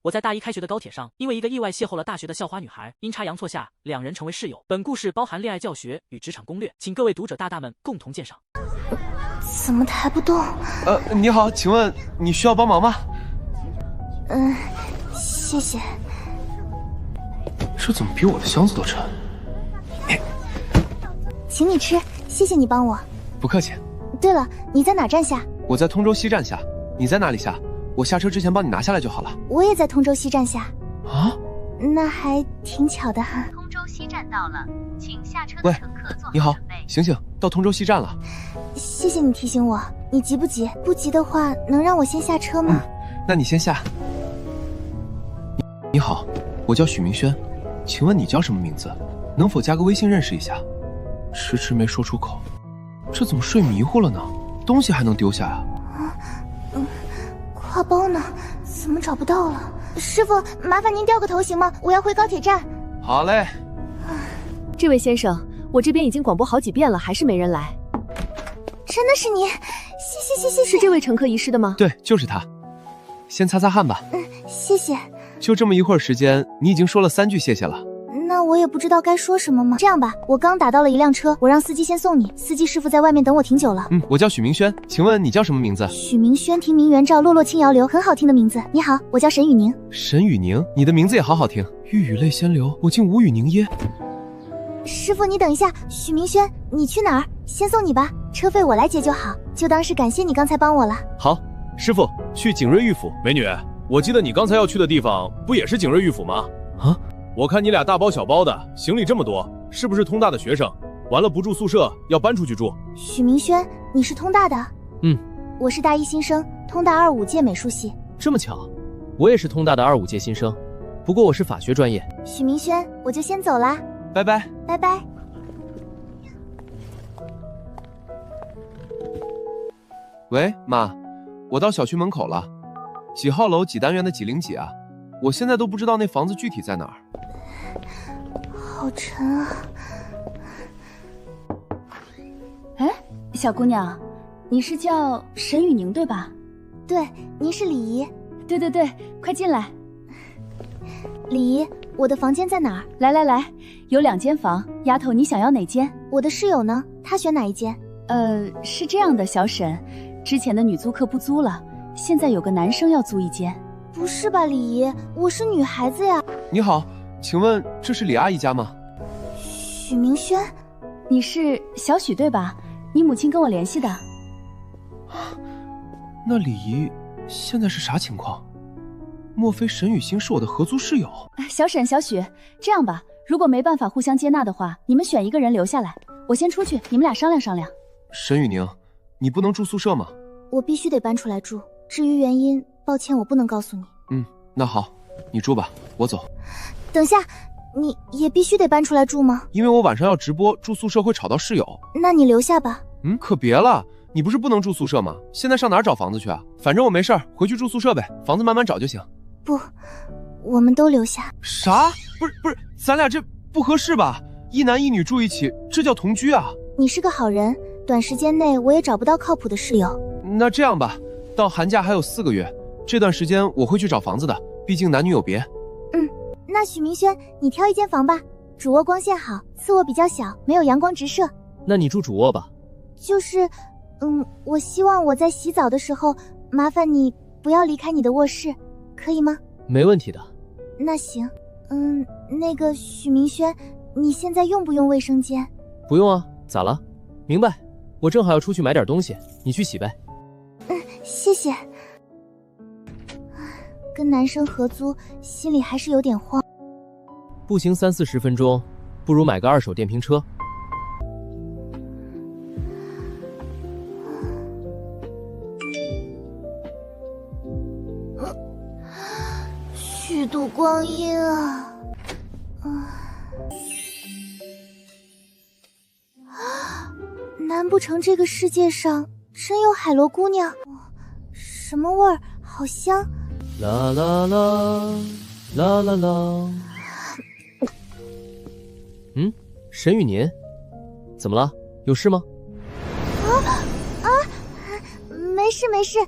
我在大一开学的高铁上，因为一个意外邂逅了大学的校花女孩，阴差阳错下，两人成为室友。本故事包含恋爱教学与职场攻略，请各位读者大大们共同鉴赏。怎么抬不动？你好，请问你需要帮忙吗？谢谢。这怎么比我的箱子都沉？请你吃，谢谢你帮我。不客气。对了，你在哪站下？我在通州西站下，你在哪里下？我下车之前帮你拿下来就好了。我也在通州西站下。啊？那还挺巧的哈。通州西站到了，请下车的乘客做好你好准备。醒醒，到通州西站了。谢谢你提醒我。你急不急？不急的话，能让我先下车吗？那你先下。你好，我叫许明轩，请问你叫什么名字？能否加个微信认识一下？迟迟没说出口，这怎么睡迷糊了呢？东西还能丢下呀？挎包呢？怎么找不到了？师傅，麻烦您掉个头行吗？我要回高铁站。好嘞。这位先生，我这边已经广播好几遍了，还是没人来。真的是你，谢谢。是这位乘客遗失的吗？对，就是他。先擦擦汗吧。谢谢。就这么一会儿时间，你已经说了3句谢谢了。那我也不知道该说什么吗？这样吧，我刚打到了一辆车，我让司机先送你。司机师傅在外面等我挺久了。我叫许明轩，请问你叫什么名字？许明轩，庭明园照，落落轻摇流，很好听的名字。你好，我叫沈雨宁。沈雨宁，你的名字也好好听。欲语泪先流，我竟无语凝噎。师傅，你等一下，许明轩，你去哪儿？先送你吧，车费我来结就好，就当是感谢你刚才帮我了。好，师傅，去景瑞玉府。美女，我记得你刚才要去的地方不也是景瑞玉府吗？啊？我看你俩大包小包的，行李这么多，是不是通大的学生？完了不住宿舍，要搬出去住。许明轩，你是通大的？我是大一新生，通大25届美术系。这么巧，我也是通大的25届新生，不过我是法学专业。许明轩，我就先走啦，拜拜。拜拜。喂，妈，我到小区门口了，几号楼几单元的几零几啊？我现在都不知道那房子具体在哪儿。好沉啊。哎，小姑娘，你是叫沈雨宁对吧？对，您是李怡。对，快进来。李怡，我的房间在哪儿？来，有2间房，丫头你想要哪间？我的室友呢？她选哪一间？是这样的，小沈，之前的女租客不租了，现在有个男生要租一间。不是吧，李怡，我是女孩子呀。你好，请问这是李阿姨家吗？许明轩，你是小许对吧？你母亲跟我联系的。那李姨现在是啥情况？莫非沈雨欣是我的合租室友？小沈、小许，这样吧，如果没办法互相接纳的话，你们选一个人留下来，我先出去，你们俩商量商量。沈雨宁，你不能住宿舍吗？我必须得搬出来住，至于原因，抱歉，我不能告诉你。那好，你住吧，我走。等下，你也必须得搬出来住吗？因为我晚上要直播，住宿舍会吵到室友。那你留下吧。可别了，你不是不能住宿舍吗？现在上哪儿找房子去啊？反正我没事儿，回去住宿舍呗，房子慢慢找就行。不，我们都留下。啥？不是，咱俩这不合适吧？一男一女住一起，这叫同居啊！你是个好人，短时间内我也找不到靠谱的室友。那这样吧，到寒假还有4个月，这段时间我会去找房子的，毕竟男女有别。那许明轩，你挑一间房吧，主卧光线好，次卧比较小，没有阳光直射。那你住主卧吧。就是，我希望我在洗澡的时候，麻烦你不要离开你的卧室，可以吗？没问题的。那行，那个许明轩，你现在用不用卫生间？不用啊，咋了？明白，我正好要出去买点东西，你去洗呗。谢谢。跟男生合租，心里还是有点慌。步行30-40分钟，不如买个2手电瓶车。虚度光阴啊！难不成这个世界上真有海螺姑娘？什么味儿？好香！啦啦啦，啦啦啦。沈雨宁，怎么了？有事吗？没事。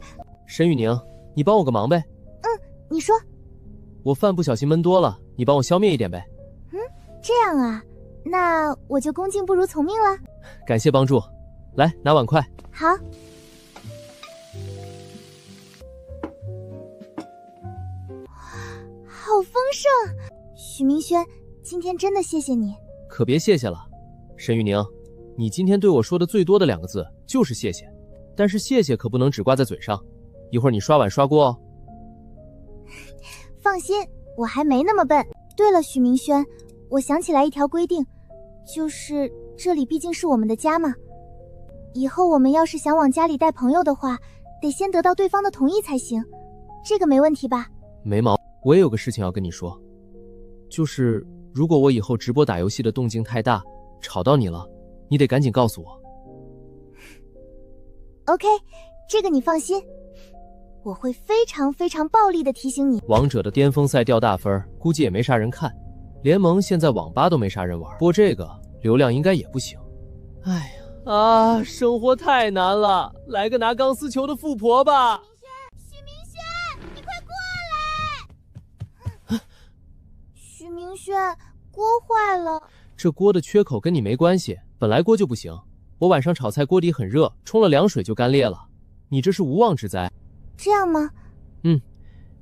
沈雨宁，你帮我个忙呗。你说。我饭不小心焖多了，你帮我消灭一点呗。这样啊，那我就恭敬不如从命了。感谢帮助，来拿碗筷。好。好丰盛，许明轩，今天真的谢谢你。可别谢谢了，沈雨宁，你今天对我说的最多的2个字就是谢谢，但是谢谢可不能只挂在嘴上，一会儿你刷碗刷锅哦。放心，我还没那么笨。对了，许明轩，我想起来一条规定，就是这里毕竟是我们的家嘛，以后我们要是想往家里带朋友的话，得先得到对方的同意才行，这个没问题吧？没毛病。我也有个事情要跟你说，就是如果我以后直播打游戏的动静太大，吵到你了，你得赶紧告诉我。OK， 这个你放心，我会非常非常暴力的提醒你。王者的巅峰赛掉大分，估计也没啥人看，联盟现在网吧都没啥人玩，播这个流量应该也不行。哎呀，生活太难了，来个拿钢丝球的富婆吧。许明轩，你快过来！许明轩，锅坏了。这锅的缺口跟你没关系，本来锅就不行。我晚上炒菜锅底很热，冲了凉水就干裂了。你这是无妄之灾。这样吗？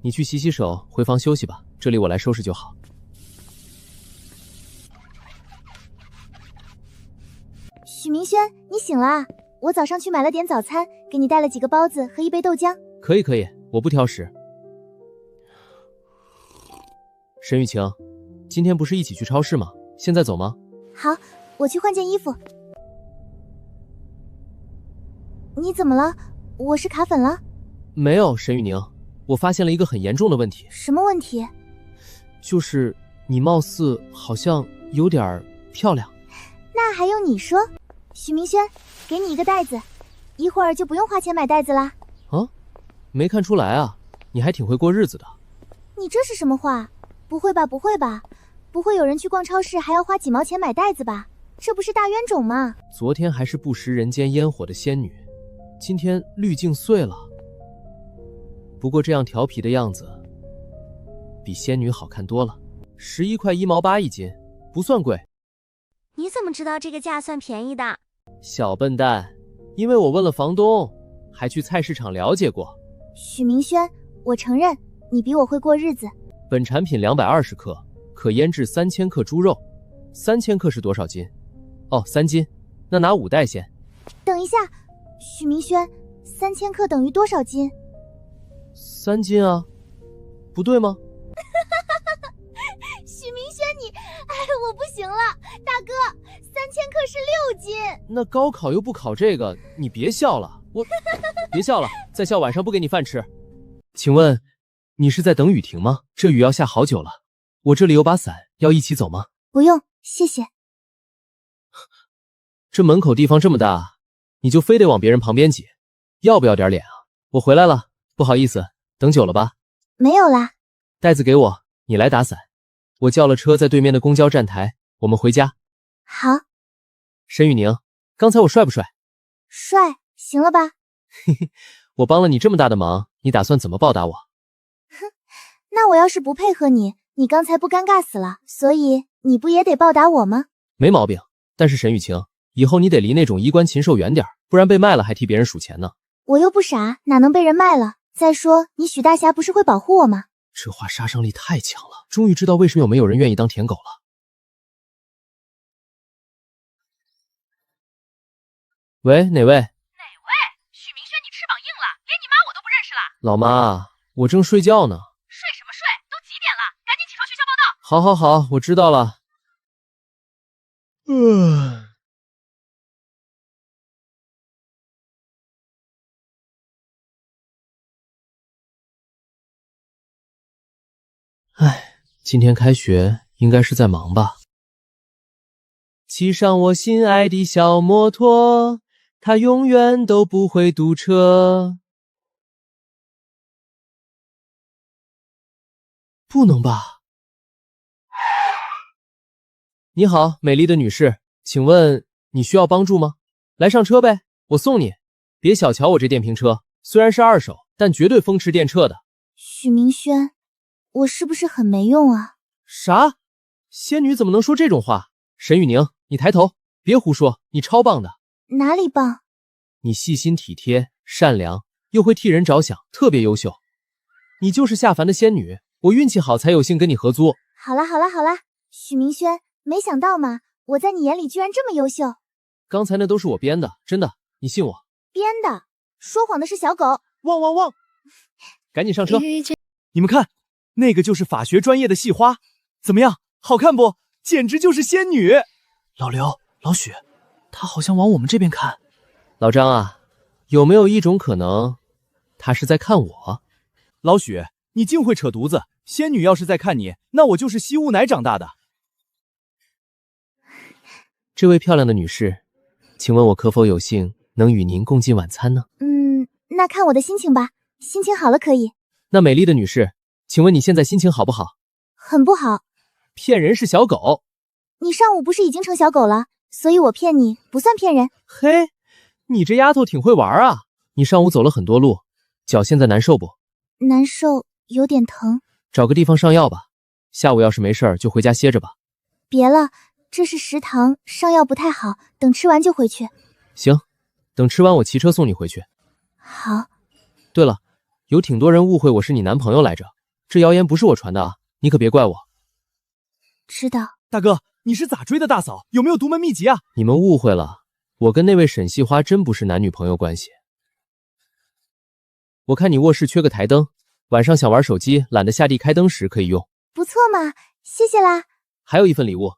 你去洗洗手，回房休息吧，这里我来收拾就好。许明轩，你醒了啊？我早上去买了点早餐，给你带了几个包子和一杯豆浆。可以，我不挑食。沈雨晴，今天不是一起去超市吗？现在走吗？好，我去换件衣服。你怎么了？我是卡粉了？没有，沈雨宁，我发现了一个很严重的问题。什么问题？就是你貌似好像有点漂亮。那还用你说？许明轩，给你一个袋子，一会儿就不用花钱买袋子啦。啊？没看出来啊，你还挺会过日子的。你这是什么话？不会吧，不会吧，不会有人去逛超市还要花几毛钱买袋子吧？这不是大冤种吗？昨天还是不食人间烟火的仙女，今天滤镜碎了。不过这样调皮的样子，比仙女好看多了。11块1毛8一斤，不算贵。你怎么知道这个价算便宜的？小笨蛋，因为我问了房东，还去菜市场了解过。许明轩，我承认你比我会过日子。本产品220克，可腌制3000克猪肉。3000克是多少斤？哦，3斤。那拿5袋先。等一下，许明轩，3000克等于多少斤？3斤啊，不对吗？许明轩，你，我不行了，大哥，3000克是6斤。那高考又不考这个，你别笑了，别笑了，再笑晚上不给你饭吃。请问，你是在等雨停吗？这雨要下好久了，我这里有把伞，要一起走吗？不用，谢谢。这门口地方这么大，你就非得往别人旁边挤，要不要点脸啊？我回来了，不好意思，等久了吧？没有啦。袋子给我，你来打伞。我叫了车，在对面的公交站台，我们回家。好。沈雨宁，刚才我帅不帅？帅，行了吧？嘿嘿，我帮了你这么大的忙，你打算怎么报答我？哼，那我要是不配合你，你刚才不尴尬死了，所以你不也得报答我吗？没毛病，但是沈雨晴，以后你得离那种衣冠禽兽远点，不然被卖了还替别人数钱呢。我又不傻，哪能被人卖了？再说，你许大侠不是会保护我吗？这话杀伤力太强了，终于知道为什么没有人愿意当舔狗了。喂，哪位？哪位？许明轩，你翅膀硬了，连你妈我都不认识了。老妈，我正睡觉呢。睡什么睡？都几点了？赶紧起床学校报到。好好好，我知道了。唉，今天开学应该是在忙吧。骑上我心爱的小摩托，它永远都不会堵车。不能吧？你好，美丽的女士，请问你需要帮助吗？来上车呗，我送你。别小瞧我这电瓶车，虽然是二手，但绝对风驰电掣的。许明轩，我是不是很没用啊？啥？仙女怎么能说这种话？沈雨宁，你抬头，别胡说，你超棒的。哪里棒？你细心体贴、善良，又会替人着想，特别优秀。你就是下凡的仙女，我运气好才有幸跟你合租。好啦好啦好啦，许明轩，没想到嘛，我在你眼里居然这么优秀。刚才那都是我编的，真的，你信我？编的，说谎的是小狗。汪汪汪！赶紧上车。你们看，那个就是法学专业的系花，怎么样，好看不？简直就是仙女。老刘、老许，他好像往我们这边看。老张啊，有没有一种可能，他是在看我？老许，你净会扯犊子。仙女要是在看你，那我就是吸雾奶长大的。这位漂亮的女士，请问我可否有幸能与您共进晚餐呢？那看我的心情吧，心情好了可以。那美丽的女士，请问你现在心情好不好？很不好。骗人是小狗。你上午不是已经成小狗了，所以我骗你不算骗人。嘿，你这丫头挺会玩啊！你上午走了很多路，脚现在难受不？难受，有点疼。找个地方上药吧。下午要是没事儿就回家歇着吧。别了，这是食堂，上药不太好，等吃完就回去。行，等吃完我骑车送你回去。好。对了，有挺多人误会我是你男朋友来着，这谣言不是我传的啊，你可别怪我。知道。大哥，你是咋追的大嫂？有没有独门秘籍啊？你们误会了，我跟那位沈系花真不是男女朋友关系。我看你卧室缺个台灯，晚上想玩手机懒得下地开灯时可以用。不错嘛，谢谢啦。还有一份礼物，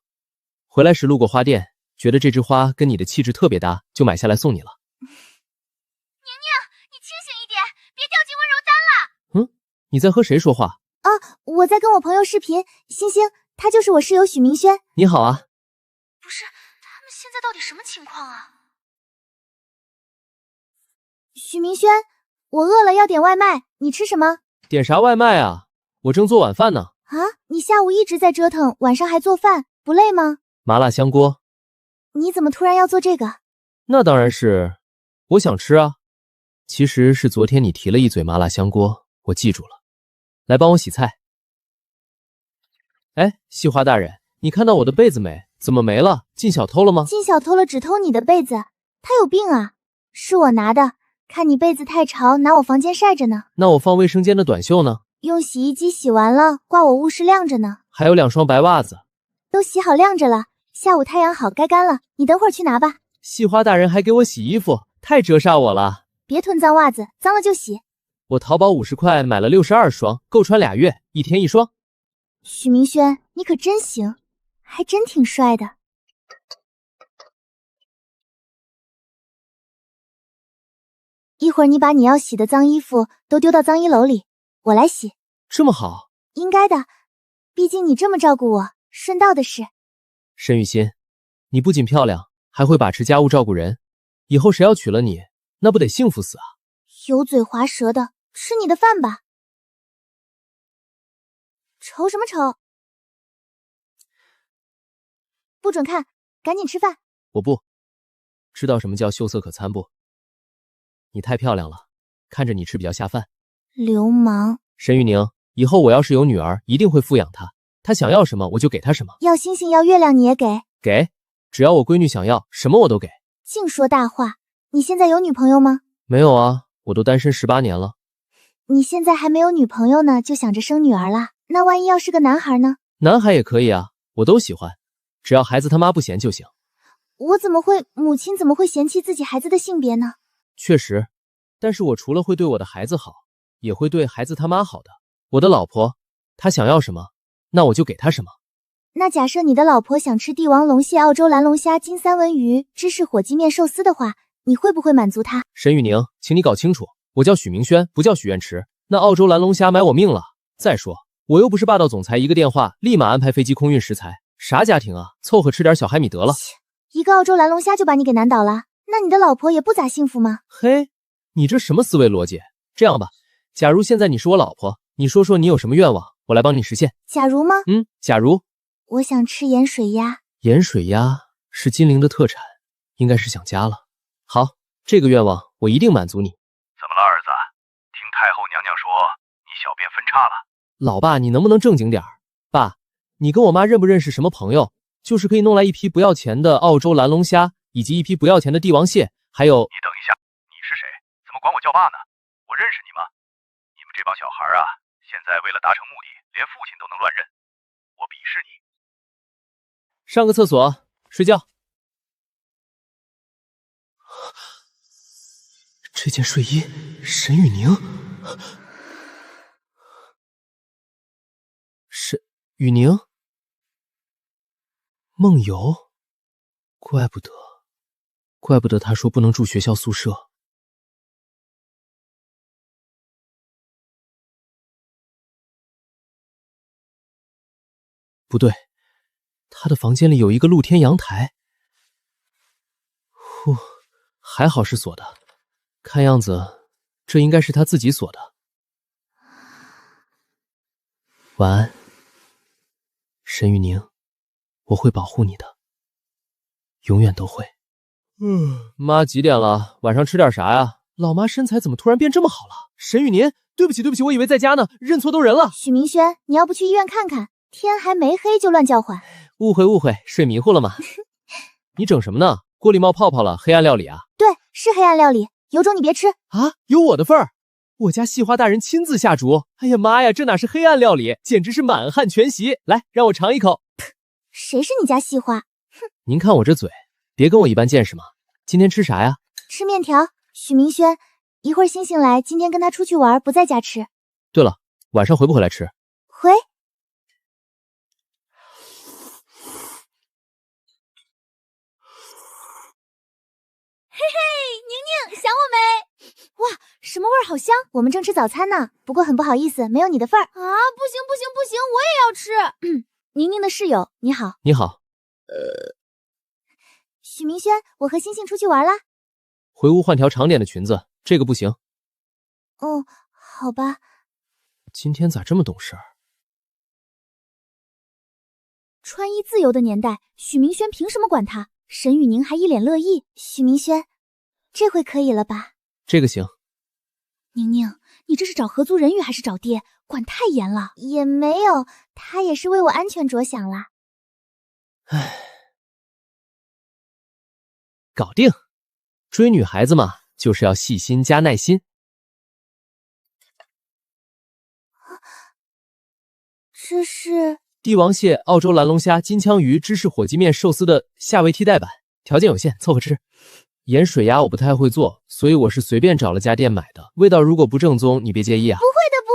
回来时路过花店，觉得这支花跟你的气质特别搭，就买下来送你了。宁宁，你清醒一点，别掉进温柔丹了。你在和谁说话？啊，我在跟我朋友视频，星星，他就是我室友许明轩。你好啊。不是，他们现在到底什么情况啊？许明轩，我饿了，要点外卖，你吃什么？点啥外卖啊？我正做晚饭呢。啊，你下午一直在折腾，晚上还做饭，不累吗？麻辣香锅。你怎么突然要做这个？那当然是，我想吃啊。其实是昨天你提了一嘴麻辣香锅，我记住了。来帮我洗菜。哎，细花大人，你看到我的被子没？怎么没了？进小偷了吗？进小偷了，只偷你的被子，他有病啊！是我拿的，看你被子太潮，拿我房间晒着呢。那我放卫生间的短袖呢？用洗衣机洗完了，挂我卧室晾着呢。还有2双白袜子，都洗好晾着了，下午太阳好该干了，你等会儿去拿吧。细花大人还给我洗衣服，太折煞我了。别囤脏袜子，脏了就洗。我淘宝50块买了62双，够穿2月，1天1双。许明轩，你可真行，还真挺帅的。一会儿你把你要洗的脏衣服都丢到脏衣篓里，我来洗。这么好？应该的，毕竟你这么照顾我，顺道的事。沈雨欣，你不仅漂亮，还会把持家务照顾人，以后谁要娶了你，那不得幸福死啊？油嘴滑舌的，吃你的饭吧。瞅什么瞅？不准看，赶紧吃饭。我不知道什么叫秀色可餐不？你太漂亮了，看着你吃比较下饭。流氓。沈雨宁，以后我要是有女儿，一定会富养她，她想要什么我就给她什么。要星星要月亮你也给？给，只要我闺女想要什么我都给。净说大话，你现在有女朋友吗？没有啊，我都单身18年了。你现在还没有女朋友呢，就想着生女儿啦？那万一要是个男孩呢？男孩也可以啊，我都喜欢，只要孩子他妈不嫌就行。我怎么会，母亲怎么会嫌弃自己孩子的性别呢？确实，但是我除了会对我的孩子好，也会对孩子他妈好的。我的老婆，她想要什么，那我就给她什么。那假设你的老婆想吃帝王龙蟹、澳洲蓝龙虾、金三文鱼、芝士火鸡面、寿司的话，你会不会满足她？沈雨宁，请你搞清楚，我叫许明轩，不叫许愿池。那澳洲蓝龙虾买我命了。再说，我又不是霸道总裁，一个电话立马安排飞机空运食材。啥家庭啊，凑合吃点小海米得了。一个澳洲蓝龙虾就把你给难倒了，那你的老婆也不咋幸福吗？嘿，你这什么思维逻辑？这样吧，假如现在你是我老婆，你说说你有什么愿望，我来帮你实现。假如吗？假如我想吃盐水鸭。盐水鸭是金陵的特产，应该是想家了。好，这个愿望我一定满足你。怎么了，儿子？听太后娘娘说你小便分叉了？老爸，你能不能正经点儿？爸，你跟我妈认不认识什么朋友？就是可以弄来一批不要钱的澳洲蓝龙虾，以及一批不要钱的帝王蟹，还有……你等一下，你是谁？怎么管我叫爸呢？我认识你吗？你们这帮小孩啊，现在为了达成目的，连父亲都能乱认，我鄙视你。上个厕所，睡觉。这件睡衣，沈雨宁。沈雨宁，梦游，怪不得他说不能住学校宿舍。不对，他的房间里有一个露天阳台。还好是锁的，看样子这应该是他自己锁的。晚安，沈雨宁，我会保护你的，永远都会。妈几点了？晚上吃点啥呀？老妈身材怎么突然变这么好了？沈雨宁，对不起，我以为在家呢，认错都人了。许明轩，你要不去医院看看？天还没黑就乱叫唤。误会，睡迷糊了吗？你整什么呢？锅里冒泡泡了，黑暗料理啊？对，是黑暗料理，有种你别吃啊！有我的份儿，我家细花大人亲自下厨。哎呀妈呀，这哪是黑暗料理，简直是满汉全席！来，让我尝一口。谁是你家细花？哼！您看我这嘴，别跟我一般见识嘛。今天吃啥呀？吃面条。许明轩，一会儿星星来，今天跟他出去玩，不在家吃。对了，晚上回不回来吃？回。嘿嘿，宁宁，想我没？哇，什么味儿好香！我们正吃早餐呢，不过很不好意思，没有你的份儿啊！不行，我也要吃。宁宁的室友，你好。你好。许明轩，我和星星出去玩啦。回屋换条长点的裙子，这个不行。哦，好吧。今天咋这么懂事儿？穿衣自由的年代，许明轩凭什么管他？沈雨宁还一脸乐意。许明轩，这回可以了吧？这个行。宁宁，你这是找合租人鱼还是找爹？管太严了。也没有，他也是为我安全着想啦。唉，搞定。追女孩子嘛，就是要细心加耐心。这是帝王蟹、澳洲蓝龙虾、金枪鱼、芝士火鸡面、寿司的夏威替代版，条件有限，凑合吃。盐水鸭我不太会做，所以我是随便找了家店买的。味道如果不正宗，你别介意啊。不会的。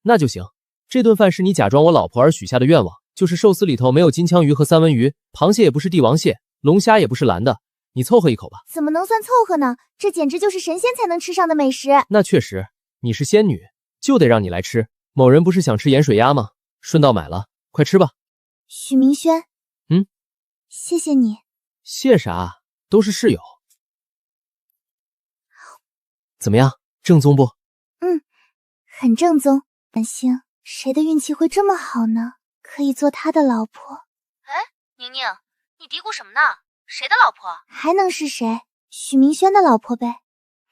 那就行。这顿饭是你假装我老婆而许下的愿望，就是寿司里头没有金枪鱼和三文鱼，螃蟹也不是帝王蟹，龙虾也不是蓝的，你凑合一口吧。怎么能算凑合呢？这简直就是神仙才能吃上的美食。那确实，你是仙女，就得让你来吃。某人不是想吃盐水鸭吗？顺道买了，快吃吧。许明轩，谢谢你。谢啥？都是室友。怎么样，正宗不？很正宗。安心，谁的运气会这么好呢？可以做他的老婆。哎，宁宁，你嘀咕什么呢？谁的老婆？还能是谁？许明轩的老婆呗。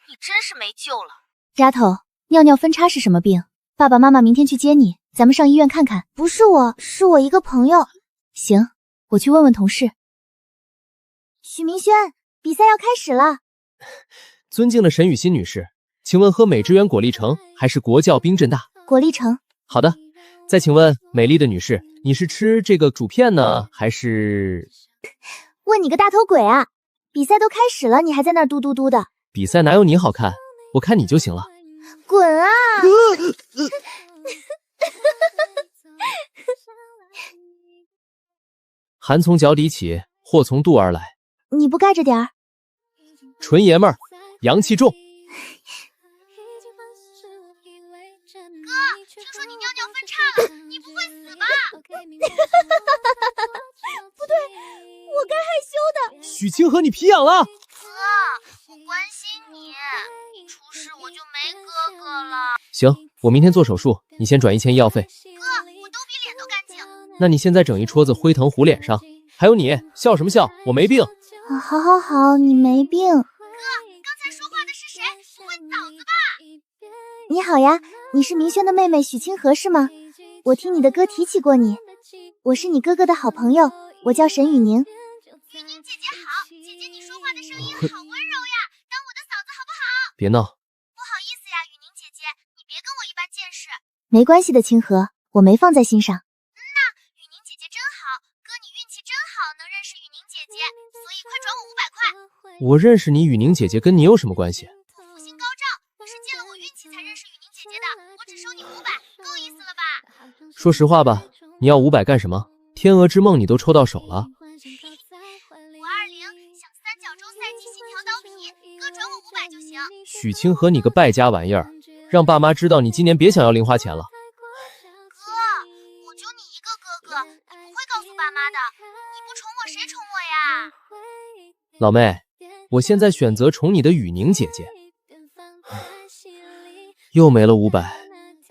你真是没救了。丫头，尿尿分叉是什么病？爸爸妈妈明天去接你，咱们上医院看看。不是我，是我一个朋友。行，我去问问同事。许明轩，比赛要开始了。尊敬的沈雨欣女士，请问喝美之源果粒橙还是国窖冰镇大？果粒橙。好的，再请问美丽的女士，你是吃这个薯片呢，还是……问你个大头鬼啊！比赛都开始了，你还在那儿嘟嘟嘟的。比赛哪有你好看？我看你就行了。滚啊！寒从脚底起，祸从肚而来。你不盖着点儿？纯爷们儿，阳气重。哥，听说你尿尿分叉了，你不会死吧？不对，我该害羞的。许清河，你皮痒了。哥，我关心你，你出事我就没哥哥了。行，我明天做手术，你先转1000医药费。哥，我兜比脸都干净。那你现在整一戳子灰腾糊脸上。还有你，笑什么笑？我没病。好，你没病。哥，刚才说话的是谁？不会脑子吧？你好呀，你是明轩的妹妹许清河是吗？我听你的歌提起过你。我是你哥哥的好朋友，我叫沈雨宁。雨宁姐姐好，姐姐你说话的声音好温柔呀，当我的嫂子好不好？别闹。不好意思呀，雨宁姐姐，你别跟我一般见识。没关系的，清河，我没放在心上。雨宁姐姐真好，哥你运气真好，能认识雨宁姐姐，所以快转我500块。我认识你雨宁姐姐跟你有什么关系？我福星高照，是借了我运气才认识雨宁姐姐的，我只收你500，够意思了吧？说实话吧，你要500干什么？天鹅之梦你都抽到手了。520想3角洲赛季新条刀皮，哥转我500就行。许清河，你个败家玩意儿，让爸妈知道你今年别想要零花钱了。哥，我就你一个哥哥，你不会告诉爸妈的，你不宠我谁宠我呀？老妹，我现在选择宠你的雨宁姐姐。又没了500，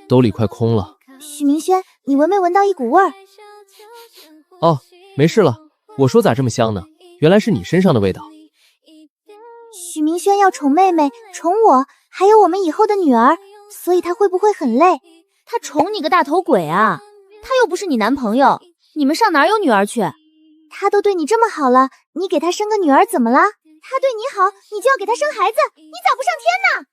兜里快空了。许明轩，你闻没闻到一股味儿？哦，没事了。我说咋这么香呢？原来是你身上的味道。许明轩要宠妹妹，宠我，还有我们以后的女儿，所以他会不会很累？他宠你个大头鬼啊！他又不是你男朋友，你们上哪有女儿去？他都对你这么好了，你给他生个女儿怎么了？他对你好，你就要给他生孩子，你咋不上天呢？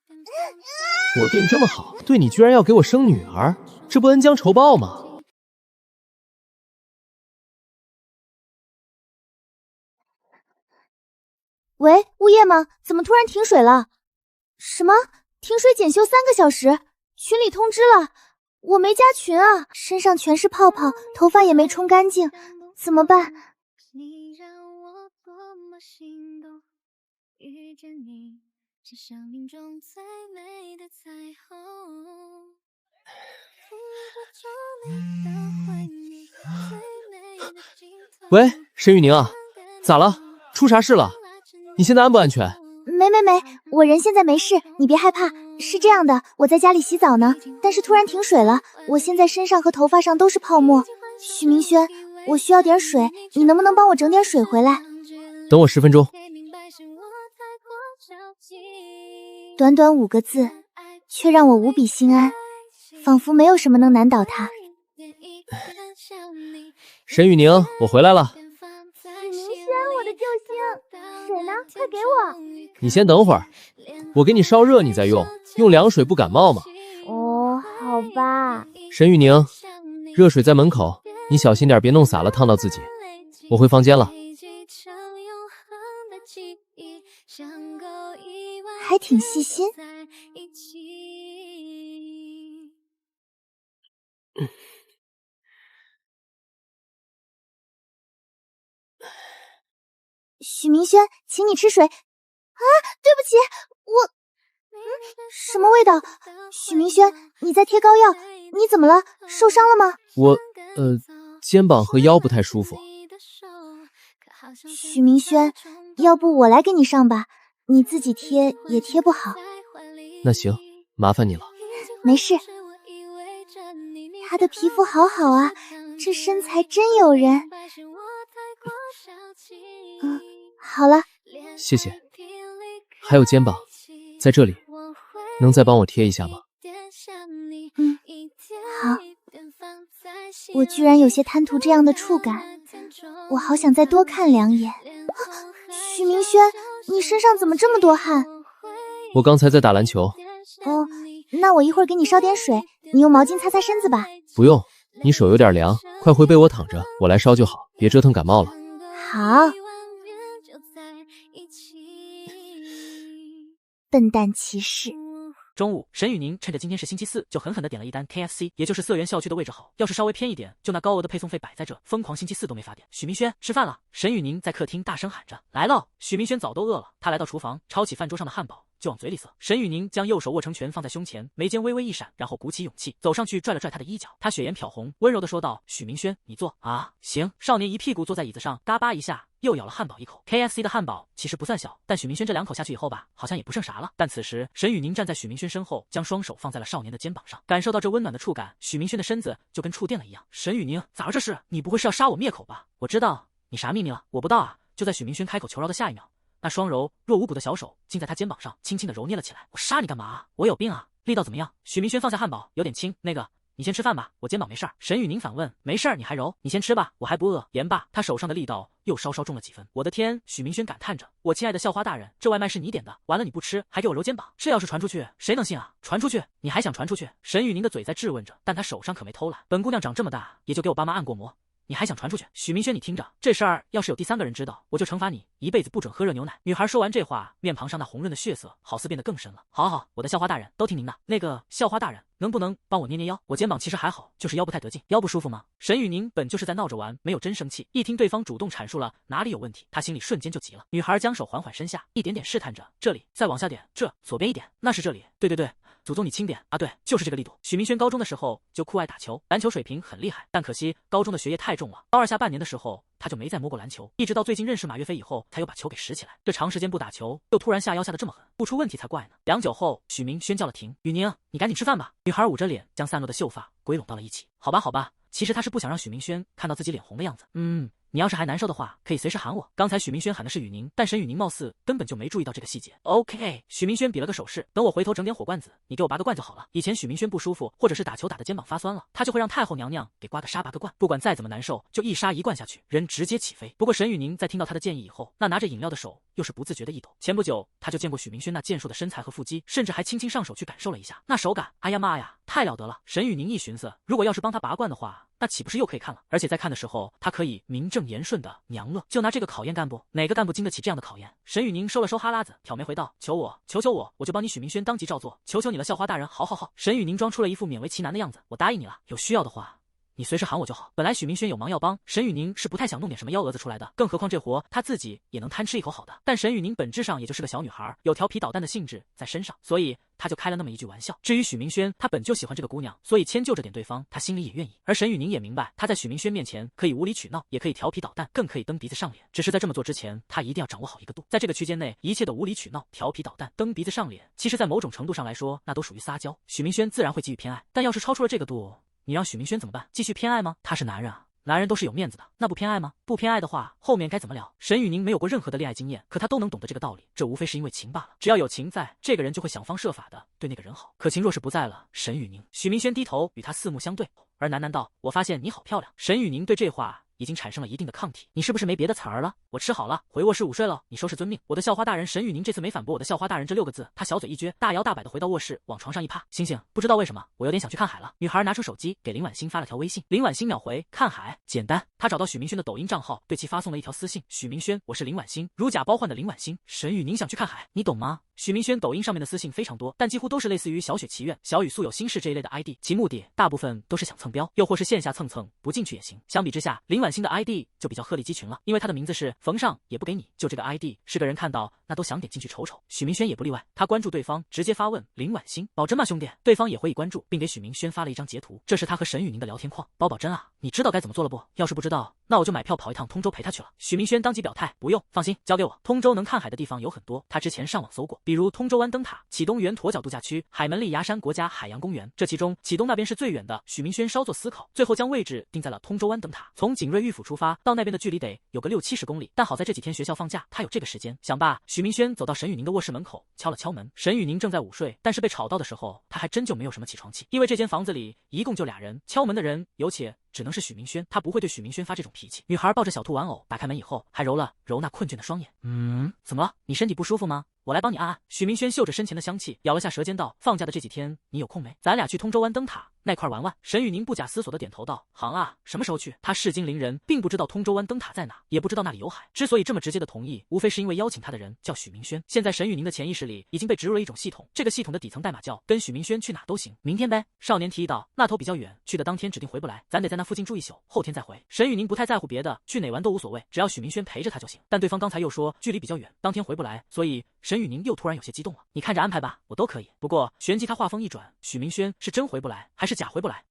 我对你这么好，对你居然要给我生女儿，这不恩将仇报吗？喂，物业吗？怎么突然停水了？什么？停水检修3个小时？群里通知了，我没加群啊，身上全是泡泡，头发也没冲干净，怎么办？喂，沈雨宁啊，咋了？出啥事了？你现在安不安全？没，我人现在没事，你别害怕。是这样的，我在家里洗澡呢，但是突然停水了，我现在身上和头发上都是泡沫。许明轩，我需要点水，你能不能帮我整点水回来？等我10分钟。短短5个字，却让我无比心安，仿佛没有什么能难倒他。沈雨宁，我回来了。许明轩，我的救星，水呢？快给我！你先等会儿，我给你烧热，你再用。用凉水不感冒吗？哦，好吧。沈雨宁，热水在门口，你小心点，别弄洒了，烫到自己。我回房间了。还挺细心。许明轩，请你吃水。啊，对不起，我……什么味道？许明轩，你在贴膏药，你怎么了？受伤了吗？我，肩膀和腰不太舒服。许明轩，要不我来给你上吧，你自己贴也贴不好。那行，麻烦你了。没事。他的皮肤好好啊，这身材真诱人。好了，谢谢。还有肩膀，在这里，能再帮我贴一下吗？好。我居然有些贪图这样的触感，我好想再多看2眼。许明轩，你身上怎么这么多汗？我刚才在打篮球。哦，那我一会儿给你烧点水，你用毛巾擦擦身子吧。不用，你手有点凉，快回被窝躺着，我来烧就好，别折腾感冒了。好。笨蛋骑士。中午，沈雨宁趁着今天是星期4，就狠狠地点了一单 KFC， 也就是色源校区的位置好，要是稍微偏一点，就那高额的配送费摆在这，疯狂星期4都没法点。许明轩，吃饭了！沈雨宁在客厅大声喊着：“来了！”许明轩早都饿了，他来到厨房，抄起饭桌上的汉堡就往嘴里塞。沈雨宁将右手握成拳放在胸前，眉间微微一闪，然后鼓起勇气走上去拽了拽他的衣角。他雪颜瞟红，温柔地说道：“许明轩，你坐啊。”行。少年一屁股坐在椅子上，嘎巴一下又咬了汉堡一口。KFC 的汉堡其实不算小，但许明轩这2口下去以后吧，好像也不剩啥了。但此时沈雨宁站在许明轩身后，将双手放在了少年的肩膀上，感受到这温暖的触感，许明轩的身子就跟触电了一样。沈雨宁，咋了这是？你不会是要杀我灭口吧？我知道你啥秘密了，我不道啊。就在许明轩开口求饶的下一秒，那双柔若无骨的小手竟在他肩膀上轻轻的揉捏了起来。我杀你干嘛？我有病啊！力道怎么样？许明轩放下汉堡，有点轻。那个，你先吃饭吧，我肩膀没事儿。沈雨宁反问，没事儿你还揉？你先吃吧，我还不饿。言罢，他手上的力道又稍稍重了几分。我的天，许明轩感叹着，我亲爱的校花大人，这外卖是你点的，完了你不吃，还给我揉肩膀，这要是传出去，谁能信啊？传出去？你还想传出去？沈雨宁的嘴在质问着，但他手上可没偷懒。本姑娘长这么大，也就给我爸妈按过摩。你还想传出去？许明轩，你听着，这事儿要是有第3个人知道，我就惩罚你一辈子不准喝热牛奶。女孩说完这话，面庞上那红润的血色好似变得更深了。好好，我的校花大人，都听您的。那个校花大人，能不能帮我捏捏腰？我肩膀其实还好，就是腰不太得劲。腰不舒服吗？沈雨宁本就是在闹着玩，没有真生气。一听对方主动阐述了哪里有问题，他心里瞬间就急了。女孩将手缓缓伸下，一点点试探着，这里，再往下点，这左边一点，那是这里。对对对。祖宗你轻点啊！对，就是这个力度。许明轩高中的时候就酷爱打球，篮球水平很厉害，但可惜高中的学业太重了。高2下半年的时候，他就没再摸过篮球，一直到最近认识马岳飞以后，才又把球给拾起来。这长时间不打球，又突然下腰下的这么狠，不出问题才怪呢。良久后，许明轩叫了停，雨宁，你赶紧吃饭吧。女孩捂着脸，将散落的秀发归拢到了一起。好吧，好吧，其实他是不想让许明轩看到自己脸红的样子。你要是还难受的话，可以随时喊我。刚才许明轩喊的是雨宁，但沈雨宁貌似根本就没注意到这个细节。OK， 许明轩比了个手势，等我回头整点火罐子，你给我拔个罐就好了。以前许明轩不舒服，或者是打球打的肩膀发酸了，他就会让太后娘娘给刮个痧拔个罐，不管再怎么难受，就一痧一罐下去，人直接起飞。不过沈雨宁在听到他的建议以后，那拿着饮料的手又是不自觉的一抖。前不久他就见过许明轩那健硕的身材和腹肌，甚至还轻轻上手去感受了一下那手感，哎呀妈呀，太了得了！沈雨宁一寻思，如果要是帮他拔罐的话，那岂不是又可以看了？而且在看的时候，他可以名正言顺的娘乐。就拿这个考验干部，哪个干部经得起这样的考验？沈雨宁收了收哈喇子，挑眉回道：“求我，求求我，我就帮你许明轩当即照做，求求你了，校花大人，好好好。”沈雨宁装出了一副勉为其难的样子：“我答应你了，有需要的话，你随时喊我就好。”本来许明轩有忙要帮，沈雨宁是不太想弄点什么幺蛾子出来的，更何况这活他自己也能贪吃一口好的。但沈雨宁本质上也就是个小女孩，有调皮捣蛋的性质在身上，所以他就开了那么一句玩笑。至于许明轩，他本就喜欢这个姑娘，所以迁就着点对方，他心里也愿意。而沈雨宁也明白，他在许明轩面前可以无理取闹，也可以调皮捣蛋，更可以蹬鼻子上脸。只是在这么做之前，他一定要掌握好一个度。在这个区间内，一切的无理取闹、调皮捣蛋、蹬鼻子上脸，其实在某种程度上来说，那都属于撒娇。许明轩自然会给予偏爱，但要是超出了这个度，你让许明轩怎么办？继续偏爱吗？他是男人啊。男人都是有面子的，那不偏爱吗？不偏爱的话，后面该怎么聊？沈雨宁没有过任何的恋爱经验，可他都能懂得这个道理，这无非是因为情罢了。只要有情在，这个人就会想方设法的对那个人好。可情若是不在了，沈雨宁，许明轩低头与他四目相对，而喃喃道：“我发现你好漂亮。”沈雨宁对这话已经产生了一定的抗体。你是不是没别的词儿了？我吃好了，回卧室午睡了，你收拾遵命。我的校花大人。沈雨宁这次没反驳我的校花大人这6个字，他小嘴一撅，大摇大摆的回到卧室，往床上一趴。星星，不知道为什么，我有点想去看海了。女孩拿出手机给林婉欣发了条微信，林婉欣秒回：看海，简单。他找到许明轩的抖音账号，对其发送了一条私信：许明轩，我是林婉欣，如假包换的林婉欣。沈雨宁想去看海，你懂吗？许明轩抖音上面的私信非常多，但几乎都是类似于小雪祈愿、小雨素有心事这一类的 ID， 其目的大部分都是想蹭标，又或是线下蹭蹭不进去也行。相比之下，林婉欣的 ID 就比较鹤立鸡群了，因为她的名字是逢上也不给你，就这个 ID 是个人看到那都想点进去瞅瞅。许明轩也不例外，他关注对方，直接发问：林婉欣，保真吗兄弟？对方也回以关注，并给许明轩发了一张截图，这是他和沈雨宁的聊天框。保真啊？你知道该怎么做了不？要是不知道，那我就买票跑一趟通州陪他去了。许明轩当即表态：不用，放心，交给我。通州能看海的地方有很多，他之前上网搜过，比如通州湾灯塔、启东原驼角度假区、海门利芽山国家海洋公园，这其中启东那边是最远的。许明轩稍作思考，最后将位置定在了通州湾灯塔。从景瑞玉府出发到那边的距离得有个60-70公里，但好在这几天学校放假，他有这个时间。想罢，许明轩走到沈雨宁的卧室门口，敲了敲门。沈雨宁正在午睡，但是被吵到的时候，他还真就没有什么起床气，因为这间房子里一共就俩人，敲门的人有且只能是许明轩，他不会对许明轩发这种脾气。女孩抱着小兔玩偶打开门以后，还揉了揉那困倦的双眼。怎么了？你身体不舒服吗？我来帮你按按。许明轩嗅着身前的香气，咬了下舌尖道：放假的这几天你有空没？咱俩去通州湾灯塔那块玩玩。沈雨宁不假思索的点头道：行啊，什么时候去？他是金陵人，并不知道通州湾灯塔在哪，也不知道那里有海。之所以这么直接的同意，无非是因为邀请他的人叫许明轩。现在沈雨宁的潜意识里已经被植入了一种系统，这个系统的底层代码叫跟许明轩去哪都行，明天呗。少年提议道：那头比较远，去的当天指定回不来，咱得在那附近住一宿，后天再回。沈雨宁不太在乎别的，去哪玩都无所谓，只要许明轩陪着他就行。但对方刚才又说距离比较远，当天回不来，所以沈雨宁又突然有些激动了。你看着安排吧，我都可以。不过旋即他话锋一转，许明轩是真回不来还是假回不来？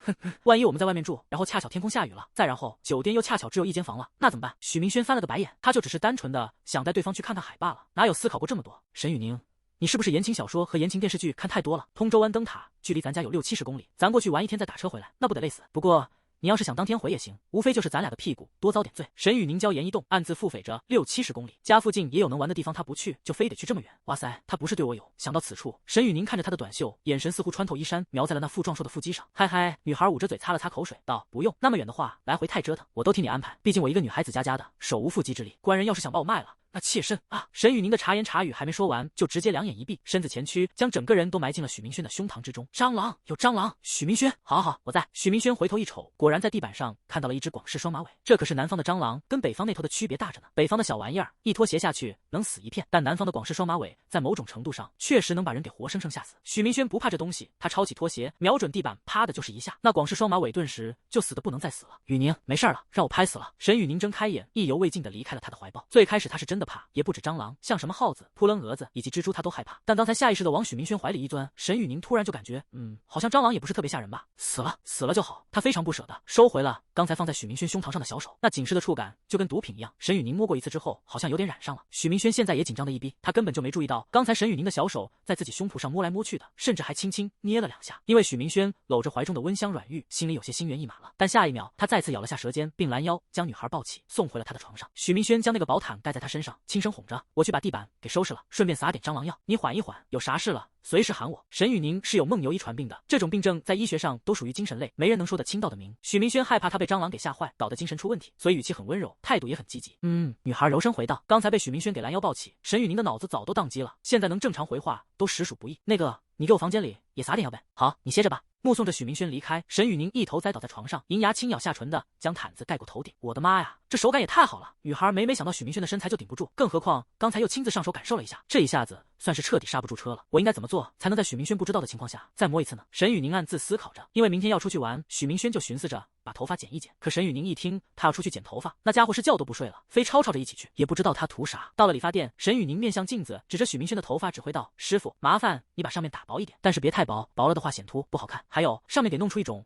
万一我们在外面住，然后恰巧天空下雨了，再然后酒店又恰巧只有一间房了，那怎么办？许明轩翻了个白眼，他就只是单纯的想带对方去看看海罢了，哪有思考过这么多？沈雨宁，你是不是言情小说和言情电视剧看太多了？通州湾灯塔距离咱家有60-70公里，咱过去玩一天再打车回来，那不得累死？不过你要是想当天回也行，无非就是咱俩的屁股多遭点罪。沈雨宁娇言一动，暗自腹诽着60-70公里，家附近也有能玩的地方，他不去就非得去这么远。哇塞，他不是对我有。想到此处，沈雨宁看着他的短袖，眼神似乎穿透衣衫，瞄在了那副壮硕的腹肌上。嗨嗨，女孩捂着嘴擦了擦口水，道：不用，那么远的话来回太折腾，我都替你安排。毕竟我一个女孩子家的，手无缚鸡之力，官人要是想把我卖了，那妾身啊！沈雨宁的茶言茶语还没说完，就直接两眼一闭，身子前屈，将整个人都埋进了许明轩的胸膛之中。蟑螂，有蟑螂！许明轩，好好好，我在。许明轩回头一瞅，果然在地板上看到了一只广式双马尾。这可是南方的蟑螂，跟北方那头的区别大着呢。北方的小玩意儿，一拖鞋下去能死一片，但南方的广式双马尾，在某种程度上确实能把人给活生生吓死。许明轩不怕这东西，他抄起拖鞋，瞄准地板，啪的就是一下，那广式双马尾顿时就死得不能再死了。雨宁，没事了，让我拍死了。沈雨宁睁开眼，意犹未尽地离开了他的怀抱。最开始他是真的怕，也不止蟑螂，像什么耗子、扑棱蛾子以及蜘蛛他都害怕。但当他下意识地往许明轩怀里一钻，沈雨宁突然就感觉，好像蟑螂也不是特别吓人吧？死了就好。他非常不舍得收回了刚才放在许明轩胸膛上的小手，那紧实的触感就跟毒品一样。沈雨宁摸过一次之后，好像有点染上了。许明轩现在也紧张的一逼，他根本就没注意到刚才沈雨宁的小手在自己胸脯上摸来摸去的，甚至还轻轻捏了2下。因为许明轩搂着怀中的温香软玉，心里有些心猿意马了。但下一秒，他再次咬了下舌尖，并拦腰将女孩抱起，送回了他的床上。许明轩将那个薄毯盖在他身上，轻声哄着：“我去把地板给收拾了，顺便撒点蟑螂药，你缓一缓，有啥事了随时喊我。”沈雨宁是有梦游遗传病的，这种病症在医学上都属于精神类，没人能说得清道的明。许明轩害怕他被蟑螂给吓坏，搞得精神出问题，所以语气很温柔，态度也很积极。女孩柔声回道。刚才被许明轩给拦腰抱起，沈雨宁的脑子早都宕机了，现在能正常回话都实属不易。那个，你给我房间里也撒点药呗。好，你歇着吧。目送着许明轩离开，沈雨宁一头栽倒在床上，银牙轻咬下唇的将毯子盖过头顶。我的妈呀，这手感也太好了！女孩每想到许明轩的身材就顶不住，更何况刚才又亲自上手感受了一下，这一下子算是彻底刹不住车了。我应该怎么做才能在许明轩不知道的情况下再摸一次呢？沈雨宁暗自思考着，因为明天要出去玩，许明轩就寻思着把头发剪一剪。可沈雨宁一听他要出去剪头发，那家伙是觉都不睡了，非吵吵着一起去，也不知道他图啥。到了理发店，沈雨宁面向镜子，指着许明轩的头发指挥道：“师傅，麻烦你把上面打薄一点，但是别太薄，薄了的话显秃不好看。还有上面得弄出一种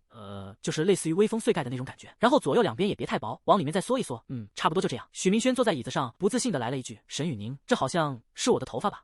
就是类似于微风碎盖的那种感觉，然后左右两边也别太薄，往里面再缩一缩。差不多就这样。”许明轩坐在椅子上，不自信的来了一句：“沈雨宁，这好像是我的头发吧？”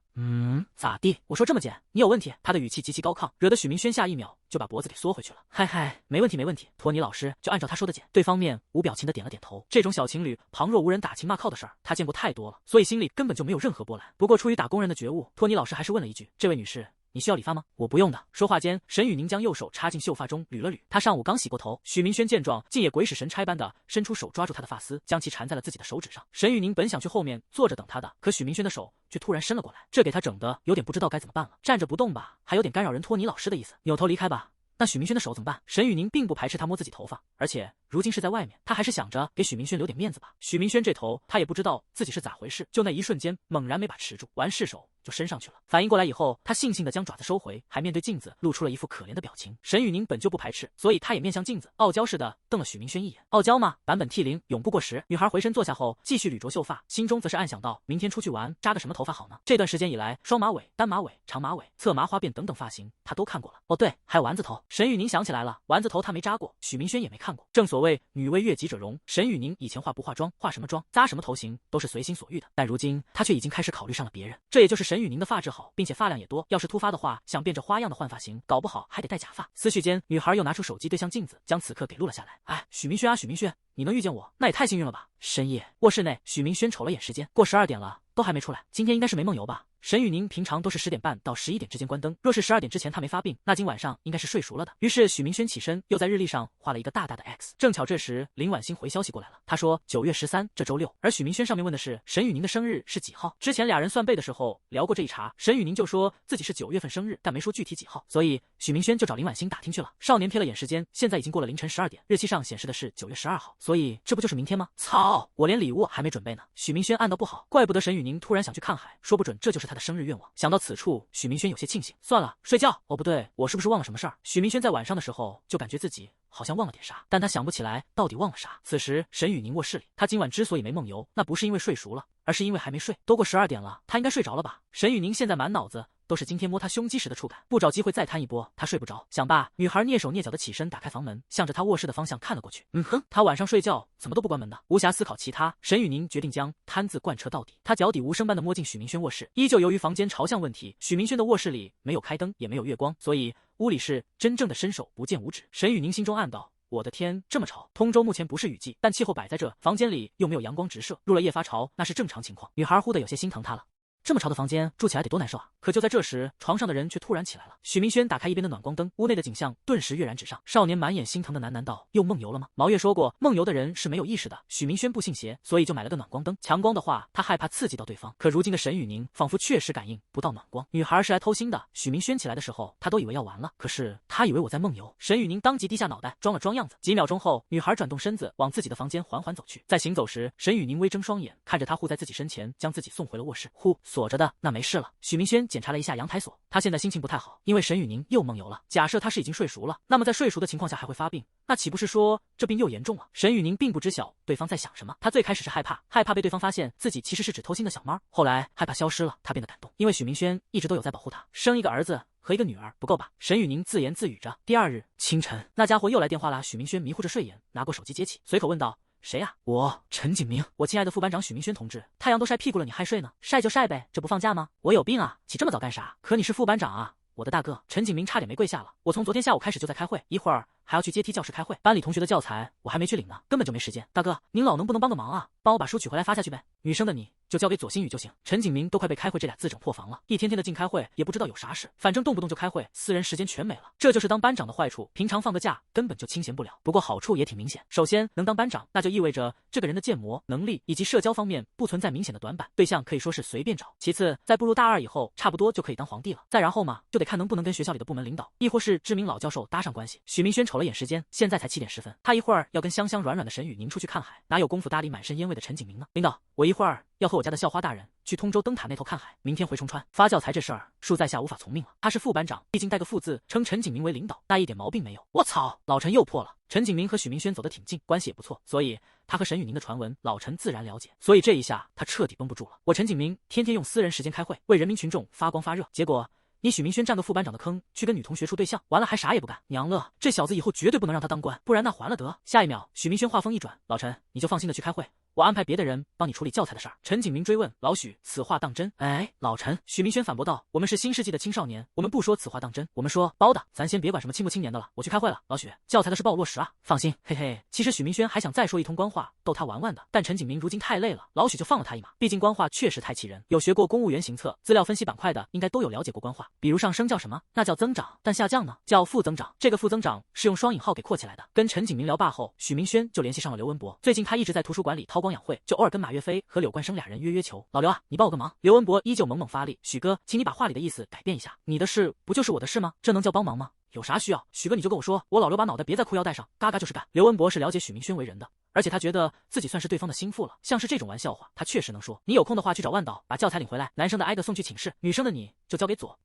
咋地？我说这么剪，你有问题？他的语气极其高亢，惹得许明轩下一秒就把脖子给缩回去了。嗨，没问题没问题，托尼老师就按照他说的剪。对方面无表情的点了点头。这种小情侣旁若无人打情骂俏的事儿，他见过太多了，所以心里根本就没有任何波澜。不过出于打工人的觉悟，托尼老师还是问了一句：“这位女士，你需要理发吗？”“我不用的。”说话间，沈雨宁将右手插进秀发中捋了捋。他上午刚洗过头。许明轩见状，竟也鬼使神差般的伸出手抓住他的发丝，将其缠在了自己的手指上。沈雨宁本想去后面坐着等他的，可许明轩的手却突然伸了过来，这给他整的有点不知道该怎么办了。站着不动吧，还有点干扰人托尼老师的意思；扭头离开吧，那许明轩的手怎么办？沈雨宁并不排斥他摸自己头发，而且如今是在外面，他还是想着给许明轩留点面子吧。许明轩这头他也不知道自己是咋回事，就那一瞬间猛然没把持住，完势手就伸上去了。反应过来以后，他悻悻地将爪子收回，还面对镜子露出了一副可怜的表情。沈雨宁本就不排斥，所以他也面向镜子，傲娇似的瞪了许明轩一眼。傲娇嘛，版本 T0 永不过时。女孩回身坐下后，继续捋着秀发，心中则是暗想到，明天出去玩扎个什么头发好呢？这段时间以来，双马尾、单马尾、长马尾、侧麻花辫等等发型，他都看过了。哦对，还有丸子头。沈雨宁想起来了，丸子头他没扎过，许明轩也没看过。正所谓女为悦己者容，沈雨宁以前化不化妆，化什么妆，扎什么头型都是随心所欲的，但如今他却已经开始考虑上了别人。这也就是沈雨宁的发质好，并且发量也多，要是突发的话，想变着花样的换发型，搞不好还得戴假发。思绪间，女孩又拿出手机对向镜子，将此刻给录了下来。哎，许明轩啊，许明轩，你能遇见我，那也太幸运了吧！深夜，卧室内，许明轩瞅了眼时间，过12点了，都还没出来，今天应该是没梦游吧？沈雨宁平常都是10点半到11点之间关灯，若是12点之前他没发病，那今晚上应该是睡熟了的。于是许明轩起身，又在日历上画了一个大大的 X。正巧这时林婉欣回消息过来了，她说9月13这周六，而许明轩上面问的是沈雨宁的生日是几号。之前俩人算背的时候聊过这一茬，沈雨宁就说自己是9月份生日，但没说具体几号，所以许明轩就找林婉欣打听去了。少年瞥了眼时间，现在已经过了凌晨12点，日期上显示的是9月12号，所以这不就是明天吗？操，我连礼物还没准备呢。许明轩暗道不好，怪不得沈雨宁突然想去看海，说不准这就是他的生日愿望。想到此处，许明轩有些庆幸，算了，睡觉。哦不对，我是不是忘了什么事儿？许明轩在晚上的时候就感觉自己好像忘了点啥，但他想不起来到底忘了啥。此时沈雨宁卧室里，他今晚之所以没梦游，那不是因为睡熟了，而是因为还没睡。都过12点了，他应该睡着了吧？沈雨宁现在满脑子都是今天摸他胸肌时的触感，不找机会再贪一波，他睡不着。想罢，女孩蹑手蹑脚的起身，打开房门，向着他卧室的方向看了过去。他晚上睡觉怎么都不关门的？无暇思考其他，沈雨宁决定将贪字贯彻到底。他脚底无声般的摸进许明轩卧室，依旧由于房间朝向问题，许明轩的卧室里没有开灯，也没有月光，所以屋里是真正的伸手不见五指。沈雨宁心中暗道，我的天，这么潮！通州目前不是雨季，但气候摆在这，房间里又没有阳光直射，入了夜发潮那是正常情况。女孩忽的有些心疼他了。这么潮的房间住起来得多难受啊！可就在这时，床上的人却突然起来了。许明轩打开一边的暖光灯，屋内的景象顿时跃然纸上。少年满眼心疼的喃喃道：“又梦游了吗？”毛月说过，梦游的人是没有意识的。许明轩不信邪，所以就买了个暖光灯。强光的话，他害怕刺激到对方。可如今的沈雨宁仿佛确实感应不到暖光。女孩是来偷腥的。许明轩起来的时候，他都以为要完了。可是他以为我在梦游。沈雨宁当即低下脑袋，装了装样子。几秒钟后，女孩转动身子，往自己的房间缓缓走去。在行走时，沈雨宁微睁双眼，看着她护在自己身前，将自己送回了卧室。呼，锁着的，那没事了。许明轩检查了一下阳台锁，他现在心情不太好，因为沈雨宁又梦游了。假设他是已经睡熟了，那么在睡熟的情况下还会发病，那岂不是说这病又严重了？沈雨宁并不知晓对方在想什么，他最开始是害怕被对方发现自己其实是只偷腥的小猫，后来害怕消失了，他变得感动，因为许明轩一直都有在保护他，生一个儿子和一个女儿不够吧？沈雨宁自言自语着。第二日清晨，那家伙又来电话了。许明轩迷糊着睡眼，拿过手机接起，随口问道：“谁呀？”“我，陈景明。”“我亲爱的副班长许明轩同志，太阳都晒屁股了，你还睡呢？晒就晒呗，这不放假吗？”“我有病啊，起这么早干啥？”“可你是副班长啊，我的大哥。”陈景明差点没跪下了。“我从昨天下午开始就在开会，一会儿还要去阶梯教室开会，班里同学的教材我还没去领呢，根本就没时间。大哥，您老能不能帮个忙啊？帮我把书取回来发下去呗。女生的你就交给左心宇就行。”陈景明都快被开会这俩字整破防了，一天天的进开会，也不知道有啥事，反正动不动就开会，私人时间全没了。这就是当班长的坏处，平常放个假根本就清闲不了。不过好处也挺明显，首先能当班长，那就意味着这个人的建模能力以及社交方面不存在明显的短板，对象可以说是随便找。其次，在步入大二以后，差不多就可以当皇帝了。再然后嘛，就得看能不能跟学校里的部门领导，亦或是知名老教授搭上关系。许明轩瞅了眼时间，现在才7点10分，他一会儿要跟香香软软的沈雨宁出去看海，哪有功夫搭理满身烟味的陈景明呢？领导，我一会儿要和我家的校花大人去通州灯塔那头看海，明天回崇川发教材这事儿，恕在下无法从命了。他是副班长，毕竟带个副字，称陈景明为领导，那一点毛病没有。我操，老陈又破了。陈景明和许明轩走得挺近，关系也不错，所以他和沈雨宁的传闻，老陈自然了解。所以这一下他彻底绷不住了。我陈景明天天用私人时间开会，为人民群众发光发热，结果你许明轩占个副班长的坑，去跟女同学处对象，完了还啥也不干。娘乐，这小子以后绝对不能让他当官，不然那还了得。下一秒，许明轩话锋一转：“老陈，你就放心的去开会，我安排别的人帮你处理教材的事儿。”陈景明追问：“老许，此话当真？”“哎，老陈。”许明轩反驳道：“我们是新世纪的青少年，我们不说此话当真，我们说包的。咱先别管什么青不青年的了，我去开会了。老许，教材的事帮我落实啊，放心。”嘿嘿，其实许明轩还想再说一通官话逗他玩玩的，但陈景明如今太累了，老许就放了他一马。毕竟官话确实太气人，有学过公务员行测、资料分析板块的应该都有了解过官话，比如上升叫什么？那叫增长，但下降呢？叫负增长。这个负增长是用双引号给括起来的。跟陈景明聊罢后，许明轩就联系上了刘文博。最近他一直在图书馆里韬光养晦，就偶尔跟马岳飞和柳冠生俩人约球。老刘啊，你帮我个忙。刘文博依旧猛猛发力。许哥，请你把话里的意思改变一下。你的事不就是我的事吗？这能叫帮忙吗？有啥需要，许哥你就跟我说，我老刘把脑袋别在裤腰带上，嘎嘎就是干。刘文博是了解许明轩为人的，而且他觉得自己算是对方的心腹了，像是这种玩笑话，他确实能说。你有空的话去找万导，把教材领回来，男生的挨个送去寝室，女生的你就交给左，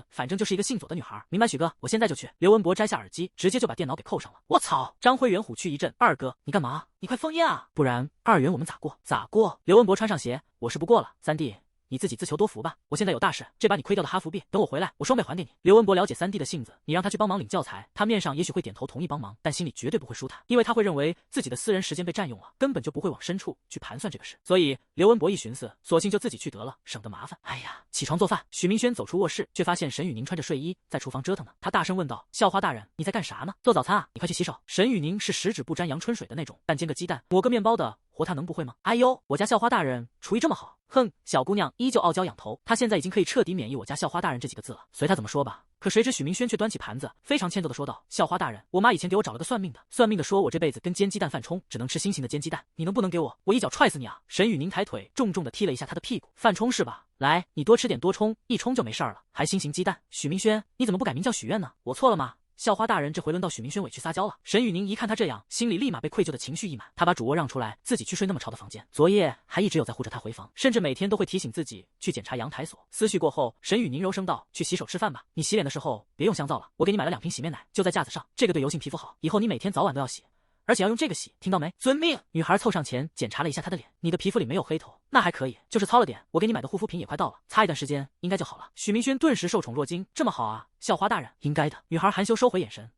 反正就是一个姓左的女孩。明白许哥，我现在就去。刘文博摘下耳机，直接就把电脑给扣上了。我操！张辉元虎躯一震，二哥你干嘛？你快封烟啊，不然2元我们咋过？咋过？刘文博穿上鞋，我是不过了。三弟，你自己自求多福吧，我现在有大事，这把你亏掉的哈弗币，等我回来，我双倍还给你。刘文博了解三弟的性子，你让他去帮忙领教材，他面上也许会点头同意帮忙，但心里绝对不会舒坦，因为他会认为自己的私人时间被占用了，根本就不会往深处去盘算这个事。所以刘文博一寻思，索性就自己去得了，省得麻烦。哎呀，起床做饭。许明轩走出卧室，却发现沈雨宁穿着睡衣在厨房折腾呢。他大声问道：“校花大人，你在干啥呢？”“做早餐啊，你快去洗手。”沈雨宁是十指不沾阳春水的那种，但煎个鸡蛋，抹个面包的活他能不会吗？哎呦，我家校花大人厨艺这么好。哼，小姑娘依旧傲娇仰头，她现在已经可以彻底免疫我家校花大人这几个字了，随她怎么说吧。可谁知许明轩却端起盘子，非常欠揍的说道：“校花大人，我妈以前给我找了个算命的，算命的说我这辈子跟煎鸡蛋犯冲，只能吃新型的煎鸡蛋，你能不能给我一脚踹死你啊！”沈雨宁抬腿重重的踢了一下他的屁股。犯冲是吧？来，你多吃点多冲，一冲就没事儿了，还新型鸡蛋。许明轩，你怎么不改名叫许愿呢？我错了吗？校花大人这回轮到许明轩委屈撒娇了。沈雨宁一看他这样，心里立马被愧疚的情绪溢满，他把主卧让出来，自己去睡那么潮的房间。昨夜还一直有在护着他回房，甚至每天都会提醒自己去检查阳台锁。思绪过后，沈雨宁柔声道：“去洗手吃饭吧，你洗脸的时候别用香皂了，我给你买了2瓶洗面奶，就在架子上，这个对油性皮肤好，以后你每天早晚都要洗。而且要用这个洗，听到没？遵命。”女孩凑上前检查了一下他的脸，你的皮肤里没有黑头，那还可以，就是糙了点。我给你买的护肤品也快到了，擦一段时间应该就好了。许明轩顿时受宠若惊，这么好啊，校花大人，应该的。女孩含羞收回眼神，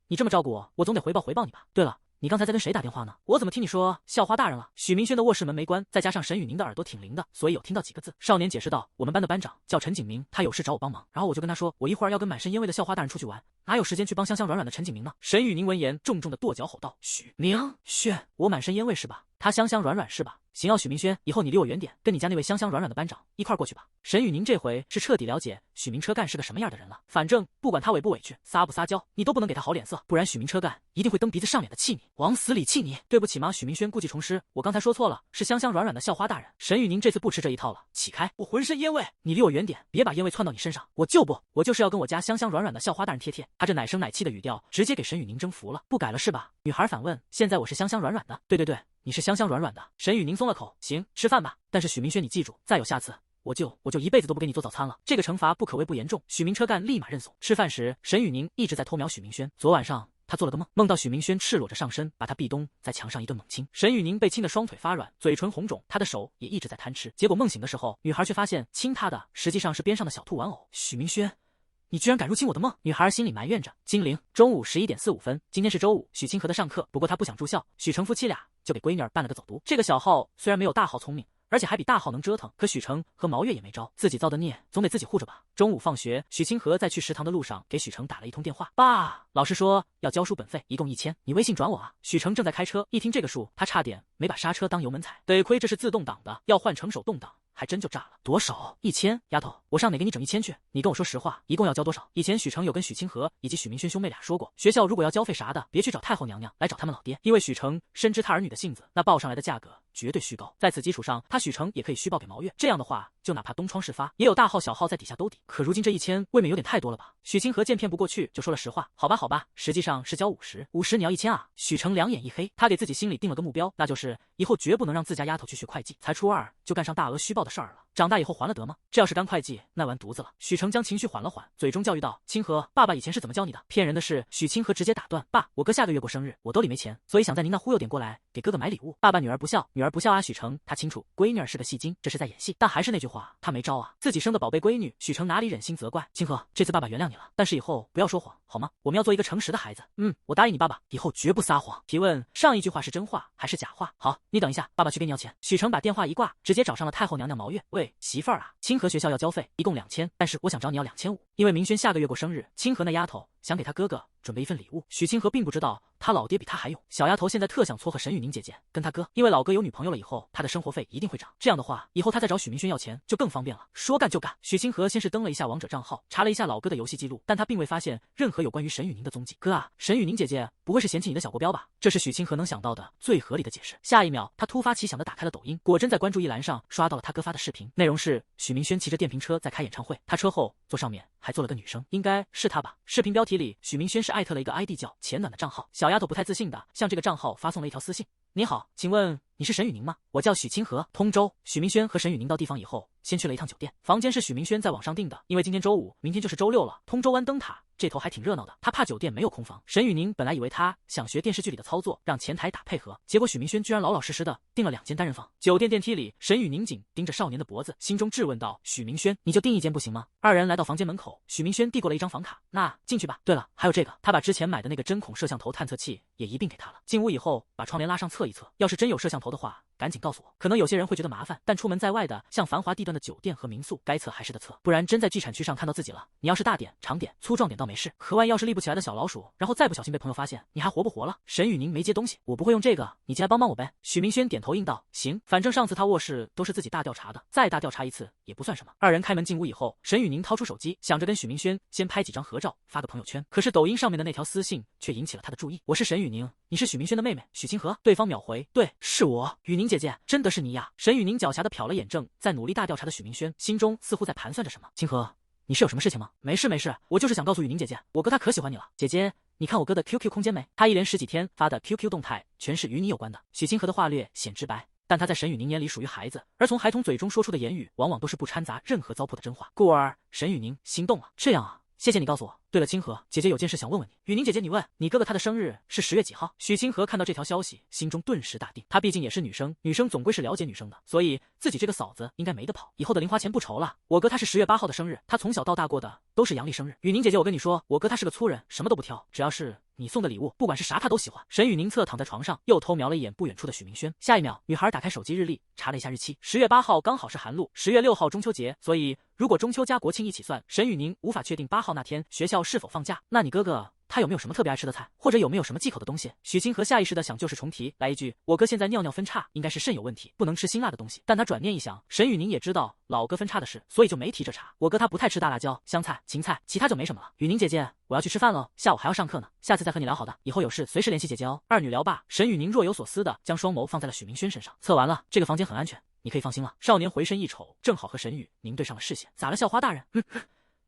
你这么照顾我，我总得回报你吧。对了，你刚才在跟谁打电话呢？我怎么听你说校花大人了？许明轩的卧室门没关，再加上沈雨宁的耳朵挺灵的，所以有听到几个字。少年解释道，我们班的班长叫陈景明，他有事找我帮忙，然后我就跟他说，我一会儿要跟满身烟味的校花大人出去玩，哪有时间去帮香香软软的陈景明呢？沈雨宁闻言重重的跺脚吼道，许明轩，我满身烟味是吧？他香香软软是吧？行，要许明轩，以后你离我远点，跟你家那位香香软软的班长一块过去吧。沈雨宁这回是彻底了解许明车干是个什么样的人了，反正不管他委不委屈，撒不撒娇，你都不能给他好脸色，不然许明车干一定会蹬鼻子上脸的气你，往死里气你。对不起吗？许明轩故技重施，我刚才说错了，是香香软软的校花大人。沈雨宁这次不吃这一套了，起开！我浑身烟味，你离我远点，别把烟味窜到你身上。我就是要跟我家香香软软的校花大人贴贴。他这奶声奶气的语调，直接给沈雨宁征服了。不改了是吧？女孩反问。现在我是香香软软的。对对对。你是香香软软的。沈雨宁松了口，行，吃饭吧。但是许明轩，你记住，再有下次，我就一辈子都不给你做早餐了。这个惩罚不可谓不严重。许明车干立马认怂。吃饭时，沈雨宁一直在偷瞄许明轩。昨晚上他做了个梦，梦到许明轩赤裸着上身，把他壁咚在墙上一顿猛亲。沈雨宁被亲得双腿发软，嘴唇红肿，他的手也一直在贪吃。结果梦醒的时候，女孩却发现亲她的实际上是边上的小兔玩偶。许明轩，你居然敢入侵我的梦！女孩心里埋怨着。精灵，中午11点45分，今天是周五，许清河的上课，不过他不想住校，许成夫妻俩就给闺女儿办了个走读。这个小浩虽然没有大浩聪明，而且还比大浩能折腾，可许成和毛月也没招，自己造的孽总得自己护着吧。中午放学，许清河在去食堂的路上给许成打了一通电话，爸，老师说要交书本费，一共1000，你微信转我啊。许成正在开车，一听这个数，他差点没把刹车当油门踩，得亏这是自动挡的，要换成手动挡还真就炸了。多少？1000？丫头，我上哪给你整1000去？你跟我说实话，一共要交多少？以前许成有跟许清河以及许明轩兄妹俩说过，学校如果要交费啥的，别去找太后娘娘，来找他们老爹，因为许成深知他儿女的性子，那报上来的价格绝对虚高。在此基础上，他许成也可以虚报给毛月，这样的话，就哪怕东窗事发，也有大号小号在底下兜底。可如今这1000未免有点太多了吧？许清河见骗不过去，就说了实话。好吧，实际上是交50，50你要1000啊？许成两眼一黑，他给自己心里定了个目标，那就是以后绝不能让自家丫头去学会计，才初2就干上大额虚报的事儿了。长大以后还了得吗？这要是干会计，那完犊子了。许成将情绪缓了缓，嘴中教育道：“清河，爸爸以前是怎么教你的？”骗人的是，许清河直接打断：“爸，我哥下个月过生日，我兜里没钱，所以想在您那忽悠点过来，给哥哥买礼物。”爸爸女儿不孝啊！许成他清楚，闺女儿是个戏精，这是在演戏。但还是那句话，他没招啊，自己生的宝贝闺女，许成哪里忍心责怪？清河，这次爸爸原谅你了，但是以后不要说谎，好吗？我们要做一个诚实的孩子。我答应你，爸爸，以后绝不撒谎。提问：上一句话是真话还是假话？好，你等一下，爸爸去给你要钱。许成把电话一挂，直接找上了太后娘娘毛月。喂，媳妇儿啊，清河学校要交费，一共2000，但是我想找你要2500，因为明轩下个月过生日，清河那丫头想给他哥哥准备一份礼物。许清河并不知道他老爹比他还勇，小丫头现在特想撮合沈雨宁姐姐跟他哥，因为老哥有女朋友了以后，他的生活费一定会涨。这样的话，以后他再找许明轩要钱就更方便了。说干就干，许清河先是登了一下王者账号，查了一下老哥的游戏记录，但他并未发现任何有关于沈雨宁的踪迹。哥啊，沈雨宁姐姐不会是嫌弃你的小国标吧？这是许清河能想到的最合理的解释。下一秒，他突发奇想的打开了抖音，果真在关注一栏上刷到了他哥发的视频，内容是许明轩骑着电瓶车在开演唱会，他车后座上面还坐了个女生，应该是他吧。视频标题里，许明轩是艾特了一个 ID 叫浅暖的账号，小丫头不太自信的向这个账号发送了一条私信：你好，请问你是沈雨宁吗？我叫许清河，通州。许明轩和沈雨宁到地方以后，先去了一趟酒店，房间是许明轩在网上订的，因为今天周五，明天就是周六了，通州湾灯塔这头还挺热闹的，他怕酒店没有空房。沈雨宁本来以为他想学电视剧里的操作，让前台打配合，结果许明轩居然老老实实的订了2间单人房。酒店电梯里，沈雨宁紧盯着少年的脖子，心中质问道：许明轩，你就订一间不行吗？二人来到房间门口，许明轩递过了一张房卡，那进去吧。对了，还有这个，他把之前买的那个针孔摄像头探测器也一并给他了。进屋以后，把窗帘拉上测一测，要是真有摄像头的话，赶紧告诉我。可能有些人会觉得麻烦，但出门在外的，像繁华地段的酒店和民宿，该测还是得测，不然真在剧产区上看到自己了，你要是大点、长点、粗壮点倒没事，可万要是立不起来的小老鼠，然后再不小心被朋友发现，你还活不活了？沈雨宁没接东西，我不会用这个，你进来帮帮我呗。许明轩点头应道：行，反正上次他卧室都是自己大调查的，再大调查一次也不算什么。二人开门进屋以后，沈雨宁掏出手机，想着跟许明轩先拍几张合照发个朋友圈，可是抖音上面的那条私信却引起了他的注意：我是沈雨宁，你是许明轩的妹妹许清河。对方秒回：对，是我，雨宁姐姐，真的是你呀。沈雨宁狡黠的瞟了眼正在努力大调查的许明轩，心中似乎在盘算着什么。清河，你是有什么事情吗？没事，我就是想告诉雨宁姐姐，我哥他可喜欢你了。姐姐，你看我哥的 QQ 空间没？他一连10几天发的 QQ 动态全是与你有关的。许清河的话略显直白，但他在沈雨宁眼里属于孩子，而从孩童嘴中说出的言语往往都是不掺杂任何糟粕的真话，故而沈雨宁心动了。这样啊，谢谢你告诉我。对了，清河姐姐有件事想问问你。雨宁姐姐，你问你哥哥他的生日是10月几号？许清河看到这条消息，心中顿时大定。她毕竟也是女生，女生总归是了解女生的，所以自己这个嫂子应该没得跑，以后的零花钱不愁了。我哥他是10月8号的生日，他从小到大过的都是阳历生日。雨宁姐姐，我跟你说，我哥他是个粗人，什么都不挑，只要是你送的礼物，不管是啥他都喜欢。沈雨宁侧躺在床上，又偷瞄了一眼不远处的许明轩。下一秒，女孩打开手机日历，查了一下日期，10月8号刚好是寒露，10月6号中秋节，所以如果中秋加国庆一起算，沈雨宁无法确定8号那天学校是否放假。那你哥哥他有没有什么特别爱吃的菜，或者有没有什么忌口的东西？许清河下意识的想旧事重提，来一句：我哥现在尿尿分叉，应该是肾有问题，不能吃辛辣的东西。但他转念一想，沈雨宁也知道老哥分叉的事，所以就没提这茬。我哥他不太吃大辣椒、香菜、芹菜，其他就没什么了。雨宁姐姐，我要去吃饭喽，下午还要上课呢，下次再和你聊好的，以后有事随时联系姐姐哦。二女聊罢，沈雨宁若有所思的将双眸放在了许明轩身上。测完了，这个房间很安全，你可以放心了。少年回身一瞅，正好和沈雨宁对上了视线。咋了，校花大人？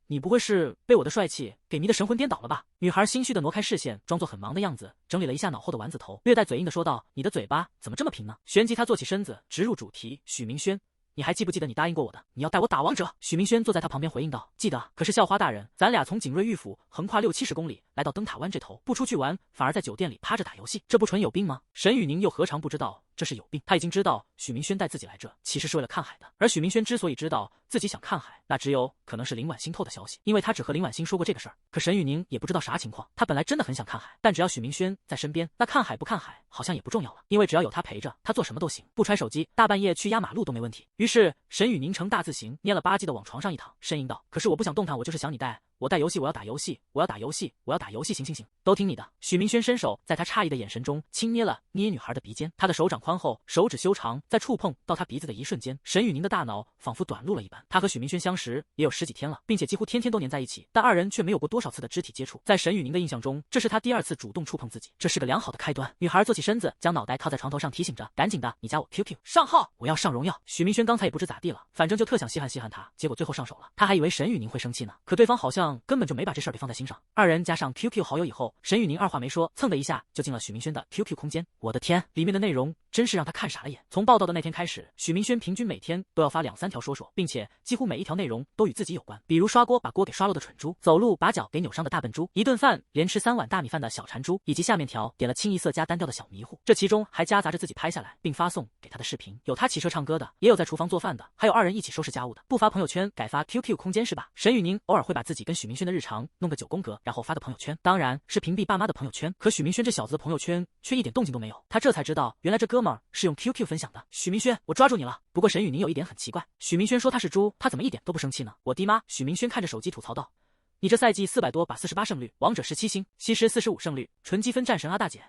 你不会是被我的帅气给迷得神魂颠倒了吧？女孩心虚的挪开视线，装作很忙的样子，整理了一下脑后的丸子头，略带嘴硬的说道：你的嘴巴怎么这么平呢？旋即她坐起身子，直入主题。许明轩，你还记不记得你答应过我的，你要带我打王者？许明轩坐在他旁边回应道：记得。可是校花大人，咱俩从景瑞玉府横跨60-70公里来到灯塔湾这头，不出去玩，反而在酒店里趴着打游戏，这不纯有病吗？沈雨宁又何尝不知道这是有病？他已经知道许明轩带自己来这其实是为了看海的，而许明轩之所以知道自己想看海，那只有可能是林婉欣透的消息，因为他只和林婉欣说过这个事儿。可沈雨宁也不知道啥情况，他本来真的很想看海，但只要许明轩在身边，那看海不看海好像也不重要了，因为只要有他陪着，他做什么都行，不揣手机，大半夜去压马路都没问题。于是沈雨宁呈大字形捏了吧唧的往床上一躺，呻吟道：可是我不想动弹，我就是想你带我带游戏，我要打游戏，我要打游戏，我要打游戏，行，都听你的。许明轩伸手在他诧异的眼神中轻捏了捏女孩的鼻尖，他的手掌宽厚，手指修长，在触碰到他鼻子的一瞬间，沈雨宁的大脑仿佛短路了一般。他和许明轩相识也有10几天了，并且几乎天天都黏在一起，但二人却没有过多少次的肢体接触。在沈雨宁的印象中，这是他第2次主动触碰自己，这是个良好的开端。女孩坐起身子，将脑袋靠在床头上，提醒着：赶紧的，你加我 QQ 上号，我要上荣耀。许明轩刚才也不知咋地了，反正就特想稀罕他，结果最后上手了。他还以为沈雨宁会生气呢，可对方好像根本就没把这事儿给放在心上。二人加上 QQ 好友以后，沈雨宁二话没说，蹭的一下就进了许明轩的 QQ 空间。我的天，里面的内容真是让他看傻了眼。从报道的那天开始，许明轩平均每天都要发2-3条说，并且几乎每一条内容都与自己有关，比如刷锅把锅给刷漏的蠢猪，走路把脚给扭伤的大笨猪，一顿饭连吃3碗大米饭的小馋猪，以及下面条点了清一色加单调的小迷糊。这其中还夹杂着自己拍下来并发送给他的视频，有他骑车唱歌的，也有在厨房做饭的，还有二人一起收拾家务的。不发朋友圈改发 QQ 空间是吧？沈雨宁偶尔会把自己跟许明轩的日常弄个9宫格，然后发到朋友圈，当然是屏蔽爸妈的朋友圈。可许明轩这小子的朋友圈却一点动静都没有，他这才知道原来这哥们儿是用 QQ 分享的。许明轩，我抓住你了。不过沈雨宁有一点很奇怪，许明轩说他是猪，他怎么一点都不生气呢？我的妈！许明轩看着手机吐槽道：你这赛季400多把48胜率，王者17星，西施45胜率，纯积分战神啊大姐。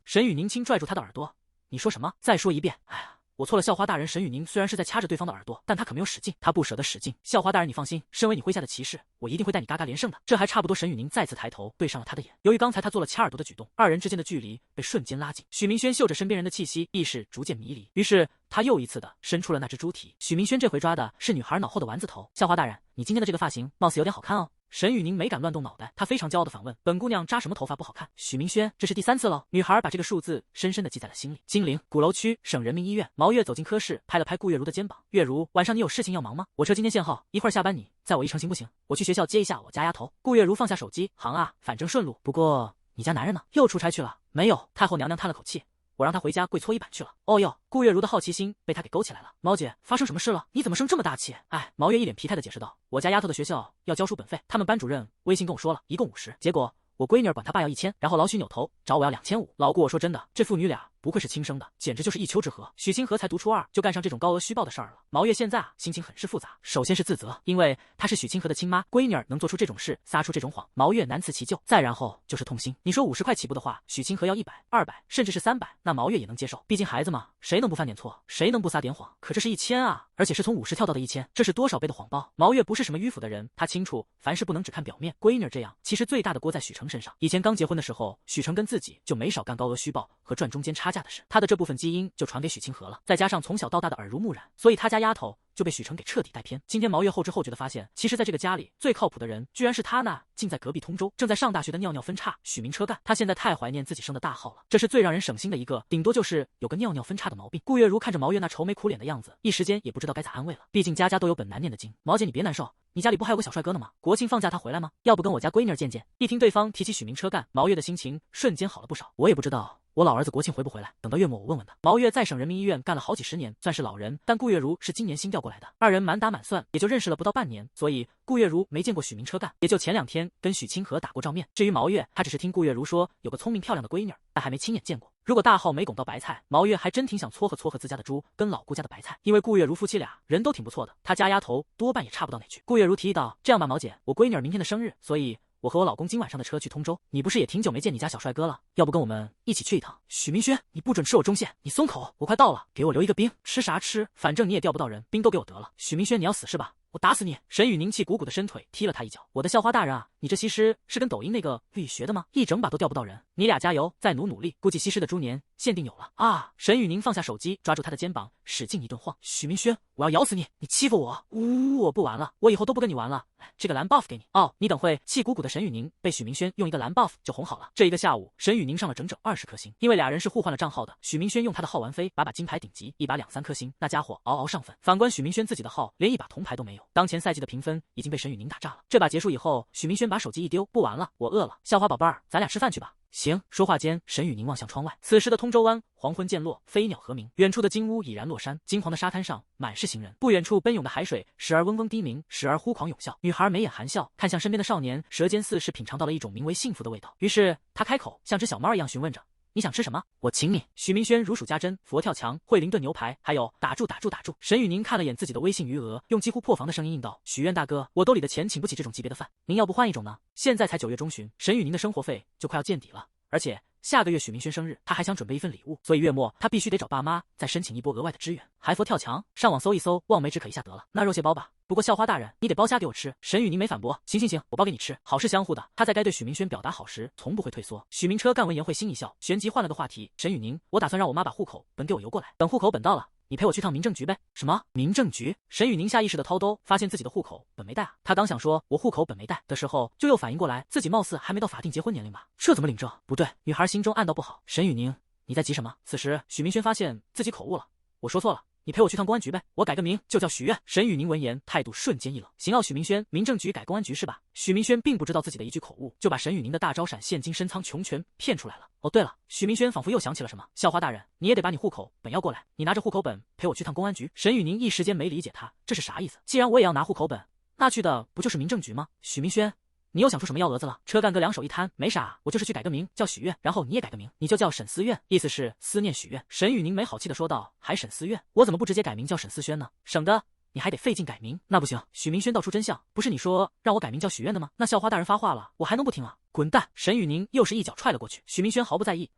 沈雨宁轻拽住他的耳朵，你说什么？再说一遍。哎呀，我错了，校花大人。沈雨宁虽然是在掐着对方的耳朵，但他可没有使劲，他不舍得使劲。校花大人，你放心，身为你麾下的骑士，我一定会带你嘎嘎连胜的。这还差不多。沈雨宁再次抬头对上了他的眼，由于刚才他做了掐耳朵的举动，二人之间的距离被瞬间拉近。许明轩嗅着身边人的气息，意识逐渐迷离，于是他又一次的伸出了那只猪蹄。许明轩这回抓的是女孩脑后的丸子头。校花大人，你今天的这个发型貌似有点好看哦。沈雨宁没敢乱动脑袋，她非常骄傲地反问：本姑娘扎什么头发不好看？许明轩，这是第3次了。女孩把这个数字深深地记在了心里。金陵鼓楼区省人民医院，毛月走进科室，拍了拍顾月如的肩膀：月如，晚上你有事情要忙吗？我车今天限号，一会儿下班你载我一程行不行？我去学校接一下我家丫头。顾月如放下手机：行啊，反正顺路。不过你家男人呢？又出差去了？没有。太后娘娘叹了口气：我让他回家跪搓衣板去了。哦哟，顾月如的好奇心被他给勾起来了。毛姐，发生什么事了？你怎么生这么大气？哎，毛月一脸疲态的解释道：我家丫头的学校要交书本费，他们班主任微信跟我说了，一共50，结果我闺女儿管他爸要1000，然后老许扭头找我要2500。老顾，我说真的，这父女俩不愧是亲生的，简直就是一丘之貉。许清河才读初2就干上这种高额虚报的事儿了。毛月现在心情很是复杂，首先是自责，因为她是许清河的亲妈，闺女儿能做出这种事，撒出这种谎，毛月难辞其咎。再然后就是痛心，你说50块起步的话，许清河要100、200，甚至是300，那毛月也能接受，毕竟孩子嘛，谁能不犯点错，谁能不撒点谎？可这是1000啊，而且是从50跳到的1000，这是多少倍的谎报？毛月不是什么迂腐的人，他清楚凡事不能只看表面。闺女儿这样，其实最大的锅在许成身上。以前刚结婚的时候，许成跟自己就没少干高额虚报和赚中间差价的事，他的这部分基因就传给许清河了，再加上从小到大的耳濡目染，所以他家丫头就被许成给彻底带偏。今天毛月后知后觉的发现，其实在这个家里最靠谱的人居然是他呢，竟在隔壁通州正在上大学的尿尿分叉许明车干。他现在太怀念自己生的大号了，这是最让人省心的一个，顶多就是有个尿尿分叉的毛病。顾月如看着毛月那愁眉苦脸的样子，一时间也不知道该咋安慰了，毕竟家家都有本难念的经。毛姐你别难受，你家里不还有个小帅哥呢吗？国庆放假他回来吗？要不跟我家闺女见见？一听对方提起许明车干，毛月的心情瞬间好了不少。我也不知道我老儿子国庆回不回来，等到月末我问问他。毛月在省人民医院干了好几十年，算是老人，但顾月如是今年新调过来的，二人满打满算也就认识了不到半年，所以顾月如没见过许明车干，也就前2天跟许清河打过照面。至于毛月，他只是听顾月如说有个聪明漂亮的闺女，但还没亲眼见过。如果大号没拱到白菜，毛月还真挺想撮合自家的猪跟老顾家的白菜，因为顾月如夫妻俩人都挺不错的，他家丫头多半也差不到哪去。顾月如提议道：“这样吧，毛姐，我闺女明天的生日，所以我和我老公今晚上的车去通州，你不是也挺久没见你家小帅哥了？要不跟我们一起去一趟？”许明轩，你不准吃我中线，你松口，我快到了，给我留一个兵，吃啥吃？反正你也调不到人，兵都给我得了。许明轩，你要死是吧？我打死你！沈雨宁气鼓鼓的伸腿踢了他一脚。我的校花大人啊，你这西施是跟抖音那个绿学的吗？一整把都调不到人，你俩加油，再努力，估计西施的猪年限定有了啊！沈雨宁放下手机，抓住他的肩膀，使劲一顿晃。许明轩，我要咬死你！你欺负我！我不玩了，我以后都不跟你玩了。这个蓝 buff 给你哦，你等会。气鼓鼓的沈雨宁被许明轩用一个蓝 buff 就哄好了。这一个下午，沈雨宁上了整整20颗星，因为俩人是互换了账号的。许明轩用他的号玩飞，把金牌顶级，一把2、3颗星，那家伙嗷嗷上粉。反观许明轩自己的号，连一把铜牌都没有。当前赛季的评分已经被沈雨宁打炸了。这把结束以后，许明轩把手机一丢，不玩了，我饿了，校花宝贝儿，咱俩吃饭去吧。行。说话间，沈雨宁望向窗外，此时的通州湾黄昏渐落，飞鸟和鸣，远处的金屋已然落山，金黄的沙滩上满是行人，不远处奔涌的海水时而嗡嗡低鸣，时而忽狂涌啸。女孩眉眼含笑，看向身边的少年，舌尖似是品尝到了一种名为幸福的味道。于是她开口，像只小猫一样询问着：“你想吃什么？我请你。”许明轩如数家珍，佛跳墙、惠灵顿牛排，还有打住。沈雨宁看了眼自己的微信余额，用几乎破防的声音应道：“许愿大哥，我兜里的钱请不起这种级别的饭，您要不换一种呢？”现在才9月中旬，沈雨宁的生活费就快要见底了，而且下个月许明轩生日，他还想准备一份礼物，所以月末他必须得找爸妈再申请一波额外的支援。还佛跳墙，上网搜一搜，望梅止渴一下得了。那肉蟹包吧，不过校花大人，你得包虾给我吃。沈雨宁没反驳，行，我包给你吃，好事相互的。他在该对许明轩表达好时，从不会退缩。许明车干闻言会心一笑，旋即换了个话题。沈雨宁，我打算让我妈把户口本给我邮过来，等户口本到了，你陪我去趟民政局呗。什么民政局？沈雨宁下意识的掏兜，发现自己的户口本没带啊。他刚想说我户口本没带的时候，就又反应过来自己貌似还没到法定结婚年龄吧？这怎么领证？不对，女孩心中暗道不好。沈雨宁，你在急什么？此时许明轩发现自己口误了，我说错了。你陪我去趟公安局呗，我改个名就叫许愿。沈雨宁闻言态度瞬间一冷，行，许明轩，民政局改公安局是吧？许明轩并不知道自己的一句口误，就把沈雨宁的大招闪现金深仓穷拳骗出来了。哦对了，许明轩仿佛又想起了什么，校花大人，你也得把你户口本要过来，你拿着户口本陪我去趟公安局。沈雨宁一时间没理解他这是啥意思，既然我也要拿户口本，那去的不就是民政局吗？许明轩，你又想出什么幺蛾子了？车干哥两手一摊，没啥，我就是去改个名叫许愿，然后你也改个名，你就叫沈思愿，意思是思念许愿。沈雨宁没好气的说道，还沈思愿，我怎么不直接改名叫沈思轩呢？省得你还得费劲改名。那不行，许明轩道出真相，不是你说让我改名叫许愿的吗？那校花大人发话了，我还能不听啊？滚蛋！沈雨宁又是一脚踹了过去。许明轩毫不在意，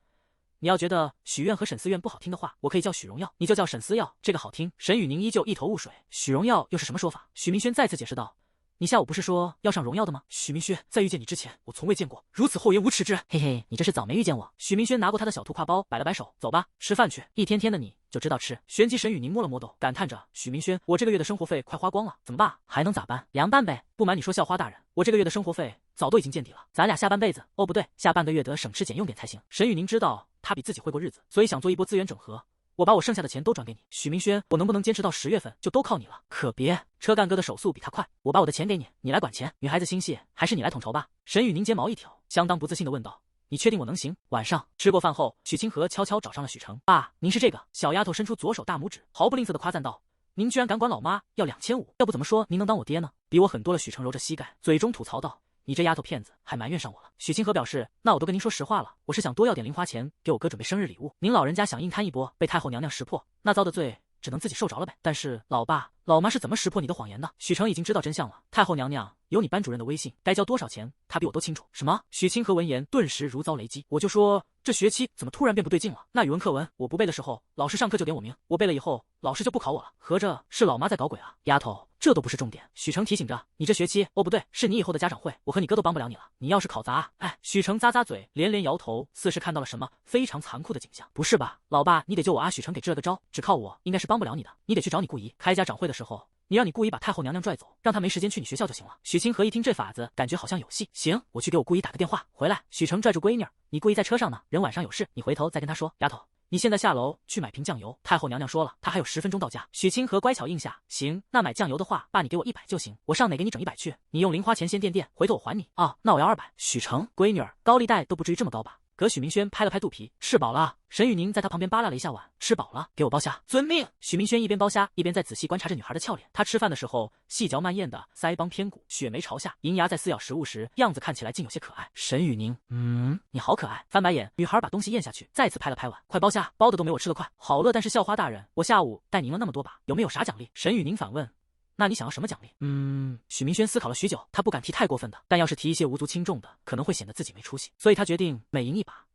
你要觉得许愿和沈思愿不好听的话，我可以叫许荣耀，你就叫沈思耀，这个好听。沈雨宁依旧一头雾水，许荣耀又是什么说法？许明轩再次解释道，你下午不是说要上荣耀的吗？许明轩，在遇见你之前，我从未见过如此厚颜无耻之人。嘿嘿，你这是早没遇见我。许明轩拿过他的小兔挎包，摆了摆手，走吧，吃饭去。一天天的你就知道吃。旋即沈雨宁摸了摸兜，感叹着，许明轩，我这个月的生活费快花光了，怎么办？还能咋办？凉拌呗。不瞒你说，校花大人，我这个月的生活费早都已经见底了，咱俩下半辈子，哦不对，下半个月得省吃俭用点才行。沈雨宁知道他比自己会过日子，所以想做一波资源整合。我把我剩下的钱都转给你，许明轩，我能不能坚持到10月份就都靠你了。可别，车干哥的手速比他快，我把我的钱给你，你来管钱。女孩子心细，还是你来统筹吧。沈雨宁睫毛一挑，相当不自信的问道，你确定我能行？晚上吃过饭后，许清河悄悄找上了许成。爸，您是这个？小丫头伸出左手大拇指，毫不吝啬的夸赞道，您居然敢管老妈要2500，要不怎么说您能当我爹呢？比我狠多了。许成揉着膝盖，嘴中吐槽道，你这丫头片子还埋怨上我了。许清河表示，那我都跟您说实话了，我是想多要点零花钱给我哥准备生日礼物，您老人家想硬摊一波，被太后娘娘识破，那遭的罪只能自己受着了呗。但是老爸老妈是怎么识破你的谎言的？许成已经知道真相了，太后娘娘有你班主任的微信，该交多少钱他比我都清楚。什么？许清河闻言顿时如遭雷击，我就说这学期怎么突然变不对劲了？那语文课文我不背的时候，老师上课就点我名，我背了以后老师就不考我了，合着是老妈在搞鬼啊？丫头，这都不是重点。许成提醒着，你这学期，哦不对，是你以后的家长会，我和你哥都帮不了你了，你要是考砸，哎。许成咂咂嘴，连连摇头，似是看到了什么非常残酷的景象。不是吧，老爸，你得救我啊！许成给支了个招，只靠我应该是帮不了你的，你得去找你姑姨，开家长会的时候，你让你姑姨把太后娘娘拽走，让她没时间去你学校就行了。许清河一听这法子，感觉好像有戏。行，我去给我姑姨打个电话，回来。许成拽住闺女，你姑姨在车上呢，人晚上有事，你回头再跟她说。丫头，你现在下楼去买瓶酱油，太后娘娘说了，她还有10分钟到家。许清河乖巧应下，行，那买酱油的话，爸你给我100就行，我上哪给你整100去？你用零花钱先垫垫，回头我还你。哦，那我要200。许成，闺女儿，高利贷都不至于这么高吧？葛许明轩拍了拍肚皮，吃饱了。沈雨宁在他旁边扒拉了一下碗，吃饱了，给我剥虾。遵命。许明轩一边剥虾，一边在仔细观察着女孩的俏脸。他吃饭的时候细嚼慢咽的，腮帮偏鼓，雪眉朝下，银牙在撕咬食物时，样子看起来竟有些可爱。沈雨宁，你好可爱。翻白眼，女孩把东西咽下去，再次拍了拍碗，快剥虾，剥的都没我吃得快。好了，但是校花大人，我下午带您了那么多把，有没有啥奖励？沈雨宁反问。那你想要什么奖励？许明轩思考了许久，他不敢提太过分的，但要是提一些无足轻重的，可能会显得自己没出息，所以他决定每赢一把，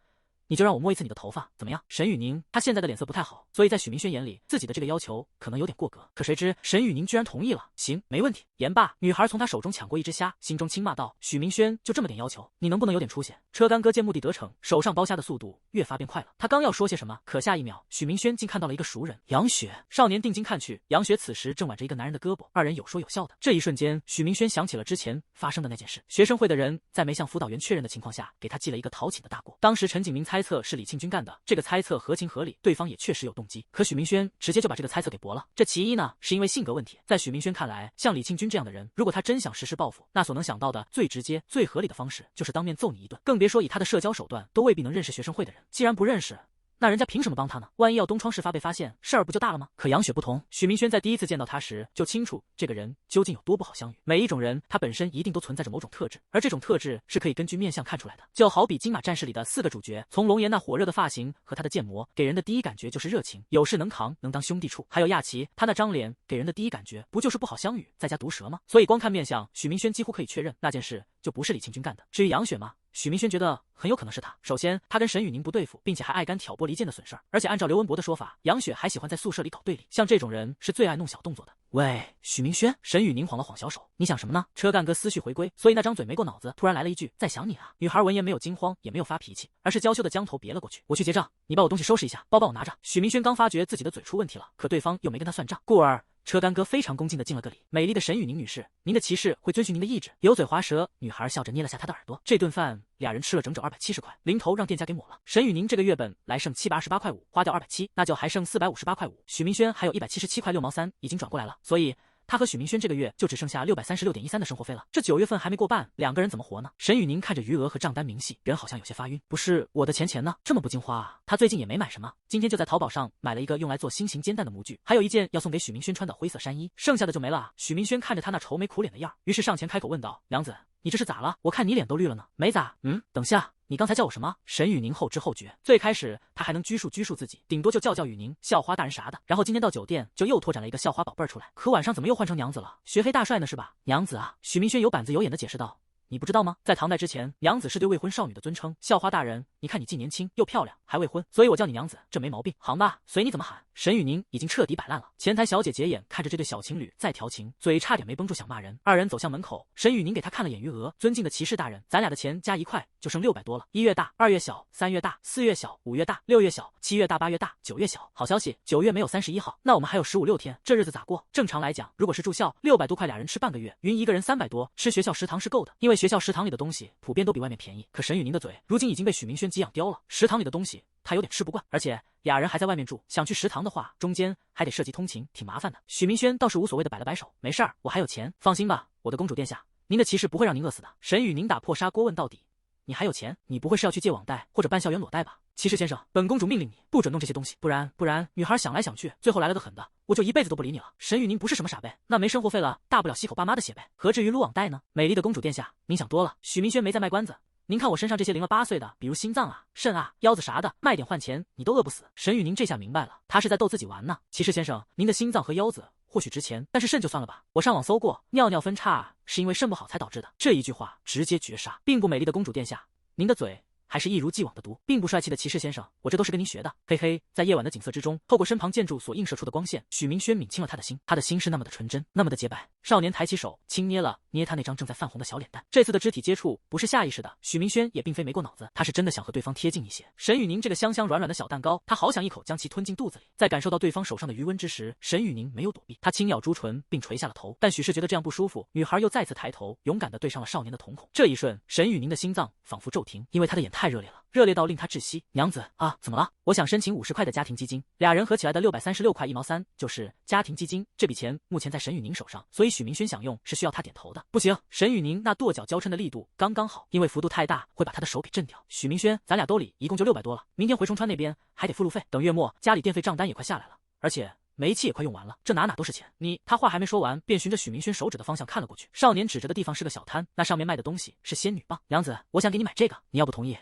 你就让我摸一次你的头发，怎么样？沈雨宁他现在的脸色不太好，所以在许明轩眼里，自己的这个要求可能有点过格。可谁知沈雨宁居然同意了，行，没问题。言罢，女孩从他手中抢过一只虾，心中轻骂道：“许明轩就这么点要求，你能不能有点出息？”车干哥见目的得逞，手上剥虾的速度越发变快了。他刚要说些什么，可下一秒，许明轩竟看到了一个熟人杨雪。少年定睛看去，杨雪此时正挽着一个男人的胳膊，二人有说有笑的。这一瞬间，许明轩想起了之前发生的那件事。学生会的人在没向辅导员确认的情况下，给他记了一个讨寝的大过。当时陈景明猜测是李庆军干的，这个猜测合情合理，对方也确实有动机。可许明轩直接就把这个猜测给驳了。这其一呢，是因为性格问题。在许明轩看来，像李庆军这样的人，如果他真想实施报复，那所能想到的最直接、最合理的方式，就是当面揍你一顿。更别说以他的社交手段，都未必能认识学生会的人。既然不认识，那人家凭什么帮他呢？万一要东窗事发被发现，事儿不就大了吗？可杨雪不同，许明轩在第一次见到他时就清楚这个人究竟有多不好相遇。每一种人，他本身一定都存在着某种特质，而这种特质是可以根据面相看出来的。就好比金马战士里的4个主角，从龙岩那火热的发型和他的建模，给人的第一感觉就是热情，有事能扛，能当兄弟处。还有亚琪，他那张脸给人的第一感觉不就是不好相遇，再加毒舌吗？所以光看面相，许明轩几乎可以确认那件事就不是李庆军干的。至于杨雪嘛，许明轩觉得很有可能是他。首先，他跟沈雨宁不对付，并且还爱干挑拨离间的损事儿，而且按照刘文博的说法，杨雪还喜欢在宿舍里搞对立，像这种人是最爱弄小动作的。喂，许明轩，沈雨宁晃了晃小手，你想什么呢？车干哥思绪回归，所以那张嘴没过脑子，突然来了一句在想你啊。女孩闻言没有惊慌，也没有发脾气，而是娇羞的将头别了过去。我去结账，你把我东西收拾一下，包帮我拿着。许明轩刚发觉自己的嘴出问题了，可对方又没跟他算账，故而车干哥非常恭敬地敬了个礼。美丽的沈雨宁女士，您的骑士会遵循您的意志。油嘴滑舌，女孩笑着捏了下他的耳朵。这顿饭俩人吃了整整270块，零头让店家给抹了。沈雨宁这个月本来剩728块5，花掉270，那就还剩458块5。许明轩还有177块6毛3已经转过来了，所以他和许明轩这个月就只剩下636.13的生活费了。这9月份还没过半，两个人怎么活呢？沈雨宁看着余额和账单明细，人好像有些发晕。不是我的钱呢？这么不经花啊？他最近也没买什么，今天就在淘宝上买了一个用来做新型煎蛋的模具，还有一件要送给许明轩穿的灰色衫衣，剩下的就没了。许明轩看着他那愁眉苦脸的样，于是上前开口问道：“娘子，你这是咋了？我看你脸都绿了呢。”没咋。等下。你刚才叫我什么？沈雨宁后知后觉，最开始他还能拘束自己，顶多就叫雨宁、校花大人啥的。然后今天到酒店就又拓展了一个校花宝贝儿出来，可晚上怎么又换成娘子了？学黑大帅呢是吧？娘子啊！许明轩有板子有眼的解释道。你不知道吗？在唐代之前，娘子是对未婚少女的尊称。校花大人，你看你既年轻又漂亮，还未婚，所以我叫你娘子，这没毛病。行吧，随你怎么喊。沈雨宁已经彻底摆烂了。前台小姐斜眼看着这对小情侣在调情，嘴差点没绷住想骂人。二人走向门口，沈雨宁给他看了眼余额，尊敬的骑士大人，咱俩的钱加一块就剩600多了。1月大，2月小，3月大，4月小，5月大，6月小，7月大，8月大，9月小。好消息，9月没有31号，那我们还有15、16天，这日子咋过？正常来讲，如果是住校，600多块俩人吃半个月，匀一个人300多，吃学校食堂是够的，因为学校食堂里的东西普遍都比外面便宜。可沈雨宁的嘴如今已经被许明轩急养刁了，食堂里的东西他有点吃不惯，而且俩人还在外面住，想去食堂的话，中间还得涉及通勤，挺麻烦的。许明轩倒是无所谓的摆了摆手，没事儿，我还有钱，放心吧，我的公主殿下，您的骑士不会让您饿死的。沈雨宁打破砂锅问到底，你还有钱？你不会是要去借网贷或者办校园裸贷吧？骑士先生，本公主命令你不准弄这些东西，不然。女孩想来想去，最后来了个狠的，我就一辈子都不理你了。沈雨宁不是什么傻贝，那没生活费了，大不了吸口爸妈的血呗，何至于撸网贷呢？美丽的公主殿下，您想多了。许明轩没在卖关子，您看我身上这些0了8碎的，比如心脏啊、肾啊、腰子啥的，卖点换钱，你都饿不死。沈雨宁这下明白了，他是在逗自己玩呢。骑士先生，您的心脏和腰子或许值钱，但是肾就算了吧。我上网搜过，尿尿分叉是因为肾不好才导致的。这一句话直接绝杀，并不美丽的公主殿下，您的嘴还是一如既往的毒，并不帅气的骑士先生，我这都是跟您学的。嘿嘿，在夜晚的景色之中，透过身旁建筑所映射出的光线，许明轩抿清了他的心，他的心是那么的纯真，那么的洁白。少年抬起手，轻捏他那张正在泛红的小脸蛋。这次的肢体接触不是下意识的，许明轩也并非没过脑子，他是真的想和对方贴近一些。沈雨宁这个香香软软的小蛋糕，他好想一口将其吞进肚子里。在感受到对方手上的余温之时，沈雨宁没有躲避，他轻咬朱唇并垂下了头。但许是觉得这样不舒服，女孩又再次抬头，勇敢地对上了少年的瞳孔。这一瞬，沈雨宁的心脏仿佛骤停，因为他的眼太太热烈了，热烈到令他窒息。娘子啊，怎么了？我想申请50块的家庭基金，俩人合起来的636块1毛3就是家庭基金。这笔钱目前在沈雨宁手上，所以许明轩想用是需要他点头的。不行，沈雨宁那跺脚交嗔的力度刚刚好，因为幅度太大会把他的手给震掉。许明轩，咱俩兜里一共就600多了，明天回崇川那边还得付路费，等月末家里电费账单也快下来了，而且煤气也快用完了，这哪都是钱。他话还没说完，便循着许明轩手指的方向看了过去。少年指着的地方是个小摊，那上面卖的东西是仙女棒。娘子，我想给你买这个，你要不同意，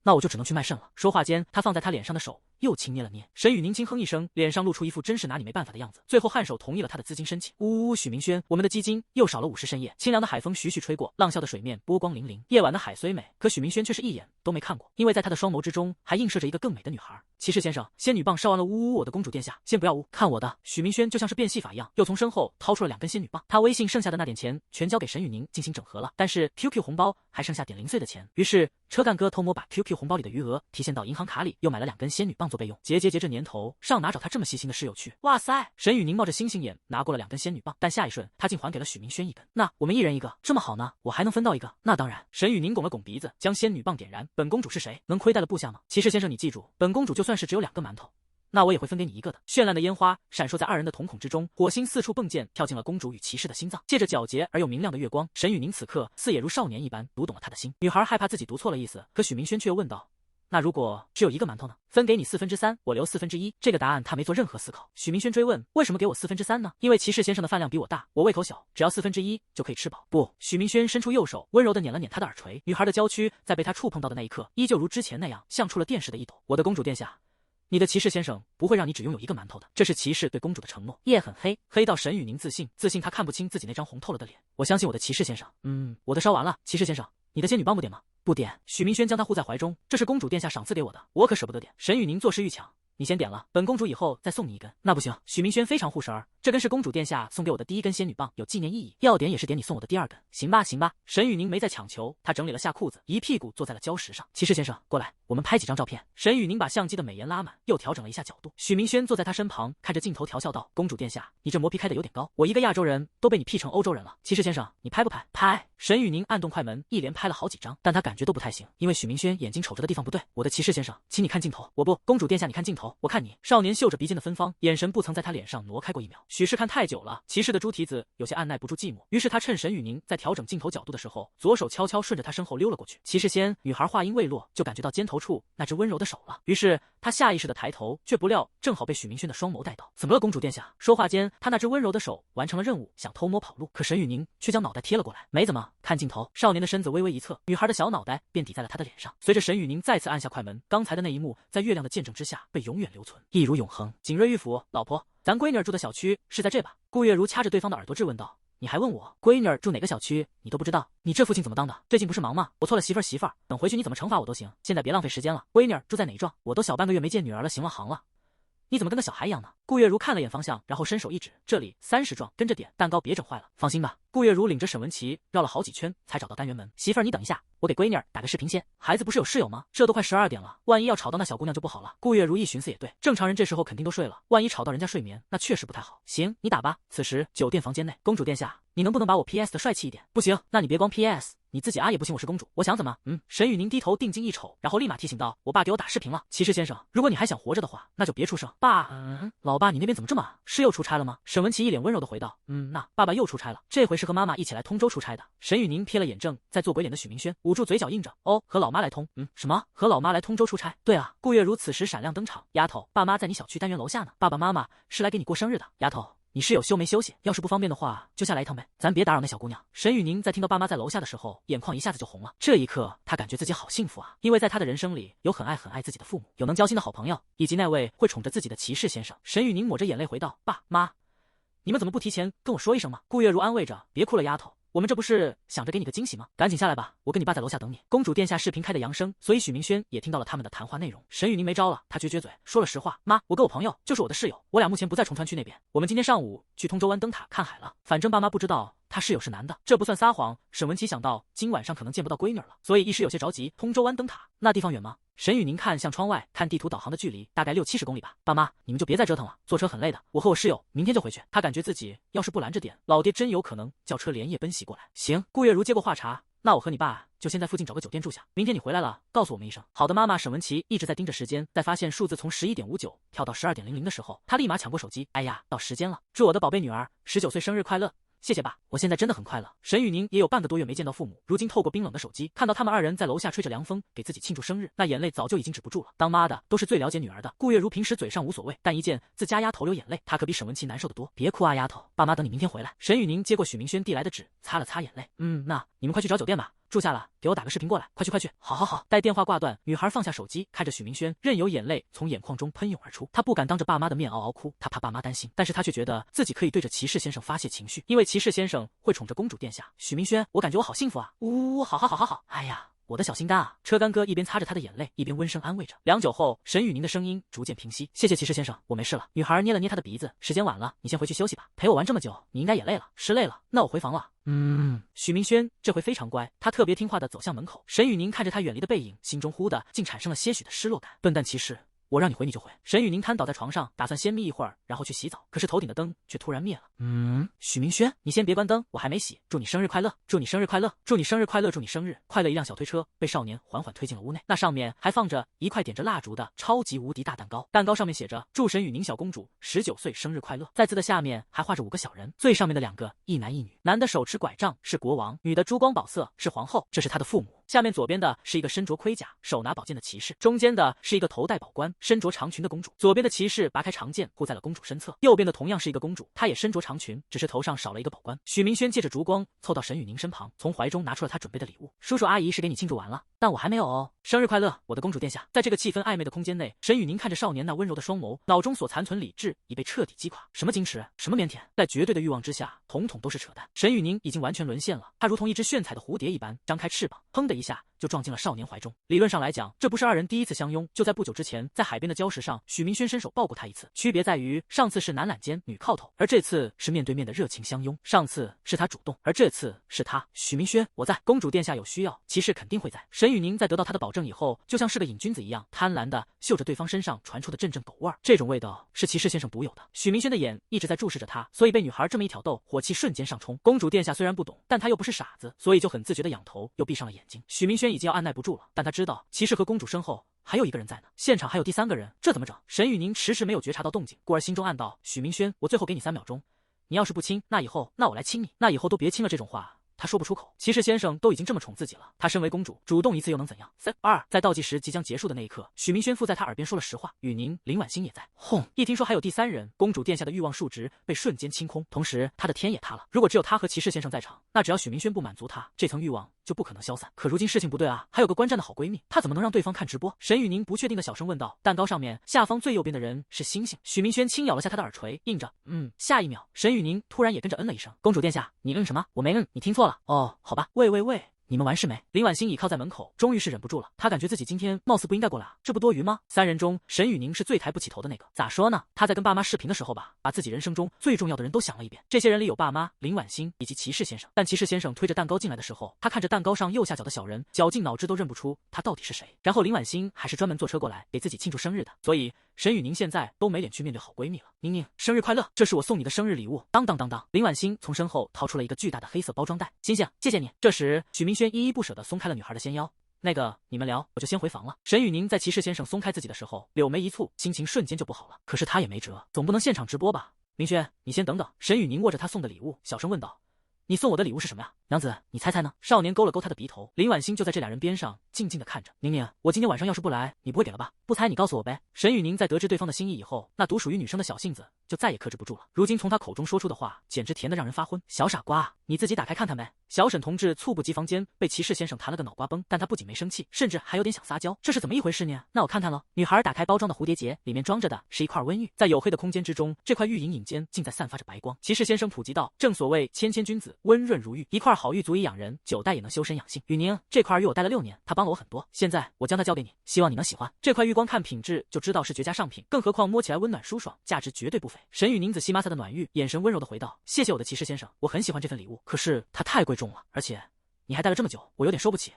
那我就只能去卖肾了。说话间，他放在他脸上的手又轻捏了捏。沈雨宁轻哼一声，脸上露出一副真是拿你没办法的样子，最后颔首同意了他的资金申请。呜呜，许明轩，我们的基金又少了50深夜。清凉的海风徐徐吹过，浪啸的水面波光粼粼。夜晚的海虽美，可许明轩却是一眼都没看过，因为在他的双眸之中还映射着一个更美的女孩。骑士先生，仙女棒烧完了。呜呜，我的公主殿下，先不要呜，看我的。许明轩就像是变戏法一样，又从身后掏出了2根仙女棒。他微信剩下的那点钱全交给沈雨宁进行整合了，但是 QQ 红包还剩下点零碎的钱。于是车干哥偷摸把 QQ 红包里的余额提现到银行卡里，又买了2根仙女棒做备用。结这年头上哪找他这么细心的室友去？哇塞！沈雨宁冒着星星眼拿过了2根仙女棒，但下一瞬他竟还给了许明轩1根。那我们一人1个，这么好呢？我还能分到1个？那当然。沈雨宁拱了拱鼻子，将仙女棒点燃。本公主是谁？能亏待了部下吗？骑士先生，你记住，本公主就算是只有2个馒头，那我也会分给你1个的。绚烂的烟花闪烁在2人的瞳孔之中，火星四处迸溅，跳进了公主与骑士的心脏。借着皎洁而又明亮的月光，沈雨宁此刻似也如少年一般读懂了他的心。女孩害怕自己读错了意思，可许明轩却又问道：那如果只有1个馒头呢？分给你3/4，我留1/4。这个答案他没做任何思考。许明轩追问：为什么给我3/3呢？因为骑士先生的饭量比我大，我胃口小，只要1/4就可以吃饱。不，许明轩伸出右手，温柔地捻了捻他的耳垂。女孩的娇躯在被他触碰到的那一刻，依旧如之前那样像出了电似的一抖。我的公主殿下，你的骑士先生不会让你只拥有1个馒头的，这是骑士对公主的承诺。夜很黑，黑到沈雨宁自信他看不清自己那张红透了的脸。我相信我的骑士先生。我的烧完了，骑士先生，你的仙女棒不点吗？不点。许明轩将他护在怀中，这是公主殿下赏赐给我的，我可舍不得点。沈雨宁作势欲抢，你先点了，本公主以后再送你1根。那不行，许明轩非常护食儿，这根是公主殿下送给我的第1根仙女棒，有纪念意义，要点也是点你送我的第2根。行吧，行吧。沈雨宁没再强求，他整理了下裤子，一屁股坐在了礁石上。骑士先生，过来，我们拍几张照片。沈雨宁把相机的美颜拉满，又调整了一下角度。许明轩坐在他身旁，看着镜头调笑道：公主殿下，你这磨皮开得有点高，我一个亚洲人都被你 P 成欧洲人了。骑士先生，你拍不拍？拍。沈雨宁按动快门，一连拍了好几张，但他感觉都不太行，因为许明轩眼睛瞅着的地方不对。我的骑士先生，请你看镜头。我不，公主殿下你看镜头，我看你。少年嗅着鼻尖的芬芳，眼神不曾在他脸上挪开过1秒。许是看太久了，骑士的猪蹄子有些按耐不住寂寞，于是他趁沈雨宁在调整镜头角度的时候，左手悄悄顺着他身后溜了过去。骑士先，女孩话音未落，就感觉到肩头处那只温柔的手了，于是他下意识的抬头，却不料正好被许明轩的双眸带到。怎么了，公主殿下？说话间，他那只温柔的手完成了任务，想偷摸跑路，可沈雨宁却将脑袋贴了过来。没怎么，看镜头。少年的身子微微一侧，女孩的小脑袋便抵在了他的脸上。随着沈雨宁再次按下快门，刚才的那一幕在月亮的见证之下被永远留存，一如永恒。景睿玉府，老婆，咱闺女儿住的小区是在这吧？顾月如掐着对方的耳朵质问道。你还问我闺女儿住哪个小区，你都不知道？你这父亲怎么当的？最近不是忙吗？我错了媳妇儿，等回去你怎么惩罚我都行，现在别浪费时间了。闺女儿住在哪幢？我都小半个月没见女儿了，行了行了。你怎么跟个小孩一样呢？顾月如看了眼方向，然后伸手一指，这里30幢，跟着点，蛋糕别整坏了。放心吧。顾月如领着沈文琪绕了好几圈才找到单元门。媳妇儿你等一下，我给闺女儿打个视频先。孩子不是有室友吗？这都快12点了，万一要吵到那小姑娘就不好了。顾月如一寻思也对，正常人这时候肯定都睡了，万一吵到人家睡眠，那确实不太好。行，你打吧。此时酒店房间内，公主殿下，你能不能把我 PS 的帅气一点？不行，那你别光 PS。你自己啊也不行，我是公主，我想怎么？沈雨宁低头定睛一瞅，然后立马提醒道：我爸给我打视频了。骑士先生，如果你还想活着的话，那就别出声。爸，老爸，你那边怎么这么？是又出差了吗？沈文琪一脸温柔的回道：那爸爸又出差了，这回是和妈妈一起来通州出差的。沈雨宁瞥了眼正在做鬼脸的许明轩，捂住嘴角应着：哦，和老妈来通。什么？和老妈来通州出差？对啊。顾月如此时闪亮登场：丫头，爸妈在你小区单元楼下呢，爸爸妈妈是来给你过生日的。丫头，你是有休没休息？要是不方便的话，就下来一趟呗，咱别打扰那小姑娘。沈雨宁在听到爸妈在楼下的时候，眼眶一下子就红了。这一刻，他感觉自己好幸福啊，因为在他的人生里，有很爱自己的父母，有能交心的好朋友，以及那位会宠着自己的骑士先生。沈雨宁抹着眼泪回道：爸妈，你们怎么不提前跟我说一声吗？顾月如安慰着：别哭了，丫头。我们这不是想着给你个惊喜吗？赶紧下来吧，我跟你爸在楼下等你。公主殿下视频开的扬声，所以许明轩也听到了他们的谈话内容。沈雨宁没招了，他撅嘴说了实话：妈，我跟我朋友，就是我的室友，我俩目前不在崇川区那边，我们今天上午去通州湾灯塔看海了。反正爸妈不知道他室友是男的，这不算撒谎。沈文琪想到今晚上可能见不到闺女了，所以一时有些着急。通州湾灯塔那地方远吗？沈雨宁看向窗外，看地图导航的距离大概60-70公里吧。爸妈，你们就别再折腾了，坐车很累的，我和我室友明天就回去。他感觉自己要是不拦着点，老爹真有可能叫车连夜奔袭过来。行。顾月如接过话茬，那我和你爸就先在附近找个酒店住下，明天你回来了告诉我们一声。好的，妈妈沈文琪一直在盯着时间，在发现数字从11.59跳到12.00的时候，她立马抢过手机。哎呀，到时间了，祝我的宝贝女儿19岁生日快乐。谢谢爸，我现在真的很快乐。沈雨宁也有半个多月没见到父母，如今透过冰冷的手机看到他们二人在楼下吹着凉风给自己庆祝生日，那眼泪早就已经止不住了。当妈的都是最了解女儿的，顾月如平时嘴上无所谓，但一见自家丫头流眼泪，她可比沈文琪难受得多。别哭啊，丫头，爸妈等你明天回来。沈雨宁接过许明轩递来的纸，擦了擦眼泪。那你们快去找酒店吧。住下了，给我打个视频过来，快去快去！好好好。待电话挂断，女孩放下手机，看着许明轩，任由眼泪从眼眶中喷涌而出。她不敢当着爸妈的面嗷嗷哭，她怕爸妈担心，但是她却觉得自己可以对着骑士先生发泄情绪，因为骑士先生会宠着公主殿下。许明轩，我感觉我好幸福啊！呜，好好好好好！哎呀，我的小心肝啊！车干哥一边擦着他的眼泪，一边温声安慰着。良久后，沈雨宁的声音逐渐平息。谢谢骑士先生，我没事了。女孩捏了捏他的鼻子，时间晚了，你先回去休息吧。陪我玩这么久，你应该也累了。是累了，那我回房了。许明轩这回非常乖，他特别听话的走向门口。沈雨宁看着他远离的背影，心中忽的竟产生了些许的失落感。笨蛋骑士，我让你回你就回。沈雨宁瘫倒在床上，打算先眯一会儿，然后去洗澡。可是头顶的灯却突然灭了。许明轩，你先别关灯，我还没洗。祝你生日快乐！祝你生日快乐！祝你生日快乐！祝你生日快乐！一辆小推车被少年缓缓推进了屋内，那上面还放着一块点着蜡烛的超级无敌大蛋糕，蛋糕上面写着祝沈雨宁小公主19岁生日快乐。在字的下面还画着5个小人，最上面的2个一男一女，男的手持拐杖是国王，女的珠光宝色是皇后，这是他的父母。下面左边的是一个身着盔甲手拿宝剑的骑士，中间的是一个头戴宝冠身着长裙的公主。左边的骑士拔开长剑护在了公主身侧，右边的同样是一个公主，她也身着长裙，只是头上少了一个宝冠。许明轩借着烛光凑到沈雨宁身旁，从怀中拿出了他准备的礼物。叔叔阿姨是给你庆祝完了，但我还没有哦。生日快乐，我的公主殿下。在这个气氛暧昧的空间内，沈雨宁看着少年那温柔的双眸，脑中所残存理智已被彻底击垮。什么矜持，什么腼腆，在绝对的欲望之下，统统都是扯淡。沈雨宁已经完全沦陷了，他如同一只炫彩的蝴蝶一般，张开翅膀，砰的一下就撞进了少年怀中。理论上来讲，这不是二人第一次相拥，就在不久之前，在海边的礁石上，许明轩伸手抱过他一次，区别在于上次是男揽肩女靠头，而这次是面对面的热情相拥。上次是他主动，而这次是他。许明轩，我在，公主殿下有需要，骑士肯定会在。沈雨宁在得到他的保证以后，就像是个瘾君子一样，贪婪的嗅着对方身上传出的阵阵狗味儿，这种味道是骑士先生独有的。许明轩的眼一直在注视着他，所以被女孩这么一挑逗，火气瞬间上冲。公主殿下虽然不懂，但他又不是傻子，所以就很自觉的仰头，又闭上了眼睛。许明轩已经要按耐不住了，但他知道骑士和公主身后还有一个人在呢，现场还有第3个人，这怎么整？沈雨宁迟迟没有觉察到动静，故而心中暗道：许明轩，我最后给你3秒钟，你要是不亲，那以后我来亲你，那以后都别亲了。这种话他说不出口，骑士先生都已经这么宠自己了，他身为公主，主动一次又能怎样？3、2，在倒计时即将结束的那一刻，许明轩附在他耳边说了实话：雨宁、林婉欣也在。轰！一听说还有第3人，公主殿下的欲望数值被瞬间清空，同时他的天也塌了。如果只有他和骑士先生在场，那只要许明轩不满足他，这层欲望就不可能消散。可如今事情不对啊，还有个观战的好闺蜜，她怎么能让对方看直播？沈雨宁不确定的小声问道。蛋糕上面下方最右边的人是星星。许明轩轻咬了下他的耳垂，应着下一秒，沈雨宁突然也跟着嗯了一声。公主殿下，你什么？我没你听错了。哦，好吧。喂，你们完事没？林婉欣倚靠在门口，终于是忍不住了。她感觉自己今天貌似不应该过来啊，这不多余吗？3人中，沈雨宁是最抬不起头的那个。咋说呢？他在跟爸妈视频的时候吧，把自己人生中最重要的人都想了一遍。这些人里有爸妈、林婉欣以及骑士先生。但骑士先生推着蛋糕进来的时候，他看着蛋糕上右下角的小人，绞尽脑汁都认不出他到底是谁。然后林婉欣还是专门坐车过来给自己庆祝生日的，所以沈雨宁现在都没脸去面对好闺蜜了。宁宁，生日快乐，这是我送你的生日礼物。当当当当，林婉欣从身后掏出了一个巨大的黑色包装袋。星星，谢谢你。这时许明轩依依不舍地松开了女孩的纤腰。那个，你们聊，我就先回房了。沈雨宁在骑士先生松开自己的时候，柳眉一蹙，心情瞬间就不好了。可是他也没辙，总不能现场直播吧？明轩，你先等等。沈雨宁握着他送的礼物，小声问道：“你送我的礼物是什么呀？”娘子，你猜猜呢？少年勾了勾他的鼻头。林婉欣就在这2人边上静静地看着。宁宁，我今天晚上要是不来，你不会给了吧？不猜你告诉我呗。沈雨宁在得知对方的心意以后，那独属于女生的小性子就再也克制不住了。如今从他口中说出的话，简直甜得让人发昏。小傻瓜，你自己打开看看呗。小沈同志猝不及防间被骑士先生弹了个脑瓜崩，但他不仅没生气，甚至还有点想撒娇。这是怎么一回事呢？那我看看了。女孩打开包装的蝴蝶结，里面装着的是一块温玉，在黝黑的空间之中，这块玉隐隐间竟在散发着白光。骑士先生普及道：“正所谓谦谦君子，温润如玉，一块好玉足以养人，9代也能修身养性。雨宁，这块玉我戴了6年，他帮了我很多，现在我将它交给你，希望你能喜欢。这块玉光看品质就知道是绝佳上品，更何况摸起来温暖舒爽，价值绝对不菲。”沈雨宁仔细抹擦的暖玉，眼神温柔的回道：“谢谢我的骑士先生，我很喜欢这份礼物，可是它太贵重了，而且你还戴了这么久，我有点收不起。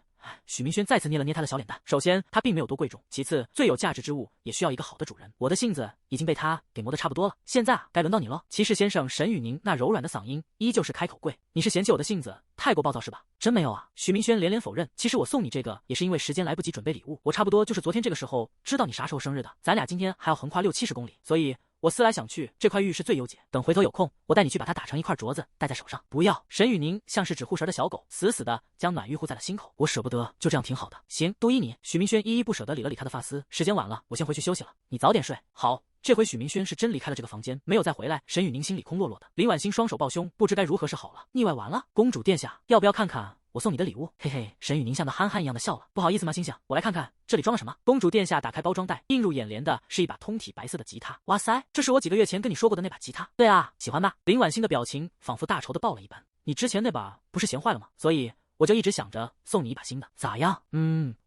许明轩再次捏了捏他的小脸蛋。首先，他并没有多贵重；其次，最有价值之物也需要一个好的主人。我的性子已经被他给磨得差不多了，现在该轮到你了。骑士先生沈雨宁那柔软的嗓音依旧是开口跪。你是嫌弃我的性子太过暴躁是吧？真没有啊。许明轩连连否认。其实我送你这个也是因为时间来不及准备礼物，我差不多就是昨天这个时候知道你啥时候生日的。咱俩今天还要横跨60-70公里，所以我思来想去，这块玉是最优解。等回头有空，我带你去把它打成一块镯子，戴在手上。不要！沈雨宁像是指护神的小狗，死死的将暖玉护在了心口。我舍不得，就这样挺好的。行，都依你。许明轩依依不舍地理了理他的发丝。时间晚了，我先回去休息了，你早点睡。好。这回许明轩是真离开了这个房间，没有再回来。沈雨宁心里空落落的。林婉欣双手抱胸，不知该如何是好了。腻歪完了，公主殿下，要不要看看我送你的礼物？嘿嘿，沈雨宁像个憨憨一样的笑了。不好意思吗，星星，我来看看这里装了什么。公主殿下打开包装袋，映入眼帘的是一把通体白色的吉他。哇塞，这是我几个月前跟你说过的那把吉他。对啊，喜欢吧？林婉欣的表情仿佛大仇的报了一般。你之前那把不是闲坏了吗？所以我就一直想着送你一把新的，咋样？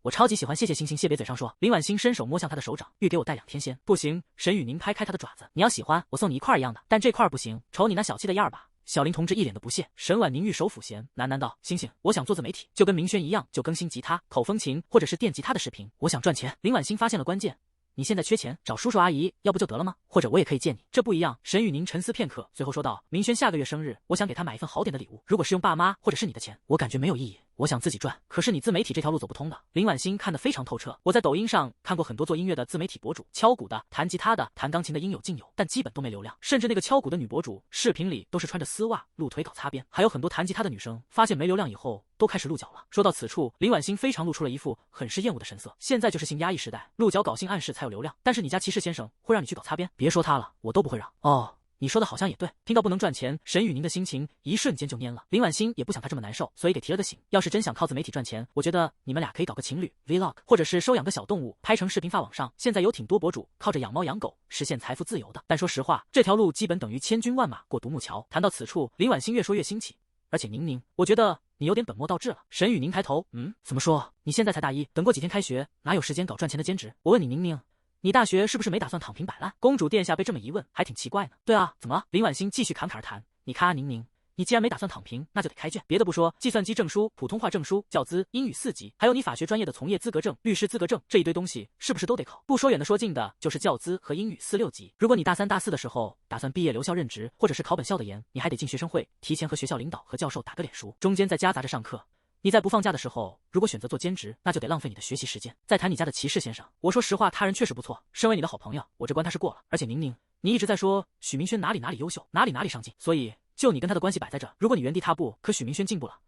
我超级喜欢，谢谢星星，谢别嘴上说。林婉欣伸手摸向他的手掌，欲给我带2天仙。不行，沈雨宁拍开他的爪子，你要喜欢，我送你一块一样的，但这块不行，瞅你那小气的样儿吧。小林同志一脸的不屑。沈婉宁玉手抚弦，喃喃道：星星，我想做自媒体，就跟明轩一样，就更新吉他、口风琴或者是电吉他的视频，我想赚钱。林婉欣发现了关键。你现在缺钱，找叔叔阿姨要不就得了吗？或者我也可以借你。这不一样。沈雨宁沉思片刻，随后说道：明轩下个月生日，我想给他买一份好点的礼物。如果是用爸妈或者是你的钱，我感觉没有意义。我想自己赚，可是你自媒体这条路走不通的。林婉欣看得非常透彻。我在抖音上看过很多做音乐的自媒体博主，敲鼓的、弹吉他的、弹钢琴的应有尽有，但基本都没流量。甚至那个敲鼓的女博主，视频里都是穿着丝袜、露腿搞擦边。还有很多弹吉他的女生，发现没流量以后都开始露脚了。说到此处，林婉欣非常露出了一副很是厌恶的神色。现在就是性压抑时代，露脚搞性暗示才有流量。但是你家骑士先生会让你去搞擦边？别说他了，我都不会让。哦。你说的好像也对。听到不能赚钱，沈雨宁的心情一瞬间就蔫了。林婉欣也不想他这么难受，所以给提了个醒。要是真想靠自媒体赚钱，我觉得你们俩可以搞个情侣 vlog， 或者是收养个小动物，拍成视频发网上。现在有挺多博主靠着养猫养狗实现财富自由的。但说实话，这条路基本等于千军万马过独木桥。谈到此处，林婉欣越说越兴起。而且宁宁，我觉得你有点本末倒置了。沈雨宁抬头，怎么说？你现在才大一，等过几天开学，哪有时间搞赚钱的兼职？我问你，宁宁。你大学是不是没打算躺平摆烂？公主殿下被这么一问，还挺奇怪呢。对啊，怎么了？林婉欣继续侃侃而谈。你看啊，宁宁，你既然没打算躺平，那就得开卷。别的不说，计算机证书、普通话证书、教资、英语4级，还有你法学专业的从业资格证、律师资格证，这一堆东西是不是都得考？不说远的说近的，就是教资和英语4、6级。如果你大3、大4的时候打算毕业留校任职，或者是考本校的研，你还得进学生会，提前和学校领导和教授打个脸熟，中间再夹杂着上课。你在不放假的时候，如果选择做兼职，那就得浪费你的学习时间。再谈你家的骑士先生，我说实话，他人确实不错，身为你的好朋友，我这关他是过了。而且宁宁，你一直在说许明轩哪里优秀，哪里上进，所以就你跟他的关系摆在这，如果你原地踏步，可许明轩进步了，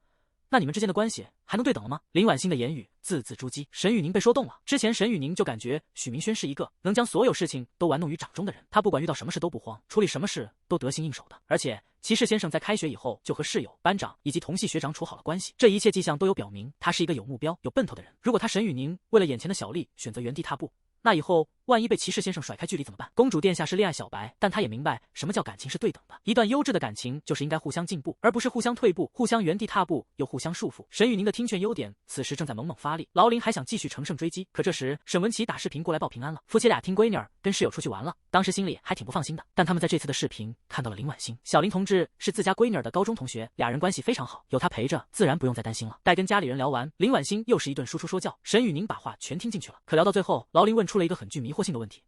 那你们之间的关系还能对等了吗？林婉欣的言语字字珠玑，沈雨宁被说动了。之前沈雨宁就感觉许明轩是一个能将所有事情都玩弄于掌中的人，他不管遇到什么事都不慌，处理什么事都得心应手的。而且骑士先生在开学以后就和室友、班长以及同系学长处好了关系，这一切迹象都有表明他是一个有目标、有奔头的人。如果他沈雨宁为了眼前的小利选择原地踏步，那以后万一被骑士先生甩开距离怎么办？公主殿下是恋爱小白，但她也明白什么叫感情是对等的。一段优质的感情就是应该互相进步，而不是互相退步，互相原地踏步又互相束缚。沈雨宁的听劝优点此时正在猛猛发力，劳林还想继续乘胜追击，可这时沈文琪打视频过来报平安了，夫妻俩听闺女儿跟室友出去玩了，当时心里还挺不放心的。但他们在这次的视频看到了林婉欣，小林同志是自家闺女儿的高中同学，俩人关系非常好，有他陪着，自然不用再担心了。待跟家里人聊完，林婉欣又是一顿输出说教，沈雨宁把话全听进去了。可聊到最后，劳林问出了一个很具迷惑性的问题：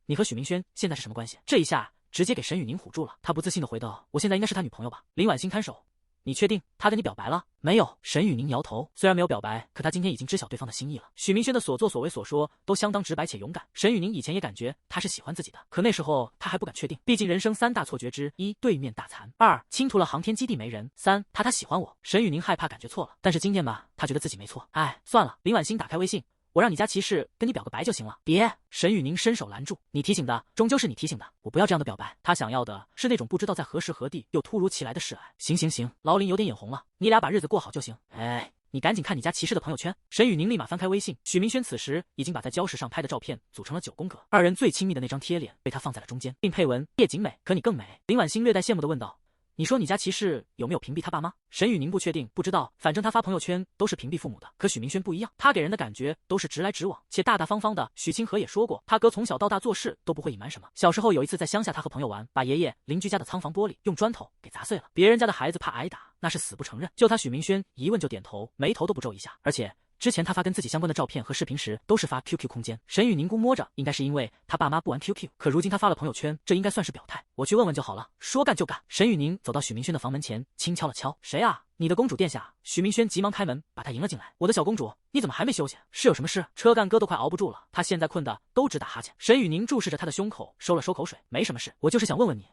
你和许明轩现在是什么关系？这一下直接给沈雨宁唬住了，他不自信的回道：我现在应该是他女朋友吧。林婉欣摊手：你确定他跟你表白了？没有。沈雨宁摇头，虽然没有表白，可他今天已经知晓对方的心意了。许明轩的所作所为所说都相当直白且勇敢，沈雨宁以前也感觉他是喜欢自己的，可那时候他还不敢确定，毕竟人生3大错觉之一，对面大残；2，倾吐了航天基地没人；3，他喜欢我。沈雨宁害怕感觉错了，但是今天吧，他觉得自己没错。哎，算了。林婉欣打开微信，我让你家骑士跟你表个白就行了。别！沈雨宁伸手拦住，你提醒的终究是你提醒的，我不要这样的表白。他想要的是那种不知道在何时何地又突如其来的示爱。行，劳林有点眼红了，你俩把日子过好就行。哎，你赶紧看你家骑士的朋友圈。沈雨宁立马翻开微信，许明轩此时已经把在礁石上拍的照片组成了9宫格，二人最亲密的那张贴脸被他放在了中间，并配文：叶景美，可你更美。林婉欣略带羡慕地问道：你说你家骑士有没有屏蔽他爸妈？沈雨宁不确定，不知道，反正他发朋友圈都是屏蔽父母的。可许明轩不一样，他给人的感觉都是直来直往，且大大方方的。许清河也说过，他哥从小到大做事都不会隐瞒什么。小时候有一次在乡下，他和朋友玩，把爷爷邻居家的仓房玻璃用砖头给砸碎了，别人家的孩子怕挨打，那是死不承认。就他许明轩一问就点头，眉头都不皱一下。而且之前他发跟自己相关的照片和视频时，都是发 QQ 空间。沈雨宁估摸着，应该是因为他爸妈不玩 QQ， 可如今他发了朋友圈，这应该算是表态。我去问问就好了。说干就干。沈雨宁走到许明轩的房门前，轻敲了敲：“谁啊？”“你的公主殿下。”许明轩急忙开门，把他迎了进来。“我的小公主，你怎么还没休息？是有什么事？”车干哥都快熬不住了，他现在困得都直打哈欠。沈雨宁注视着他的胸口，收了收口水：“没什么事，我就是想问问你。”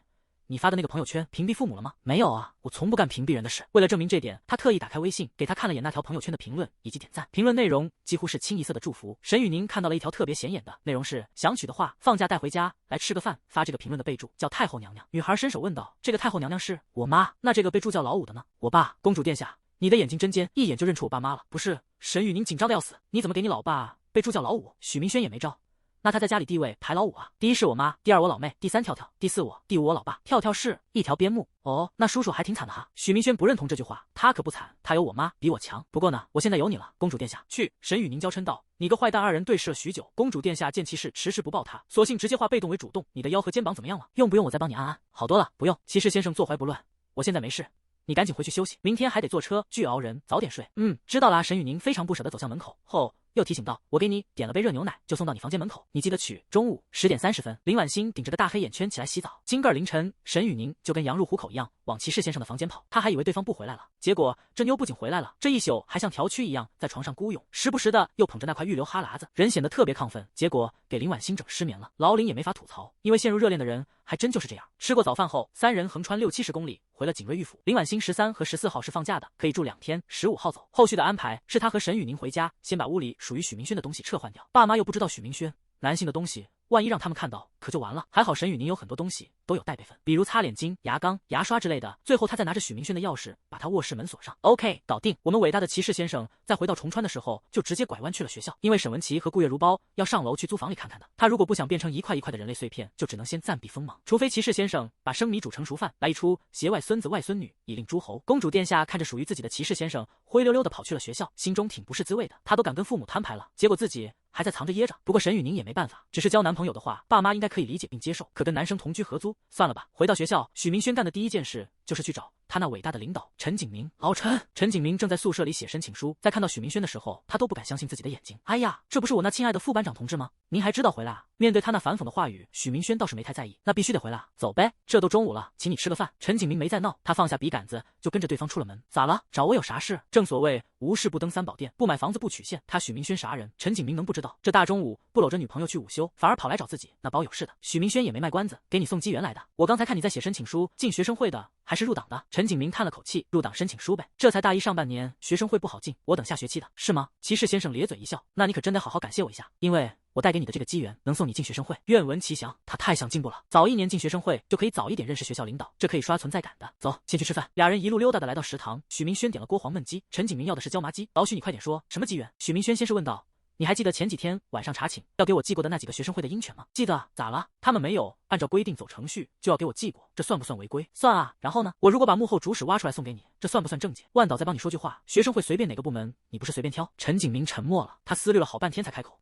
你发的那个朋友圈屏蔽父母了吗？没有啊，我从不干屏蔽人的事。为了证明这点，他特意打开微信给他看了眼那条朋友圈的评论以及点赞。评论内容几乎是清一色的祝福。沈雨宁看到了一条特别显眼的，内容是想娶的话，放假带回家来吃个饭。发这个评论的备注叫太后娘娘。女孩伸手问道：“这个太后娘娘是我妈？那这个备注叫老五的呢？”“我爸。”“公主殿下，你的眼睛真尖，一眼就认出我爸妈了。”“不是。”沈雨宁紧张的要死。“你怎么给你老爸备注叫老五？”许明轩也没招。那他在家里地位排老五啊，第一是我妈，第二我老妹，第三跳跳，第四我，第五我老爸。跳跳是一条边牧。哦，那叔叔还挺惨的哈。许明轩不认同这句话，他可不惨，他有我妈比我强。不过呢，我现在有你了，公主殿下。去。沈雨宁娇嗔道。你个坏蛋！二人对视了许久，公主殿下见其事迟迟不报他，索性直接化被动为主动。你的腰和肩膀怎么样了？用不用我再帮你按按？好多了，不用。骑士先生坐怀不乱，我现在没事。你赶紧回去休息，明天还得坐车去熬人，早点睡。知道啦。沈雨宁非常不舍得走向门口后，又提醒道：“我给你点了杯热牛奶，就送到你房间门口，你记得取。”中午10点30分，林婉欣顶着个大黑眼圈起来洗澡。今个凌晨，沈雨宁就跟羊入虎口一样往骑士先生的房间跑，他还以为对方不回来了，结果这妞不仅回来了，这一宿还像条蛆一样在床上孤勇，时不时的又捧着那块预留哈喇子，人显得特别亢奋，结果给林婉欣整失眠了。劳林也没法吐槽，因为陷入热恋的人还真就是这样。吃过早饭后，三人横穿60-70公里回了景瑞玉府。林婉欣13和14号是放假的，可以住2天，15号走。后续的安排是他和沈雨宁回家，先把屋里属于许明轩的东西撤换掉。爸妈又不知道许明轩男性的东西，万一让他们看到，可就完了。还好沈雨宁有很多东西都有带备份，比如擦脸巾、牙缸、牙刷之类的。最后他再拿着许明轩的钥匙把他卧室门锁上。OK， 搞定。我们伟大的骑士先生在回到重川的时候，就直接拐弯去了学校，因为沈文琪和顾月如包要上楼去租房里看看的。他如果不想变成一块一块的人类碎片，就只能先暂避锋芒，除非骑士先生把生米煮成熟饭，来一出携外孙子外孙女以令诸侯。公主殿下看着属于自己的骑士先生灰溜溜的跑去了学校，心中挺不是滋味的。他都敢跟父母摊牌了，结果自己还在藏着掖着。不过沈雨宁也没办法，只是交男朋友的话，爸妈应该可以理解并接受。可跟男生同居合租，算了吧。回到学校，许明轩干的第一件事就是去找他那伟大的领导陈景明。老陈，陈景明正在宿舍里写申请书，在看到许明轩的时候，他都不敢相信自己的眼睛。哎呀，这不是我那亲爱的副班长同志吗？您还知道回来啊？面对他那反讽的话语，许明轩倒是没太在意。那必须得回来啊，走呗，这都中午了，请你吃个饭。陈景明没再闹，他放下笔杆子就跟着对方出了门。咋了？找我有啥事？正所谓无事不登三宝殿，不买房子不娶现。他许明轩啥人？陈景明能不知道？这大中午不搂着女朋友去午休，反而跑来找自己，那包有事的。许明轩也没卖关子，给你送机缘来的。我刚才看你在写申请书，进学生会的还是入党的？陈景明叹了口气，入党申请书呗，这才大一上半年，学生会不好进，我等下学期的。是吗？骑士先生咧嘴一笑，那你可真得好好感谢我一下，因为我带给你的这个机缘，能送你进学生会，愿闻其详。他太想进步了，早1年进学生会就可以早一点认识学校领导，这可以刷存在感的。走，先去吃饭。俩人一路溜达的来到食堂，许明轩点了锅黄焖鸡，陈景明要的是椒麻鸡。老许，你快点说，什么机缘？许明轩先是问道。你还记得前几天晚上查寝要给我寄过的那几个学生会的鹰犬吗？记得。咋了？他们没有按照规定走程序就要给我寄过，这算不算违规？算啊。然后呢？我如果把幕后主使挖出来送给你，这算不算正解？万导再帮你说句话，学生会随便哪个部门，你不是随便挑？陈景明沉默了，他思虑了好半天才开口。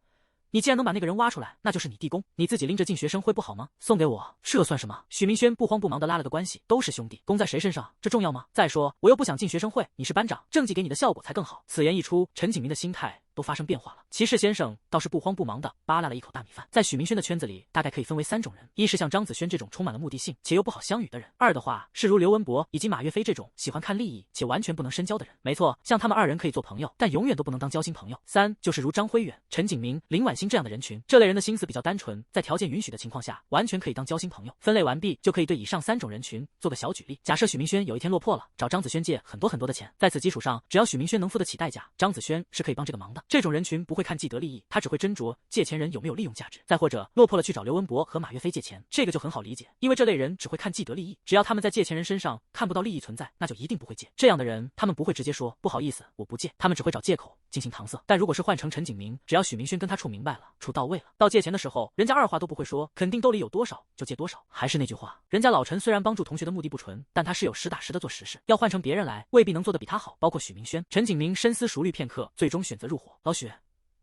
你既然能把那个人挖出来，那就是你弟公，你自己拎着进学生会不好吗？送给我，这算什么？许明轩不慌不忙的拉了个关系，都是兄弟，公在谁身上，这重要吗？再说我又不想进学生会，你是班长，政绩给你的效果才更好。此言一出，陈景明的心态都发生变化了。骑士先生倒是不慌不忙的扒拉了一口大米饭。在许明轩的圈子里，大概可以分为3种人：一是像张子轩这种充满了目的性且又不好相与的人；二的话是如刘文博以及马岳飞这种喜欢看利益且完全不能深交的人。没错，像他们2人可以做朋友，但永远都不能当交心朋友。3就是如张辉远、陈景明、林婉欣这样的人群，这类人的心思比较单纯，在条件允许的情况下，完全可以当交心朋友。分类完毕，就可以对以上3种人群做个小举例。假设许明轩有一天落魄了，找张子轩借很多的钱，在此基础上，只要许明轩能付得起代价，张子轩是可以帮这个忙的。这种人群不会看既得利益，他只会斟酌借钱人有没有利用价值。再或者落魄了去找刘文博和马岳飞借钱，这个就很好理解，因为这类人只会看既得利益，只要他们在借钱人身上看不到利益存在，那就一定不会借。这样的人，他们不会直接说不好意思我不借，他们只会找借口进行搪塞。但如果是换成陈景明，只要许明轩跟他处明白了，处到位了，到借钱的时候，人家二话都不会说，肯定兜里有多少就借多少。还是那句话，人家老陈虽然帮助同学的目的不纯，但他是有实打实的做实事，要换成别人来，未必能做得比他好。包括许明轩。陈景明深思熟虑片刻，最终选择入伙。老许，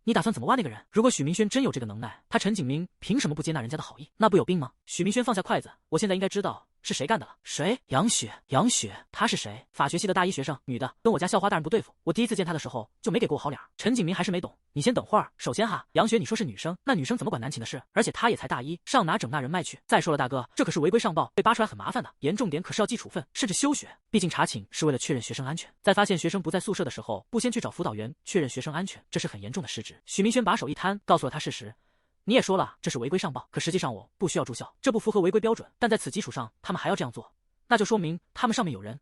你打算怎么挖那个人？如果许明轩真有这个能耐，他陈景明凭什么不接纳人家的好意？那不有病吗？许明轩放下筷子，我现在应该知道是谁干的了？谁？杨雪。杨雪，她是谁？法学系的大一学生，女的，跟我家校花大人不对付。我第一次见她的时候就没给过我好脸。陈景明还是没懂，你先等会儿。首先哈，杨雪你说是女生，那女生怎么管男寝的事？而且她也才大一，上哪整那人脉去？再说了，大哥，这可是违规上报，被扒出来很麻烦的，严重点可是要记处分，甚至休学。毕竟查寝是为了确认学生安全，在发现学生不在宿舍的时候，不先去找辅导员确认学生安全，这是很严重的失职。许明轩把手一摊，告诉了他事实。你也说了这是违规上报，可实际上我不需要住校，这不符合违规标准，但在此基础上他们还要这样做，那就说明他们上面有人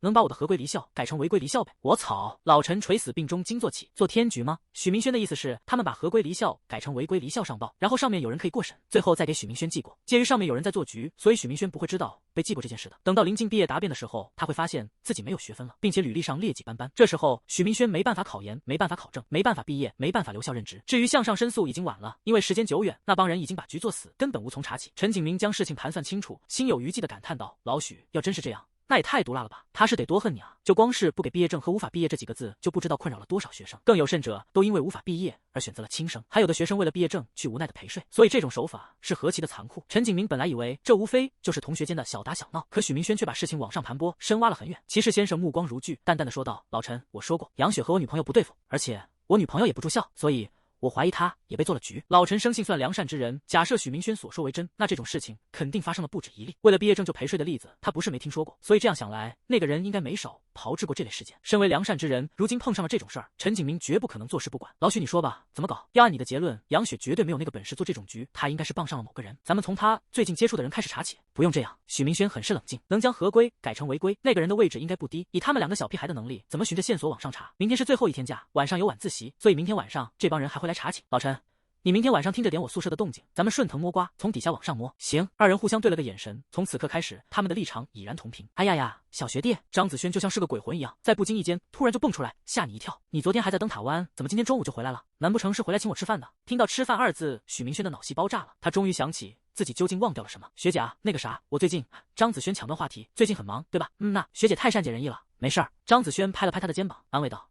能把我的合规离校改成违规离校呗。我操！老陈垂死病中惊坐起，做天局吗？许明轩的意思是他们把合规离校改成违规离校上报，然后上面有人可以过审，最后再给许明轩记过。介于上面有人在做局，所以许明轩不会知道被记过这件事的。等到临近毕业答辩的时候，他会发现自己没有学分了，并且履历上劣迹斑斑。这时候许明轩没办法考研，没办法考证，没办法毕业，没办法留校任职。至于向上申诉已经晚了，因为时间久远，那帮人已经把局做死，根本无从查起。陈景明将事情盘算清楚，心有余悸地感叹道：老许，要真是这样，那也太毒辣了吧！他是得多恨你啊！就光是不给毕业证和无法毕业这几个字，就不知道困扰了多少学生。更有甚者，都因为无法毕业而选择了轻生，还有的学生为了毕业证去无奈的陪睡。所以这种手法是何其的残酷！陈景明本来以为这无非就是同学间的小打小闹，可许明轩却把事情往上盘拨，深挖了很远。骑士先生目光如炬，淡淡的说道：老陈，我说过，杨雪和我女朋友不对付，而且我女朋友也不住校，所以我怀疑他也被做了局。老陈生性算良善之人，假设许明轩所说为真，那这种事情肯定发生了不止一例。为了毕业证就陪睡的例子，他不是没听说过，所以这样想来，那个人应该没少炮制过这类事件。身为良善之人，如今碰上了这种事儿，陈景明绝不可能坐视不管。老许，你说吧，怎么搞？要按你的结论，杨雪绝对没有那个本事做这种局，他应该是傍上了某个人。咱们从他最近接触的人开始查起。不用这样，许明轩很是冷静，能将合规改成违规，那个人的位置应该不低。以他们两个小屁孩的能力，怎么循着线索往上查？明天是最后一天假，晚上有晚自习，所以明天晚上这帮人还会来查寝。老陈，你明天晚上听着点我宿舍的动静，咱们顺藤摸瓜，从底下往上摸。行。二人互相对了个眼神，从此刻开始，他们的立场已然同频。哎呀呀，小学弟，张子轩就像是个鬼魂一样，在不经意间突然就蹦出来，吓你一跳。你昨天还在灯塔湾，怎么今天中午就回来了？难不成是回来请我吃饭的？听到吃饭二字，许明轩的脑细胞炸了，他终于想起自己究竟忘掉了什么。学姐啊，那个啥，我最近……张子轩抢断话题，最近很忙，对吧？那学姐太善解人意了，没事儿。张子轩拍了拍他的肩膀，安慰道。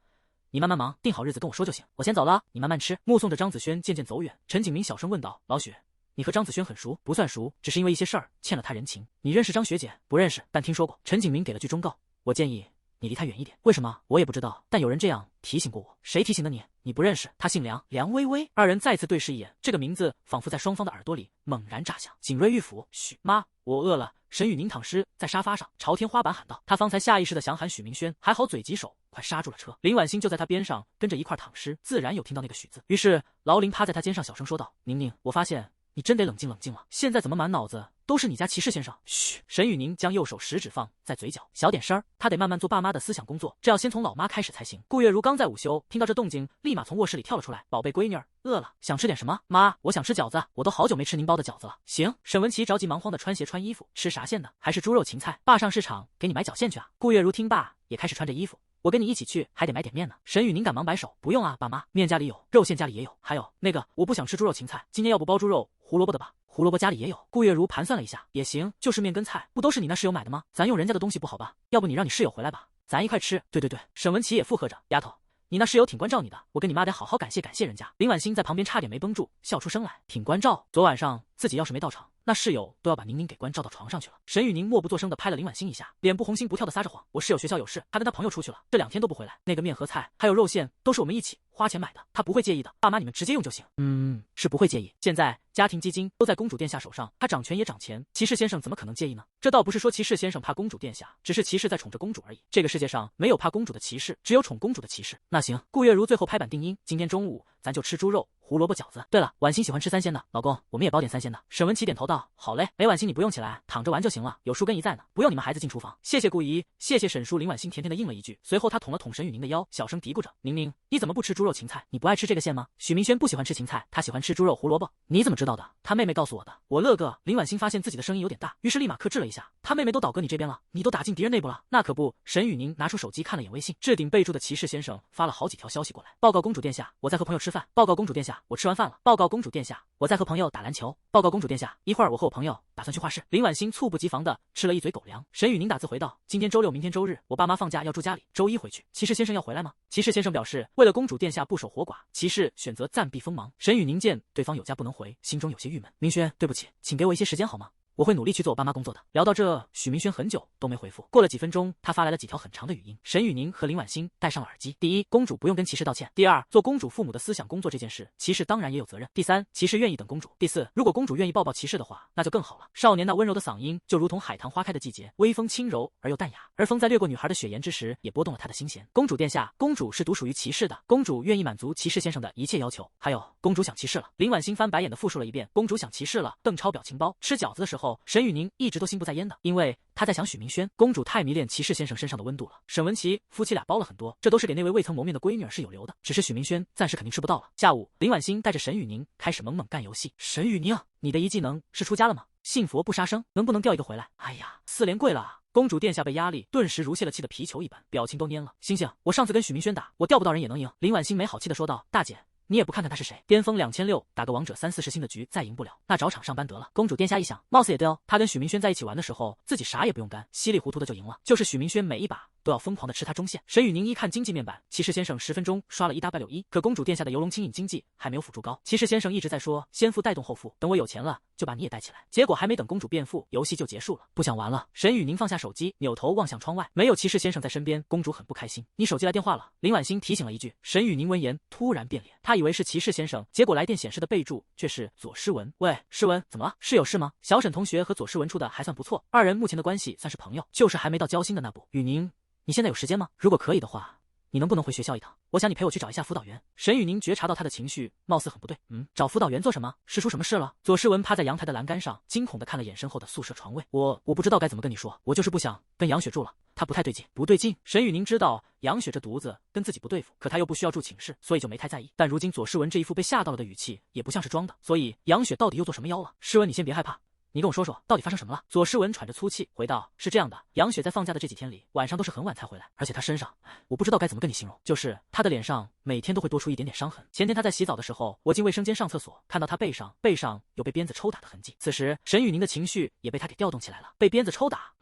你慢慢忙，定好日子跟我说就行。我先走了，你慢慢吃。目送着张子轩渐渐走远，陈景明小声问道：老许，你和张子轩很熟？不算熟，只是因为一些事儿欠了他人情。你认识张学姐？不认识，但听说过。陈景明给了句忠告，我建议你离他远一点。为什么？我也不知道，但有人这样提醒过我。谁提醒的你？你不认识，他姓梁，梁微微。二人再次对视一眼，这个名字仿佛在双方的耳朵里猛然炸响。景睿玉府，许妈，我饿了。沈雨宁躺尸在沙发上，朝天花板喊道。他方才下意识的想喊许明轩，还好嘴疾手快刹住了车。林婉欣就在他边上跟着一块躺尸，自然有听到那个许字。于是劳林趴在他肩上小声说道：宁宁，我发现你真得冷静冷静了，现在怎么满脑子都是你家骑士先生？嘘！沈雨宁将右手食指放在嘴角，小点声儿，他得慢慢做爸妈的思想工作，这要先从老妈开始才行。顾月如刚在午休，听到这动静，立马从卧室里跳了出来。宝贝闺女儿，饿了，想吃点什么？妈，我想吃饺子，我都好久没吃您包的饺子了。行。沈文琪着急忙慌的穿鞋穿衣服，吃啥馅的？还是猪肉芹菜？爸上市场给你买饺馅去啊。顾月如听罢也开始穿着衣服。我跟你一起去，还得买点面呢。沈雨宁赶忙摆手，不用啊，爸妈，面家里有，肉馅家里也有，还有那个我不想吃猪肉芹菜，今天要不包猪肉胡萝卜的吧？胡萝卜家里也有。顾月如盘算了一下，也行，就是面跟菜，不都是你那室友买的吗？咱用人家的东西不好吧？要不你让你室友回来吧，咱一块吃。对对对，沈文琪也附和着，丫头，你那室友挺关照你的，我跟你妈得好好感谢感谢人家。林婉欣在旁边差点没绷住，笑出声来，挺关照。昨晚上自己要是没到场，那室友都要把宁宁给关照到床上去了。沈雨宁默不作声地拍了林婉欣一下，脸不红心不跳地撒着谎，我室友学校有事，他跟他朋友出去了，这2天都不回来。那个面和菜还有肉馅都是我们一起花钱买的，他不会介意的，爸妈你们直接用就行。是不会介意。现在家庭基金都在公主殿下手上，他掌权也掌钱，骑士先生怎么可能介意呢？这倒不是说骑士先生怕公主殿下，只是骑士在宠着公主而已。这个世界上没有怕公主的骑士，只有宠公主的骑士。那行，顾月如最后拍板定音，今天中午咱就吃猪肉胡萝卜饺子。对了，婉欣喜欢吃3鲜的，老公我们也包点3鲜的。沈文琪点头道，好嘞。婉欣你不用起来，躺着玩就行了，有叔跟姨在呢，不用你们孩子进厨房。谢谢顾姨，谢谢沈叔。林婉欣甜甜的应了一句，随后她捅了捅沈雨宁的腰，小声嘀咕着，宁宁你怎么不吃猪肉芹菜？你不爱吃这个馅吗？许明轩不喜欢吃芹菜，他喜欢吃猪肉胡萝卜。你怎么知道的？他妹妹告诉我的。我乐个。林婉欣发现自己的声音有点大，于是立马克制了一下，他妹妹都倒戈你这边了，你都打进敌人内部了。那可不。沈雨宁拿出手机看了眼微信，置顶备注的骑士先生发了好几条消息过来，报告公主殿下，我在和朋友吃饭。报告公主殿下，我吃完饭了。报告公主殿下，我在和朋友打篮球。报告公主殿下，一会儿我和我朋友打算去画室。林婉欣猝不及防的吃了一嘴狗粮。沈雨宁打字回道，今天周6明天周日，我爸妈放假要住家里，周1回去。骑士先生要回来吗？骑士先生表示，为了公主殿下不守活寡，骑士选择暂避锋芒。沈雨宁见对方有家不能回，心中有些郁闷。明轩，对不起，请给我一些时间好吗？我会努力去做我爸妈工作的。聊到这，许明轩很久都没回复。过了几分钟，他发来了几条很长的语音。沈雨宁和林婉欣戴上了耳机。第一，公主不用跟骑士道歉。第二，做公主父母的思想工作这件事，骑士当然也有责任。第三，骑士愿意等公主。第四，如果公主愿意抱抱骑士的话，那就更好了。少年那温柔的嗓音，就如同海棠花开的季节，微风轻柔而又淡雅。而风在掠过女孩的雪颜之时，也拨动了她的心弦。公主殿下，公主是独属于骑士的，公主愿意满足骑士先生的一切要求。还有，公主想骑士了。林婉欣翻白眼的复述了一遍，公主想骑士了。邓超表情包。吃饺子的时候，沈雨宁一直都心不在焉的，因为他在想许明轩。公主太迷恋骑士先生身上的温度了。沈文琪夫妻俩包了很多，这都是给那位未曾谋面的闺女儿是有留的，只是许明轩暂时肯定吃不到了。下午，林婉欣带着沈雨宁开始猛猛干游戏。沈雨宁，你的一技能是出家了吗？信佛不杀生，能不能调一个回来？哎呀，4连跪了啊！公主殿下被压力顿时如泄了气的皮球一般，表情都蔫了。星星，我上次跟许明轩打，我调不到人也能赢。林婉欣没好气的说道：“大姐，你也不看看他是谁，巅峰2600，打个王者30-40星的局再赢不了，那找场上班得了。”公主殿下一想，貌似也对哦，他跟许明轩在一起玩的时候，自己啥也不用干，稀里糊涂的就赢了。就是许明轩每一把都要疯狂的吃他中线。沈雨宁一看经济面板，骑士先生10分钟刷了1W1，可公主殿下的游龙轻饮经济还没有辅助高。骑士先生一直在说先富带动后富，等我有钱了就把你也带起来。结果还没等公主变富，游戏就结束了。不想玩了。沈雨宁放下手机，扭头望向窗外，没有骑士先生在身边，公主很不开心。你手机来电话了。林婉欣提醒了一句。沈雨宁闻言突然变脸，他以为是骑士先生，结果来电显示的备注却是左诗文。喂，诗文，怎么了？是有事吗？小沈同学和左诗文处的还算不错，二人目前的关系算是朋友，就是还没到交心的那步。雨宁，你现在有时间吗？如果可以的话，你能不能回学校一趟？我想你陪我去找一下辅导员。沈雨宁觉察到他的情绪貌似很不对。找辅导员做什么？是出什么事了？左诗文趴在阳台的栏杆上，惊恐地看了眼身后的宿舍床位。我不知道该怎么跟你说，我就是不想跟杨雪住了，她不太对劲。不对劲？沈雨宁知道杨雪这犊子跟自己不对付，可他又不需要住寝室，所以就没太在意。但如今左诗文这一副被吓到了的语气，也不像是装的，所以杨雪到底又做什么妖了？诗文，你先别害怕。你跟我说说，到底发生什么了？左诗文喘着粗气回道：“是这样的，杨雪在放假的这几天里，晚上都是很晚才回来，而且她身上，我不知道该怎么跟你形容，就是她的脸上每天都会多出一点点伤痕。前天她在洗澡的时候，我进卫生间上厕所，看到她背上有被鞭子抽打的痕迹。此时，沈雨宁的情绪也被她给调动起来了。被鞭子抽打？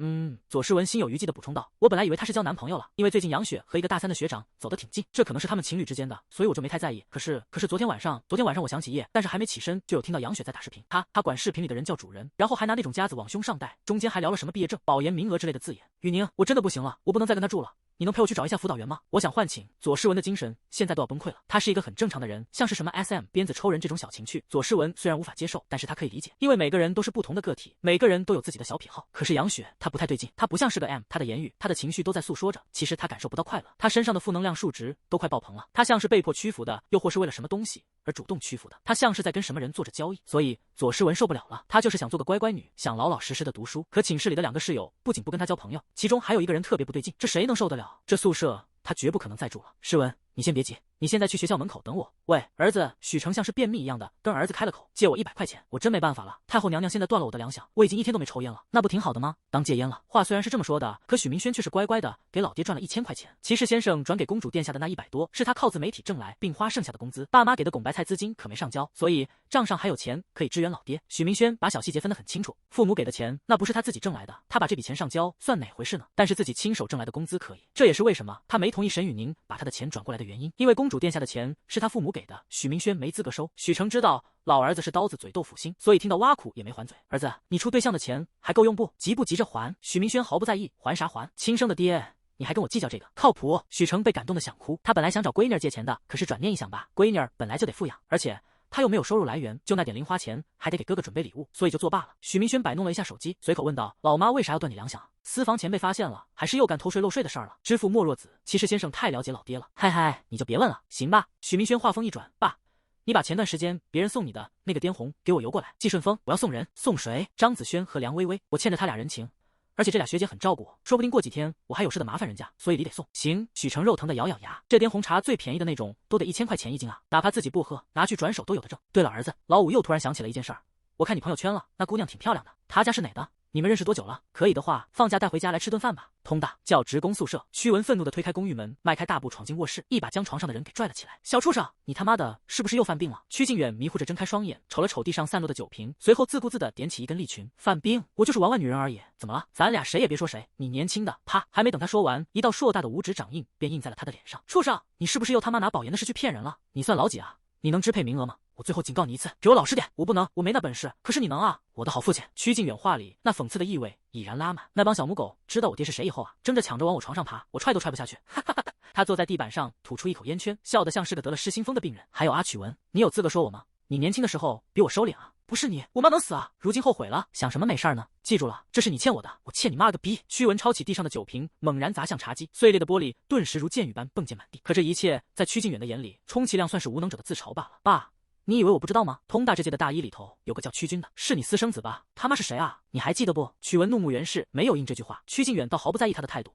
左诗文心有余悸的补充道：我本来以为她是交男朋友了，因为最近杨雪和一个大3的学长走得挺近，这可能是他们情侣之间的，所以我就没太在意。可是昨天晚上我想起夜，但是还没起身，就有听到杨雪在打视频，她管视频里的人叫主人，然后还拿那种夹子往胸上戴，中间还聊了什么毕业证、保研名额之类的字眼。雨宁，我真的不行了，我不能再跟他住了。你能陪我去找一下辅导员吗？我想唤醒左诗文的精神，现在都要崩溃了。他是一个很正常的人，像是什么 SM 鞭子抽人这种小情趣，左诗文虽然无法接受，但是他可以理解，因为每个人都是不同的个体，每个人都有自己的小癖好。可是杨雪，她不太对劲，她不像是个 M， 她的言语、她的情绪都在诉说着，其实她感受不到快乐，她身上的负能量数值都快爆棚了。她像是被迫屈服的，又或是为了什么东西而主动屈服的，她像是在跟什么人做着交易。所以左诗文受不了了，她就是想做个乖乖女，想老老实实的读书。可寝室里的2个室友不仅不跟她交朋友，其中还有一个人特别不对劲，这谁能受得了？这宿舍他绝不可能再住了。诗文，你先别急，你现在去学校门口等我。喂，儿子。许成像是便秘一样的跟儿子开了口，借我100块钱，我真没办法了。太后娘娘现在断了我的粮饷，我已经1天都没抽烟了，那不挺好的吗？当戒烟了。话虽然是这么说的，可许明轩却是乖乖的给老爹赚了1000块钱。骑士先生转给公主殿下的那100多，是他靠自媒体挣来，并花剩下的工资。爸妈给的拱白菜资金可没上交，所以账上还有钱可以支援老爹。许明轩把小细节分得很清楚，父母给的钱那不是他自己挣来的，他把这笔钱上交算哪回事呢？但是自己亲手挣来的工资可以，这也是为什么他没同意沈雨宁把他的钱转过来的原因，因为公主殿下的钱是他父母给的，许明轩没资格收。许成知道老儿子是刀子嘴豆腐心，所以听到挖苦也没还嘴。儿子，你处对象的钱还够用不？急不急着还？许明轩毫不在意，还啥还？亲生的爹，你还跟我计较这个？靠谱？许成被感动的想哭，他本来想找闺女借钱的，可是转念一想吧，闺女本来就得富养，而且他又没有收入来源，就那点零花钱还得给哥哥准备礼物，所以就作罢了。许明轩摆弄了一下手机，随口问道：老妈为啥要断你粮饷？私房钱被发现了，还是又干偷税漏税的事儿了？知父莫若子，骑士先生太了解老爹了。嗨，你就别问了，行吧？许明轩话锋一转，爸，你把前段时间别人送你的那个滇红给我邮过来。季顺风，我要送人。送谁？张子轩和梁薇薇，我欠着他俩人情，而且这俩学姐很照顾我，说不定过几天我还有事的麻烦人家，所以礼得送。行。许成肉疼的咬咬牙，这滇红茶最便宜的那种都得1000块钱1斤啊，哪怕自己不喝，拿去转手都有的挣。对了，儿子，老五又突然想起了一件事儿，我看你朋友圈了，那姑娘挺漂亮的，她家是哪的？你们认识多久了？可以的话，放假带回家来吃顿饭吧。通的，叫职工宿舍。屈文愤怒地推开公寓门，迈开大步闯进卧室，一把将床上的人给拽了起来。小畜生，你他妈的是不是又犯病了？屈靖远迷糊着睁开双眼，瞅了瞅地上散落的酒瓶，随后自顾自地点起一根利群。犯病？我就是玩玩女人而已，怎么了？咱俩谁也别说谁，你年轻的。啪！还没等他说完，一道硕大的五指掌印便印在了他的脸上。畜生，你是不是又他妈拿保研的事去骗人了？你算老几啊？你能支配名额吗？我最后警告你一次，给我老实点。我不能，我没那本事，可是你能啊，我的好父亲。曲靖远话里那讽刺的意味已然拉满。那帮小母狗知道我爹是谁以后啊，争着抢着往我床上爬，我踹都踹不下去。哈哈哈哈。他坐在地板上，吐出一口烟圈，笑得像是个得了失心疯的病人。还有阿曲文，你有资格说我吗？你年轻的时候比我收敛啊。不是你，我妈能死啊！如今后悔了，想什么没事呢？记住了，这是你欠我的，我欠你妈个逼！屈文抄起地上的酒瓶，猛然砸向茶几，碎裂的玻璃顿时如箭雨般迸溅满地。可这一切在屈靖远的眼里，充其量算是无能者的自嘲罢了。爸，你以为我不知道吗？通大这届的大一里头有个叫屈军的，是你私生子吧？他妈是谁啊？你还记得不？屈文怒目圆视，没有应这句话。屈靖远倒毫不在意他的态度。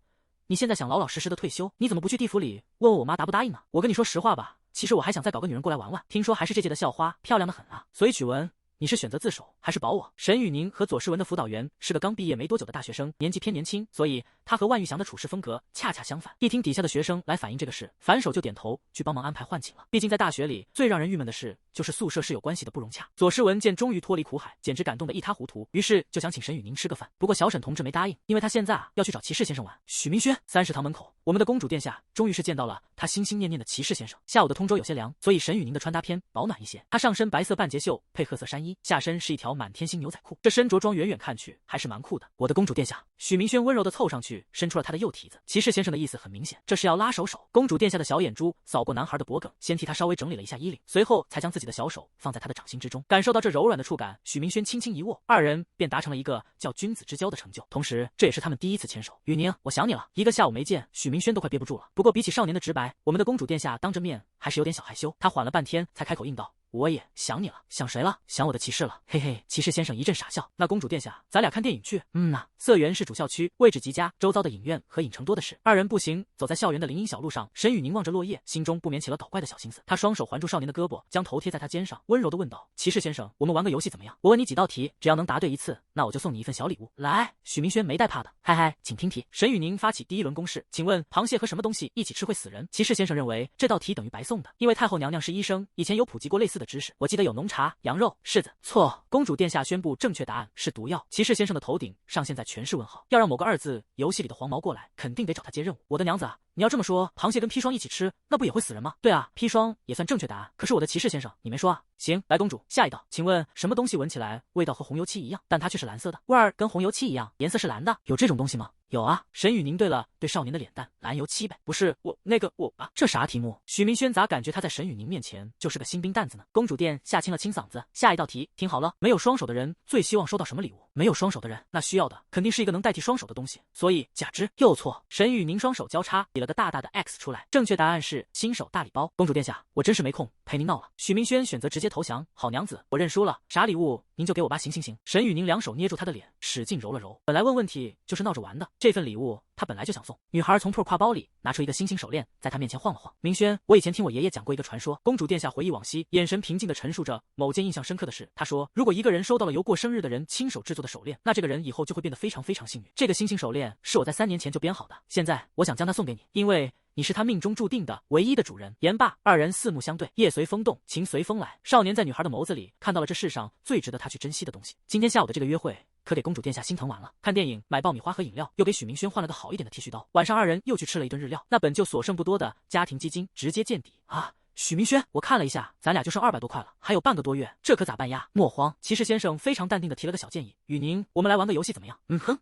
你现在想老老实实的退休，你怎么不去地府里问问我妈答不答应呢？我跟你说实话吧，其实我还想再搞个女人过来玩玩，听说还是这届的校花，漂亮的很啊。所以曲文，你是选择自首还是保我？沈雨宁和左世文的辅导员是个刚毕业没多久的大学生，年纪偏年轻，所以他和万玉祥的处事风格恰恰相反。一听底下的学生来反映这个事，反手就点头去帮忙安排换寝了。毕竟在大学里最让人郁闷的事就是宿舍室友关系的不融洽。左世文见终于脱离苦海，简直感动得一塌糊涂，于是就想请沈雨宁吃个饭。不过小沈同志没答应，因为他现在要去找骑士先生玩。许明轩，30堂门口，我们的公主殿下终于是见到了他心心念念的骑士先生。下午的通州有些凉，所以沈雨宁的穿搭偏保暖一些。他上身白色半截袖配褐色衫衣，下身是一条满天星牛仔裤，这身着装远远看去还是蛮酷的。我的公主殿下，许明轩温柔地凑上去，伸出了他的右蹄子。骑士先生的意思很明显，这是要拉手手。公主殿下的小眼珠扫过男孩的脖颈，先替他稍微整理了一下衣领，随后才将自己的小手放在他的掌心之中，感受到这柔软的触感，许明轩轻轻一握，二人便达成了一个叫君子之交的成就。同时，这也是他们第一次牵手。雨宁，我想你了，一个下午没见，许明轩都快憋不住了。不过比起少年的直白，我们的公主殿下当着面还是有点小害羞。他缓了半天，才开口应道。我也想你了，想谁了？想我的骑士了，嘿嘿。骑士先生一阵傻笑。那公主殿下，咱俩看电影去。色园是主校区，位置极佳，周遭的影院和影城多的是。二人步行走在校园的林荫小路上，沈雨宁望着落叶，心中不免起了搞怪的小心思。他双手环住少年的胳膊，将头贴在他肩上，温柔地问道：骑士先生，我们玩个游戏怎么样？我问你几道题，只要能答对一次，那我就送你一份小礼物。来，许明轩没带怕的，嗨嗨，请听题。沈雨宁发起第一轮公式，请问螃蟹和什么东西一起吃会死人？骑士先生认为这道题等于白送的，因为太后娘娘是医生，以前有普及过类似的知识。我记得有浓茶、羊肉、柿子。错，公主殿下宣布正确答案是毒药。骑士先生的头顶上现在全是问号，要让某个2字游戏里的黄毛过来，肯定得找他接任务。我的娘子啊，你要这么说，螃蟹跟砒霜一起吃，那不也会死人吗？对啊，砒霜也算正确答案。可是我的骑士先生，你没说啊。行，来公主，下一道，请问什么东西闻起来味道和红油漆一样，但它却是蓝色的？味儿跟红油漆一样，颜色是蓝的，有这种东西吗？有啊。沈雨宁对了对少年的脸蛋，蓝油漆呗。不是我那个我啊，这啥题目？许明轩咋感觉他在沈雨宁面前就是个新兵蛋子呢？公主殿下清了清嗓子，下一道题听好了，没有双手的人最希望收到什么礼物？没有双手的人，那需要的肯定是一个能代替双手的东西，所以假肢。又错。沈雨宁双手交叉比了个大大的 X 出来，正确答案是新手大礼包。公主殿下，我真是没空陪您闹了。许明轩选择直接投降，好娘子，我认输了，啥礼物您就给我吧，行行行。沈雨宁两手捏住他的脸，使劲揉了揉。本来问问题就是闹着玩的，这份礼物他本来就想送。女孩从破挎包里拿出一个星星手链，在他面前晃了晃。明轩，我以前听我爷爷讲过一个传说。公主殿下回忆往昔，眼神平静地陈述着某件印象深刻的事。他说，如果一个人收到了由过生日的人亲手制作的手链，那这个人以后就会变得非常非常幸运。这个星星手链是我在3年前就编好的，现在我想将它送给你，因为你是他命中注定的唯一的主人。言罢，二人四目相对，夜随风动，情随风来。少年在女孩的眸子里看到了这世上最值得他去珍惜的东西。今天下午的这个约会可给公主殿下心疼完了。看电影、买爆米花和饮料，又给许明轩换了个好一点的剃须刀。晚上二人又去吃了一顿日料，那本就所剩不多的家庭基金直接见底啊！许明轩，我看了一下，咱俩就剩200多块了，还有半个多月，这可咋办呀？莫慌，骑士先生非常淡定地提了个小建议，雨宁，我们来玩个游戏怎么样？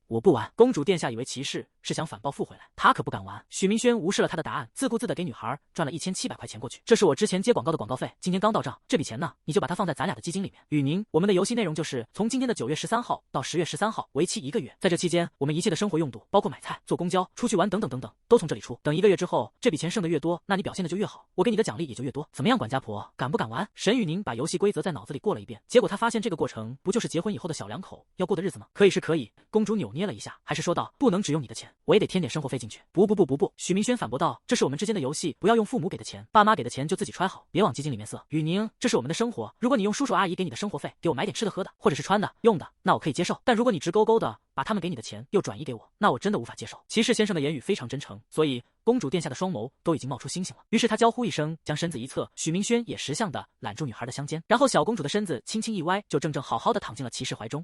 我不玩。公主殿下以为骑士是想反报复回来，他可不敢玩。许明轩无视了他的答案，自顾自地给女孩赚了1700块钱过去，这是我之前接广告的广告费，今天刚到账，这笔钱呢，你就把它放在咱俩的基金里面。雨宁，我们的游戏内容就是从今天的9月13号到10月13号，为期1个月，在这期间，我们一切的生活用度，包括买菜、坐公交、出去玩等等等等，都从这里出。等1个月之后，这笔钱剩的越多，那你表现的就越好，我给你的奖励也就越多。怎么样，管家婆，敢不敢玩？沈雨宁把游戏规则在脑子里过了一遍，结果他发现这个过程不就是结婚以后的小两口要过的日子吗？可以是可以。公主扭捏了一下，还是说道，不能只用你的钱，我也得添点生活费进去。不，许明轩反驳道，这是我们之间的游戏，不要用父母给的钱，爸妈给的钱就自己揣好，别往基金里面塞。雨宁，这是我们的生活，如果你用叔叔阿姨给你的生活费给我买点吃的喝的，或者是穿的用的，那我可以接受，但如果你直勾勾的把他们给你的钱又转移给我，那我真的无法接受。骑士先生的言语非常真诚，所以公主殿下的双眸都已经冒出星星了。于是他娇呼一声，将身子一侧，许明轩也识相的揽住女孩的香肩，然后小公主的身子轻轻一歪，就正正好好的躺进了骑士怀中。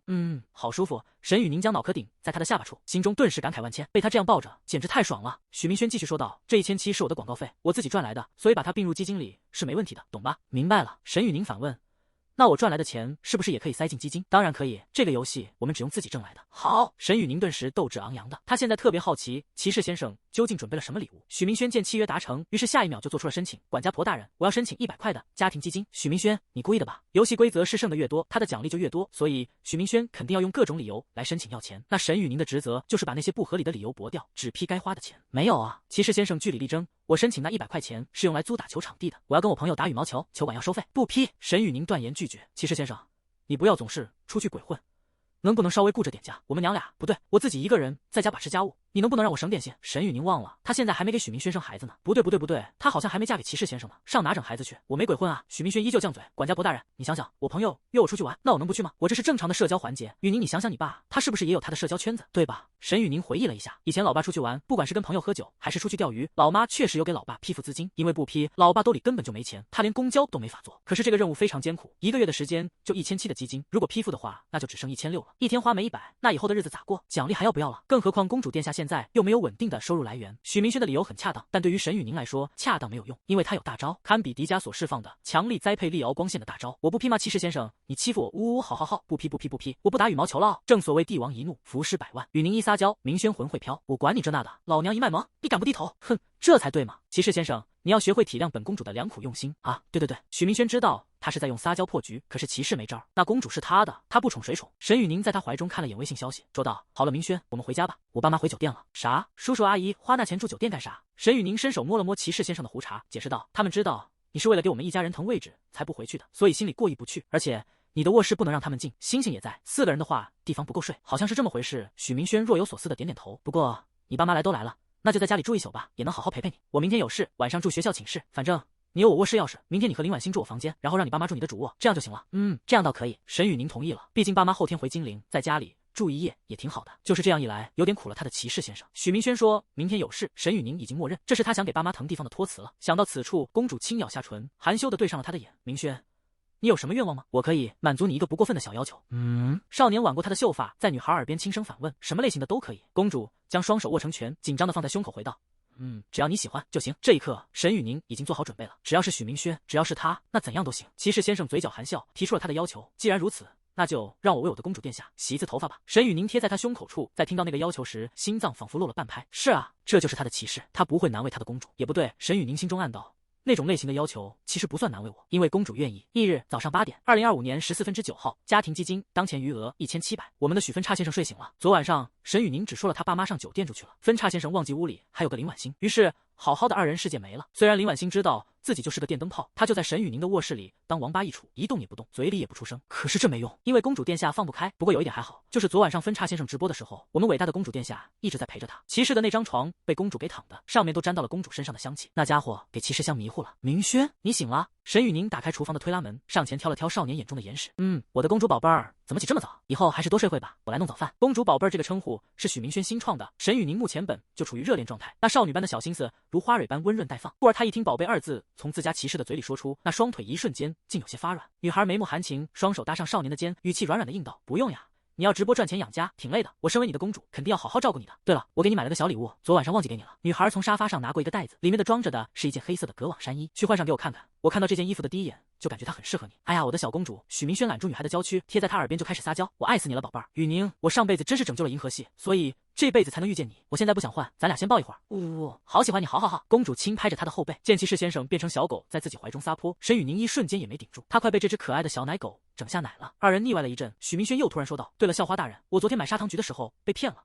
好舒服。沈雨宁将脑壳顶在他的下巴处，心中顿时感慨万千，被他这样抱着简直太爽了。许明轩继续说道，这1000期是我的广告费，我自己赚来的，所以把它并入基金里是没问题的，懂吧？明白了。沈雨宁反问，那我赚来的钱是不是也可以塞进基金？当然可以，这个游戏我们只用自己挣来的。好，沈雨宁顿时斗志昂扬的，他现在特别好奇骑士先生究竟准备了什么礼物。许明轩见契约达成，于是下一秒就做出了申请。管家婆大人，我要申请100块的家庭基金。许明轩，你故意的吧？游戏规则是胜的越多，他的奖励就越多，所以许明轩肯定要用各种理由来申请要钱。那沈雨宁的职责就是把那些不合理的理由驳掉，只批该花的钱。没有啊，骑士先生据理力争，我申请那100块钱是用来租打球场地的，我要跟我朋友打羽毛球，球馆要收费。不批！沈雨宁断言拒绝。骑士先生，你不要总是出去鬼混，能不能稍微顾着点家？我们娘俩不对，我自己一个人在家把持家务，你能不能让我省点心？沈雨宁忘了，她现在还没给许明轩生孩子呢。不对，她好像还没嫁给骑士先生呢，上哪整孩子去？我没鬼混啊！许明轩依旧犟嘴。管家婆大人，你想想，我朋友约我出去玩，那我能不去吗？我这是正常的社交环节。雨宁，你想想你爸，他是不是也有他的社交圈子，对吧？沈雨宁回忆了一下，以前老爸出去玩，不管是跟朋友喝酒，还是出去钓鱼，老妈确实有给老爸批付资金，因为不批，老爸兜里根本就没钱，他连公交都没法坐。可是这个任务非常艰苦，1个月的时间就1700的基金，如果批付的话，那就只剩1600了，一天花没100，那以后的日子咋过？奖励还要不要了？更何况公主殿下现在又没有稳定的收入来源。许明轩的理由很恰当，但对于沈雨宁来说，恰当没有用，因为他有大招，堪比迪迦所释放的强力栽配力熬光线的大招。我不批吗？骑士先生，你欺负我！呜呜，好，不批，我不打羽毛球了。正所谓帝王一怒，伏尸百万。雨宁一撒娇，明轩魂会飘。我管你这那的，老娘一卖萌，你敢不低头？哼，这才对嘛！骑士先生，你要学会体谅本公主的良苦用心啊！对，许明轩知道他是在用撒娇破局，可是骑士没招，那公主是他的，他不宠谁宠？沈雨宁在他怀中看了眼微信消息，说道：好了，明轩，我们回家吧，我爸妈回酒店了。啥？叔叔阿姨花那钱住酒店干啥？沈雨宁伸手摸了摸骑士先生的胡茬，解释道：他们知道你是为了给我们一家人腾位置才不回去的，所以心里过意不去，而且你的卧室不能让他们进，星星也在，4个人的话地方不够睡，好像是这么回事。许明轩若有所思的点点头。不过你爸妈来都来了，那就在家里住一宿吧，也能好好陪陪你。我明天有事，晚上住学校寝室，反正你有我卧室钥匙，明天你和林婉欣住我房间，然后让你爸妈住你的主卧，这样就行了。这样倒可以。沈雨宁同意了，毕竟爸妈后天回金陵，在家里住一夜也挺好的。就是这样一来，有点苦了他的骑士先生。许明轩说明天有事，沈雨宁已经默认，这是他想给爸妈腾地方的托词了。想到此处，公主轻咬下唇，含羞的对上了他的眼。明轩，你有什么愿望吗？我可以满足你一个不过分的小要求。少年挽过她的秀发，在女孩耳边轻声反问，什么类型的都可以。公主将双手握成拳，紧张的放在胸口回道，只要你喜欢就行。这一刻，沈雨宁已经做好准备了，只要是许明轩，只要是他，那怎样都行。骑士先生嘴角含笑，提出了他的要求。既然如此，那就让我为我的公主殿下洗一次头发吧。沈雨宁贴在他胸口处，在听到那个要求时，心脏仿佛落了半拍。是啊，这就是他的骑士，他不会难为他的公主。也不对，沈雨宁心中暗道，那种类型的要求其实不算难为我，因为公主愿意。翌日早上8点，2025年14/9号，家庭基金当前余额1700。我们的许分叉先生睡醒了，昨晚上沈雨宁只说了他爸妈上酒店住去了，分叉先生忘记屋里还有个林婉欣，于是好好的2人世界没了。虽然林婉欣知道自己就是个电灯泡，他就在沈雨宁的卧室里当王八一杵，一动也不动，嘴里也不出声。可是这没用，因为公主殿下放不开。不过有一点还好，就是昨晚上分叉先生直播的时候，我们伟大的公主殿下一直在陪着他。骑士的那张床被公主给躺的，上面都沾到了公主身上的香气，那家伙给骑士香迷糊了。明轩，你醒了。沈雨宁打开厨房的推拉门，上前挑了挑少年眼中的眼屎。我的公主宝贝儿，怎么起这么早？以后还是多睡会吧，我来弄早饭。公主宝贝儿这个称呼是许明轩新创的，沈雨宁目前本就处于热恋状态，那少女般的小心思如花蕊般温润待放。故而她一听宝贝2字从自家骑士的嘴里说出，那双腿一瞬间竟有些发软。女孩眉目含情，双手搭上少年的肩，语气软软的应道：不用呀，你要直播赚钱养家，挺累的。我身为你的公主，肯定要好好照顾你的。对了，我给你买了个小礼物，昨晚上忘记给你了。女孩从沙发上拿过一个袋子，里面的装着的是一件黑色的格网衫衣，去换上给我看看。我看到这件衣服的第一眼就感觉它很适合你。哎呀，我的小公主！许明轩揽住女孩的娇躯，贴在她耳边就开始撒娇，我爱死你了，宝贝儿。雨宁，我上辈子真是拯救了银河系，所以这辈子才能遇见你。我现在不想换，咱俩先抱一会儿。好喜欢你，好。公主轻拍着他的后背，见骑士先生变成小狗在自己怀中撒泼，沈雨宁一瞬间也没顶住，她快被这只可爱的小奶狗整下奶了。2人腻歪了一阵，许明轩又突然说道：对了，校花大人，我昨天买砂糖橘的时候被骗了。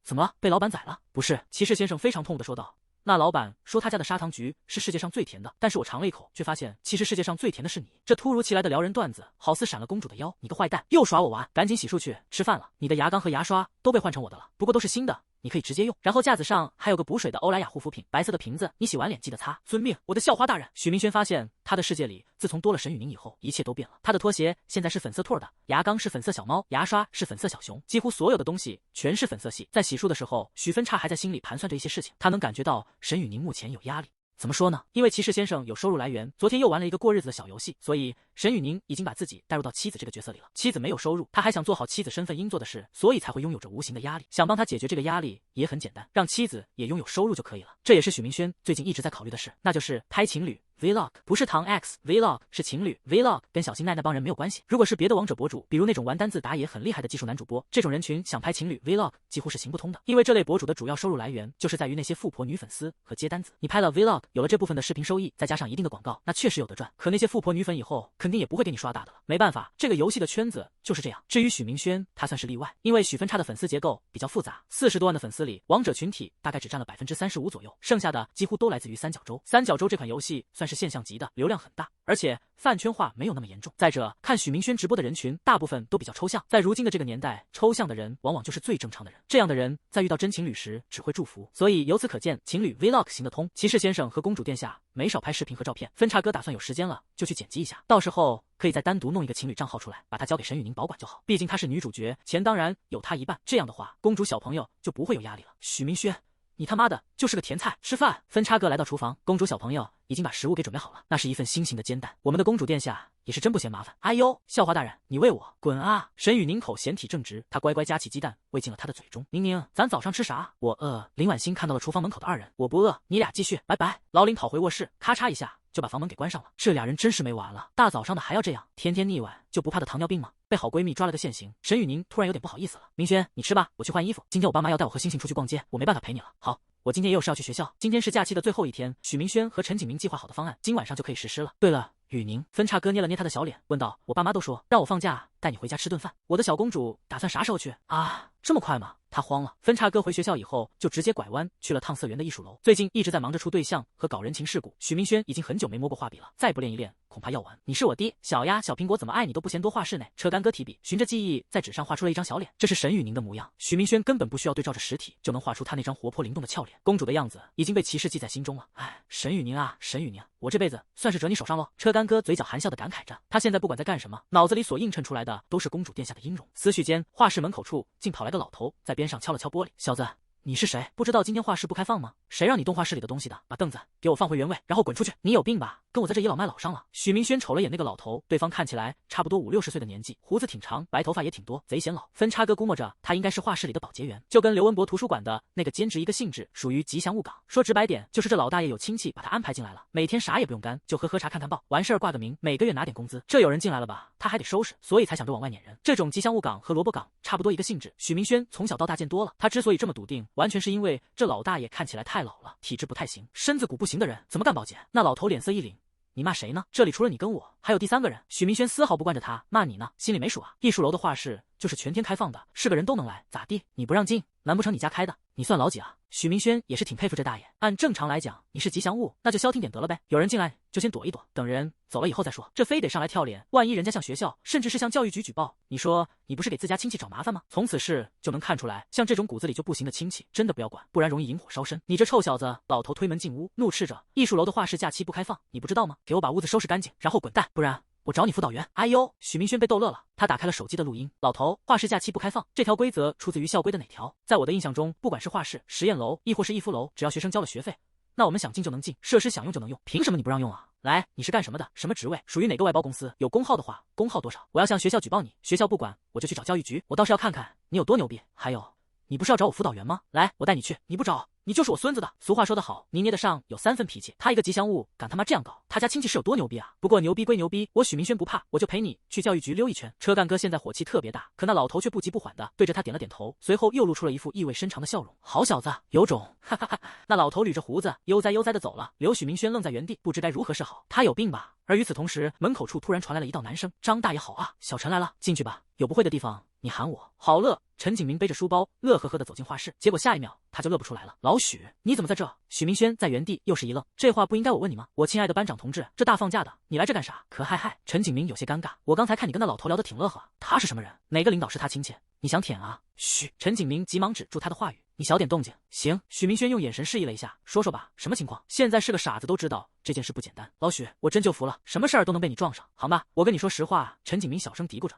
怎么了？被老板宰了？不是，骑士先生非常痛苦的说道。那老板说他家的砂糖橘是世界上最甜的，但是我尝了一口，却发现其实世界上最甜的是你。这突如其来的撩人段子，好似闪了公主的腰。你个坏蛋，又耍我玩！赶紧洗漱去吃饭了。你的牙缸和牙刷都被换成我的了，不过都是新的，你可以直接用。然后架子上还有个补水的欧莱雅护肤品，白色的瓶子，你洗完脸记得擦。遵命，我的校花大人。许明轩发现他的世界里，自从多了沈雨宁以后，一切都变了。他的拖鞋现在是粉色兔的，牙缸是粉色小猫，牙刷是粉色小熊，几乎所有的东西全是粉色系。在洗漱的时候，许分叉还在心里盘算着一些事情，他能感觉到沈雨宁目前有压力。怎么说呢？因为骑士先生有收入来源，昨天又玩了一个过日子的小游戏，所以沈雨宁已经把自己带入到妻子这个角色里了。妻子没有收入，他还想做好妻子身份应做的事，所以才会拥有着无形的压力。想帮他解决这个压力也很简单，让妻子也拥有收入就可以了。这也是许明轩最近一直在考虑的事，那就是拍情侣 Vlog， 不是唐 X Vlog， 是情侣 Vlog， 跟小新奈那帮人没有关系。如果是别的王者博主，比如那种玩单字打野很厉害的技术男主播，这种人群想拍情侣 Vlog 几乎是行不通的，因为这类博主的主要收入来源就是在于那些富婆女粉丝和接单子。你拍了 Vlog， 有了这部分的视频收益，再加上一定的广告，那确实有得赚。可那些富婆女粉以后肯定也不会给你刷大的了，没办法，这个游戏的圈子就是这样。至于许明轩，他算是例外，因为许分叉的粉丝结构比较复杂，40多万的粉丝里，王者群体大概只占了35%左右，剩下的几乎都来自于三角洲。三角洲这款游戏算是现象级的，流量很大，而且饭圈化没有那么严重。再者，看许明轩直播的人群大部分都比较抽象，在如今的这个年代，抽象的人往往就是最正常的人，这样的人在遇到真情侣时只会祝福。所以由此可见，情侣 Vlog 行得通。骑士先生和公主殿下没少拍视频和照片，分叉哥打算有时间了就去剪辑一下，到时候可以再单独弄一个情侣账号出来，把它交给沈雨宁保管就好。毕竟她是女主角，钱当然有她一半，这样的话，公主小朋友就不会有压力了。许明轩，你他妈的就是个甜菜！吃饭。分叉哥来到厨房，公主小朋友已经把食物给准备好了，那是一份心形的煎蛋。我们的公主殿下也是真不嫌麻烦。哎呦，校花大人，你喂我，滚啊！沈雨宁口嫌体正直，他乖乖夹起鸡蛋喂进了他的嘴中。宁宁，咱早上吃啥？我饿。林婉欣看到了厨房门口的二人，我不饿，你俩继续，拜拜。老林跑回卧室，咔嚓一下就把房门给关上了。这俩人真是没完了，大早上的还要这样，天天腻歪就不怕得糖尿病吗？被好闺蜜抓了个现行，沈雨宁突然有点不好意思了。明轩，你吃吧，我去换衣服。今天我爸妈要带我和星星出去逛街，我没办法陪你了。好。我今天也有事要去学校，今天是假期的最后一天，许明轩和陈景明计划好的方案，今晚上就可以实施了。对了，雨宁，分叉哥捏了捏他的小脸，问道：“我爸妈都说让我放假带你回家吃顿饭，我的小公主打算啥时候去啊？这么快吗？”他慌了。分叉哥回学校以后就直接拐弯去了趟色园的艺术楼，最近一直在忙着处对象和搞人情世故。许明轩已经很久没摸过画笔了，再不练一练恐怕要完。你是我爹，小丫小苹果怎么爱你都不嫌多画室呢？车干哥提笔，循着记忆在纸上画出了一张小脸，这是沈雨宁的模样。许明轩根本不需要对照着实体就能画出他那张活泼灵动的俏脸，公主的样子已经被骑士记在心中了。哎，沈雨宁啊，沈雨宁，我这辈子算是折你手上喽。车干哥嘴角含笑的感慨着，他现在不管在干什么，脑子里所映衬出来的都是公主殿下的音容。思绪间，画室门口处竟跑来个老头，在边上敲了敲玻璃。小子，你是谁？不知道今天画室不开放吗？谁让你动画室里的东西的？把凳子给我放回原位，然后滚出去！你有病吧？跟我在这倚老卖老上了。许明轩瞅了眼那个老头，对方看起来差不多50-60岁的年纪，胡子挺长，白头发也挺多，贼显老。分叉哥估摸着他应该是画室里的保洁员，就跟刘文博图书馆的那个兼职一个性质，属于吉祥物岗。说直白点，就是这老大爷有亲戚把他安排进来了，每天啥也不用干，就喝茶看报，完事儿挂个名，每个月拿点工资。这有人进来了吧，他还得收拾，所以才想着往外撵人。这种吉祥物岗和萝卜岗差不多一个性质。许明轩从小到大见多了，他之所以这么笃定，完全是因为这老大爷看起来太老了，体质不太行，身子骨不行的人怎么干保洁？那老头脸色一凛，你骂谁呢？这里除了你跟我，还有第3个人。许明轩丝毫不惯着他，骂你呢，心里没数啊？艺术楼的画室就是全天开放的，是个人都能来，咋地？你不让进，难不成你家开的？你算老几啊？许明轩也是挺佩服这大爷。按正常来讲，你是吉祥物，那就消停点得了呗。有人进来就先躲一躲，等人走了以后再说。这非得上来跳脸，万一人家向学校，甚至是向教育局举报，你说你不是给自家亲戚找麻烦吗？从此事就能看出来，像这种骨子里就不行的亲戚，真的不要管，不然容易引火烧身。你这臭小子！老头推门进屋，怒斥着：“艺术楼的画室假期不开放，你不知道吗？给我把屋子收拾干净，然后滚蛋，不然我找你辅导员。”哎呦，许明轩被逗乐了，他打开了手机的录音。老头，画室假期不开放，这条规则出自于校规的哪条？在我的印象中，不管是画室、实验楼，亦或是逸夫楼，只要学生交了学费，那我们想进就能进，设施想用就能用，凭什么你不让用啊？来，你是干什么的？什么职位？属于哪个外包公司？有工号的话，工号多少？我要向学校举报你，学校不管，我就去找教育局，我倒是要看看你有多牛逼。还有，你不是要找我辅导员吗？来，我带你去。你不找，你就是我孙子的。俗话说得好，泥捏得上有3分脾气。他一个吉祥物，敢他妈这样搞，他家亲戚是有多牛逼啊？不过牛逼归牛逼，我许明轩不怕，我就陪你去教育局溜一圈。车干哥现在火气特别大，可那老头却不急不缓的对着他点了点头，随后又露出了一副意味深长的笑容。好小子，有种！哈哈哈！那老头捋着胡子，悠哉悠哉的走了，留许明轩愣在原地，不知该如何是好。他有病吧？而与此同时，门口处突然传来了一道男声：“张大爷好啊，小陈来了，进去吧，有不会的地方你喊我。”好乐。陈景明背着书包，乐呵呵的走进画室，结果下一秒他就乐不出来了。老许，你怎么在这？许明轩在原地又是一愣，这话不应该我问你吗？我亲爱的班长同志，这大放假的，你来这干啥？可嗨嗨，陈景明有些尴尬，我刚才看你跟那老头聊得挺乐呵，他是什么人？哪个领导是他亲戚？你想舔啊？嘘！陈景明急忙止住他的话语，你小点动静。行。许明轩用眼神示意了一下，说说吧，什么情况？现在是个傻子都知道这件事不简单。老许，我真就服了，什么事儿都能被你撞上，好吧？我跟你说实话。陈景明小声嘀咕着。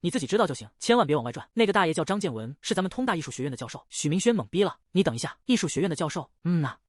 你自己知道就行，千万别往外转。那个大爷叫张建文，是咱们通大艺术学院的教授。许明轩懵逼了，你等一下，艺术学院的教授？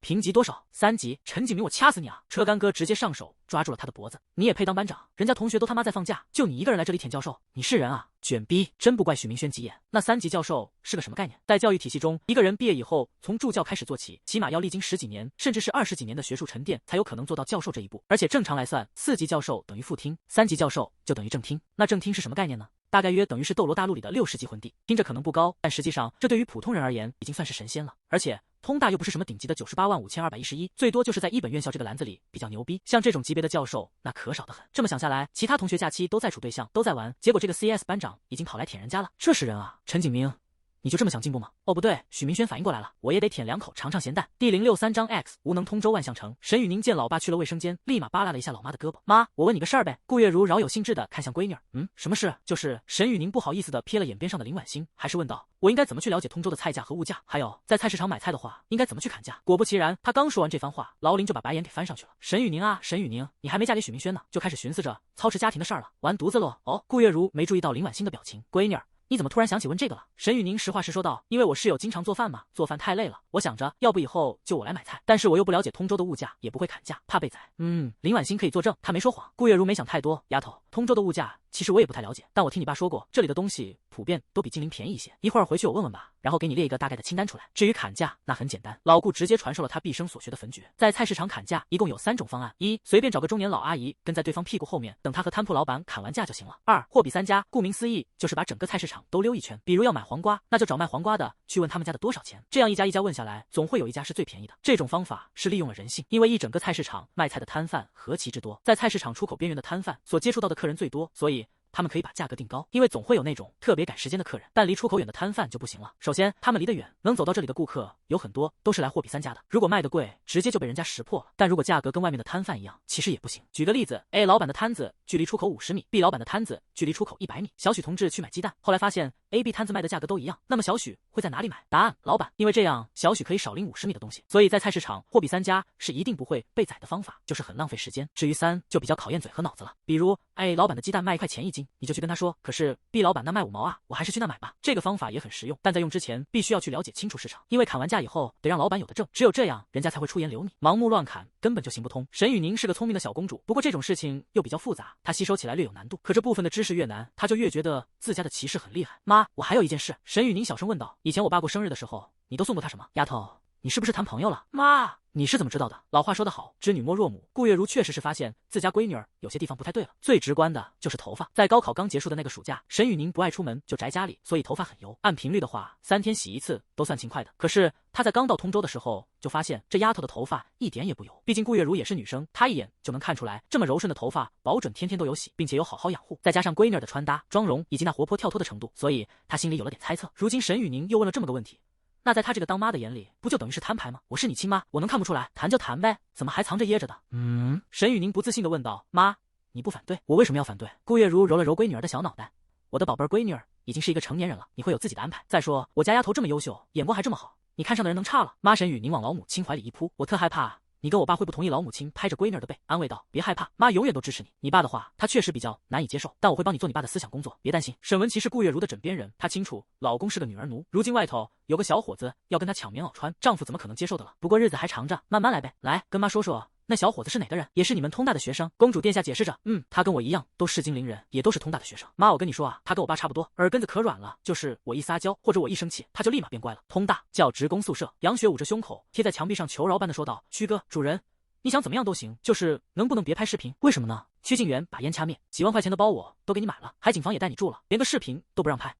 评级多少？3级。陈景明，我掐死你啊！车干哥直接上手抓住了他的脖子，你也配当班长？人家同学都他妈在放假，就你一个人来这里舔教授，你是人啊？卷逼！真不怪许明轩急眼。那3级教授是个什么概念？在教育体系中，一个人毕业以后，从助教开始做起，起码要历经10几年，甚至是20几年的学术沉淀，才有可能做到教授这一步。而且正常来算，4级教授等于副厅，3级教授就等于正厅。那正厅是什么概念呢？大概约等于是斗罗大陆里的60级魂帝，听着可能不高，但实际上这对于普通人而言已经算是神仙了。而且通大又不是什么顶级的985211，最多就是在一本院校这个篮子里比较牛逼。像这种级别的教授那可少得很。这么想下来，其他同学假期都在处对象，都在玩，结果这个 CS 班长已经跑来舔人家了，这是人啊！陈景明，你就这么想进步吗？哦不对，许明轩反应过来了，我也得舔2口尝尝咸淡。第063章 X 无能通州万象城。沈雨宁见老爸去了卫生间，立马扒拉了一下老妈的胳膊。妈，我问你个事儿呗。顾月如饶有兴致的看向闺女儿，什么事？就是沈雨宁不好意思的瞥了眼边上的林婉欣，还是问道，我应该怎么去了解通州的菜价和物价？还有在菜市场买菜的话，应该怎么去砍价？果不其然，他刚说完这番话，劳林就把白眼给翻上去了。沈雨宁啊，沈雨宁，你还没嫁给许明轩呢，就开始寻思着操持家庭的事儿了，完犊子喽！哦，顾月如没注意到林婉欣的表情，闺女儿，你怎么突然想起问这个了？沈雨宁实话实说道，因为我室友经常做饭嘛，做饭太累了，我想着要不以后就我来买菜，但是我又不了解通州的物价，也不会砍价，怕被宰。林婉欣可以作证，她没说谎。顾月如没想太多，丫头，通州的物价其实我也不太了解，但我听你爸说过，这里的东西普遍都比金陵便宜一些。一会儿回去我问问吧，然后给你列一个大概的清单出来。至于砍价，那很简单，老顾直接传授了他毕生所学的焚诀。在菜市场砍价一共有3种方案：一，随便找个中年老阿姨跟在对方屁股后面，等他和摊铺老板砍完价就行了；二，货比三家，顾名思义就是把整个菜市场都溜一圈。比如要买黄瓜，那就找卖黄瓜的去问他们家的多少钱，这样一家一家问下来，总会有一家是最便宜的。这种方法是利用了人性，因为一整个菜市场卖菜的摊贩何其之多，在菜市场出口边缘的摊贩所接触到的客人最多，所以他们可以把价格定高，因为总会有那种特别赶时间的客人，但离出口远的摊贩就不行了。首先，他们离得远，能走到这里的顾客有很多都是来货比三家的，如果卖得贵，直接就被人家识破了。但如果价格跟外面的摊贩一样，其实也不行。举个例子 ，A 老板的摊子距离出口50米 ，B 老板的摊子距离出口100米。小许同志去买鸡蛋，后来发现 A、B 摊子卖的价格都一样，那么小许会在哪里买？答案：老板，因为这样小许可以少拎50米的东西。所以在菜市场，货比三家是一定不会被宰的方法，就是很浪费时间。至于3，就比较考验嘴和脑子了。比如 A 老板的鸡蛋卖1块钱1斤，你就去跟他说，可是 B 老板那卖5毛啊，我还是去那买吧。这个方法也很实用，但在用之前必须要去了解清楚市场，因为砍完价以后得让老板有的挣，只有这样人家才会出言留你，盲目乱砍根本就行不通。沈雨宁是个聪明的小公主，不过这种事情又比较复杂，她吸收起来略有难度。可这部分的知识越难，她就越觉得自家的骑士很厉害。妈，我还有一件事。沈雨宁小声问道，以前我爸过生日的时候，你都送过他什么？丫头，你是不是谈朋友了？妈，你是怎么知道的？老话说得好，知女莫若母。顾月如确实是发现自家闺女儿有些地方不太对了，最直观的就是头发。在高考刚结束的那个暑假，沈雨宁不爱出门，就宅家里，所以头发很油。按频率的话，3天洗1次都算勤快的。可是她在刚到通州的时候，就发现这丫头的头发一点也不油。毕竟顾月如也是女生，她一眼就能看出来，这么柔顺的头发，保准天天都有洗，并且有好好养护。再加上闺女儿的穿搭、妆容以及那活泼跳脱的程度，所以她心里有了点猜测。如今沈雨宁又问了这么个问题，那在他这个当妈的眼里，不就等于是摊牌吗？我是你亲妈，我能看不出来？谈就谈呗，怎么还藏着掖着的？沈雨宁不自信地问道。妈，你不反对？我为什么要反对？顾月如揉了揉闺女儿的小脑袋，我的宝贝闺女儿已经是一个成年人了，你会有自己的安排。再说我家丫头这么优秀，眼光还这么好，你看上的人能差了？妈，沈雨宁往老母亲怀里一扑，我特害怕你跟我爸会不同意。老母亲拍着闺女儿的背，安慰道：“别害怕，妈永远都支持你。你爸的话，他确实比较难以接受，但我会帮你做你爸的思想工作，别担心。”沈文琪是顾月如的枕边人，她清楚老公是个女儿奴，如今外头有个小伙子要跟她抢棉袄穿，丈夫怎么可能接受的了？不过日子还长着，慢慢来呗。来，跟妈说说。那小伙子是哪个人？也是你们通大的学生。公主殿下解释着，他跟我一样都是金陵人，也都是通大的学生。妈，我跟你说啊，他跟我爸差不多，耳根子可软了，就是我一撒娇或者我一生气，他就立马变乖了。通大叫职工宿舍。杨雪捂着胸口，贴在墙壁上求饶般的说道：“曲哥，主人，你想怎么样都行，就是能不能别拍视频？为什么呢？”曲静远把烟掐灭，几万块钱的包我都给你买了，海景房也带你住了，连个视频都不让拍。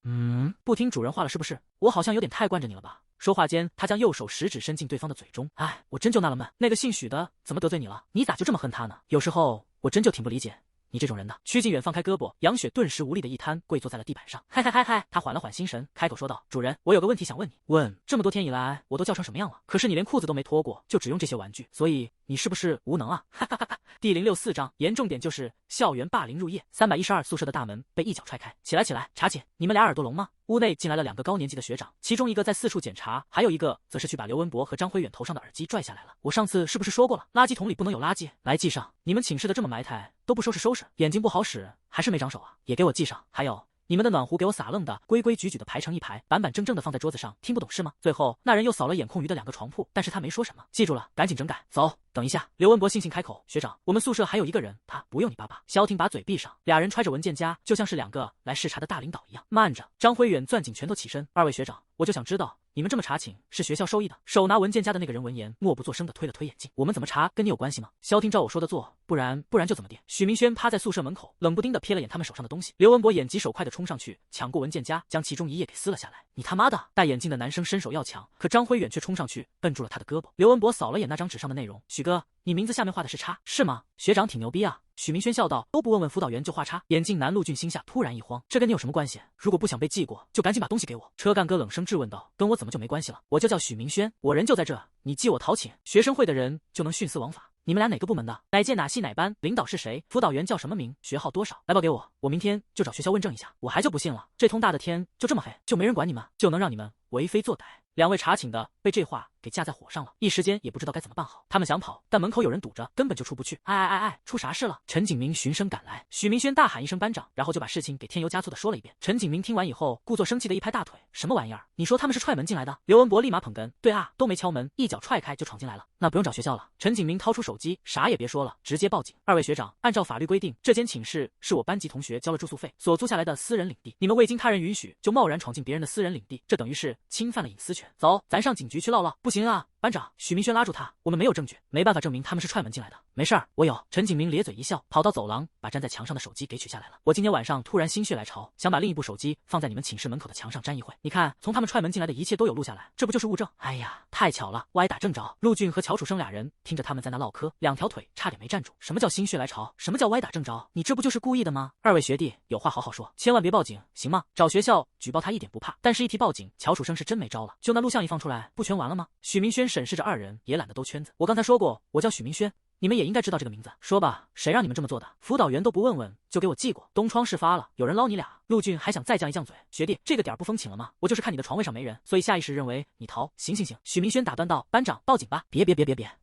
不听主人话了是不是？我好像有点太惯着你了吧？说话间，他将右手食指伸进对方的嘴中。哎，我真就纳了闷，那个姓许的怎么得罪你了？你咋就这么恨他呢？有时候我真就挺不理解你这种人的。曲靖远放开胳膊，杨雪顿时无力的一瘫，跪坐在了地板上。嗨，他缓了缓心神，开口说道：“主人，我有个问题想问你。问，这么多天以来，我都叫成什么样了？可是你连裤子都没脱过，就只用这些玩具，所以你是不是无能啊？”哈哈哈哈。第064章，严重点就是校园霸凌入夜。312宿舍的大门被一脚踹开，起来，查寝，你们俩耳朵聋吗？屋内进来了2个高年级的学长，其中一个在四处检查，还有一个则是去把刘文博和张辉远头上的耳机拽下来了。我上次是不是说过了，垃圾桶里不能有垃圾？来记上，你们寝室的这么埋汰，都不收拾，眼睛不好使，还是没长手啊？也给我记上。还有，你们的暖壶给我撒愣的规规矩矩的排成一排，板板正正的放在桌子上，听不懂是吗？最后那人又扫了眼空余的2个床铺，但是他没说什么。记住了，赶紧整改。走，等一下。刘文博悻悻开口，学长，我们宿舍还有一个人，他不用你爸爸。萧婷把嘴闭上，俩人揣着文件夹，就像是2个来视察的大领导一样。慢着，张辉远攥紧拳头起身，2位学长，我就想知道你们这么查寝是学校授意的？手拿文件夹的那个人闻言，默不作声的推了推眼镜。我们怎么查跟你有关系吗？萧婷照我说的做，不然就怎么地？许明轩趴在宿舍门口，冷不丁的瞥了眼他们手上的东西。刘文博眼疾手快的冲上去，抢过文件夹，将其中1页给撕了下来。你他妈的！戴眼镜的男生伸手要抢，可张辉远却冲上去摁住了他的胳膊。刘文博扫了眼那张纸上的内容，许哥，你名字下面画的是叉，是吗？学长挺牛逼啊。许明轩笑道，都不问问辅导员就画叉。眼镜男陆俊心下突然一慌，这跟你有什么关系？如果不想被记过，就赶紧把东西给我。车干哥冷声质问道，跟我怎么就没关系了？我就叫许明轩，我人就在这，你记我讨寝，学生会的人就能徇私枉法。你们俩哪个部门的？哪届哪系哪班？领导是谁？辅导员叫什么名？学号多少？来报给我，我明天就找学校问证一下。我还就不信了，这通大的天就这么黑，就没人管你们，就能让你们为非作歹。2位查寝的被这话给架在火上了，一时间也不知道该怎么办好。他们想跑，但门口有人堵着，根本就出不去。哎，出啥事了？陈景明循声赶来，许明轩大喊一声班长，然后就把事情给添油加醋的说了一遍。陈景明听完以后，故作生气的一拍大腿，什么玩意儿？你说他们是踹门进来的？刘文博立马捧哏，对啊，都没敲门，一脚踹开就闯进来了。那不用找学校了。陈景明掏出手机，啥也别说了，直接报警。2位学长，按照法律规定，这间寝室是我班级同学交了住宿费所租下来的私人领地，你们未经他人允许就贸然闯进别人的私人领地，这等于是侵犯了隐私权。走，咱上警局去唠唠。不行啊，班长。许明轩拉住他，我们没有证据，没办法证明他们是踹门进来的。没事儿，我有。陈景明咧嘴一笑，跑到走廊，把粘在墙上的手机给取下来了。我今天晚上突然心血来潮，想把另一部手机放在你们寝室门口的墙上粘一会。你看，从他们踹门进来的一切都有录下来，这不就是物证？哎呀，太巧了，我挨打正着。陆俊和乔楚生俩人听着他们在那唠嗑，2条腿差点没站住。什么叫心血来潮？什么叫歪打正着？你这不就是故意的吗？2位学弟，有话好好说，千万别报警，行吗？找学校举报他一点不怕，但是一提报警，乔楚生是真没招了。就那录像一放出来，不全完了吗？许明轩审视着2人，也懒得兜圈子。我刚才说过，我叫许明轩。你们也应该知道这个名字，说吧，谁让你们这么做的？辅导员都不问问就给我记过，东窗事发了，有人捞你俩。陆俊还想再犟一犟嘴，学弟，这个点不封寝了吗？我就是看你的床位上没人，所以下意识认为你逃。行，许明轩打断道，班长，报警吧。别，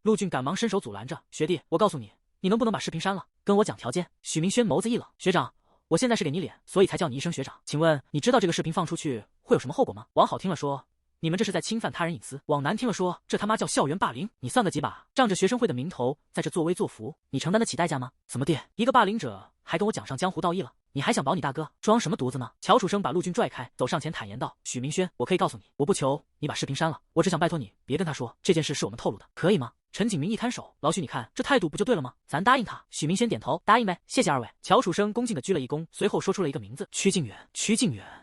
陆俊赶忙伸手阻拦着，学弟，我告诉你，你能不能把视频删了？跟我讲条件。许明轩眸子一冷，学长，我现在是给你脸，所以才叫你一声学长。请问你知道这个视频放出去会有什么后果吗？往好听了说，你们这是在侵犯他人隐私，往难听了说，这他妈叫校园霸凌。你算个几把？仗着学生会的名头在这作威作福，你承担得起代价吗？怎么地，一个霸凌者还跟我讲上江湖道义了？你还想保你大哥？装什么犊子呢？乔楚生把陆俊拽开，走上前坦言道，许明轩，我可以告诉你，我不求你把视频删了，我只想拜托你别跟他说这件事是我们透露的，可以吗？陈景明一摊手，老许你看这态度不就对了吗？咱答应他。许明轩点头，答应呗，谢谢2位。乔楚生恭敬的鞠了一躬，随后说出了一个名字，曲靖远。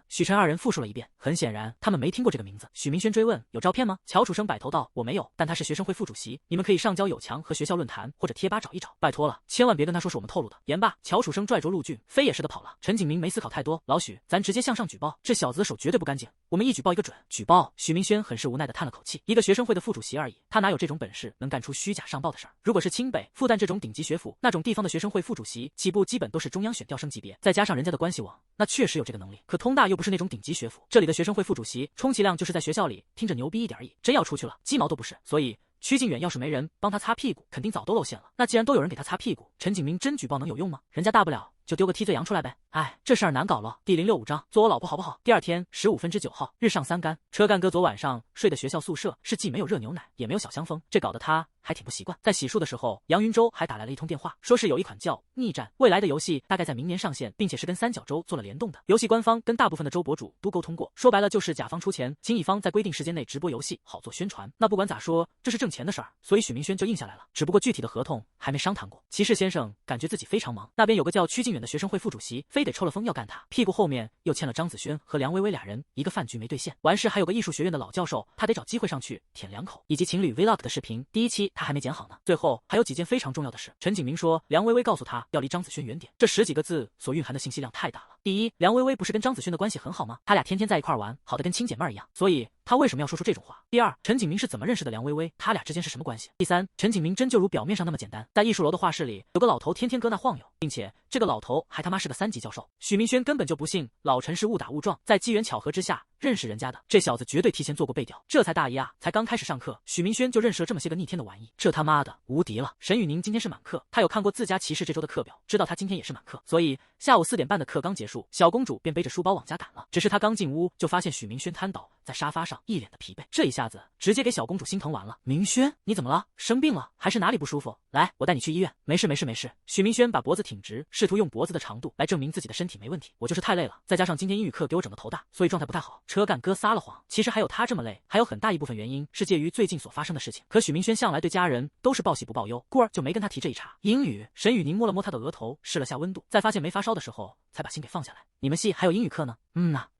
许晨2人复述了一遍，很显然他们没听过这个名字。许明轩追问，有照片吗？乔楚生摆头道，我没有，但他是学生会副主席，你们可以上交友墙和学校论坛或者贴吧找一找，拜托了，千万别跟他说是我们透露的。言罢，乔楚生拽着陆俊，飞也似的跑了。陈景明没思考太多，老许，咱直接向上举报，这小子的手绝对不干净，我们一举报一个准。举报？许明轩很是无奈的叹了口气，一个学生会的副主席而已，他哪有这种本事能干出虚假上报的事儿？如果是清北、复旦这种顶级学府，那种地方的学生会副主席起步基本都是中央选调生级别，再加上人家的关系网，那确实有这个能力。可通大又不是那种顶级学府，这里的学生会副主席充其量就是在学校里听着牛逼一点而已，真要出去了，鸡毛都不是。所以曲靖远要是没人帮他擦屁股，肯定早都露馅了。那既然都有人给他擦屁股，陈景明真举报能有用吗？人家大不了就丢个替罪羊出来呗。哎，这事儿难搞了。第065章，做我老婆好不好？第2天15分之9号，日上3竿。车干哥昨晚上睡的学校宿舍是既没有热牛奶，也没有小香风，这搞得他还挺不习惯。在洗漱的时候，杨云洲还打来了一通电话，说是有一款叫《逆战》未来的游戏，大概在明年上线，并且是跟三角洲做了联动的。游戏官方跟大部分的州博主都沟通过，说白了就是甲方出钱，请乙方在规定时间内直播游戏，好做宣传。那不管咋说，这是挣钱的事儿，所以许明轩就应下来了。只不过具体的合同还没商谈过。骑士先生感觉自己非常忙，那边有个叫曲靖远的学生会副主席，非得抽了风要干他，屁股后面又欠了张子轩和梁薇薇俩人一个饭局没兑现。完事还有个艺术学院的老教授，他得找机会上去舔两口，以及情侣 vlog 的视频，第1期他还没剪好呢。最后还有几件非常重要的事，陈景明说梁薇薇告诉他要离张子轩远点，这10几个字所蕴含的信息量太大了。第一，梁薇薇不是跟张子轩的关系很好吗？他俩天天在一块玩，好的跟亲姐妹一样，所以他为什么要说出这种话？第二，陈景明是怎么认识的梁薇薇？他俩之间是什么关系？第三，陈景明真就如表面上那么简单？在艺术楼的画室里，有个老头天天搁那晃悠，并且这个老头还他妈是个3级教授。许明轩根本就不信老陈是误打误撞，在机缘巧合之下认识人家的，这小子绝对提前做过背调。这才大一啊，才刚开始上课，许明轩就认识了这么些个逆天的玩意，这他妈的无敌了。沈雨宁今天是满课，他有看过自家骑士这周的课表，知道他今天也是满课，所以下午4点半的课刚结束，小公主便背着书包往家赶了。只是她刚进屋就发现许明轩瘫倒在沙发上，一脸的疲惫，这一下子直接给小公主心疼完了。明轩，你怎么了？生病了还是哪里不舒服？来，我带你去医院。没事没事没事。许明轩把脖子挺直，试图用脖子的长度来证明自己的身体没问题。我就是太累了，再加上今天英语课给我整个头大，所以状态不太好。车干哥撒了谎，其实还有他这么累，还有很大一部分原因是介于最近所发生的事情。可许明轩向来对家人都是报喜不报忧，故而就没跟他提这一茬。英语，沈雨宁摸了摸他的额头，试了下温度，在发现没发烧的时候，才把心给放下来。你们系还有英语课呢？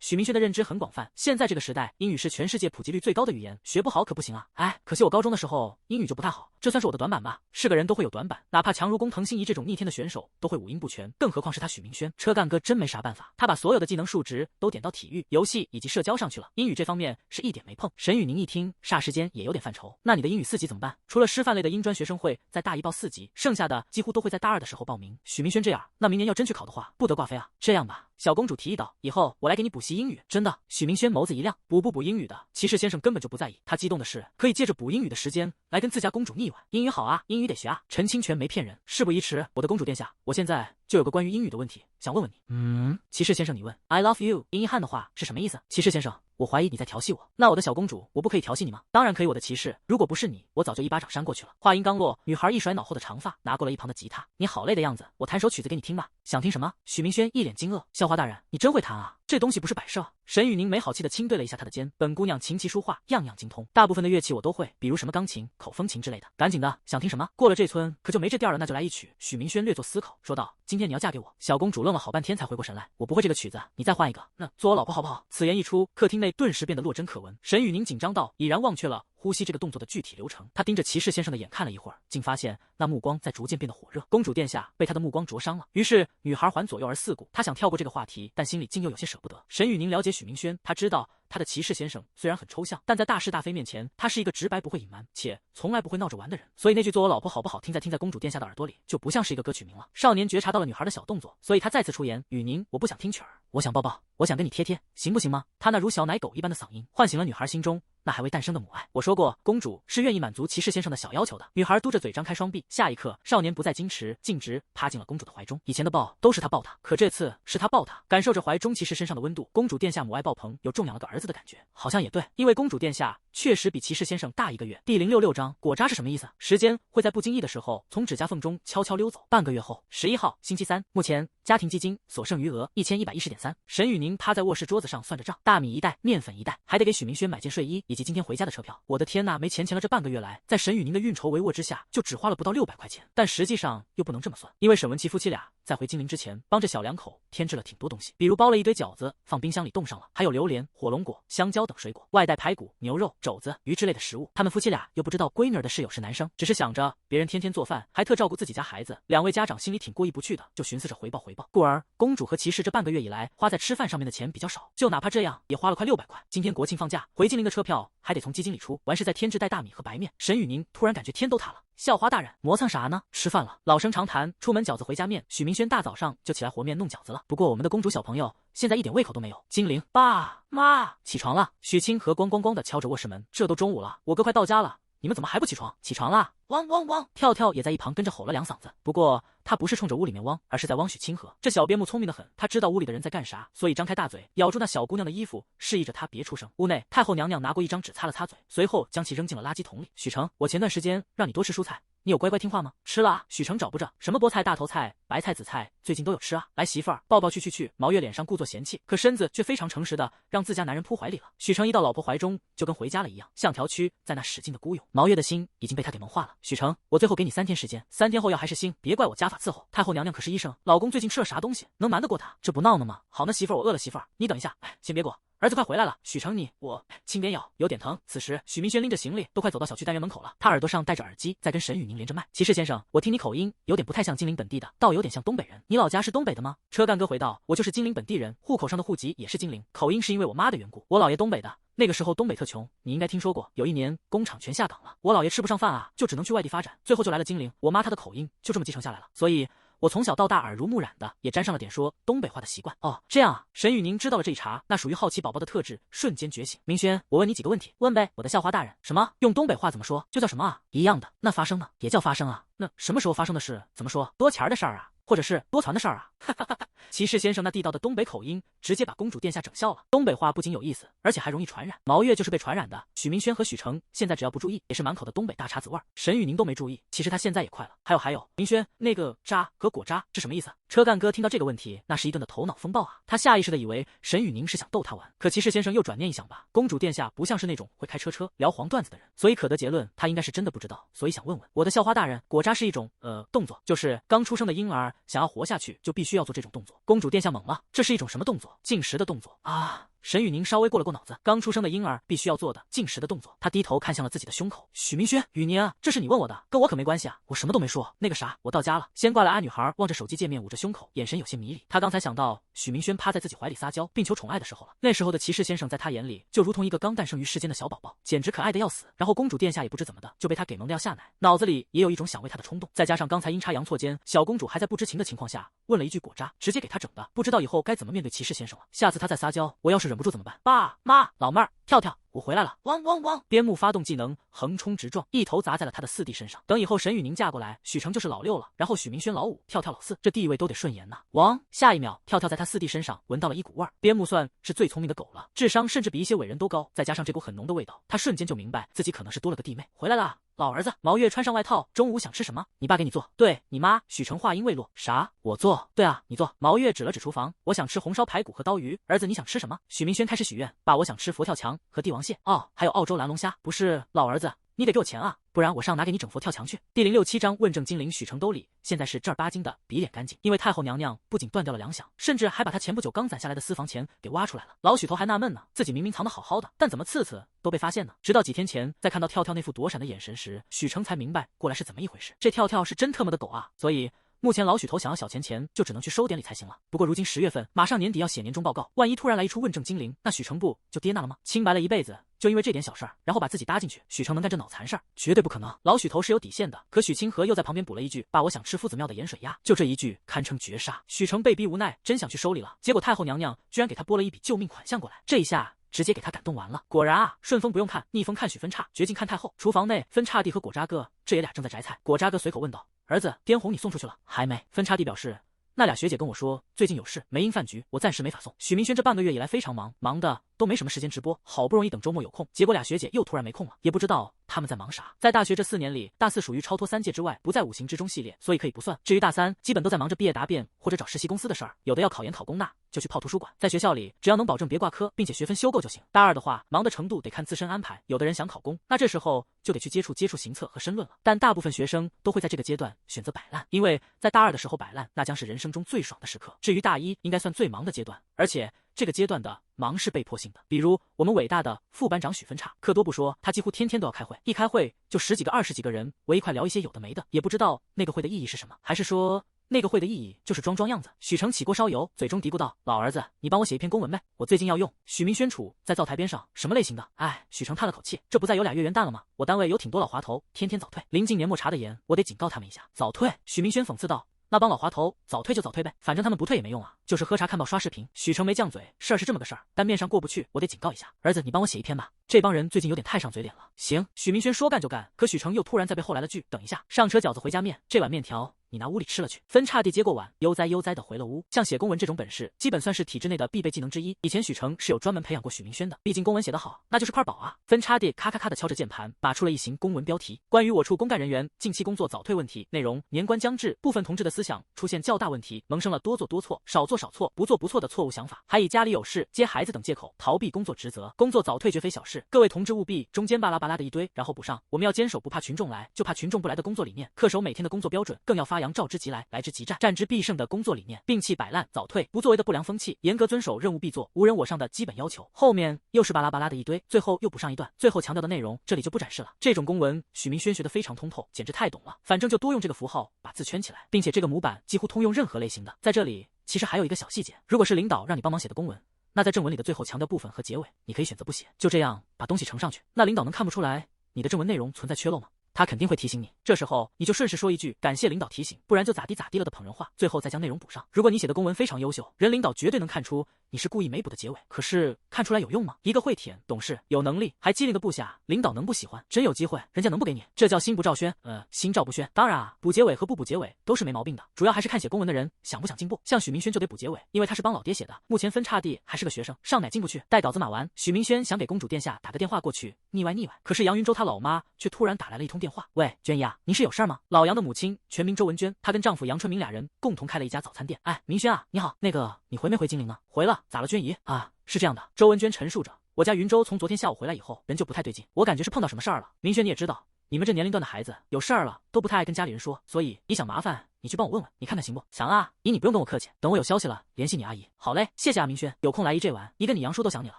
许明轩的认知很广泛，现在这个时代，英语是全世界普及率最高的语言，学不好可不行啊！哎，可惜我高中的时候英语就不太好，这算是我的短板吧。是个人都会有短板，哪怕强如工藤新一这种逆天的选手都会五音不全，更何况是他许明轩。车干哥真没啥办法，他把所有的技能数值都点到体育、游戏以及社交上去了，英语这方面是一点没碰。沈雨宁一听，霎时间也有点犯愁。那你的英语4级怎么办？除了师范类的英专学生会在大一报4级，剩下的几乎都会在大2的时候报名。许明轩这样，那明年要真去考的话，不得挂飞啊！这样吧，小公主提议道，以后我来给你补习英语。真的？许明轩眸子一亮，补英语的，骑士先生根本就不在意。他激动的是，可以借着补英语的时间来跟自家公主腻歪。英语好啊，英语得学啊。陈清泉没骗人。事不宜迟，我的公主殿下，我现在就有个关于英语的问题想问问你。骑士先生，你问 I love you 英译汉的话是什么意思？骑士先生，我怀疑你在调戏我。那我的小公主，我不可以调戏你吗？当然可以，我的骑士，如果不是你，我早就一巴掌扇过去了。话音刚落，女孩一甩脑后的长发，拿过了一旁的吉他。你好累的样子，我弹首曲子给你听吧。想听什么？许明轩一脸惊愕。校花大人，你真会弹啊，这东西不是摆设。沈雨宁没好气的轻对了一下他的肩，本姑娘琴棋书画样样精通，大部分的乐器我都会，比如什么钢琴、口风琴之类的。赶紧的，想听什么？过了这村可就没这调了，那就来一曲。许明轩略作思考，说道：今天你要嫁给我。小公主愣了好半天才回过神来，我不会这个曲子，你再换一个。那做我老婆好不好？此言一出，客厅内顿时变得落针可闻。沈雨宁紧张到已然忘却了呼吸这个动作的具体流程，他盯着骑士先生的眼看了一会儿，竟发现那目光在逐渐变得火热。公主殿下被他的目光灼伤了，于是女孩环左右而四顾，她想跳过这个话题，但心里竟又有些舍不得。沈雨宁了解许明轩，他知道他的骑士先生虽然很抽象，但在大是大非面前，他是一个直白不会隐瞒，且从来不会闹着玩的人。所以那句做我老婆好不好听在公主殿下的耳朵里，就不像是一个歌曲名了。少年觉察到了女孩的小动作，所以他再次出言：雨宁，我不想听曲儿，我想抱抱，我想跟你贴贴，行不行吗？他那如小奶狗一般的嗓音，唤醒了女孩心中那还未诞生的母爱。我说过，公主是愿意满足骑士先生的小要求的。女孩嘟着嘴张开双臂，下一刻，少年不再矜持，径直趴进了公主的怀中。以前的抱都是他抱她，可这次是他抱她，感受着怀中骑士身上的温度，公主殿下母爱爆棚，有重养了个儿子的感觉。好像也对，因为公主殿下确实比骑士先生大1个月。第066章果渣是什么意思？时间会在不经意的时候从指甲缝中悄悄溜走。半个月后，11号星期三，目前家庭基金所剩余额1110.3。沈雨宁趴在卧室桌子上算着账，大米1袋，面粉1袋，还得给许明轩买件睡衣以及今天回家的车票。我的天呐，没钱了！这半个月来，在沈雨宁的运筹帷幄之下，就只花了不到600块钱。但实际上又不能这么算，因为沈文琪夫妻俩在回金陵之前，帮着小两口添置了挺多东西，比如包了一堆饺子放冰箱里冻上了，还有榴莲、火龙果、香蕉等水果，外带排骨、牛肉、肘子、鱼之类的食物。他们夫妻俩又不知道闺女儿的室友是男生，只是想着别人天天做饭，还特照顾自己家孩子，两位家长心里挺过意不去的，就寻思着回报。故而公主和骑士这半个月以来花在吃饭上面的钱比较少，就哪怕这样也花了快600块。今天国庆放假，回金陵的车票还得从基金里出，完事再添置带大米和白面。沈雨宁突然感觉天都塌了。校花大人，磨蹭啥呢？吃饭了。老生常谈，出门饺子回家面。许明轩大早上就起来和面弄饺子了。不过我们的公主小朋友现在一点胃口都没有。金陵，爸妈起床了。许清河咣咣咣的敲着卧室门，这都中午了，我哥快到家了，你们怎么还不起床？起床啦！汪汪汪！跳跳也在一旁跟着吼了2嗓子，不过他不是冲着屋里面汪，而是在汪许清河。这小边牧聪明的很，他知道屋里的人在干啥，所以张开大嘴咬住那小姑娘的衣服，示意着她别出声。屋内，太后娘娘拿过一张纸擦了擦嘴，随后将其扔进了垃圾桶里。许成，我前段时间让你多吃蔬菜，你有乖乖听话吗？吃了啊。许成找不着，什么菠菜、大头菜、白菜、紫菜，最近都有吃啊。来媳妇儿，抱抱去。毛月脸上故作嫌弃，可身子却非常诚实的让自家男人扑怀里了。许成一到老婆怀中，就跟回家了一样，像条蛆在那使劲的孤勇。毛月的心已经被他给萌化了。许成，我最后给你3天时间，3天后要还是心，别怪我家法伺候。太后娘娘可是医生，老公最近吃了啥东西，能瞒得过他？这不闹呢吗？好呢，媳妇儿，我饿了。媳妇儿，你等一下，先别过。儿子快回来了，许成我轻点咬，有点疼。此时许明轩拎着行李都快走到小区单元门口了，他耳朵上戴着耳机，在跟沈雨宁连着麦。骑士先生，我听你口音有点不太像金陵本地的，倒有点像东北人。你老家是东北的吗？车干哥回道，我就是金陵本地人，户口上的户籍也是金陵，口音是因为我妈的缘故。我姥爷东北的，那个时候东北特穷，你应该听说过，有一年工厂全下岗了，我姥爷吃不上饭啊，就只能去外地发展，最后就来了金陵。我妈她的口音就这么继承下来了，所以我从小到大耳濡目染的，也沾上了点说东北话的习惯。哦，这样啊。沈雨宁知道了这一茬，那属于好奇宝宝的特质瞬间觉醒。明轩，我问你几个问题。问呗，我的校花大人。什么？用东北话怎么说？就叫什么啊？一样的。那发生呢？也叫发生啊。那什么时候发生的事？怎么说？多钱的事儿啊？或者是多传的事儿啊？哈哈哈哈！骑士先生那地道的东北口音，直接把公主殿下整笑了。东北话不仅有意思，而且还容易传染。毛月就是被传染的。许明轩和许成现在只要不注意，也是满口的东北大碴子味儿。沈雨宁都没注意，其实他现在也快了。还有，明轩，那个渣和果渣是什么意思？车干哥听到这个问题，那是一顿的头脑风暴啊！他下意识的以为沈雨宁是想逗他玩，可骑士先生又转念一想吧，公主殿下不像是那种会开车聊黄段子的人，所以可得结论，他应该是真的不知道，所以想问问我的校花大人，果渣是一种动作，就是刚出生的婴儿想要活下去，就必须要做这种动作。公主殿下懵了，这是一种什么动作？进食的动作啊！沈雨宁稍微过了过脑子，刚出生的婴儿必须要做的进食的动作。他低头看向了自己的胸口。许明轩，雨宁，这是你问我的，跟我可没关系啊，我什么都没说。那个啥，我到家了。先挂了。女孩望着手机界面，捂着胸口，眼神有些迷离。她刚才想到许明轩趴在自己怀里撒娇并求宠爱的时候了。那时候的骑士先生在他眼里就如同一个刚诞生于世间的小宝宝，简直可爱的要死。然后公主殿下也不知怎么的就被他给萌的要下奶，脑子里也有一种想喂他的冲动。再加上刚才阴差阳错间，小公主还在不知情的情况下问了一句果渣，直接给他整的不知道以后该怎么面对骑士先生了。下次他再撒娇，我要是忍不住怎么办？爸妈，老妹儿，跳跳，我回来了！汪汪汪！边牧发动技能，横冲直撞，一头砸在了他的四弟身上。等以后沈雨宁嫁过来，许成就是老六了，然后许明轩老五，跳跳老四，这地位都得顺延呐。王，下一秒，跳跳在他四弟身上闻到了一股味儿。边牧算是最聪明的狗了，智商甚至比一些伟人都高，再加上这股很浓的味道，他瞬间就明白自己可能是多了个弟妹。回来了。老儿子，毛月穿上外套，中午想吃什么？你爸给你做。对，你妈。许成话音未落，啥？我做？对啊，你做。毛月指了指厨房，我想吃红烧排骨和刀鱼。儿子，你想吃什么？许明轩开始许愿，爸，我想吃佛跳墙和帝王蟹。哦，还有澳洲蓝龙虾。不是，老儿子，你得给我钱啊，不然我上哪给你整佛跳墙去？第067章问政精灵许成兜里现在是正儿八经的比脸干净，因为太后娘娘不仅断掉了粮饷，甚至还把他前不久刚攒下来的私房钱给挖出来了。老许头还纳闷呢，自己明明藏得好好的，但怎么次次都被发现呢？直到几天前，在看到跳跳那副躲闪的眼神时，许成才明白过来是怎么一回事。这跳跳是真特么的狗啊！所以目前老许头想要小钱就只能去收典里才行了。不过如今10月份，马上年底要写年终报告，万一突然来一出问政精灵，那许成不就跌那了吗？清白了一辈子，就因为这点小事儿，然后把自己搭进去，许成能干这脑残事儿？绝对不可能！老许头是有底线的。可许清河又在旁边补了一句：“爸，我想吃夫子庙的盐水鸭。”就这一句，堪称绝杀。许成被逼无奈，真想去收礼了，结果太后娘娘居然给他拨了一笔救命款项过来，这一下直接给他感动完了。果然啊，顺风不用看，逆风看许分叉，绝境看太后。厨房内，分叉弟和果渣哥这也俩正在摘菜。果渣哥随口问道：“儿子，滇红你送出去了？”还没。分叉弟表示：“那俩学姐跟我说最近有事，梅英饭局，我暂时没法送。”许明轩这半个月以来非常忙，忙的都没什么时间直播，好不容易等周末有空，结果俩学姐又突然没空了，也不知道他们在忙啥。在大学这4年里，大4属于超脱3届之外，不在5行之中系列，所以可以不算。至于大3，基本都在忙着毕业答辩或者找实习公司的事儿，有的要考研考公那就去泡图书馆。在学校里，只要能保证别挂科，并且学分修够就行。大2的话，忙的程度得看自身安排，有的人想考公，那这时候就得去接触行测和申论了。但大部分学生都会在这个阶段选择摆烂，因为在大2的时候摆烂，那将是人生中最爽的时刻。至于大1，应该算最忙的阶段，而且这个阶段的忙是被迫性的。比如我们伟大的副班长许分叉，课多不说，他几乎天天都要开会，一开会就10几个20几个人围一块聊一些有的没的，也不知道那个会的意义是什么，还是说那个会的意义就是装样子。许成起锅烧油，嘴中嘀咕道：“老儿子，你帮我写一篇公文呗，我最近要用。”许明轩杵在灶台边上，什么类型的？哎，许成叹了口气，这不再有俩月元旦了吗？我单位有挺多老滑头，天天早退。临近年末查的严，我得警告他们一下。早退？许明轩讽刺道。那帮老滑头早退就早退呗，反正他们不退也没用啊，就是喝茶看报刷视频。许成没犟嘴，事儿是这么个事儿，但面上过不去，我得警告一下。儿子，你帮我写一篇吧，这帮人最近有点太上嘴脸了。行，许明轩说干就干，可许成又突然在背后来了句：“等一下，上车饺子回家面，这碗面条你拿屋里吃了去。”分叉地接过碗，悠哉的回了屋。像写公文这种本事，基本算是体制内的必备技能之一。以前许成是有专门培养过许明轩的，毕竟公文写得好，那就是块宝啊。分叉地咔咔咔的敲着键盘，打出了一行公文标题：关于我处公干人员近期工作早退问题，内容年关将至，部分同志的思想出现较大问题，萌生了多做多错、少做少错、不做不错的错误想法，还以家里有事、接孩子等借口逃避工作职责。工作早退绝非小事，各位同志务必中间巴拉巴拉的一堆，然后补上我们要坚守不怕群众来，就怕群众不来的工作理念，恪守每天的工作标准，更要发扬召之即来，来之即战，战之必胜的工作理念，摒弃摆烂、早退、不作为的不良风气，严格遵守任务必做、无人我上的基本要求。后面又是巴拉巴拉的一堆，最后又补上一段，最后强调的内容这里就不展示了。这种公文许明轩学得非常通透，简直太懂了。反正就多用这个符号把字圈起来，并且这个模板几乎通用任何类型的。在这里其实还有一个小细节，如果是领导让你帮忙写的公文，那在正文里的最后强调部分和结尾，你可以选择不写，就这样把东西呈上去，那领导能看不出来你的正文内容存在缺漏吗？他肯定会提醒你。这时候你就顺势说一句感谢领导提醒，不然就咋地咋地了的捧人话，最后再将内容补上。如果你写的公文非常优秀，人领导绝对能看出你是故意没补的结尾。可是看出来有用吗？一个会舔、懂事、有能力还机灵的部下，领导能不喜欢？真有机会，人家能不给你？这叫心不照宣，心照不宣。当然啊，补结尾和不补结尾都是没毛病的，主要还是看写公文的人想不想进步。像许明轩就得补结尾，因为他是帮老爹写的，目前分叉地还是个学生，上奶进不去。待稿子码完，许明轩想给公主殿下打个电话过去腻歪腻歪，可是杨云洲他老妈却突然打来了一通电话。喂，娟姨啊，您是有事儿吗？老杨的母亲全名周文娟，她跟丈夫杨春明俩人共同开了一家早餐店。哎，明轩啊，你好，那个你回没回金陵呢？回了，咋了娟姨？啊，是这样的，周文娟陈述着，我家云洲从昨天下午回来以后，人就不太对劲，我感觉是碰到什么事儿了。明轩你也知道，你们这年龄段的孩子有事儿了都不太爱跟家里人说，所以你想麻烦你去帮我问问，你看看行不？强啊，姨你不用跟我客气，等我有消息了联系你阿姨。好嘞，谢谢啊明轩，有空来这晚，姨跟你杨叔都想你了。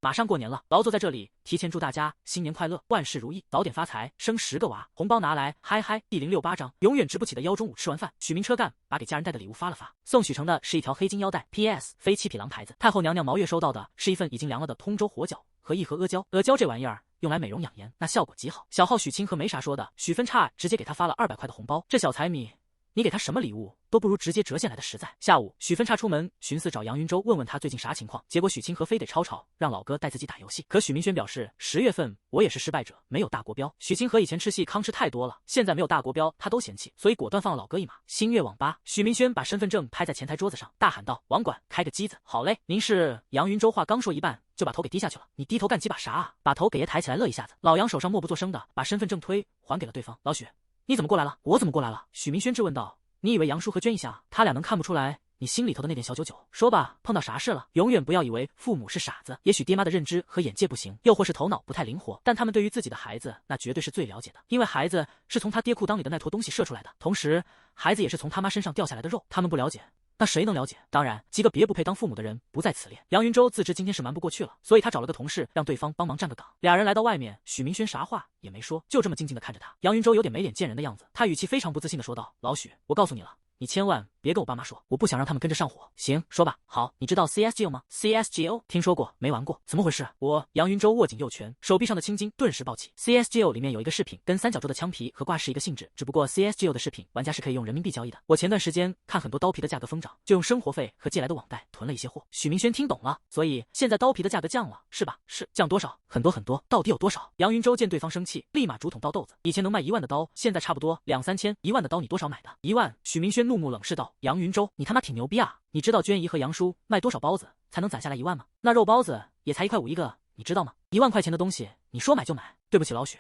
马上过年了，劳作在这里提前祝大家新年快乐，万事如意，早点发财，生10个娃，红包拿来，嗨嗨。第068章，永远直不起的腰。中午吃完饭，许明车干把给家人带的礼物发了发，送许成的是一条黑金腰带 ，PS 非七匹狼牌子。太后娘娘毛月收到的是一份已经凉了的通州活饺和一盒阿胶，阿胶这玩意儿用来美容养颜，那效果极好。小号许清和没啥说的，许分叉直接给他发了200块的红包，这小财迷。你给他什么礼物都不如直接折现来的实在。下午，许分叉出门寻思找杨云洲问问他最近啥情况，结果许清河非得吵让老哥带自己打游戏。可许明轩表示10月份我也是失败者，没有大国标。许清河以前吃戏康吃太多了，现在没有大国标他都嫌弃，所以果断放了老哥一马。星月网吧，许明轩把身份证拍在前台桌子上，大喊道：网管开个机子。好嘞，您是？杨云洲话刚说一半就把头给低下去了。你低头干鸡巴啥啊？把头给爷抬起来乐一下子。老杨手上默不作声的把身份证还给了对方。老许，你怎么过来了？我怎么过来了？许明轩质问道。你以为杨叔和娟一下，他俩能看不出来你心里头的那点小九九？说吧，碰到啥事了？永远不要以为父母是傻子，也许爹妈的认知和眼界不行，又或是头脑不太灵活，但他们对于自己的孩子那绝对是最了解的，因为孩子是从他爹裤裆里的那坨东西射出来的，同时孩子也是从他妈身上掉下来的肉，他们不了解。那谁能了解？当然，几个别不配当父母的人不在此列。杨云洲自知今天是瞒不过去了，所以他找了个同事让对方帮忙站个岗。俩人来到外面，许明轩啥话也没说，就这么静静的看着他。杨云洲有点没脸见人的样子，他语气非常不自信的说道：老许，我告诉你了，你千万别跟我爸妈说，我不想让他们跟着上火。行，说吧。好，你知道 CSGO 吗？ CSGO 听说过，没玩过。怎么回事？杨云洲握紧右拳，手臂上的青筋顿时暴起。CSGO 里面有一个饰品，跟三角洲的枪皮和挂是一个性质，只不过 CSGO 的饰品玩家是可以用人民币交易的。我前段时间看很多刀皮的价格疯涨，就用生活费和借来的网贷囤了一些货。许明轩听懂了，所以现在刀皮的价格降了，是吧？是，降多少？很多很多。到底有多少？杨云洲见对方生气，立马竹筒倒豆子。以前能卖1万的刀，现在差不多2、3千。1万的刀你多少买的？1万。许明轩怒目冷视道：杨云洲，你他妈挺牛逼啊！你知道娟姨和杨叔卖多少包子才能攒下来1万吗？那肉包子也才1块5一个，你知道吗？1万块钱的东西，你说买就买。对不起老许，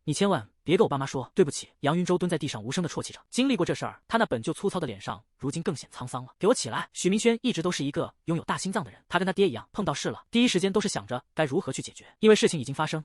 你千万别跟我爸妈说对不起。杨云洲蹲在地上无声的啜泣着，经历过这事儿，他那本就粗糙的脸上如今更显沧桑了。给我起来！许明轩一直都是一个拥有大心脏的人，他跟他爹一样，碰到事了第一时间都是想着该如何去解决，因为事情已经发生，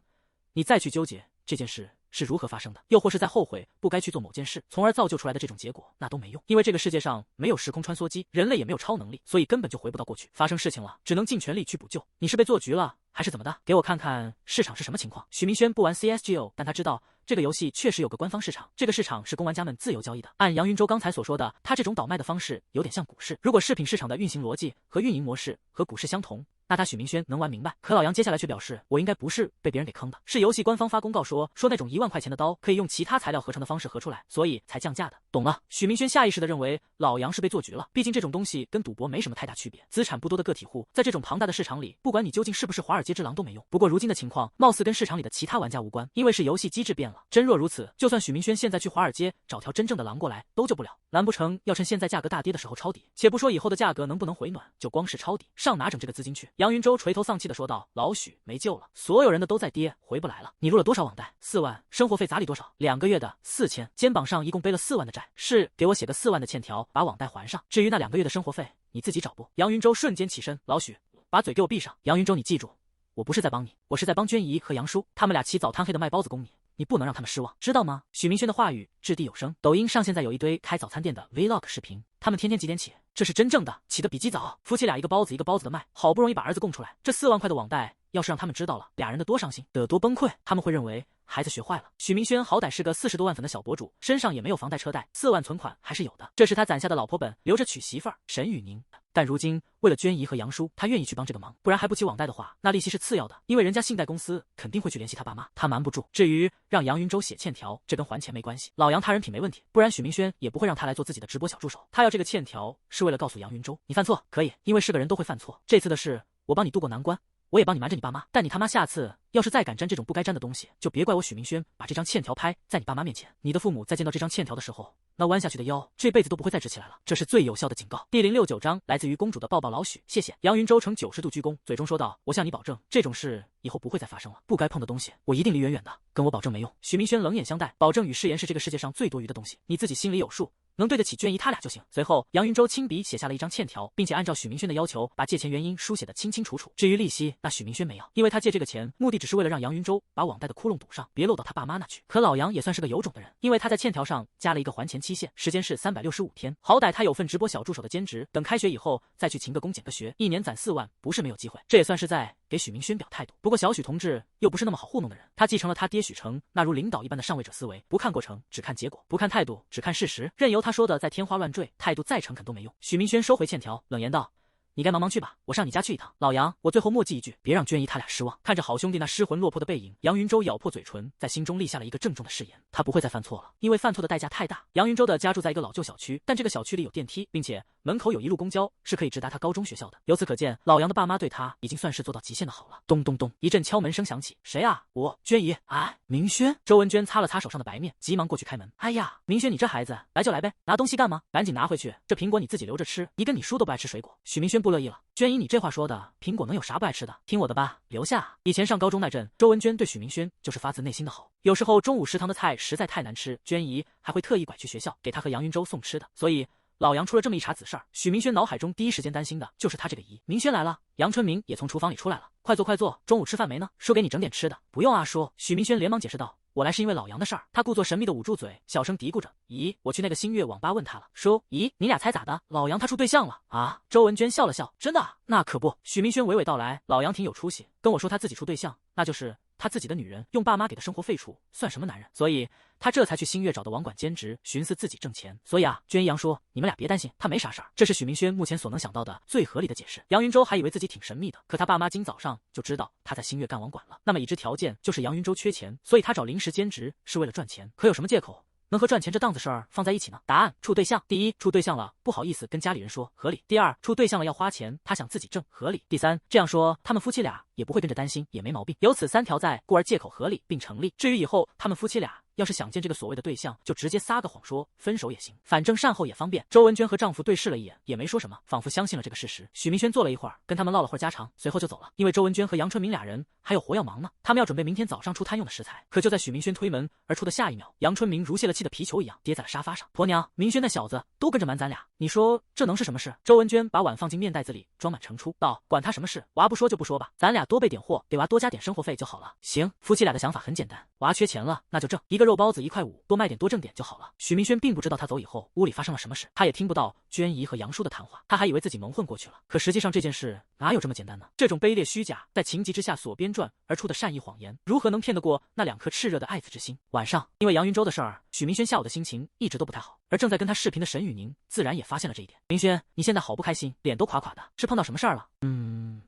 你再去纠结这件事是如何发生的，又或是在后悔不该去做某件事，从而造就出来的这种结果，那都没用。因为这个世界上没有时空穿梭机，人类也没有超能力，所以根本就回不到过去。发生事情了，只能尽全力去补救。你是被做局了，还是怎么的？给我看看市场是什么情况。许明轩不玩 CSGO， 但他知道这个游戏确实有个官方市场，这个市场是供玩家们自由交易的。按杨云洲刚才所说的，他这种倒卖的方式有点像股市。如果饰品市场的运行逻辑和运营模式和股市相同，那他许明轩能玩明白。可老杨接下来却表示，我应该不是被别人给坑的，是游戏官方发公告说那种1万块钱的刀可以用其他材料合成的方式合出来，所以才降价的。懂了。许明轩下意识的认为老杨是被做局了，毕竟这种东西跟赌博没什么太大区别，资产不多的个体户在这种庞大的市场里，不管你究竟是不是华尔街之狼都没用。不过如今的情况貌似跟市场里的其他玩家无关，因为是游戏机制变了。真若如此，就算许明轩现在去华尔街找条真正的狼过来都救不了，难不成要趁现在价格大跌的时候抄底？且不说以后的价格能不能回暖，就光是抄底上哪整这个资金去？杨云洲垂头丧气的说道：老许，没救了，所有人的都在跌，回不来了。你入了多少网贷？4万。生活费咋理多少？2个月的4000，肩膀上一共背了4万的债，是给我写个4万的欠条，把网贷还上。至于那2个月的生活费，你自己找不？杨云洲瞬间起身，老许，把嘴给我闭上。杨云洲，你记住，我不是在帮你，我是在帮娟姨和杨叔，他们俩起早贪黑的卖包子供你，你不能让他们失望，知道吗？许明轩的话语掷地有声。抖音上现在有一堆开早餐店的 Vlog 视频，他们天天几点起？这是真正的起得比鸡早，夫妻俩一个包子一个包子的卖，好不容易把儿子供出来，这4万块的网贷要是让他们知道了，俩人的多伤心，得多崩溃。他们会认为孩子学坏了。许明轩好歹是个40多万粉的小博主，身上也没有房贷车贷，4万存款还是有的，这是他攒下的老婆本，留着娶媳妇儿沈雨宁。但如今为了娟姨和杨叔，他愿意去帮这个忙，不然还不起网贷的话，那利息是次要的，因为人家信贷公司肯定会去联系他爸妈，他瞒不住。至于让杨云洲写欠条，这跟还钱没关系，老杨他人品没问题，不然许明轩也不会让他来做自己的直播小助手。他要这个欠条是为了告诉杨云洲，你犯错可以，因为是个人都会犯错，这次的事我帮你渡过难关，我也帮你瞒着你爸妈，但你他妈下次要是再敢沾这种不该沾的东西，就别怪我许明轩把这张欠条拍在你爸妈面前。你的父母在见到这张欠条的时候，那弯下去的腰这辈子都不会再直起来了，这是最有效的警告。第069章来自于公主的抱抱老许，谢谢。杨云洲呈90度鞠躬，嘴中说道：“我向你保证，这种事以后不会再发生了。不该碰的东西，我一定离远远的，跟我保证没用。”许明轩冷眼相待，保证与誓言是这个世界上最多余的东西，你自己心里有数。能对得起娟姨他俩就行。随后，杨云洲亲笔写下了一张欠条，并且按照许明轩的要求，把借钱原因书写得清清楚楚。至于利息，那许明轩没要，因为他借这个钱，目的只是为了让杨云洲把网贷的窟窿堵上，别漏到他爸妈那去。可老杨也算是个有种的人，因为他在欠条上加了一个还钱期限，时间是365天。好歹他有份直播小助手的兼职，等开学以后再去勤个工减个学，1年攒4万，不是没有机会。这也算是在给许明轩表态度。不过小许同志又不是那么好糊弄的人，他继承了他爹许成那如领导一般的上位者思维，不看过程，只看结果；不看态度，只看事实，任由他说的在天花乱坠，态度再诚恳都没用。许明轩收回欠条，冷言道：“你该忙忙去吧，我上你家去一趟。老杨，我最后墨迹一句，别让娟姨他俩失望。”看着好兄弟那失魂落魄的背影，杨云洲咬破嘴唇，在心中立下了一个郑重的誓言，他不会再犯错了，因为犯错的代价太大。杨云洲的家住在一个老旧小区，但这个小区里有电梯，并且门口有一路公交，是可以直达他高中学校的。由此可见，老杨的爸妈对他已经算是做到极限的好了。咚咚咚，一阵敲门声响起，谁啊？我娟姨。哎，明轩。周文娟擦了擦手上的白面，急忙过去开门。哎呀，明轩，你这孩子来就来呗，拿东西干嘛？赶紧拿回去，这苹果你自己留着吃，你跟你叔都不爱吃水果。许明轩不乐意了，娟姨，你这话说的，苹果能有啥不爱吃的？听我的吧，留下。以前上高中那阵，周文娟对许明轩就是发自内心的好，有时候中午食堂的菜实在太难吃，娟姨还会特意拐去学校给他和杨云洲送吃的。所以老杨出了这么一茬子事儿，许明轩脑海中第一时间担心的就是他这个姨。明轩来了，杨春明也从厨房里出来了，快坐快坐，中午吃饭没呢？叔给你整点吃的。不用啊叔。许明轩连忙解释道，我来是因为老杨的事儿。他故作神秘的捂住嘴，小声嘀咕着，姨，我去那个星月网吧问他了。叔，姨，你俩猜咋的？老杨他处对象了啊？周文娟笑了笑，真的？那可不。许明轩娓娓道来，老杨挺有出息，跟我说他自己处对象，那就是他自己的女人用爸妈给的生活费处，算什么男人？所以他这才去星月找的网管兼职，寻思自己挣钱。所以啊，娟姨杨说，你们俩别担心，他没啥事儿。这是许明轩目前所能想到的最合理的解释。杨云洲还以为自己挺神秘的，可他爸妈今早上就知道他在星月干网管了。那么已知条件就是杨云洲缺钱，所以他找临时兼职是为了赚钱。可有什么借口能和赚钱这档子事儿放在一起呢？答案：处对象。第一，处对象了不好意思跟家里人说，合理。第二，处对象了要花钱，他想自己挣，合理。第三，这样说他们夫妻俩也不会跟着担心，也没毛病。有此3条在，故而借口合理并成立。至于以后他们夫妻俩要是想见这个所谓的对象，就直接撒个谎说分手也行，反正善后也方便。周文娟和丈夫对视了一眼，也没说什么，仿佛相信了这个事实。许明轩坐了一会儿，跟他们唠了会儿家常，随后就走了。因为周文娟和杨春明俩人还有活要忙呢，他们要准备明天早上出摊用的食材。可就在许明轩推门而出的下一秒，杨春明如泄了气的皮球一样跌在了沙发上。婆娘，明轩那小子都跟着瞒咱俩，你说这能是什么事？周文娟把碗放进面袋子里，装满盛出，道：管他什么事，娃不说就不说吧，咱俩多备点货，给娃多加点生活费就好了。行，夫妻俩的想法很简单，娃缺钱了，那就挣，一个肉包子1块5，多卖点多挣点就好了。许明轩并不知道他走以后屋里发生了什么事，他也听不到娟姨和杨叔的谈话，他还以为自己蒙混过去了。可实际上这件事哪有这么简单呢？这种卑劣虚假，在情急之下所编撰而出的善意谎言，如何能骗得过那2颗炽热的爱子之心？晚上，因为杨云洲的事儿，许明轩下午的心情一直都不太好，而正在跟他视频的沈雨宁自然也发现了这一点。明轩，你现在好不开心，脸都垮垮的，是碰到什么事儿了？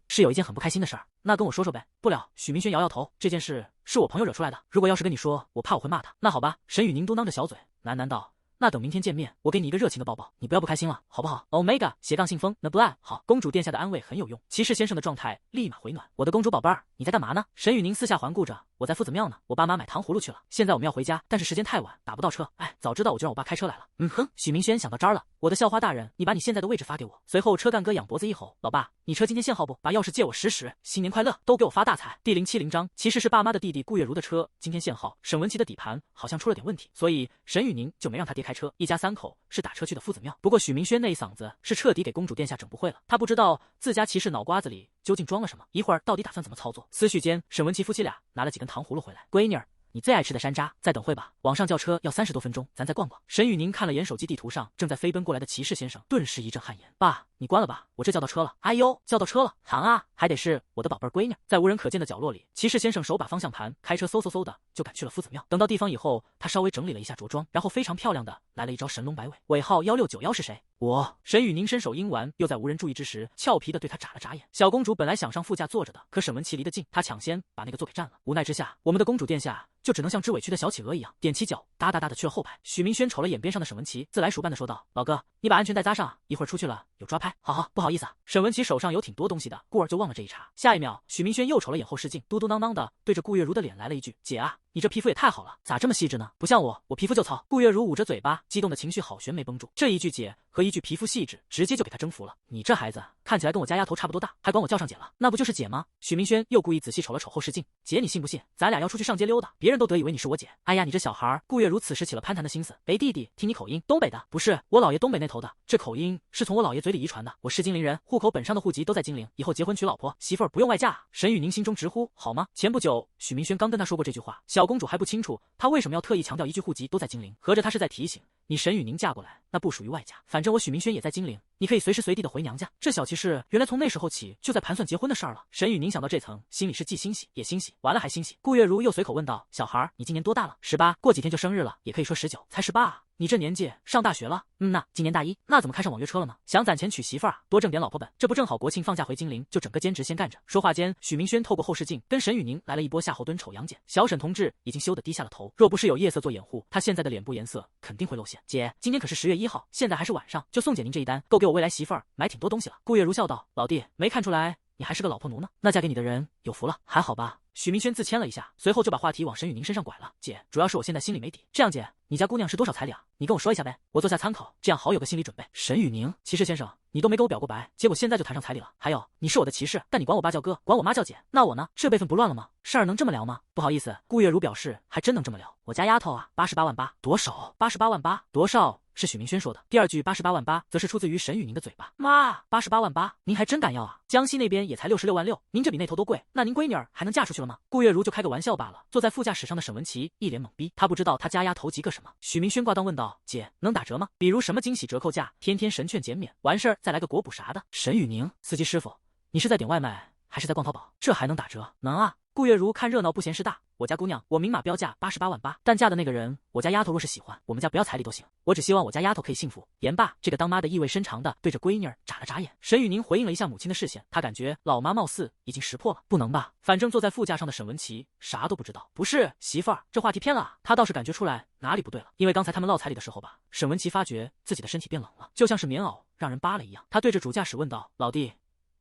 是有一件很不开心的事儿，那跟我说说呗。不了，许明轩摇摇头，这件事是我朋友惹出来的，如果要是跟你说，我怕我会骂他。那好吧，沈雨宁嘟囔着小嘴，喃喃道，那等明天见面，我给你一个热情的抱抱，你不要不开心了，好不好 ？Omega 斜杠信封 The Blood 好，公主殿下的安慰很有用，骑士先生的状态立马回暖。我的公主宝贝儿，你在干嘛呢？沈雨宁四下环顾着，我在夫子庙呢，我爸妈买糖葫芦去了，现在我们要回家，但是时间太晚，打不到车。哎，早知道我就让我爸开车来了。许明轩想到这儿了，我的校花大人，你把你现在的位置发给我。随后车干哥仰脖子一吼，老爸，你车今天限号不？把钥匙借我10，新年快乐，都给我发大财。第070章，骑士是爸妈的弟弟顾月如的车，今天限号，沈文琪的底盘好像出了点问题，所以沈雨宁就没让他爹开车，一家3口是打车去的夫子庙。不过许明轩那一嗓子是彻底给公主殿下整不会了，他不知道自家骑士脑瓜子里究竟装了什么，一会儿到底打算怎么操作。思绪间，沈文琪夫妻俩拿了几根糖葫芦回来，闺女儿，你最爱吃的山楂，再等会吧，网上叫车要30多分钟，咱再逛逛。沈雨宁看了眼手机地图上正在飞奔过来的骑士先生，顿时一阵汗颜。爸，你关了吧，我这叫到车了。哎呦，叫到车了，行啊，还得是我的宝贝闺女。在无人可见的角落里，骑士先生手把方向盘，开车嗖嗖嗖的就赶去了夫子庙。等到地方以后，他稍微整理了一下着装，然后非常漂亮的来了一招神龙摆尾。尾号1691是谁？我。沈雨宁伸手应完，又在无人注意之时，俏皮的对他眨了眨眼。小公主本来想上副驾坐着的，可沈文琪离得近，她抢先把那个座给占了。无奈之下，我们的公主殿下就只能像只委屈的小企鹅一样，踮起脚，哒哒哒的去了后排。许明轩瞅了眼边上的沈文琪，自来熟般的说道：“老哥，你把安全带扎上，一会儿出去了有抓拍。”好，不好意思啊。沈文琪手上有挺多东西的，故而就忘了这一茬。下一秒，许明轩又瞅了眼后视镜，嘟嘟囔囔的对着顾月如的脸来了一句：“姐啊，你这皮肤也太好了，咋这么细致呢？不像我皮肤就糙。”顾月如捂着嘴巴，激动的情绪好悬没绷住。这一句姐和一句皮肤细致，直接就给他征服了。你这孩子看起来跟我家丫头差不多大，还管我叫上姐了，那不就是姐吗？许明轩又故意仔细瞅了瞅后视镜，姐你信不信，咱俩要出去上街溜达，别人都得以为你是我姐。哎呀，你这小孩！顾月如此时起了攀谈的心思。哎，弟弟，听你口音，东北的？不是，我姥爷东北那头的，这口音是从我姥爷嘴里遗传的。我是金陵人，户口本上的户籍都在金陵，以后结婚娶老婆媳妇儿不用外嫁。沈雨宁心中直呼好吗？前不久，许明轩刚跟他说过这句话，小公主还不清楚他为什么要特意强调一句户籍都在金陵，合着他是在提醒你沈雨宁嫁过来，那不属于外嫁。反正我许明轩也在金陵，你可以随时随地的回娘家。这小骑士原来从那时候起就在盘算结婚的事儿了。沈雨宁想到这层，心里是既欣喜也欣喜，完了还欣喜。顾月如又随口问道：“小孩，你今年多大了？18，过几天就生日了，也可以说19，才18啊。你这年纪上大学了？那今年大1，那怎么开上网约车了呢？想攒钱娶媳妇儿啊，多挣点老婆本，这不正好国庆放假回金陵，就整个兼职先干着。”说话间，许明轩透过后视镜跟沈雨宁来了一波夏侯惇丑羊剪。小沈同志已经羞得低下了头，若不是有夜色做掩护，他现在的脸部颜色肯定会露馅。姐，今天可是10月1号，现在还是晚上，就送姐您这一单，够给我未来媳妇儿买挺多东西了。顾月如笑道：“老弟，没看出来你还是个老婆奴呢，那嫁给你的人有福了，还好吧？”许明轩自谦了一下，随后就把话题往沈雨宁身上拐了。姐，主要是我现在心里没底。这样姐，你家姑娘是多少彩礼啊？你跟我说一下呗，我做下参考，这样好有个心理准备。沈雨宁，骑士先生，你都没跟我表过白，结果现在就谈上彩礼了。还有，你是我的骑士，但你管我爸叫哥，管我妈叫姐，那我呢？这辈分不乱了吗？事儿能这么聊吗？不好意思，顾月如表示还真能这么聊。我家丫头啊，88万8，多少？88万8，多少？是许明轩说的。第二句88万8，则是出自于沈雨宁的嘴巴。妈，88万8，您还真敢要啊？江西那边也才66万6，您这比那头都贵，那您闺女儿还能嫁出去了吗？顾月如就开个玩笑罢了。坐在副驾驶上的沈文琪一脸懵逼，他不知道他家丫头急个什么。许明轩挂断问道：“姐，能打折吗？比如什么惊喜折扣价，天天神券减免，完事儿再来个果补啥的。”沈雨宁，司机师傅，你是在点外卖还是在逛淘宝？这还能打折？能啊。顾月如看热闹不嫌事大，我家姑娘我明码标价88万8，但嫁的那个人，我家丫头若是喜欢，我们家不要彩礼都行，我只希望我家丫头可以幸福。言罢，这个当妈的意味深长的对着闺女儿眨了眨眼。沈雨宁回应了一下母亲的视线，她感觉老妈貌似已经识破了。不能吧？反正坐在副驾上的沈文琪啥都不知道。不是媳妇儿，这话题偏了啊。他倒是感觉出来哪里不对了，因为刚才他们唠彩礼的时候吧，沈文琪发觉自己的身体变冷了，就像是棉袄让人扒了一样。他对着主驾驶问道：“老弟，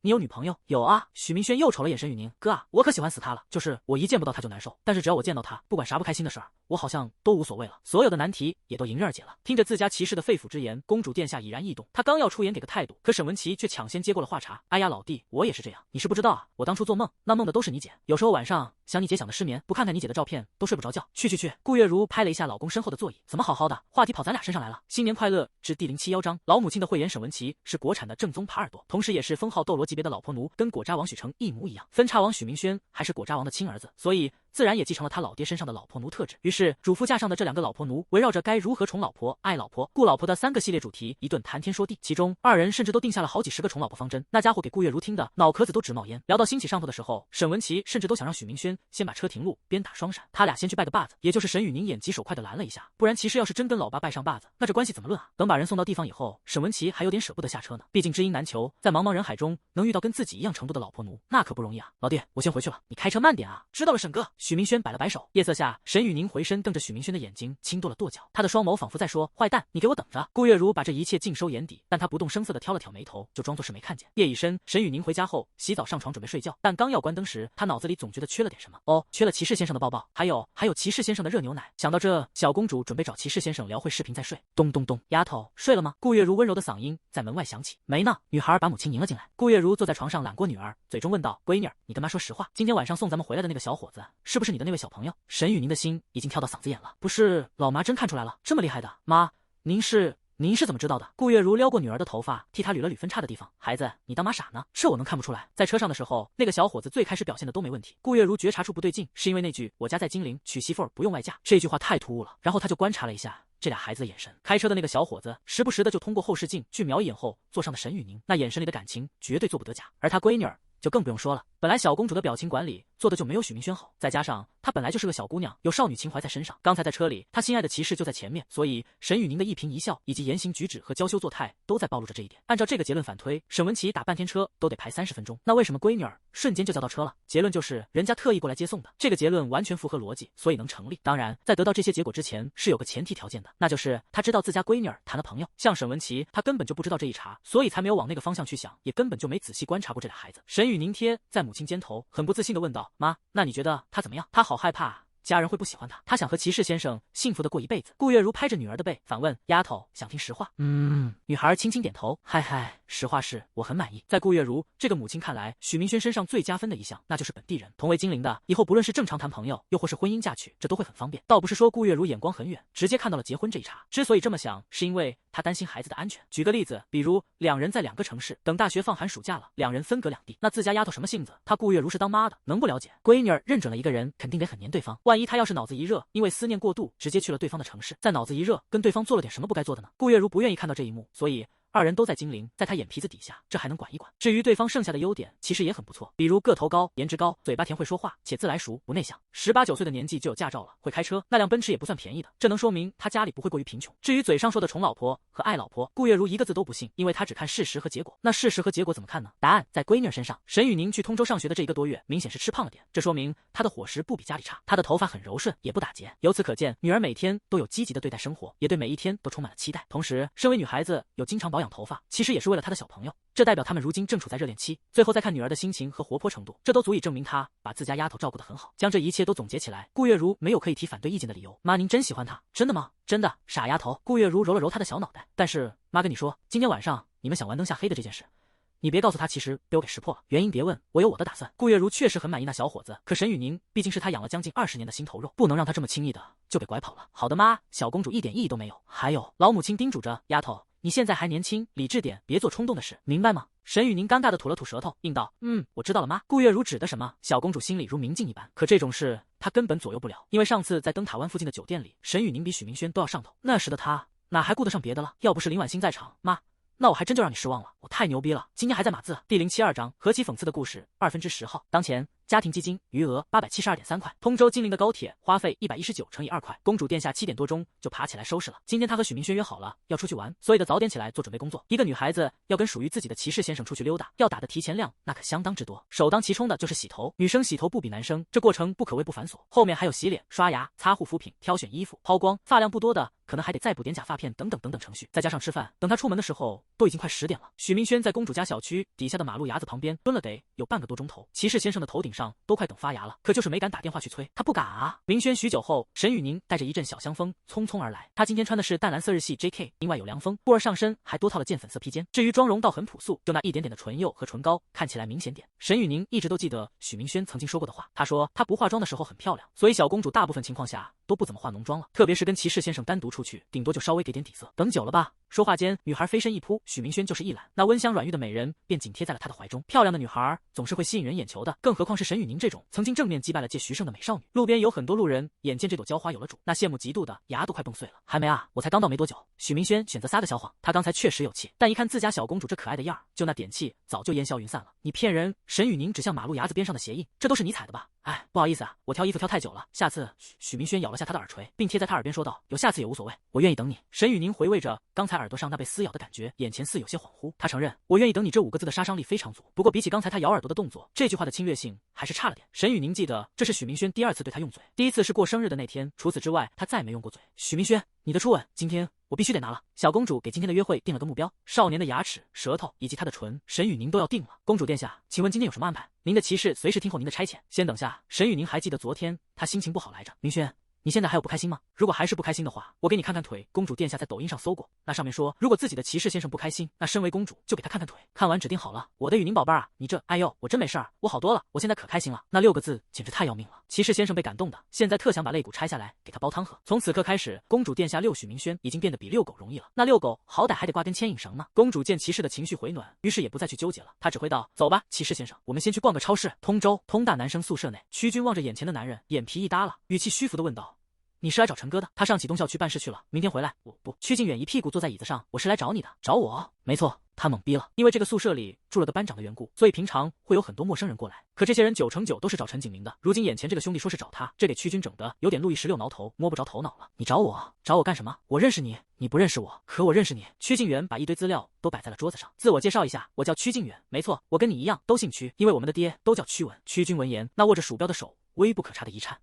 你有女朋友？”有啊。许明轩又瞅了眼沈雨宁，哥啊，我可喜欢死他了，就是我一见不到他就难受，但是只要我见到他，不管啥不开心的事儿，我好像都无所谓了，所有的难题也都迎刃而解了。听着自家骑士的肺腑之言，公主殿下已然异动，他刚要出言给个态度，可沈文琪却抢先接过了话茬：“哎呀，老弟，我也是这样，你是不知道啊，我当初做梦，那梦的都是你姐，有时候晚上想你姐想的失眠，不看看你姐的照片都睡不着觉。”去！顾月如拍了一下老公身后的座椅，怎么好好的话题跑咱俩身上来了？新年快乐至第071章，老母亲的慧眼沈文琪是国产的正宗耙耳朵，同时也是封号斗罗级别的老婆奴，跟果渣王许成一模一样。分叉王许明轩还是果渣王的亲儿子，所以自然也继承了他老爹身上的老婆奴特质。于是主副驾上的这2个老婆奴围绕着该如何宠老婆、爱老婆、顾老婆的3个系列主题一顿谈天说地，其中2人甚至都定下了好几10个宠老婆方针。那家伙给顾月如听的脑壳子都直冒烟。聊到兴起上头的时候，沈文琪甚至都想让许明轩先把车停路，边打双闪，他俩先去拜个把子。也就是沈雨宁眼疾手快的拦了一下，不然骑士要是真跟老爸拜上把子，那这关系怎么论啊？等把人送到地方以后，沈文琪还有点舍不得下车呢，毕竟知音难求，在茫茫人海中能遇到跟自己一样程度的老婆奴，那可不容易啊。老弟，我先回去了，你开车慢点啊。知道了，沈哥。许明轩摆了摆手。夜色下，沈雨宁回身瞪着许明轩的眼睛，轻跺了跺脚，他的双眸仿佛在说：“坏蛋，你给我等着。”顾月如把这一切尽收眼底，但她不动声色地挑了挑眉头，就装作是没看见。夜已深，沈雨宁回家后洗澡上床准备睡觉，但刚要关灯时，他脑子里总觉得缺了点什么。哦，缺了骑士先生的抱抱，还有骑士先生的热牛奶。想到这，小公主准备找骑士先生聊会视频再睡。咚咚咚，丫头睡了吗？顾月如温柔的嗓音在门外响起。没呢。女孩把母亲迎了进来。顾月如坐在床上揽过女儿，嘴中问道：“闺女儿，你跟妈说实话，今天晚上送咱们回来的那个小伙子，是不是你的那位小朋友？”沈雨宁的心已经跳到嗓子眼了。不是，老妈真看出来了，这么厉害的？妈，您是您是怎么知道的？顾月如撩过女儿的头发，替她捋了捋分叉的地方。孩子，你当妈傻呢？这我能看不出来。在车上的时候，那个小伙子最开始表现的都没问题。顾月如觉察出不对劲，是因为那句我家在金陵，娶媳妇儿不用外嫁，这句话太突兀了。然后他就观察了一下这俩孩子的眼神，开车的那个小伙子时不时的就通过后视镜去瞄一眼后座上的沈雨宁，那眼神里的感情绝对做不得假。而他闺女儿就更不用说了，本来小公主的表情管理做的就没有许明轩好，再加上她本来就是个小姑娘，有少女情怀在身上。刚才在车里，她心爱的骑士就在前面，所以沈雨宁的一颦一笑以及言行举止和娇羞作态都在暴露着这一点。按照这个结论反推，沈文琪打半天车都得排30分钟，那为什么闺女儿瞬间就叫到车了？结论就是人家特意过来接送的。这个结论完全符合逻辑，所以能成立。当然，在得到这些结果之前是有个前提条件的，那就是他知道自家闺女儿谈了朋友。像沈文琪，他根本就不知道这一茬，所以才没有往那个方向去想，也根本就没仔细观察过这俩孩子。沈雨宁贴在母亲肩头，很不自信地问道：“妈，那你觉得他怎么样？”他好害怕家人会不喜欢他，他想和骑士先生幸福的过一辈子。顾月如拍着女儿的背反问：“丫头，想听实话？”女孩轻轻点头，嗨，实话是我很满意。在顾月如这个母亲看来，许明轩身上最加分的一项，那就是本地人，同为金陵的，以后不论是正常谈朋友，又或是婚姻嫁娶，这都会很方便。倒不是说顾月如眼光很远，直接看到了结婚这一茬。之所以这么想，是因为她担心孩子的安全。举个例子，比如两人在2个城市，等大学放寒暑假了，两人分隔两地，那自家丫头什么性子？她顾月如是当妈的，能不了解？闺女儿认准了一个人，肯定得很黏对方。万一她要是脑子一热，因为思念过度，直接去了对方的城市，再脑子一热，跟对方做了点什么不该做的呢？顾月如不愿意看到这一幕，所以2人都在金陵，在他眼皮子底下，这还能管一管。至于对方剩下的优点，其实也很不错，比如个头高、颜值高、嘴巴甜、会说话，且自来熟不内向。18、19岁的年纪就有驾照了，会开车，那辆奔驰也不算便宜的，这能说明他家里不会过于贫穷。至于嘴上说的宠老婆和爱老婆，顾月如一个字都不信，因为他只看事实和结果。那事实和结果怎么看呢？答案在闺女身上。沈雨宁去通州上学的这1个多月，明显是吃胖了点，这说明她的伙食不比家里差，她的头发很柔顺，也不打结。由此可见，女儿每天都有积极的对待生活，也对每一天都充满了期待。同时，身为女孩子，有经常保养头发，其实也是为了她的小朋友，这代表他们如今正处在热恋期。最后再看女儿的心情和活泼程度，这都足以证明她把自家丫头照顾得很好。将这一切都总结起来，顾月如没有可以提反对意见的理由。妈，您真喜欢她？真的吗？真的，傻丫头。顾月如揉了揉她的小脑袋。但是妈跟你说，今天晚上你们想玩灯下黑的这件事，你别告诉他，其实被我给识破了。原因别问，我有我的打算。顾月如确实很满意那小伙子，可沈雨宁毕竟是她养了将近20年的心头肉，不能让他这么轻易的就给拐跑了。好的妈，小公主一点异议都没有。还有，老母亲叮嘱着丫头，你现在还年轻，理智点，别做冲动的事，明白吗？沈雨宁尴尬的吐了吐舌头，应道：“我知道了妈。”顾月如指的什么？小公主心里如明镜一般。可这种事她根本左右不了，因为上次在灯塔湾附近的酒店里，沈雨宁比许明轩都要上头，那时的她哪还顾得上别的了？要不是林婉欣在场，妈，那我还真就让你失望了。我太牛逼了，今天还在码字。第072章何其讽刺的故事，10/2号。当前家庭基金余额872.3块，通州金陵的高铁花费119乘以2块。公主殿下7点多钟就爬起来收拾了。今天她和许明轩约好了要出去玩，所以的早点起来做准备工作。一个女孩子要跟属于自己的骑士先生出去溜达，要打的提前量那可相当之多。首当其冲的就是洗头，女生洗头不比男生，这过程不可谓不繁琐。后面还有洗脸、刷牙、擦护肤品、挑选衣服、抛光，发量不多的可能还得再补点假发片等等程序，再加上吃饭。等她出门的时候都已经快10点了。许明轩在公主家小区底下的马路牙子旁边蹲了得有半个多钟头，骑士先生的头顶上都快等发芽了，可就是没敢打电话去催，他不敢啊。明轩许久后，沈雨宁带着一阵小香风匆匆而来。他今天穿的是淡蓝色日系 JK， 另外有凉风，故而上身还多套了件粉色披肩。至于妆容倒很朴素，就那一点点的唇釉和唇膏看起来明显点。沈雨宁一直都记得许明轩曾经说过的话，他说他不化妆的时候很漂亮，所以小公主大部分情况下都不怎么化浓妆了，特别是跟骑士先生单独出去，顶多就稍微给点底色。等久了吧。说话间，女孩飞身一扑，许明轩就是一揽，那温香软玉的美人便紧贴在了他的怀中。漂亮的女孩总是会吸引人眼球的，更何况是沈雨宁这种曾经正面击败了借徐胜的美少女。路边有很多路人眼见这朵娇花有了主，那羡慕嫉妒的牙都快蹦碎了。还没啊，我才刚到没多久。许明轩选择撒个小谎，他刚才确实有气，但一看自家小公主这可爱的样儿，就那点气早就烟消云散了。你骗人！沈雨宁指向马路牙子边上的鞋印，这都是你踩的吧？哎，不好意思啊，我挑衣服挑太久了，下次。许明轩咬了下他的耳垂，并贴在他耳边说道：“有下次也无所谓，我愿意等你。”沈雨宁回味着刚才耳朵上那被撕咬的感觉，眼前似有些恍惚。他承认：“我愿意等你。”这5个字的杀伤力非常足，不过比起刚才他咬耳朵的动作，这句话的侵略性还是差了点。沈雨宁记得这是许明轩第2次对他用嘴，第1次是过生日的那天，除此之外他再没用过嘴。许明轩，你的初吻今天我必须得拿了。小公主给今天的约会定了个目标，少年的牙齿、舌头以及他的唇，沈雨宁都要定了。公主殿下，请问今天有什么安排？您的骑士随时听候您的差遣。先等下。沈雨宁还记得昨天他心情不好来着。明轩，你现在还有不开心吗？如果还是不开心的话，我给你看看腿。公主殿下在抖音上搜过，那上面说，如果自己的骑士先生不开心，那身为公主就给他看看腿。看完指定好了。我的雨宁宝贝儿啊，你这，哎呦，我真没事儿，我好多了，我现在可开心了。那6个字简直太要命了。骑士先生被感动的，现在特想把肋骨拆下来给他煲汤喝。从此刻开始，公主殿下遛许明轩已经变得比遛狗容易了。那遛狗好歹还得挂根牵引绳呢。公主见骑士的情绪回暖，于是也不再去纠结了。她指挥道：“走吧，骑士先生，我们先去逛个超市。”通州通大男生宿舍内，屈军望着眼前的男人，眼皮一耷拉，语气虚浮的问道：“你是来找陈哥的？他上启东校区办事去了，明天回来。”“我不。”屈靖远一屁股坐在椅子上，“我是来找你的。”“找我？”“没错。”他懵逼了，因为这个宿舍里住了个班长的缘故，所以平常会有很多陌生人过来。可这些人9成9都是找陈景明的，如今眼前这个兄弟说是找他，这给屈军整得有点路易16挠头，摸不着头脑了。“你找我？找我干什么？我认识你，你不认识我，可我认识你。”屈靖远把一堆资料都摆在了桌子上，自我介绍一下，我叫屈靖远，没错，我跟你一样都姓屈，因为我们的爹都叫屈文。屈军闻言，那握着鼠标的手微不可察的一颤。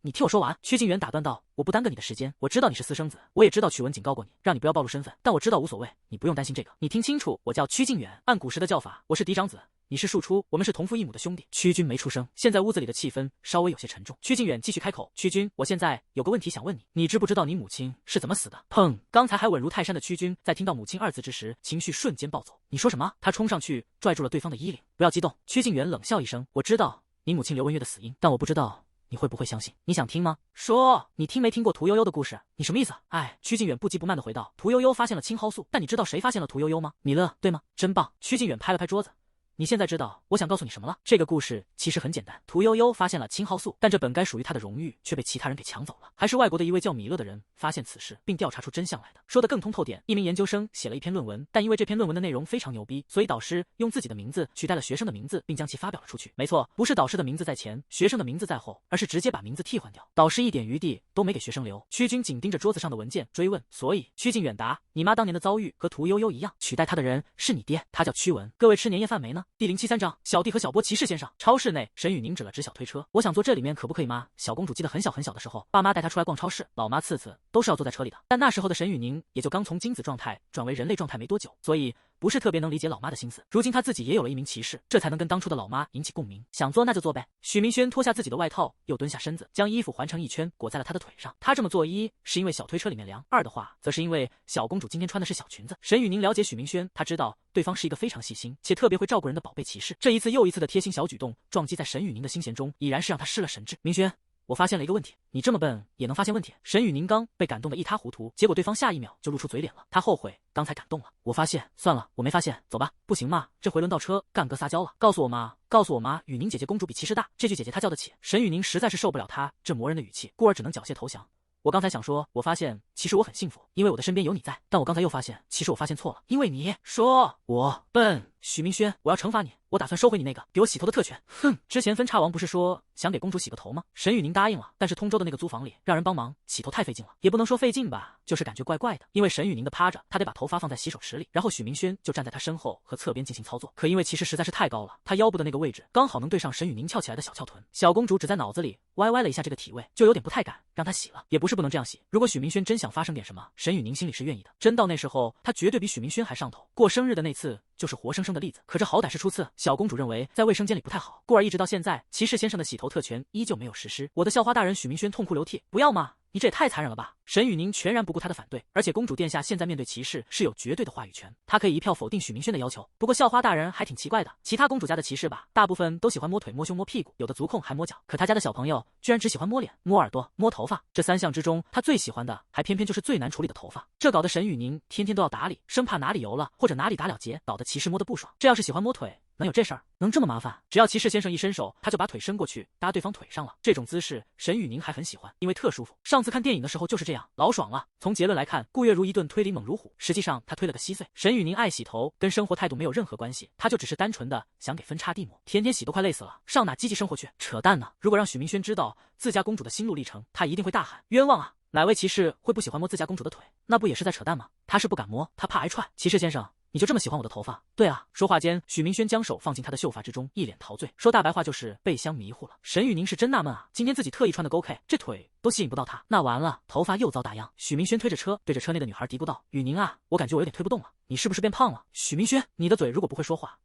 你听我说完。”屈靖远打断道：“我不耽搁你的时间，我知道你是私生子，我也知道曲文警告过你，让你不要暴露身份，但我知道无所谓，你不用担心这个。你听清楚，我叫屈靖远，按古时的叫法，我是嫡长子，你是庶出，我们是同父异母的兄弟。”屈军没出声，现在屋子里的气氛稍微有些沉重。屈靖远继续开口：“屈军，我现在有个问题想问你，你知不知道你母亲是怎么死的？”砰！刚才还稳如泰山的屈军，在听到母亲2字之时，情绪瞬间暴走。“你说什么？”他冲上去拽住了对方的衣领。“不要激动。”屈靖远冷笑一声：“我知道你母亲刘文月的死因，但我不知道你会不会相信？你想听吗？说，你听没听过屠呦呦的故事？你什么意思？”“哎。”屈靖远不急不慢地回道：“屠呦呦发现了青蒿素，但你知道谁发现了屠呦呦吗？米勒，对吗？真棒！”屈靖远拍了拍桌子：“你现在知道我想告诉你什么了？这个故事其实很简单，屠呦呦发现了青蒿素，但这本该属于她的荣誉却被其他人给抢走了，还是外国的一位叫米勒的人发现此事并调查出真相来的。说得更通透点，一名研究生写了一篇论文，但因为这篇论文的内容非常牛逼，所以导师用自己的名字取代了学生的名字，并将其发表了出去。没错，不是导师的名字在前，学生的名字在后，而是直接把名字替换掉，导师一点余地都没给学生留。”屈军紧盯着桌子上的文件追问：“所以？”屈靖远答：“你妈当年的遭遇和屠呦呦一样，取代她的人是你爹，他叫屈文。各位吃年夜饭没呢？”第073章，小弟和小波骑士先生。超市内，沈雨宁指了指小推车：“我想坐这里面，可不可以吗？”小公主记得很小很小的时候，爸妈带她出来逛超市，老妈次次都是要坐在车里的，但那时候的沈雨宁也就刚从精子状态转为人类状态没多久，所以不是特别能理解老妈的心思。如今她自己也有了一名骑士，这才能跟当初的老妈引起共鸣。想坐那就坐呗。许明轩脱下自己的外套，又蹲下身子，将衣服环成一圈裹在了她的腿上。他这么做，一是因为小推车里面凉，二的话则是因为小公主今天穿的是小裙子。沈雨宁了解许明轩，他知道对方是一个非常细心且特别会照顾人的宝贝骑士。这一次又一次的贴心小举动撞击在沈雨宁的心弦中，已然是让他失了神智。“明轩，我发现了一个问题。”“你这么笨也能发现问题？”沈雨宁刚被感动得一塌糊涂，结果对方下一秒就露出嘴脸了。他后悔刚才感动了。“我发现，算了，我没发现，走吧。”“不行嘛，这回轮到车干哥撒娇了。告诉我妈，雨宁姐姐公主比骑士大。”这句姐姐她叫得起。沈雨宁实在是受不了他这磨人的语气，故而只能缴械投降。“我刚才想说，我发现其实我很幸福，因为我的身边有你在。但我刚才又发现，其实我发现错了，因为你说我笨。许明轩，我要惩罚你，我打算收回你那个给我洗头的特权。”“哼，之前分叉王不是说想给公主洗个头吗？”沈雨宁答应了，但是通州的那个租房里让人帮忙洗头太费劲了，也不能说费劲吧，就是感觉怪怪的。因为沈雨宁的趴着，他得把头发放在洗手池里，然后许明轩就站在他身后和侧边进行操作。可因为其实实在是太高了，他腰部的那个位置刚好能对上沈雨宁翘起来的小翘臀。小公主只在脑子里歪歪了一下这个体位，就有点不太敢让他洗了。也不是不能这样洗，如果许明轩真想发生点什么，沈雨宁心里是愿意的。真到那时候，他绝对比许明轩还上头。过生日的那次就是活生生的例子，可这好歹是初次。小公主认为在卫生间里不太好，故而一直到现在，骑士先生的洗头特权依旧没有实施。我的校花大人许明轩痛哭流涕：“不要嘛！你这也太残忍了吧！”沈雨宁全然不顾他的反对，而且公主殿下现在面对骑士是有绝对的话语权，她可以一票否定许明轩的要求。不过校花大人还挺奇怪的，其他公主家的骑士吧，大部分都喜欢摸腿、摸胸、摸屁股，有的足控还摸脚，可他家的小朋友居然只喜欢摸脸、摸耳朵、摸头发，这3项之中，他最喜欢的还偏偏就是最难处理的头发。这搞得沈雨宁天天都要打理，生怕哪里油了或者哪里打了结，搞得骑士摸得不爽。这要是喜欢摸腿，能有这事儿？能这么麻烦？只要骑士先生一伸手，他就把腿伸过去搭对方腿上了。这种姿势，沈雨宁还很喜欢，因为特舒服。上次看电影的时候就是这样，老爽了。从结论来看，顾月如一顿推理猛如虎，实际上他推了个稀碎。沈雨宁爱洗头，跟生活态度没有任何关系，他就只是单纯的想给分叉地抹，天天洗都快累死了，上哪积极生活去？扯淡呢！如果让许明轩知道自家公主的心路历程，他一定会大喊冤枉啊！哪位骑士会不喜欢摸自家公主的腿？那不也是在扯淡吗？他是不敢摸，他怕挨踹。骑士先生，你就这么喜欢我的头发？对啊。说话间，许明轩将手放进他的秀发之中，一脸陶醉。说大白话就是被香迷糊了。沈雨宁是真纳闷啊，今天自己特意穿的勾 K， 这腿都吸引不到他，那完了，头发又遭大殃。许明轩推着车，对着车内的女孩嘀咕道：“雨宁啊，我感觉我有点推不动了，你是不是变胖了？”许明轩，你的嘴如果不会说话，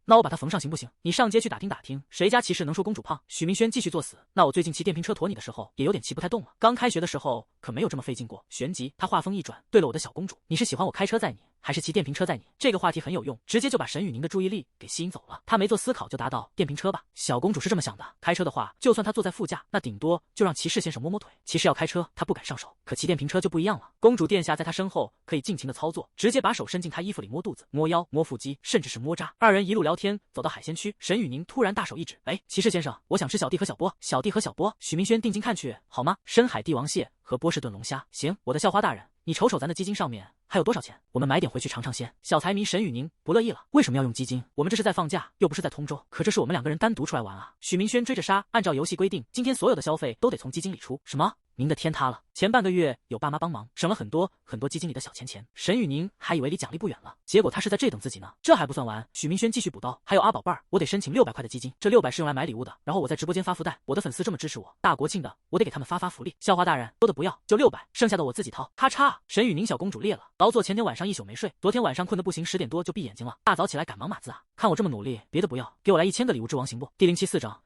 那我把它缝上行不行？你上街去打听打听，谁家骑士能说公主胖？许明轩继续作死。那我最近骑电瓶车驮你的时候，也有点骑不太动了。刚开学的时候可没有这么费劲过。旋即他话锋一转，对了我的小公主，你是喜欢我开车载你，还是骑电瓶车载你？这个话题很有用，直接就把沈雨宁的注意力给吸引走了。她没做思考就答道：电瓶车吧。小公主是这么想的，开车的话，就算她坐在副驾，那顶多就让骑士先生摸摸腿。骑士要开车，她不敢上手，可骑电瓶车就不一样了。公主殿下在她身后可以尽情的操作，直接把手伸进她衣服里摸肚子、摸腰、摸腹肌，甚至是摸渣。二人一路聊天，走到海鲜区，沈雨宁突然大手一指：哎，骑士先生，我想吃小弟和小波。小弟和小波。许明轩定睛看去，好吗？深海帝王蟹和波士顿龙虾。行，我的校花大人，你瞅瞅咱的基金上面还有多少钱？我们买点回去尝尝鲜。小财迷沈雨宁不乐意了，为什么要用基金？我们这是在放假，又不是在通州。可这是我们2个人单独出来玩啊。许明轩追着杀，按照游戏规定，今天所有的消费都得从基金里出。什么？您的天塌了！前半个月有爸妈帮忙，省了很多基金里的小钱。沈雨宁还以为离奖励不远了，结果他是在这等自己呢。这还不算完，许明轩继续补刀，还有阿宝贝儿，我得申请600块的基金，这600是用来买礼物的。然后我在直播间发福袋，我的粉丝这么支持我，大国庆的我得给他们发福利。校花大人，多的不要，就600，剩下的我自己掏。咔嚓！沈雨宁小公主裂了，劳作前天晚上一宿没睡，昨天晚上困得不行，10点多就闭眼睛了，大早起来赶忙码字啊。看我这么努力，别的不要，给我来1000个礼物之王行不？第074章。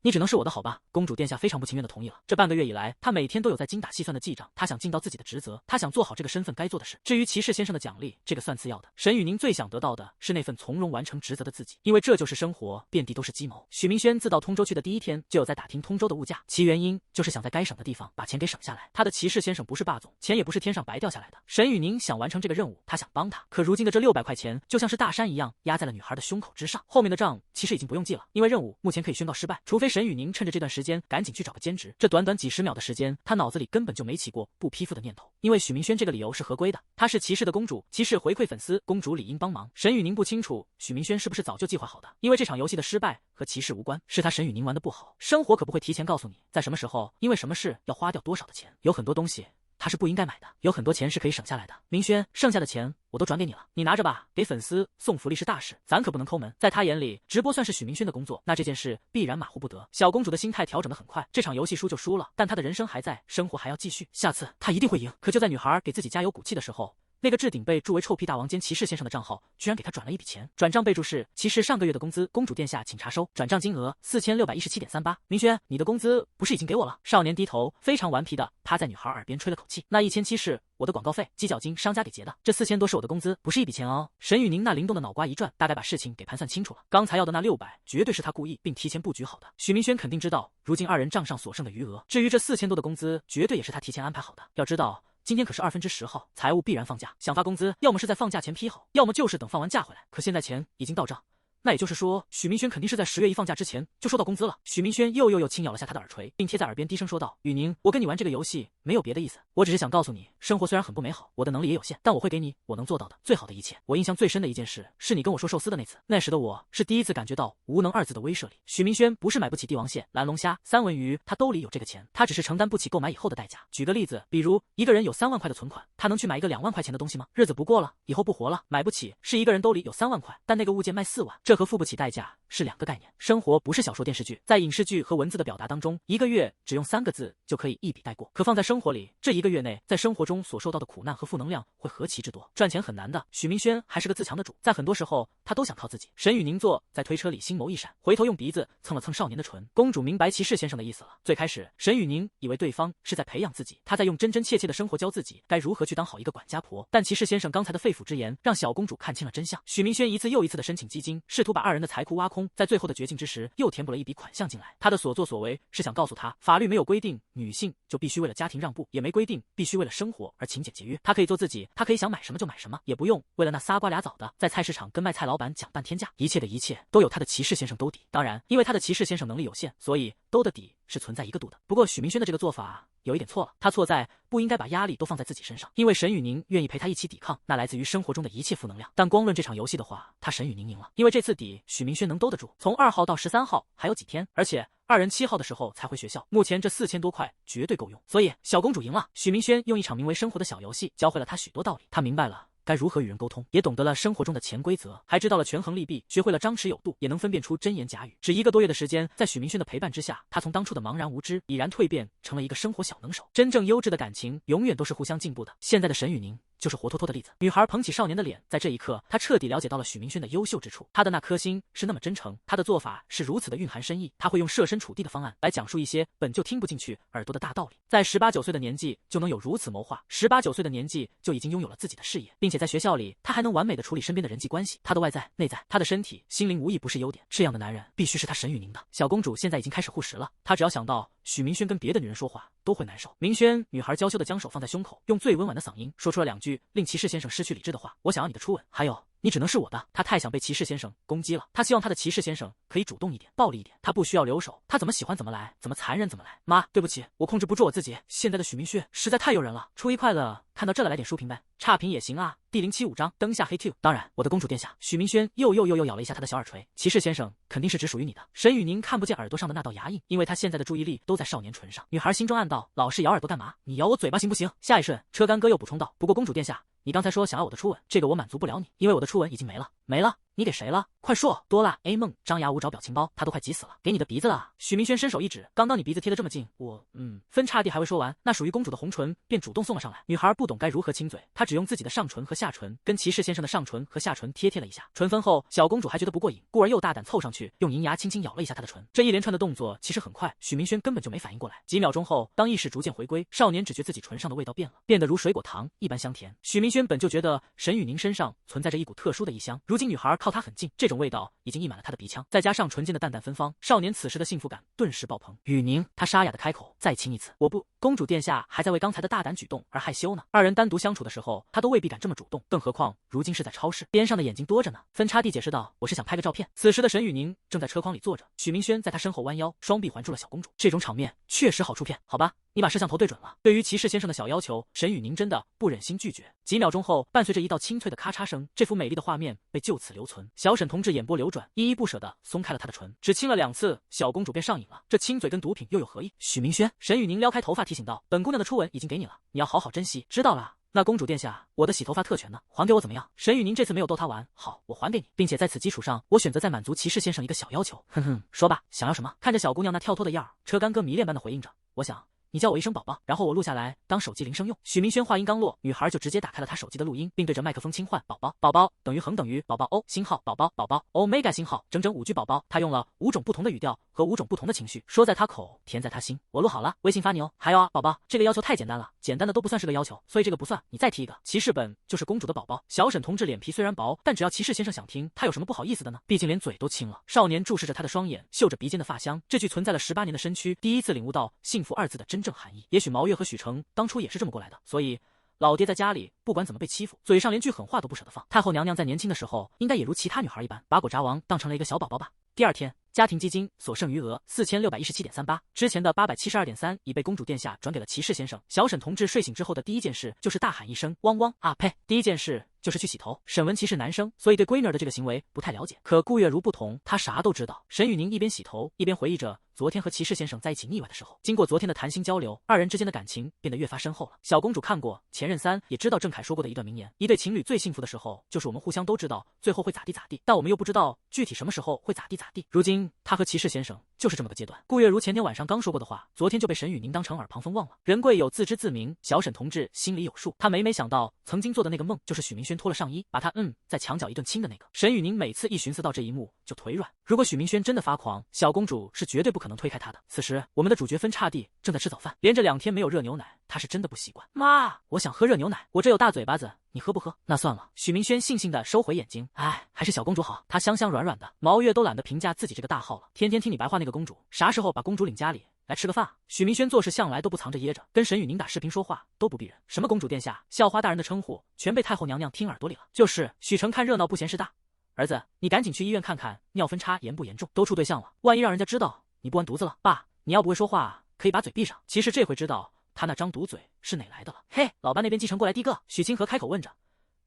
你只能是我的好吧？公主殿下非常不情愿的同意了。这半个月以来，她每天都有在精打细算的记账，她想尽到自己的职责，她想做好这个身份该做的事。至于骑士先生的奖励，这个算次要的。沈雨宁最想得到的是那份从容完成职责的自己，因为这就是生活，遍地都是计谋。许明轩自到通州去的第一天，就有在打听通州的物价，其原因就是想在该省的地方把钱给省下来。他的骑士先生不是霸总，钱也不是天上白掉下来的。沈雨宁想完成这个任务，他想帮他，可如今的这600块钱就像是大山一样压在了女孩的胸口之上。后面的账其实已经不用记了，因为任务目前可以宣告失败，除非沈雨宁趁着这段时间赶紧去找个兼职。这短短几十秒的时间，他脑子里根本就没起过不批复的念头，因为许明轩这个理由是合规的，她是骑士的公主，骑士回馈粉丝，公主理应帮忙。沈雨宁不清楚许明轩是不是早就计划好的，因为这场游戏的失败和骑士无关，是他沈雨宁玩的不好。生活可不会提前告诉你在什么时候因为什么事要花掉多少的钱，有很多东西他是不应该买的，有很多钱是可以省下来的。明轩，剩下的钱我都转给你了，你拿着吧，给粉丝送福利是大事，咱可不能抠门。在他眼里，直播算是许明轩的工作，那这件事必然马虎不得。小公主的心态调整得很快，这场游戏输就输了，但她的人生还在，生活还要继续，下次她一定会赢。可就在女孩给自己加油鼓气的时候，那个置顶被注为臭屁大王兼骑士先生的账号居然给他转了一笔钱，转账备注是骑士上个月的工资，公主殿下请查收，转账金额4617.38。明轩，你的工资不是已经给我了？少年低头，非常顽皮的趴在女孩耳边吹了口气。那1700是我的广告费，鸡脚金商家给结的，这4000多是我的工资，不是一笔钱哦。沈雨宁那灵动的脑瓜一转，大概把事情给盘算清楚了。刚才要的那600绝对是他故意并提前布局好的。许明轩肯定知道，如今2人账上所剩的余额，至于这4000多的工资，绝对也是他提前安排好的。要知道，今天可是10/2号，财务必然放假，想发工资，要么是在放假前批好，要么就是等放完假回来。可现在钱已经到账，那也就是说，许明轩肯定是在10月1放假之前就收到工资了。许明轩又轻咬了下他的耳垂，并贴在耳边低声说道：“雨宁，我跟你玩这个游戏没有别的意思，我只是想告诉你，生活虽然很不美好，我的能力也有限，但我会给你我能做到的最好的一切。我印象最深的一件事，是你跟我说寿司的那次，那时的我是第一次感觉到无能2字的威慑力。”许明轩不是买不起帝王蟹、蓝龙虾、三文鱼，他兜里有这个钱，他只是承担不起购买以后的代价。举个例子，比如一个人有3万块的存款，他能去买一个2万块钱的东西吗？日子不过了，以后不活了，买不起。是一个人兜里有3万块，但那个物件卖4万，这和付不起代价是2个概念。生活不是小说电视剧，在影视剧和文字的表达当中，1个月只用3个字就可以一笔带过，可放在生活里，这1个月内在生活中所受到的苦难和负能量会何其之多。赚钱很难的，许明轩还是个自强的主，在很多时候他都想靠自己。沈雨宁坐在推车里，心眸一闪，回头用鼻子蹭了蹭少年的唇。公主明白骑士先生的意思了。最开始沈雨宁以为对方是在培养自己，他在用真真切切的生活教自己该如何去当好一个管家婆，但骑士先生刚才的肺腑之言让小公主看清了真相。许明轩一次又一次的申请基金，试图把2人的财库挖空，在最后的绝境之时又填补了一笔款项进来。他的所作所为是想告诉他，法律没有规定女性就必须为了家庭让步，也没规定必须为了生活而勤俭节约。他可以做自己，他可以想买什么就买什么，也不用为了那仨瓜俩枣的在菜市场跟卖菜老板讲半天价。一切的一切都有他的骑士先生兜底。当然，因为他的骑士先生能力有限，所以兜的底是存在一个度的。不过许明轩的这个做法有一点错了，他错在不应该把压力都放在自己身上，因为沈雨宁愿意陪他一起抵抗那来自于生活中的一切负能量。但光论这场游戏的话，他沈雨宁赢了，因为这次底许明轩能兜得住。从2号到13号还有几天，而且2人7号的时候才回学校，目前这4000多块绝对够用，所以小公主赢了。许明轩用一场名为生活的小游戏教会了他许多道理，他明白了该如何与人沟通，也懂得了生活中的潜规则，还知道了权衡利弊，学会了张弛有度，也能分辨出真言假语。只1个多月的时间，在许明轩的陪伴之下，他从当初的茫然无知已然蜕变成了一个生活小能手。真正优质的感情永远都是互相进步的。现在的沈雨宁就是活脱脱的例子。女孩捧起少年的脸，在这一刻，她彻底了解到了许明轩的优秀之处。他的那颗心是那么真诚，他的做法是如此的蕴含深意。他会用设身处地的方案来讲述一些本就听不进去耳朵的大道理。在18、19岁的年纪就能有如此谋划，18、19岁的年纪就已经拥有了自己的事业，并且在学校里，他还能完美的处理身边的人际关系。他的外在、内在，他的身体、心灵无一不是优点。这样的男人必须是他沈雨宁的。小公主现在已经开始护食了，她只要想到许明轩跟别的女人说话都会难受。明轩，女孩娇羞的将手放在胸口，用最温婉的嗓音说出了2句令骑士先生失去理智的话：“我想要你的初吻，还有你只能是我的。”他太想被骑士先生攻击了，他希望他的骑士先生可以主动一点，暴力一点，他不需要留手，他怎么喜欢怎么来，怎么残忍怎么来。妈，对不起，我控制不住我自己。现在的许明轩实在太诱人了。初一快乐，看到这了来点书评呗，差评也行啊。第075章灯下黑 Q。当然，我的公主殿下。许明轩又咬了一下他的小耳垂。骑士先生肯定是只属于你的。沈雨宁看不见耳朵上的那道牙印，因为他现在的注意力都在少年唇上。女孩心中暗道：老是咬耳朵干嘛？你咬我嘴巴行不行？下一瞬，车干哥又补充道：不过公主殿下，你刚才说想要我的初吻，这个我满足不了你，因为我的初吻已经没了。没了？你给谁了？快说！多啦 A 梦张牙舞爪表情包，他都快急死了。给你的鼻子了。许明轩伸手一指，刚刚你鼻子贴得这么近，我分叉地还未说完，那属于公主的红唇便主动送了上来。女孩不懂该如何亲嘴，她只用自己的上唇和下唇跟骑士先生的上唇和下唇贴了一下。唇分后，小公主还觉得不过瘾，故而又大胆凑上去，用银牙轻轻咬了一下她的唇。这一连串的动作其实很快，许明轩根本就没反应过来。几秒钟后，当意识逐渐回归，少年只觉自己唇上的味道变了，变得如水果糖一般香甜。许明轩本就觉得沈雨宁身上存在着一股特殊的异香，如今女孩靠他很近，这种味道已经溢满了他的鼻腔，再加上唇间的淡淡芬芳，少年此时的幸福感顿时爆棚。雨宁，他沙哑的开口，再亲一次。我不，公主殿下还在为刚才的大胆举动而害羞呢。二人单独相处的时候，他都未必敢这么主动，更何况如今是在超市，边上的眼睛多着呢。分叉地解释道：我是想拍个照片。此时的沈雨宁正在车筐里坐着，许明轩在他身后弯腰，双臂环住了小公主。这种场面确实好出片，好吧，你把摄像头对准了。对于骑士先生的小要求，沈雨宁真的不忍心拒绝。几秒钟后，伴随着一道清脆的咔嚓声，这幅美丽的画面被就此留存。小沈同志眼波流转，依依不舍地松开了他的唇，只亲了2次，小公主便上瘾了。这亲嘴跟毒品又有何异？许明轩，沈雨宁撩开头发提醒道：本姑娘的初吻已经给你了，你要好好珍惜，知道了。那公主殿下，我的洗头发特权呢？还给我怎么样？沈雨宁这次没有逗他玩，好，我还给你，并且在此基础上，我选择再满足骑士先生一个小要求。哼哼，说吧，想要什么？看着小姑娘那跳脱的样儿，车干哥迷恋般的回应着：我想你叫我一声宝宝，然后我录下来当手机铃声用。许明轩话音刚落，女孩就直接打开了他手机的录音，并对着麦克风轻唤：宝宝，宝宝等于恒等于宝宝哦星号宝宝宝宝 Omega 星号，整整5句宝宝。他用了5种不同的语调和5种不同的情绪，说在他口，甜在他心。我录好了，微信发你哦。还有啊，宝宝，这个要求太简单了，简单的都不算是个要求，所以这个不算，你再提一个。骑士本就是公主的宝宝。小沈同志脸皮虽然薄，但只要骑士先生想听，他有什么不好意思的呢？毕竟连嘴都亲了。少年注视着他的双眼，嗅着鼻尖的发香，这具存在了18年的身躯，第一次领悟到幸福2字的真正含义。也许毛月和许成当初也是这么过来的，所以老爹在家里不管怎么被欺负，嘴上连句狠话都不舍得放。太后娘娘在年轻的时候，应该也如其他女孩一般，把果札王当成了一个小宝宝吧。第2天，家庭基金所剩余额4617.38，之前的872.3已被公主殿下转给了骑士先生。小沈同志睡醒之后的第一件事就是大喊一声汪汪啊呸！第一件事就是去洗头。沈文琪是男生，所以对闺女儿的这个行为不太了解。可顾月如不同，她啥都知道。沈雨宁一边洗头，一边回忆着昨天和骑士先生在一起腻歪的时候。经过昨天的谈心交流，二人之间的感情变得越发深厚了。小公主看过《前任3》，也知道郑恺说过的一段名言：一对情侣最幸福的时候，就是我们互相都知道最后会咋地咋地，但我们又不知道具体什么时候会咋地咋地。如今他和骑士先生就是这么个阶段。顾月如前天晚上刚说过的话，昨天就被沈雨宁当成耳旁风忘了。人贵有自知自明，小沈同志心里有数。他每每想到曾经做的那个梦，就是许明轩脱了上衣，把他在墙角一顿亲的那个。沈雨宁每次一寻思到这一幕就腿软。如果许明轩真的发狂，小公主是绝对不可能推开他的。此时我们的主角分叉地正在吃早饭，连着2天没有热牛奶，他是真的不习惯。妈，我想喝热牛奶，我这有大嘴巴子，你喝不喝？那算了。许明轩悻悻地收回眼睛，哎，还是小公主好，她香香软软的。毛月都懒得评价自己这个大号了，天天听你白话那个公主，啥时候把公主领家里来吃个饭？许明轩做事向来都不藏着掖着，跟沈雨宁打视频说话都不避人，什么公主殿下、校花大人的称呼全被太后娘娘听耳朵里了。就是许成看热闹不嫌事大，儿子你赶紧去医院看看尿分叉严不严重，都处对象了，万一让人家知道你不完犊子了。爸，你要不会说话可以把嘴闭上。其实这回知道他那张毒嘴是哪来的了。嘿，老班那边继承过来第一个。许清河开口问着，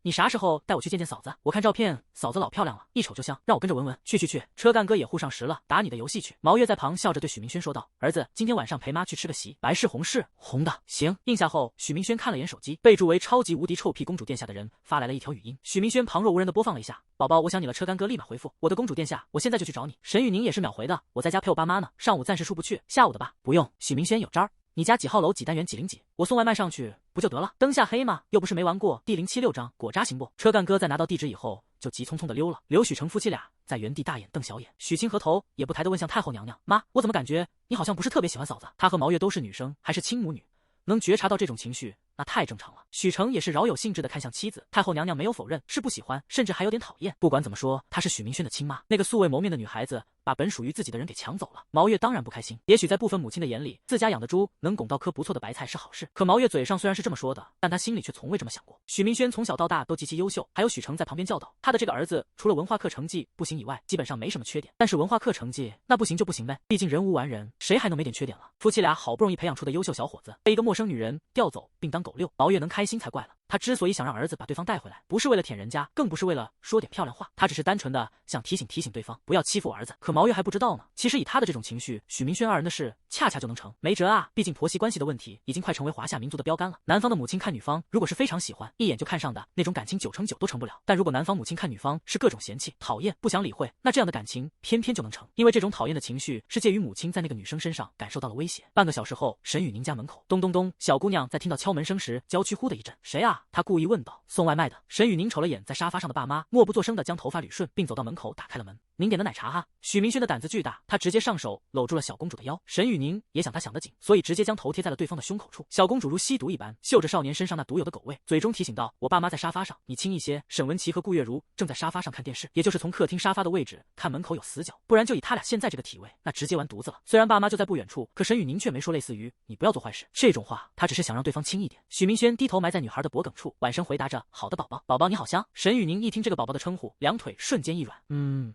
你啥时候带我去见见嫂子？我看照片，嫂子老漂亮了，一瞅就像，让我跟着闻闻。去，车干哥也护上时了，打你的游戏去。毛月在旁笑着对许明轩说道：儿子，今天晚上陪妈去吃个席，白是红是红的。行。应下后，许明轩看了眼手机，备注为超级无敌臭屁公主殿下的人发来了一条语音。许明轩旁若无人的播放了一下，宝宝我想你了。车干哥立马回复：我的公主殿下，我现在就去找你。沈雨宁也是秒回的，我在家陪我爸妈呢，上午暂时出不去，下午的吧。不用。许明轩有招儿。你家几号楼几单元几零几，我送外卖上去不就得了？灯下黑吗？又不是没玩过第076章，果渣行不？车干哥在拿到地址以后，就急匆匆的溜了。刘许成夫妻俩在原地大眼瞪小眼，许清河头也不抬的问向太后娘娘：妈，我怎么感觉你好像不是特别喜欢嫂子？她和毛月都是女生，还是亲母女，能觉察到这种情绪，那太正常了。许成也是饶有兴致的看向妻子，太后娘娘没有否认，是不喜欢，甚至还有点讨厌。不管怎么说，她是许明轩的亲妈，那个素未谋面的女孩子把本属于自己的人给抢走了。毛月当然不开心，也许在部分母亲的眼里，自家养的猪能拱到颗不错的白菜是好事。可毛月嘴上虽然是这么说的，但她心里却从未这么想过。许明轩从小到大都极其优秀，还有许成在旁边教导他的这个儿子，除了文化课成绩不行以外，基本上没什么缺点。但是文化课成绩那不行就不行呗，毕竟人无完人，谁还能没点缺点了？夫妻俩好不容易培养出的优秀小伙子，被一个陌生女人调走并当狗遛，毛月能开心才怪了。他之所以想让儿子把对方带回来，不是为了舔人家，更不是为了说点漂亮话，他只是单纯的想提醒对方不要欺负我儿子。可毛月还不知道呢，其实以他的这种情绪，许明轩二人的事恰恰就能成。没辙啊，毕竟婆媳关系的问题已经快成为华夏民族的标杆了。男方的母亲看女方，如果是非常喜欢，一眼就看上的那种感情，9成9都成不了。但如果男方母亲看女方是各种嫌弃、讨厌、不想理会，那这样的感情偏偏就能成。因为这种讨厌的情绪是介于母亲在那个女生身上感受到了威胁。半个小时后，沈雨宁家门口，咚咚咚，小姑娘在听到敲门声时，娇躯呼的一震。谁啊？她故意问道。送外卖的。沈雨宁瞅了眼在沙发上的爸妈，默不作声的将头发捋顺，并走到门口打开了门。您点的奶茶哈。许明轩的胆子巨大，他直接上手搂住了小公主的腰。沈雨宁也想他想得紧，所以直接将头贴在了对方的胸口处。小公主如吸毒一般，嗅着少年身上那独有的狗味，嘴中提醒道：“我爸妈在沙发上，你轻一些。”沈文琪和顾月如正在沙发上看电视，也就是从客厅沙发的位置看门口有死角，不然就以他俩现在这个体位，那直接完犊子了。虽然爸妈就在不远处，可沈雨宁却没说类似于“你不要做坏事”这种话，他只是想让对方轻一点。许明轩低头埋在女孩的脖颈处，婉声回答着：“好的，宝宝，宝宝你好香。”沈雨宁一听这个宝宝的称呼，两腿瞬间一软，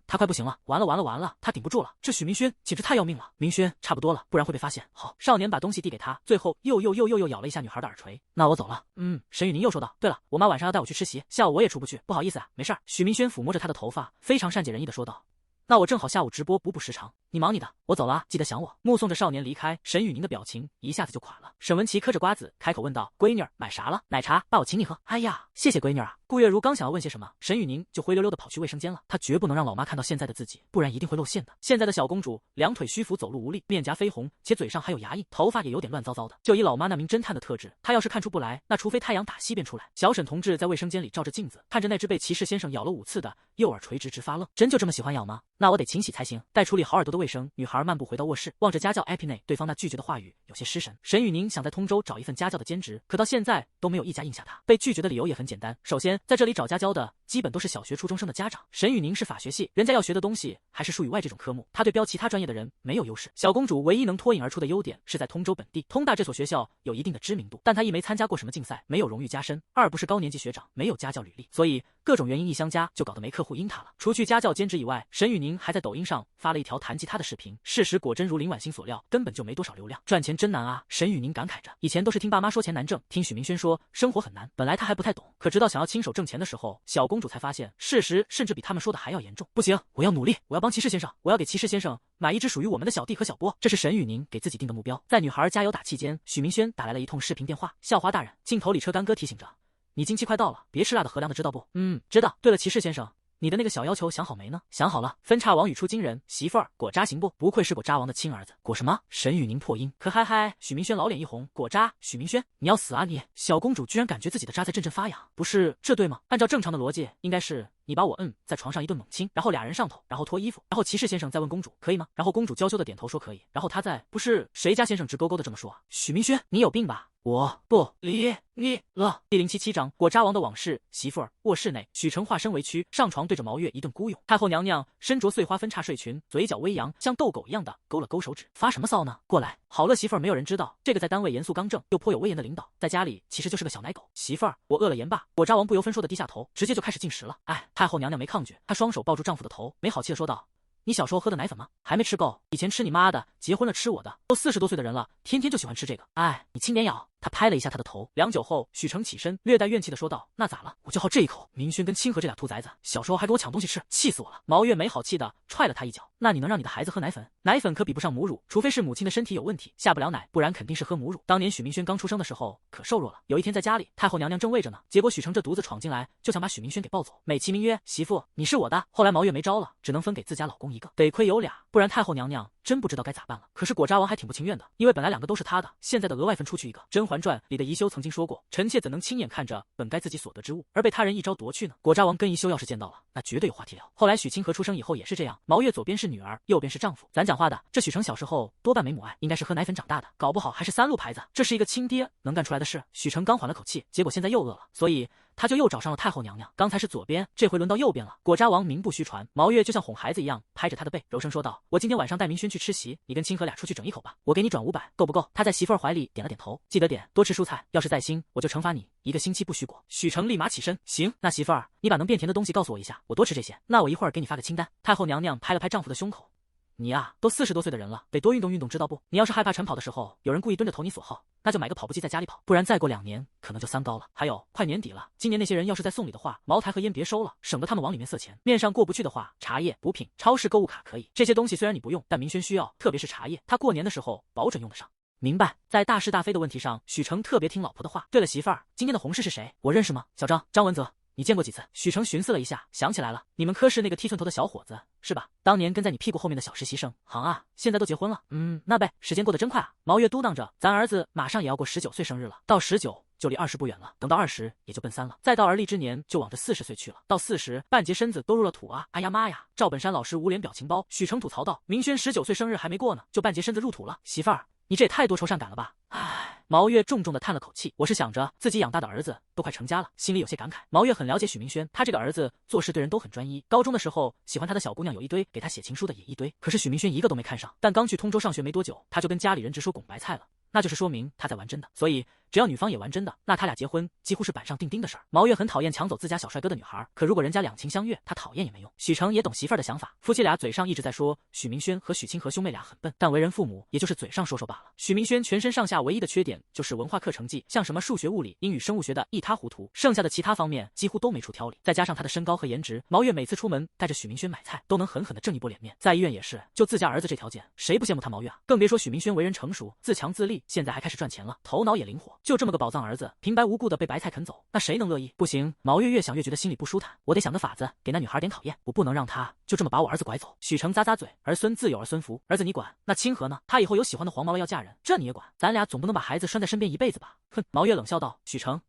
他快不行了，完了，他顶不住了。这许明轩简直太要命了。明轩，差不多了，不然会被发现。好，少年把东西递给他，最后又咬了一下女孩的耳垂。那我走了。沈雨宁又说道：“对了，我妈晚上要带我去吃席，下午我也出不去，不好意思啊，没事儿。”许明轩抚摸着她的头发，非常善解人意的说道：“那我正好下午直播补时长，你忙你的，我走了啊，记得想我。”目送着少年离开，沈雨宁的表情一下子就垮了。沈文琪嗑着瓜子，开口问道：“闺女儿，买啥了？奶茶，爸我请你喝。”哎呀，谢谢闺女儿啊。顾月如刚想要问些什么，沈雨宁就灰溜溜的跑去卫生间了。她绝不能让老妈看到现在的自己，不然一定会露馅的。现在的小公主两腿虚浮，走路无力，面颊绯红，且嘴上还有牙印，头发也有点乱糟糟的。就以老妈那名侦探的特质，她要是看出不来，那除非太阳打西边出来。小沈同志在卫生间里照着镜子，看着那只被骑士先生咬了5次的右耳垂直发愣。真就这么喜欢咬吗？那我得勤洗才行。待处理好耳朵的卫生，女孩漫步回到卧室，望着家教 Epi 内对方那拒绝的话语，有些失神。沈雨宁想在通州找一份家教的兼职，可到现在都没有一家应下他。被拒绝的理由也很简单，首先在这里找家教的基本都是小学初中生的家长，沈雨宁是法学系，人家要学的东西还是术语外这种科目，他对标其他专业的人没有优势。小公主唯一能脱颖而出的优点是在通州本地，通大这所学校有一定的知名度，但她一没参加过什么竞赛，没有荣誉加身，二不是高年级学长，没有家教履历，所以各种原因一相加，就搞得没客户应她了。除去家教兼职以外，沈雨宁还在抖音上发了一条弹吉他的视频，事实果真如林婉欣所料，根本就没多少流量，赚钱真难啊。沈雨宁感慨着，以前都是听爸妈说钱难挣，听许明轩说生活很难，本来他还不太懂，可直到想要亲手挣钱的时候，小公主才发现事实甚至比他们说的还要严重。不行，我要努力，我要帮骑士先生，我要给骑士先生买一只属于我们的小弟和小波，这是沈雨宁给自己定的目标。在女孩加油打气间，许明轩打来了一通视频电话。校花大人，镜头里车干哥提醒着，你经期快到了，别吃辣的和凉的，知道不？知道。对了，骑士先生，你的那个小要求想好没呢？想好了。分叉王语出惊人，媳妇儿果渣行不？不愧是果渣王的亲儿子。果什么？沈雨宁破音。可嗨，许明轩老脸一红。果渣，许明轩，你要死啊你！小公主居然感觉自己的渣在阵阵发痒，不是这对吗？按照正常的逻辑，应该是你把我在床上一顿猛亲，然后俩人上头，然后脱衣服，然后骑士先生再问公主可以吗？然后公主娇羞的点头说可以，然后他再不是谁家先生直勾勾的这么说啊？许明轩，你有病吧？我不理你了。第077章果渣王的往事。媳妇儿，卧室内，许成化身为蛆，上床对着毛月一顿孤勇。太后娘娘身着碎花分叉睡裙，嘴角微扬，像逗狗一样的勾了勾手指。发什么骚呢？过来。好了，媳妇儿，没有人知道这个在单位严肃刚正又颇有威严的领导，在家里其实就是个小奶狗。媳妇儿，我饿了言罢，果渣王不由分说的低下头，直接就开始进食了。太后娘娘没抗拒，她双手抱住丈夫的头，没好气的说道：“你小时候喝的奶粉吗？还没吃够，以前吃你妈的，结婚了吃我的，都40多岁的人了，天天就喜欢吃这个。你轻点咬。”他拍了一下他的头。良久后，许成起身，略带怨气的说道：“那咋了？我就好这一口。明轩跟清河这俩兔崽子，小时候还跟我抢东西吃，气死我了。”毛月没好气的踹了他一脚：“那你能让你的孩子喝奶粉？奶粉可比不上母乳，除非是母亲的身体有问题，下不了奶，不然肯定是喝母乳。当年许明轩刚出生的时候可瘦弱了，有一天在家里，太后娘娘正喂着呢，结果许成这犊子闯进来，就想把许明轩给抱走，美其名曰媳妇你是我的。后来毛月没招了，只能分给自家老公一个，得亏有俩，不然太后娘娘真不知道该咋办了。可是果渣王还挺不情愿的，因为本来2个都是他的，现在的额外分出去一个。《甄嬛传》里的宜修曾经说过，臣妾怎能亲眼看着本该自己所得之物，而被他人一招夺去呢？果渣王跟宜修要是见到了，那绝对有话题聊。后来许清河出生以后也是这样，毛月左边是女儿，右边是丈夫。咱讲话的，这许成小时候多半没母爱，应该是喝奶粉长大的，搞不好还是3鹿牌子，这是一个亲爹能干出来的事。许成刚缓了口气，结果现在又饿了，所以他就又找上了太后娘娘。刚才是左边，这回轮到右边了。果渣王名不虚传，毛月就像哄孩子一样拍着他的背，柔声说道：“我今天晚上带明轩去吃席，你跟清河俩出去整一口吧，我给你转500，够不够？”他在媳妇儿怀里点了点头，记得点，多吃蔬菜，要是再腥，我就惩罚你1个星期不许果。许成立马起身，行，那媳妇儿，你把能变甜的东西告诉我一下，我多吃这些。那我一会儿给你发个清单。太后娘娘拍了拍丈夫的胸口。你呀，都40多岁的人了，得多运动运动，知道不？你要是害怕晨跑的时候有人故意蹲着投你所好，那就买个跑步机在家里跑，不然再过2年可能就3高了。还有，快年底了，今年那些人要是再送礼的话，茅台和烟别收了，省得他们往里面塞钱。面上过不去的话，茶叶、补品、超市购物卡可以。这些东西虽然你不用，但明轩需要，特别是茶叶，他过年的时候保准用得上。明白，在大是大非的问题上，许成特别听老婆的话。对了，媳妇儿，今天的红事是谁？我认识吗？小张，张文泽。你见过几次？许成寻思了一下，想起来了，你们科室那个剃寸头的小伙子是吧？当年跟在你屁股后面的小实习生。行啊，现在都结婚了。那呗，时间过得真快啊。毛月嘟囔着，咱儿子马上也要过19岁生日了，到19就离20不远了，等到20也就奔3了，再到而立之年就往着40岁去了，到40半截身子都入了土啊！哎呀妈呀！赵本山老师捂脸表情包。许成吐槽道：“明轩19岁生日还没过呢，就半截身子入土了，媳妇儿，你这也太多愁善感了吧？”唉。毛月重重的叹了口气，我是想着自己养大的儿子都快成家了，心里有些感慨。毛月很了解许明轩，他这个儿子做事对人都很专一，高中的时候喜欢他的小姑娘有一堆，给他写情书的也一堆，可是许明轩一个都没看上。但刚去通州上学没多久，他就跟家里人直说拱白菜了，那就是说明他在玩真的，所以只要女方也玩真的，那他俩结婚几乎是板上钉钉的事儿。毛月很讨厌抢走自家小帅哥的女孩，可如果人家两情相悦，他讨厌也没用。许成也懂媳妇儿的想法，夫妻俩嘴上一直在说许明轩和许清河兄妹俩很笨，但为人父母也就是嘴上说说罢了。许明轩全身上下唯一的缺点就是文化课成绩，像什么数学、物理、英语、生物学的一塌糊涂，剩下的其他方面几乎都没出挑理。再加上他的身高和颜值，毛月每次出门带着许明轩买菜，都能狠狠的挣一波脸面。在医院也是，就自家儿子这条件，谁不羡慕他毛月啊？更别说许明轩为人成熟，自强自立，现在还开始赚钱了，头脑也灵活，就这么个宝藏儿子。平白无故的被白菜啃走，那谁能乐意？不行，毛月越想越觉得心里不舒坦，我得想个法子给那女孩点考验，我不能让她就这么把我儿子拐走。许成咂咂嘴，儿孙自有儿孙福，儿子你管，那清河呢？她以后有喜欢的黄毛了要嫁人，这你也管？咱俩总不能把孩子拴在身边一辈子吧？哼！毛月冷笑道：“许成，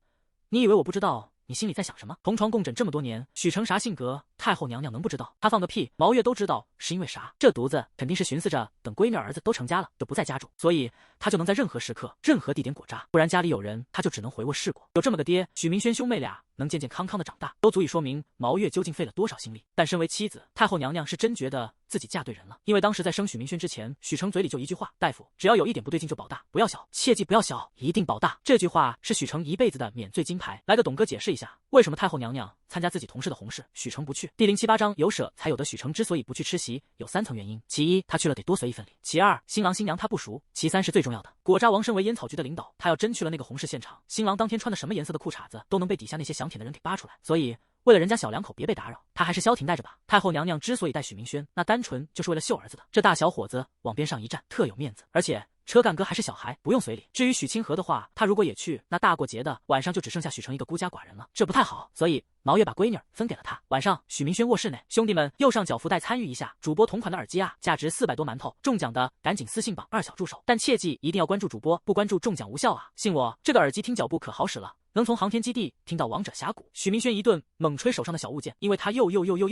你以为我不知道你心里在想什么？同床共枕这么多年，许成啥性格，太后娘娘能不知道？他放个屁，毛月都知道是因为啥。这犊子肯定是寻思着等闺女儿子都成家了，就不在家住，所以他就能在任何时刻、任何地点果渣，不然家里有人，他就只能回卧试过。有这么个爹，许明轩兄妹俩能健健康康的长大，都足以说明毛月究竟费了多少心力。但身为妻子，太后娘娘是真觉得自己嫁对人了，因为当时在生许明轩之前，许成嘴里就一句话：大夫，只要有一点不对劲就保大，不要小，切记不要小，一定保大。这句话是许成一辈子的免罪金牌。来个董哥解释一下，为什么太后娘娘参加自己同事的红事，许成不去？第078章有舍才有的。许成之所以不去吃席，有3层原因：其一，他去了得多随一份礼；其二，新郎新娘他不熟；其三是最重要的，果渣王身为烟草局的领导，他要真去了那个红事现场，新郎当天穿的什么颜色的裤衩子，都能被底下那些想舔的人给扒出来。所以为了人家小两口别被打扰，他还是消停带着吧。太后娘娘之所以带许明轩，那单纯就是为了秀儿子的。这大小伙子往边上一站，特有面子，而且车干哥还是小孩，不用随礼。至于许清河的话，他如果也去，那大过节的晚上就只剩下许成一个孤家寡人了，这不太好。所以毛月把闺女分给了他。晚上，许明轩卧室内，兄弟们右上角福袋参与一下，主播同款的耳机啊，价值400多馒头，中奖的赶紧私信榜2小助手，但切记一定要关注主播，不关注中奖无效啊！信我，这个耳机听脚步可好使了。能从航天基地听到王者峡谷。许明轩一顿猛吹手上的小物件，因为他又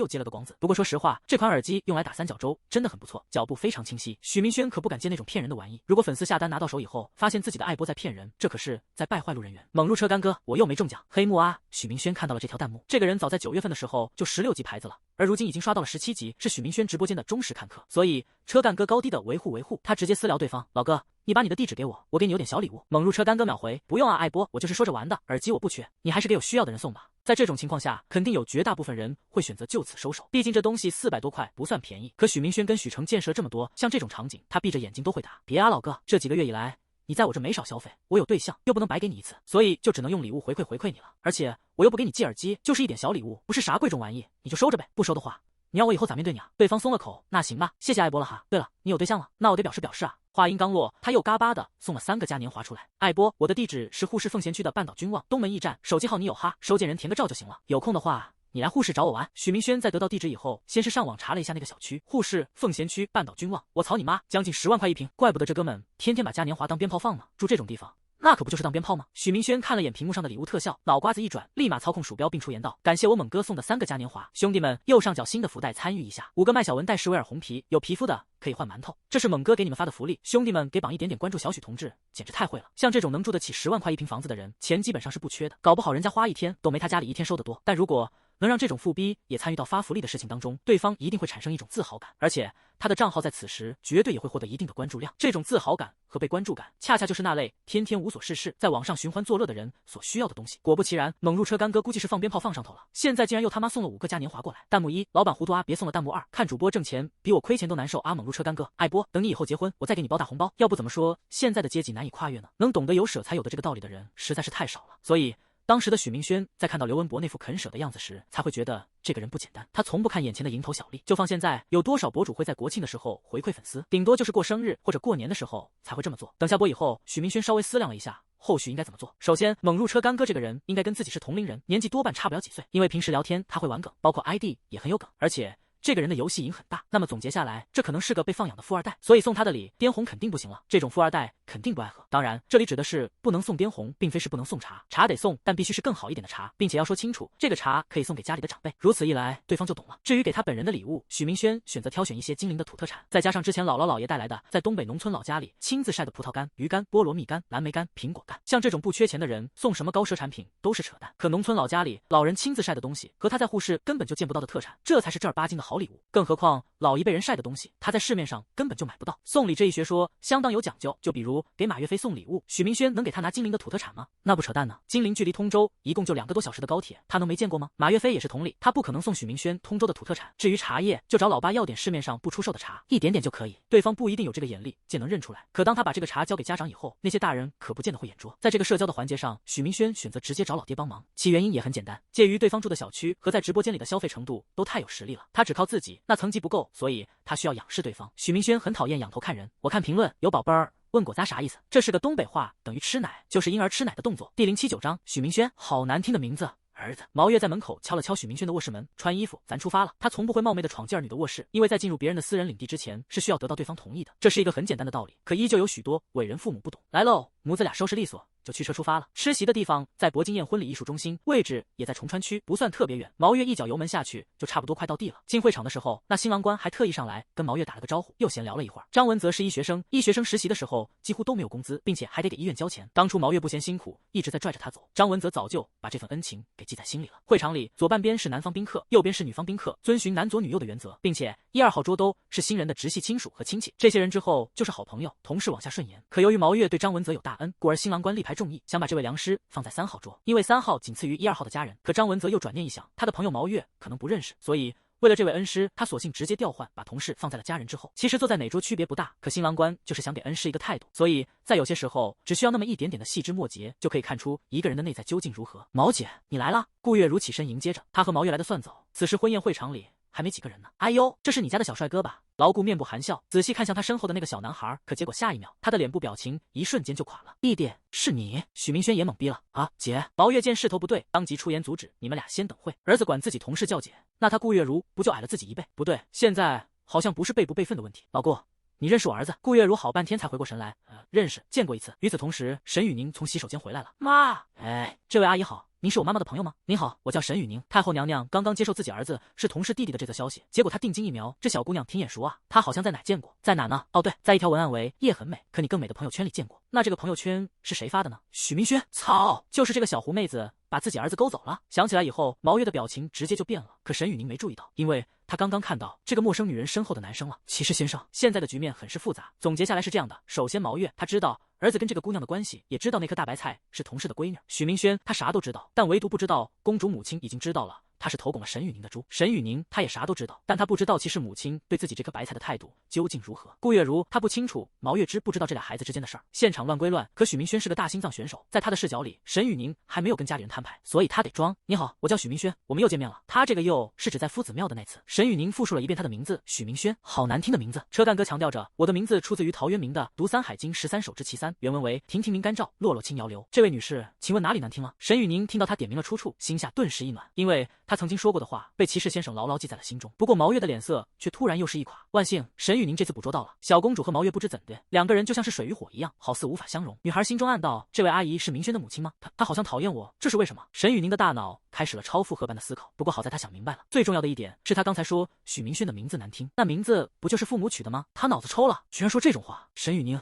接了个广子。不过说实话，这款耳机用来打3角洲真的很不错，脚步非常清晰。许明轩可不敢接那种骗人的玩意，如果粉丝下单拿到手以后，发现自己的爱播在骗人，这可是在败坏路人缘。猛入车干哥，我又没中奖，黑幕啊！许明轩看到了这条弹幕，这个人早在9月份的时候就16级牌子了，而如今已经刷到了17级，是许明轩直播间的忠实看客，所以车干哥高低的维护，他直接私聊对方，老哥，你把你的地址给我，我给你有点小礼物。猛入车干哥秒回，不用啊，爱播，我就是说着玩的，耳机我不缺，你还是给有需要的人送吧。在这种情况下，肯定有绝大部分人会选择就此收手，毕竟这东西400多块不算便宜。可许明轩跟许成建设这么多，像这种场景，他闭着眼睛都会打。别啊，老哥，这几个月以来，你在我这没少消费，我有对象又不能白给你一次，所以就只能用礼物回馈你了。而且我又不给你寄耳机，就是一点小礼物，不是啥贵重玩意，你就收着呗。不收的话，你要我以后咋面对你啊？对方松了口，那行吧，谢谢艾波了哈。对了，你有对象了，那我得表示啊。话音刚落，他又嘎巴的送了3个嘉年华出来。艾波，我的地址是沪市奉贤区的半岛君旺东门驿站，手机号你有哈，收件人填个照就行了。有空的话，你来沪市找我玩。许明轩在得到地址以后，先是上网查了一下那个小区，沪市奉贤区半岛君旺。我操你妈，将近10万块一瓶，怪不得这哥们天天把嘉年华当鞭炮放呢。住这种地方，那可不就是当鞭炮吗？许明轩看了眼屏幕上的礼物特效，脑瓜子一转，立马操控鼠标并出言道：“感谢我猛哥送的3个嘉年华，兄弟们右上角新的福袋参与一下，5个麦小文带10维尔红皮，有皮肤的可以换馒头，这是猛哥给你们发的福利，兄弟们给榜一点点关注小许同志，简直太会了。像这种能住得起10万块一平房子的人，钱基本上是不缺的，搞不好人家花1天都没他家里1天收得多。但如果能让这种富逼也参与到发福利的事情当中，对方一定会产生一种自豪感，而且他的账号在此时绝对也会获得一定的关注量。这种自豪感和被关注感，恰恰就是那类天天无所事事，在网上寻欢作乐的人所需要的东西。果不其然，猛入车干哥估计是放鞭炮放上头了，现在竟然又他妈送了5个嘉年华过来。弹幕1：老板糊涂啊，别送了。弹幕2：看主播挣钱比我亏钱都难受啊。猛入车干哥，艾波，等你以后结婚，我再给你包大红包。要不怎么说现在的阶级难以跨越呢？能懂得有舍才有的这个道理的人实在是太少了。所以当时的许明轩在看到刘文博那副肯舍的样子时，才会觉得这个人不简单。他从不看眼前的蝇头小利，就放现在，有多少博主会在国庆的时候回馈粉丝？顶多就是过生日或者过年的时候才会这么做。等下播以后，许明轩稍微思量了一下，后续应该怎么做。首先，猛入车干哥这个人应该跟自己是同龄人，年纪多半差不了几岁，因为平时聊天他会玩梗，包括 ID 也很有梗，而且这个人的游戏瘾很大。那么总结下来，这可能是个被放养的富二代，所以送他的礼滇红肯定不行了，这种富二代肯定不爱喝。当然，这里指的是不能送滇红，并非是不能送茶，茶得送，但必须是更好一点的茶，并且要说清楚，这个茶可以送给家里的长辈。如此一来，对方就懂了。至于给他本人的礼物，许明轩选择挑选一些精灵的土特产，再加上之前姥姥姥爷带来的在东北农村老家里亲自晒的葡萄干、鱼干、菠萝蜜干、蓝莓干、苹果干。像这种不缺钱的人，送什么高奢产品都是扯淡。可农村老家里老人亲自晒的东西，和他在沪市根本就见不到的特产，这才是正儿八经的好礼物。更何况老一辈人晒的东西，他在市面上根本就买不到。送礼这一学说相当有讲究，就比如给马岳飞送礼物，许明轩能给他拿金陵的土特产吗？那不扯淡呢。金陵距离通州一共就2个多小时的高铁，他能没见过吗？马岳飞也是同理，他不可能送许明轩通州的土特产。至于茶叶，就找老爸要点市面上不出售的茶，一点点就可以。对方不一定有这个眼力见能认出来，可当他把这个茶交给家长以后，那些大人可不见得会眼拙。在这个社交的环节上，许明轩选择直接找老爹帮忙，其原因也很简单，介于对方住的小区和在直播间里的消费程度都太有实力了，他只靠自己那层级不够，所以他需要仰视对方。许明轩很讨厌仰头看人，我看评论有宝贝儿问果咂啥意思？这是个东北话，等于吃奶，就是婴儿吃奶的动作。第079章，许明轩，好难听的名字。儿子毛月在门口敲了敲许明轩的卧室门，穿衣服，咱出发了。他从不会冒昧的闯进儿女的卧室，因为在进入别人的私人领地之前，是需要得到对方同意的。这是一个很简单的道理，可依旧有许多伟人父母不懂。来喽，母子俩收拾利索，就驱车出发了。吃席的地方在铂金宴婚礼艺术中心，位置也在崇川区，不算特别远。毛月一脚油门下去，就差不多快到地了。进会场的时候，那新郎官还特意上来跟毛月打了个招呼，又闲聊了一会儿。张文则是医学生，医学生实习的时候几乎都没有工资，并且还得给医院交钱。当初毛月不嫌辛苦，一直在拽着他走，张文则早就把这份恩情给记在心里了。会场里左半边是男方宾客，右边是女方宾客，遵循男左女右的原则，并且1、2号桌都是新人的直系亲属和亲戚，这些人之后就是好朋友、同事往下顺延。可由于毛月对张文则有大恩，故而新郎官力排众议，想把这位良师放在3号桌，因为3号仅次于1、2号的家人。可张文则又转念一想，他的朋友毛月可能不认识，所以为了这位恩师，他索性直接调换，把同事放在了家人之后。其实坐在哪桌区别不大，可新郎官就是想给恩师一个态度，所以在有些时候只需要那么一点点的细枝末节，就可以看出一个人的内在究竟如何。毛姐，你来了。顾月如起身迎接着，他和毛月来的算早，此时婚宴会场里还没几个人呢。哎呦，这是你家的小帅哥吧？老顾面部含笑，仔细看向他身后的那个小男孩，可结果下一秒，他的脸部表情一瞬间就垮了。弟弟，是你？许明轩也懵逼了啊！姐，毛月见势头不对，当即出言阻止，你们俩先等会。儿子管自己同事叫姐，那他顾月如不就矮了自己1倍？不对，现在好像不是辈不辈分的问题。老顾，你认识我儿子？顾月如好半天才回过神来，认识，见过一次。与此同时，沈雨宁从洗手间回来了。妈，哎，这位阿姨好。您是我妈妈的朋友吗？您好，我叫沈雨宁。太后娘娘刚刚接受自己儿子是同事弟弟的这则消息，结果她定睛一瞄，这小姑娘挺眼熟啊，她好像在哪见过？在哪呢？哦对，在一条文案为夜很美，可你更美的朋友圈里见过。那这个朋友圈是谁发的呢？许明轩。操，就是这个小狐妹子把自己儿子勾走了。想起来以后，毛月的表情直接就变了。可沈雨宁没注意到，因为他刚刚看到这个陌生女人身后的男生了。其实先生，现在的局面很是复杂。总结下来是这样的：首先，毛月他知道儿子跟这个姑娘的关系，也知道那颗大白菜是同事的闺女。许明轩他啥都知道，但唯独不知道公主母亲已经知道了他是投拱了沈雨宁的猪。沈雨宁他也啥都知道，但他不知道其实母亲对自己这颗白菜的态度究竟如何。顾月如他不清楚毛月之不知道这俩孩子之间的事儿。现场乱归乱，可许明轩是个大心脏选手，在他的视角里，沈雨宁还没有跟家里人摊牌，所以他得装。你好，我叫许明轩，我们又见面了。他这个又是指在夫子庙的那次。沈雨宁复述了一遍他的名字许明轩，好难听的名字。车干哥强调着，我的名字出自于陶渊明的《读山海经13首之其三》，原文为亭亭明干照，落落轻摇流。这位女士，请问哪里难听了？沈雨宁听到他点名了出处，心下顿时一暖，因为他曾经说过的话被骑士先生牢牢记在了心中。不过毛月的脸色却突然又是一垮。万幸沈雨宁这次捕捉到了，小公主和毛月不知怎的，两个人就像是水与火一样，好似无法相容。女孩心中暗道，这位阿姨是明轩的母亲吗？她好像讨厌我，这是为什么？沈雨宁的大脑开始了超负荷般的思考。不过好在她想明白了，最重要的一点是她刚才说许明轩的名字难听，那名字不就是父母取的吗？她脑子抽了，居然说这种话。沈雨宁，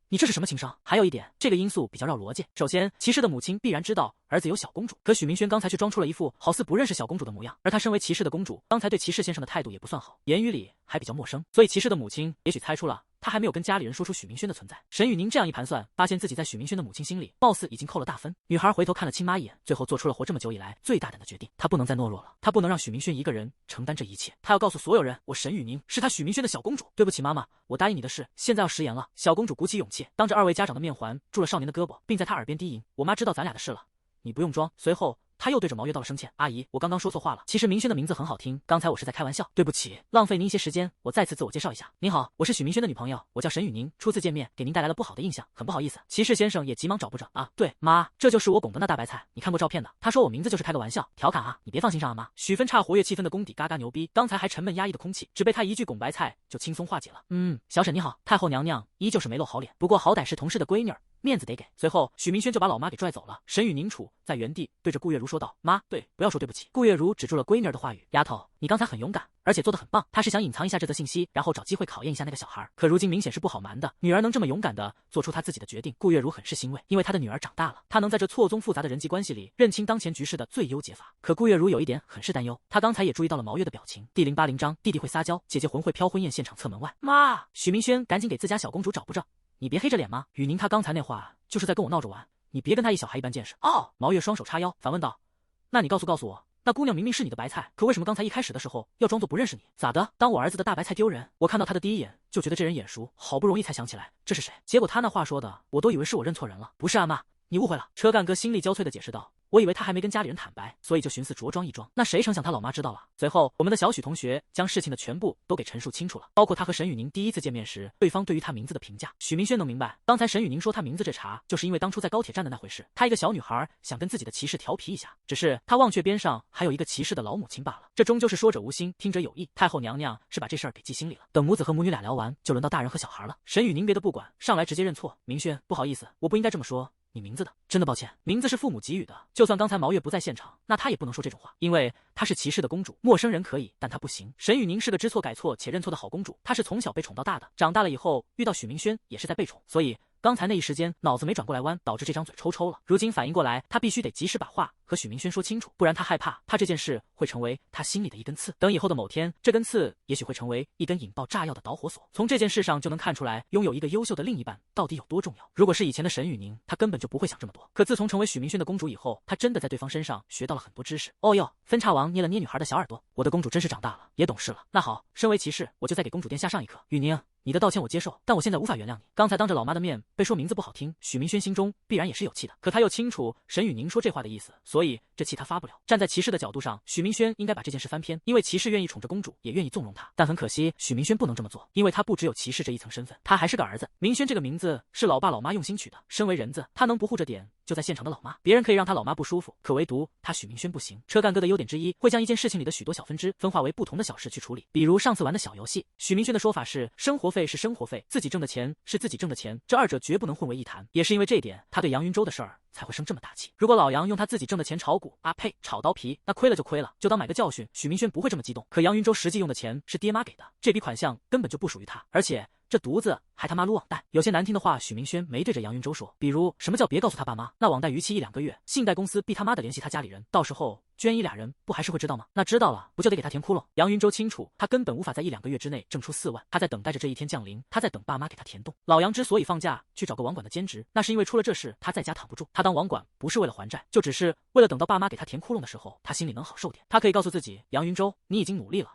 你这是什么情商？还有一点，这个因素比较绕逻辑。首先，骑士的母亲必然知道儿子有小公主，可许明轩刚才却装出了一副好似不认识小公主的模样，而她身为骑士的公主，刚才对骑士先生的态度也不算好，言语里还比较陌生，所以骑士的母亲也许猜出了他还没有跟家里人说出许明轩的存在。沈雨宁这样一盘算，发现自己在许明轩的母亲心里貌似已经扣了大分。女孩回头看了亲妈一眼，最后做出了活这么久以来最大胆的决定，她不能再懦弱了，她不能让许明轩一个人承担这一切，她要告诉所有人，我沈雨宁是她许明轩的小公主。对不起妈妈，我答应你的事现在要食言了。小公主鼓起勇气，当着二位家长的面环住了少年的胳膊，并在他耳边低吟，我妈知道咱俩的事了，你不用装。随后他又对着毛月道了声歉，阿姨，我刚刚说错话了，其实明轩的名字很好听，刚才我是在开玩笑，对不起，浪费您一些时间，我再次自我介绍一下，您好，我是许明轩的女朋友，我叫沈雨宁，初次见面给您带来了不好的印象，很不好意思。骑士先生也急忙找补着，啊，对，妈，这就是我拱的那大白菜，你看过照片的，他说我名字就是开个玩笑，调侃啊，你别放心上啊妈。许分叉活跃气氛的功底嘎嘎牛逼，刚才还沉闷压抑的空气，只被他一句拱白菜就轻松化解了。小沈你好，太后娘娘依旧是没露好脸，不过好歹是同事的闺女儿，面子得给。随后许明轩就把老妈给拽走了。沈雨宁杵在原地对着顾月如说道，妈，对，不要说对不起。顾月如止住了闺女儿的话语，丫头，你刚才很勇敢，而且做得很棒。她是想隐藏一下这则信息，然后找机会考验一下那个小孩，可如今明显是不好瞒的。女儿能这么勇敢的做出她自己的决定，顾月如很是欣慰，因为她的女儿长大了，她能在这错综复杂的人际关系里认清当前局势的最优解法。可顾月如有一点很是担忧，她刚才也注意到了毛月的表情。第080章，弟弟会撒娇，姐姐魂会飘婚宴现场侧门外。妈，许明轩赶紧给自家小公主找不着，你别黑着脸吗？雨宁她刚才那话就是在跟我闹着玩，你别跟她一小孩一般见识。哦，毛月双手叉腰反问道，那你告诉我，那姑娘明明是你的白菜，可为什么刚才一开始的时候要装作不认识你？咋的？当我儿子的大白菜丢人？我看到他的第一眼就觉得这人眼熟，好不容易才想起来这是谁，结果他那话说的，我都以为是我认错人了。不是啊妈，你误会了。车干哥心力交瘁的解释道，我以为他还没跟家里人坦白，所以就寻思着装一装，那谁成想他老妈知道了。随后我们的小许同学将事情的全部都给陈述清楚了，包括他和沈雨宁第一次见面时对方对于他名字的评价。许明轩能明白，刚才沈雨宁说他名字这茬，就是因为当初在高铁站的那回事，他一个小女孩想跟自己的骑士调皮一下，只是他忘却边上还有一个骑士的老母亲罢了。这终究是说者无心，听者有意，太后娘娘是把这事儿给记心里了。等母子和母女俩聊完，就轮到大人和小孩了。沈雨宁别的不管，上来直接认错，明轩，不好意思，我不应该这么说你名字的，真的抱歉，名字是父母给予的，就算刚才毛月不在现场，那他也不能说这种话，因为她是骑士的公主，陌生人可以，但她不行。沈雨宁是个知错改错且认错的好公主，她是从小被宠到大的，长大了以后遇到许明轩也是在被宠，所以刚才那一时间脑子没转过来弯，导致这张嘴抽抽了。如今反应过来，他必须得及时把话和许明轩说清楚，不然他害怕这件事会成为他心里的一根刺。等以后的某天，这根刺也许会成为一根引爆炸药的导火索。从这件事上就能看出来，拥有一个优秀的另一半到底有多重要。如果是以前的沈雨宁，他根本就不会想这么多。可自从成为许明轩的公主以后，他真的在对方身上学到了很多知识。哦哟，分叉王捏了捏女孩的小耳朵，我的公主真是长大了，也懂事了。那好，身为骑士，我就再给公主殿下上一课。雨宁，你的道歉我接受，但我现在无法原谅你。刚才当着老妈的面被说名字不好听，许明轩心中必然也是有气的。可他又清楚沈雨宁说这话的意思，所以这气他发不了。站在骑士的角度上，许明轩应该把这件事翻篇，因为骑士愿意宠着公主，也愿意纵容他。但很可惜，许明轩不能这么做，因为他不只有骑士这一层身份，他还是个儿子。明轩这个名字是老爸老妈用心取的，身为人子，他能不护着点就在现场的老妈。别人可以让他老妈不舒服，可唯独他许明轩不行。车干哥的优点之一，会将一件事情里的许多小分支分化为不同的小事去处理。比如上次玩的小游戏，许明轩的说法是生活费是生活费，自己挣的钱是自己挣的钱，这二者绝不能混为一谈。也是因为这点，他对杨云洲的事儿才会生这么大气。如果老杨用他自己挣的钱炒股，炒刀皮，那亏了就亏了，就当买个教训，许明轩不会这么激动。可杨云洲实际用的钱是爹妈给的，这笔款项根本就不属于他，而且这犊子还他妈撸网贷。有些难听的话许明轩没对着杨云洲说，比如什么叫别告诉他爸妈，那网贷逾期1-2个月，信贷公司逼他妈的联系他家里人，到时候娟姨俩人不还是会知道吗？那知道了，不就得给他填窟窿？杨云洲清楚，他根本无法在1-2个月之内挣出4万，他在等待着这一天降临，他在等爸妈给他填洞。老杨之所以放假去找个网管的兼职，那是因为出了这事，他在家躺不住。他当网管不是为了还债，就只是为了等到爸妈给他填窟窿的时候，他心里能好受点。他可以告诉自己，杨云洲，你已经努力了。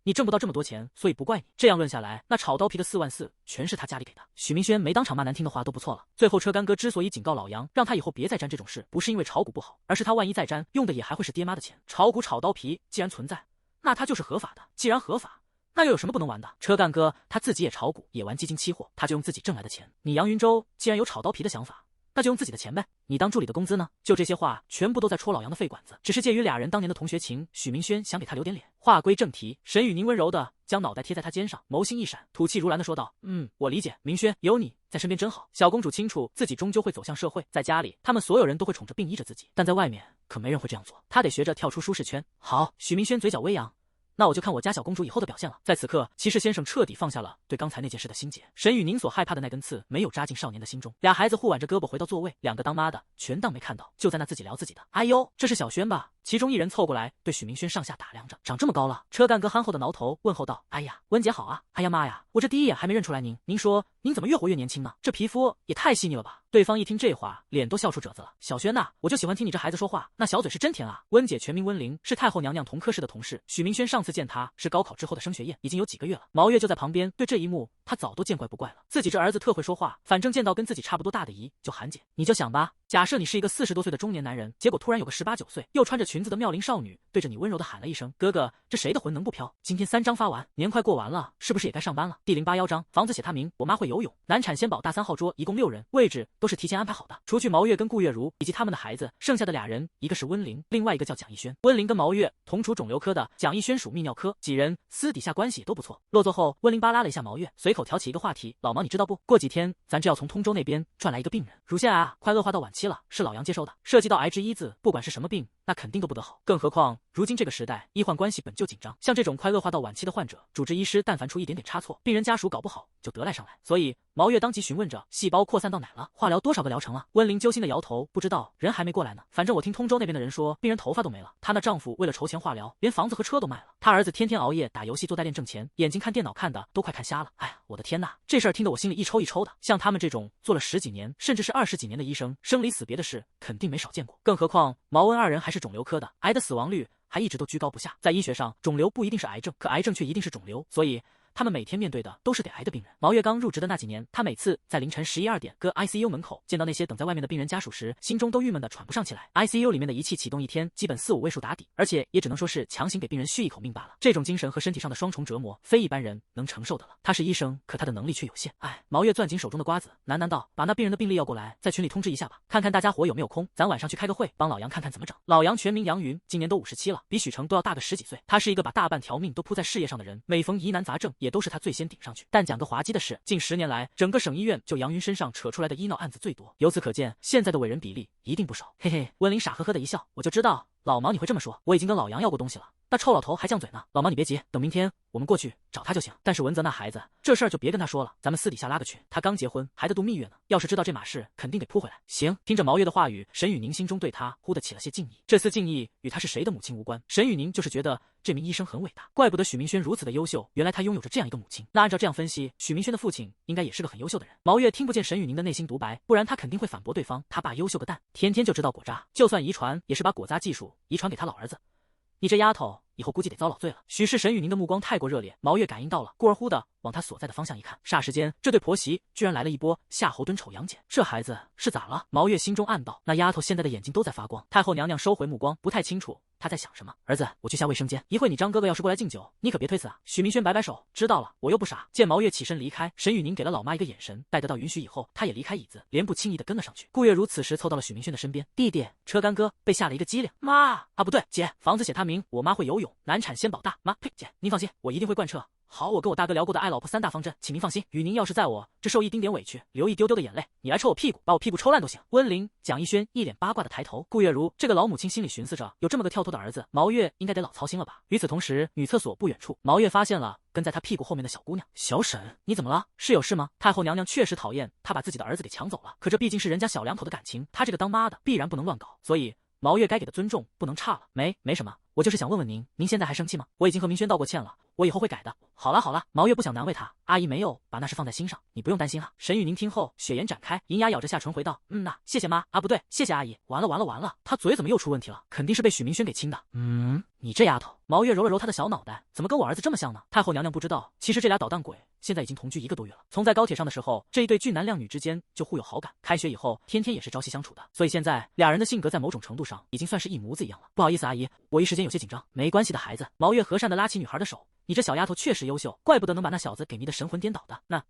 你挣不到这么多钱，所以不怪你。这样论下来，那炒刀皮的4万4全是他家里给的。许明轩没当场骂难听的话都不错了。最后车干哥之所以警告老杨，让他以后别再沾这种事，不是因为炒股不好，而是他万一再沾，用的也还会是爹妈的钱。炒股炒刀皮既然存在，那它就是合法的。既然合法，那又有什么不能玩的？车干哥他自己也炒股，也玩基金期货，他就用自己挣来的钱。你杨云洲既然有炒刀皮的想法，那就用自己的钱呗。你当助理的工资呢？就这些话，全部都在戳老杨的肺管子。只是介于俩人当年的同学情，许明轩想给他留点脸。话归正题，沈雨宁温柔的将脑袋贴在他肩上，眸星一闪，吐气如兰的说道：“我理解，明轩，有你在身边真好。”小公主清楚自己终究会走向社会，在家里，他们所有人都会宠着并依着自己，但在外面可没人会这样做。她得学着跳出舒适圈。好，许明轩嘴角微扬。那我就看我家小公主以后的表现了。在此刻，骑士先生彻底放下了对刚才那件事的心结。沈雨宁所害怕的那根刺没有扎进少年的心中。俩孩子互挽着胳膊回到座位，两个当妈的全当没看到，就在那自己聊自己的。哎呦，这是小轩吧？其中一人凑过来对许明轩上下打量着，长这么高了。车干哥憨厚的挠头问候道：“哎呀，温姐好啊！哎呀妈呀，我这第一眼还没认出来您。您说您怎么越活越年轻呢？这皮肤也太细腻了吧！”对方一听这话，脸都笑出褶子了。小轩呐，我就喜欢听你这孩子说话，那小嘴是真甜啊。温姐全名温玲，是太后娘娘同科室的同事。许明轩上次见她是高考之后的升学宴，已经有几个月了。毛月就在旁边，对这一幕他早都见怪不怪了。自己这儿子特会说话，反正见到跟自己差不多大的姨就喊姐。你就想吧，假设你是一个40多岁的中年男人，结果突然有个18、19岁又穿着裙子的妙龄少女对着你温柔的喊了一声哥哥，这谁的魂能不飘？今天3章发完，年快过完了，是不是也该上班了？第081章，房子写他名，我妈会游泳。难产先保大3号桌，一共6人，位置都是提前安排好的。除去毛月跟顾月如以及他们的孩子，剩下的俩人，一个是温玲，另外一个叫蒋逸轩。温玲跟毛月同属肿瘤科的，蒋逸轩属泌尿科，几人私底下关系也都不错。落座后，温玲巴拉了一下毛月，随口挑起一个话题：“老毛，你知道不？过几天咱这要从通州那边转来一个病人，乳腺癌啊，快恶化到晚期了，是老杨接收的。涉及到癌之一字，不管是什么病，那肯定都不得好。更何况如今这个时代，医患关系本就紧张，像这种快恶化到晚期的患者，主治医师但凡出一点点差错，病人家属搞不好就得来上来。所以毛月当即询问着，细胞扩散到哪了？化疗多少个疗程了？”温玲揪心的摇头，不知道，人还没过来呢。反正我听通州那边的人说，病人头发都没了。她那丈夫为了筹钱化疗，连房子和车都卖了。她儿子天天熬夜打游戏做代练挣钱，眼睛看电脑看的都快看瞎了。哎呀，我的天呐，这事儿听得我心里一抽一抽的。像他们这种做了10几年，甚至是20几年的医生，生离死别的事肯定没少见过。更何况毛温二人还是肿瘤科的，癌的死亡率还一直都居高不下。在医学上，肿瘤不一定是癌症，可癌症却一定是肿瘤，所以他们每天面对的都是得癌的病人。毛月刚入职的那几年，他每次在凌晨11、2点搁 ICU 门口见到那些等在外面的病人家属时，心中都郁闷的喘不上气来。ICU 里面的仪器启动一天，基本4、5位数打底，而且也只能说是强行给病人续一口命罢了。这种精神和身体上的双重折磨，非一般人能承受的了。他是医生，可他的能力却有限。哎，毛月攥紧手中的瓜子，喃喃道：“把那病人的病历要过来，在群里通知一下吧，看看大家伙有没有空，咱晚上去开个会，帮老杨看看怎么整。”老杨全名杨云，今年都57了，比许成都要大个10几岁。他是一个把大半条命都扑在事业上的人，每逢疑难杂症，也都是他最先顶上去。但讲个滑稽的是，近10年来，整个省医院就杨云身上扯出来的医闹案子最多。由此可见，现在的伟人比例一定不少。嘿嘿，温玲傻呵呵的一笑，我就知道老毛你会这么说，我已经跟老杨要过东西了。那臭老头还犟嘴呢，老毛你别急，等明天我们过去找他就行。但是文泽那孩子，这事儿就别跟他说了，咱们私底下拉个群。他刚结婚，还在度蜜月呢，要是知道这码事，肯定得扑回来。行，听着毛月的话语，沈雨宁心中对他忽的起了些敬意。这丝敬意与他是谁的母亲无关，沈雨宁就是觉得这名医生很伟大，怪不得许明轩如此的优秀，原来他拥有着这样一个母亲。那按照这样分析，许明轩的父亲应该也是个很优秀的人。毛月听不见沈雨宁的内心独白，不然他肯定会反驳对方，他爸优秀个蛋，天天就知道果渣，就算遗传，也是把果渣技术遗传给他老儿子。你这丫头以后估计得遭老罪了。许是沈雨宁的目光太过热烈，毛月感应到了，故而忽的往他所在的方向一看，霎时间这对婆媳居然来了一波夏侯惇丑杨戬，这孩子是咋了？毛月心中暗道，那丫头现在的眼睛都在发光。太后娘娘收回目光，不太清楚她在想什么。儿子，我去下卫生间，一会你张哥哥要是过来敬酒，你可别推辞啊。许明轩摆摆手，知道了，我又不傻。见毛月起身离开，沈雨宁给了老妈一个眼神，待得到允许以后，他也离开椅子，连步轻易的跟了上去。顾月如此时凑到了许明轩的身边，弟弟，车干哥被吓了一个激灵。妈啊，不对，姐，房子写他名，我妈会游泳，难产先保大。妈，呸，姐，您放心，我一定会贯彻好我跟我大哥聊过的爱老婆3大方针，请您放心。雨宁要是在我这受一丁点委屈，流一丢丢的眼泪，你来抽我屁股，把我屁股抽烂都行。温玲、蒋逸轩一脸八卦的抬头，顾月如这个老母亲心里寻思着，有这么个跳脱的儿子，毛月应该得老操心了吧。与此同时，女厕所不远处，毛月发现了跟在他屁股后面的小姑娘。小沈，你怎么了？是有事吗？太后娘娘确实讨厌他把自己的儿子给抢走了，可这毕竟是人家小两口的感情，他这个当妈的必然不能乱搞，所以毛月该给的尊重不能差了。没什么，我就是想问问您，您现在还生气吗？我已经和明轩道过歉了，我以后会改的。好了，毛月不想难为他，阿姨没有把那事放在心上，你不用担心哈。沈雨宁听后，雪颜展开，银牙咬着下唇回道：“呐，谢谢妈啊，不对，谢谢阿姨。”完了，他嘴怎么又出问题了？肯定是被许明轩给亲的。你这丫头。毛月揉了揉他的小脑袋，怎么跟我儿子这么像呢？太后娘娘不知道，其实这俩捣蛋鬼现在已经同居1个多月了。从在高铁上的时候，这一对俊男靓女之间就互有好感，开学以后天天也是朝夕相处的，所以现在俩人的性格在某种程度上已经算是一模子一样了。不好意思，阿姨，我一时间有些紧张。没关系的，孩子。毛月和善的拉起女孩的手，你这小丫头确实优秀，怪不得能把那小子给迷得神魂颠倒的。那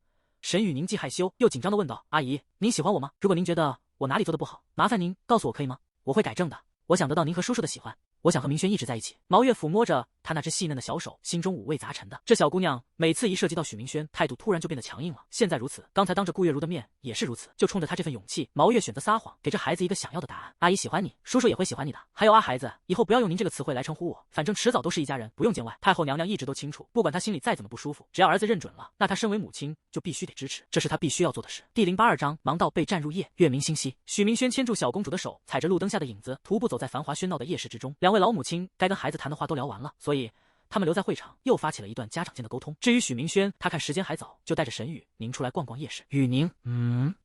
沈雨宁既害羞又紧张的问道：“阿姨，您喜欢我吗？如果您觉得我哪里做的不好，麻烦您告诉我可以吗？我会改正的。我想得到您和叔叔的喜欢。”我想和明轩一直在一起。毛月抚摸着她那只细嫩的小手，心中五味杂陈的。这小姑娘每次一涉及到许明轩，态度突然就变得强硬了。现在如此，刚才当着顾月如的面也是如此。就冲着她这份勇气，毛月选择撒谎，给这孩子一个想要的答案。阿姨喜欢你，叔叔也会喜欢你的。还有孩子，以后不要用您这个词汇来称呼我，反正迟早都是一家人，不用见外。太后娘娘一直都清楚，不管她心里再怎么不舒服，只要儿子认准了，那她身为母亲就必须得支持，这是她必须要做的事。第082章，盲道被占入夜。月明星稀，许明轩牵住小公主的手，踩着路灯下的影子，徒步走在繁华喧闹的夜市之中。两位老母亲该跟孩子谈的话都聊完了，所以他们留在会场，又发起了一段家长间的沟通。至于许明轩，他看时间还早，就带着沈雨宁出来逛逛夜市。雨宁，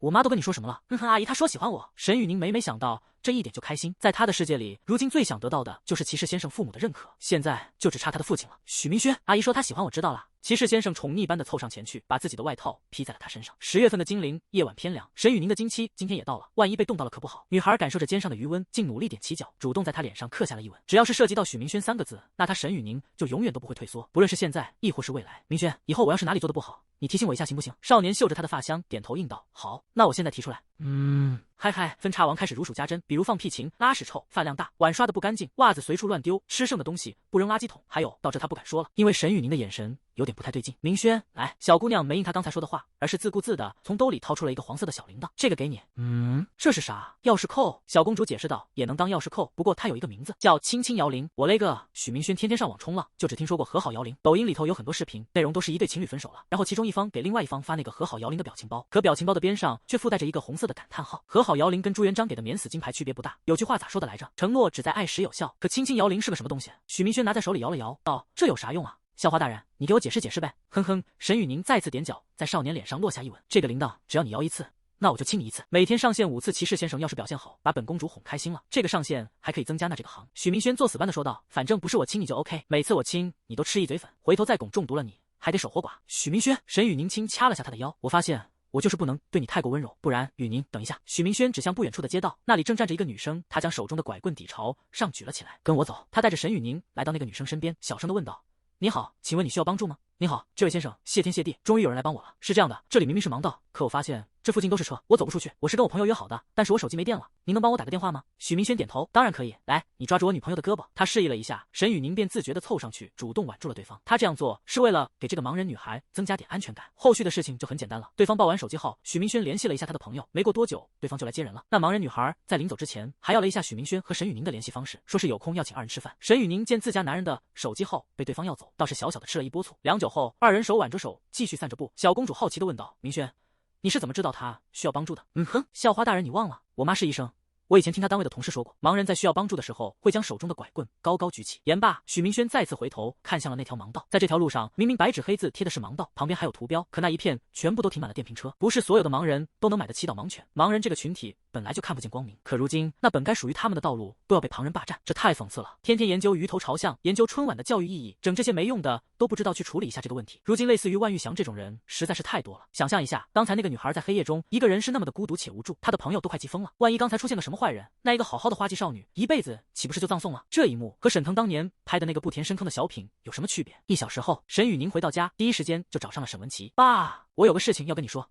我妈都跟你说什么了？阿姨她说喜欢我。沈雨宁每想到这一点就开心，在他的世界里，如今最想得到的就是骑士先生父母的认可，现在就只差他的父亲了。许明轩，阿姨说她喜欢我，知道了。骑士先生宠溺般的凑上前去，把自己的外套披在了他身上。10月份的精灵，夜晚偏凉，沈雨宁的经期今天也到了，万一被冻到了可不好。女孩感受着肩上的余温，竟努力踮起脚，主动在他脸上刻下了一吻。只要是涉及到许明轩3个字，那他沈雨宁就永远都不会退缩，不论是现在亦或是未来。明轩，以后我要是哪里做的不好，你提醒我一下行不行？少年嗅着他的发香，点头应道：“好，那我现在提出来。”嗨，分叉王开始如数家珍，比如放屁勤、拉屎臭、饭量大、碗刷的不干净、袜子随处乱丢、吃剩的东西不扔垃圾桶，还有到这他不敢说了，因为沈雨宁的眼神有点不太对劲。明轩，来，小姑娘没应他刚才说的话，而是自顾自的从兜里掏出了一个黄色的小铃铛，这个给你。这是啥？钥匙扣。小公主解释道，也能当钥匙扣，不过它有一个名字叫青青摇铃。我勒个，许明轩天天上网冲浪，就只听说过和好摇铃。抖音里头有很多视频，内容都是一对情侣分手了，然后其中一方给另外一方发那个和好摇铃的表情包，可表情包的边上却附带着一个红色的感叹号。和好摇铃跟朱元璋给的免死金牌区别不大，有句话咋说的来着？承诺只在爱时有效。可青青摇铃是个什么东西？许明轩拿在手里摇了摇，道：“这有啥用啊？校花大人，你给我解释解释呗。”沈雨宁再次踮脚，在少年脸上落下一吻。这个铃铛只要你摇1次，那我就亲你1次。每天上线5次，骑士先生要是表现好，把本公主哄开心了，这个上限还可以增加那这个行。许明轩作死般的说道：“反正不是我亲你就 OK， 每次我亲你都吃一嘴粉，回头再汞中毒了你还得守活寡。”许明轩，沈雨宁轻掐了下他的腰，我发现我就是不能对你太过温柔，不然。雨宁，等一下。许明轩指向不远处的街道，那里正站着一个女生，她将手中的拐棍抵朝上举了起来。跟我走。他带着沈雨宁来到那个女生身边，小声的问道：“你好，请问你需要帮助吗？”“你好，这位先生，谢天谢地，终于有人来帮我了。是这样的，这里明明是盲道，可我发现这附近都是车，我走不出去。我是跟我朋友约好的，但是我手机没电了，您能帮我打个电话吗？”许明轩点头，当然可以。来，你抓住我女朋友的胳膊。他示意了一下，沈雨宁便自觉地凑上去，主动挽住了对方。他这样做是为了给这个盲人女孩增加点安全感。后续的事情就很简单了，对方报完手机号，许明轩联系了一下他的朋友，没过多久，对方就来接人了。那盲人女孩在临走之前还要了一下许明轩和沈雨宁的联系方式，说是有空要请2人吃饭。沈雨宁见自家男人的手机号被对方要走，倒是小小的吃了一波醋。良久后，2人手挽着手继续散着步。小公主好奇地问道：“明轩，你是怎么知道他需要帮助的？”“校花大人，你忘了，我妈是医生。我以前听他单位的同事说过，盲人在需要帮助的时候会将手中的拐棍高高举起。”言罢，许明轩再次回头看向了那条盲道，在这条路上，明明白纸黑字贴的是盲道，旁边还有图标，可那一片全部都停满了电瓶车。不是所有的盲人都能买得起导盲犬，盲人这个群体本来就看不见光明，可如今那本该属于他们的道路都要被旁人霸占，这太讽刺了。天天研究鱼头朝向，研究春晚的教育意义，整这些没用的都不知道去处理一下这个问题。如今类似于万玉祥这种人实在是太多了。想象一下，刚才那个女孩在黑夜中一个人是那么的孤独且无助，她的朋友都快急疯了，万一刚才出现个什么坏人，那一个好好的花季少女一辈子岂不是就葬送了？这一幕和沈腾当年拍的那个不填深坑的小品有什么区别？1小时后，沈雨宁回到家，第一时间就找上了沈文琪。“爸，我有个事情要跟你说。”“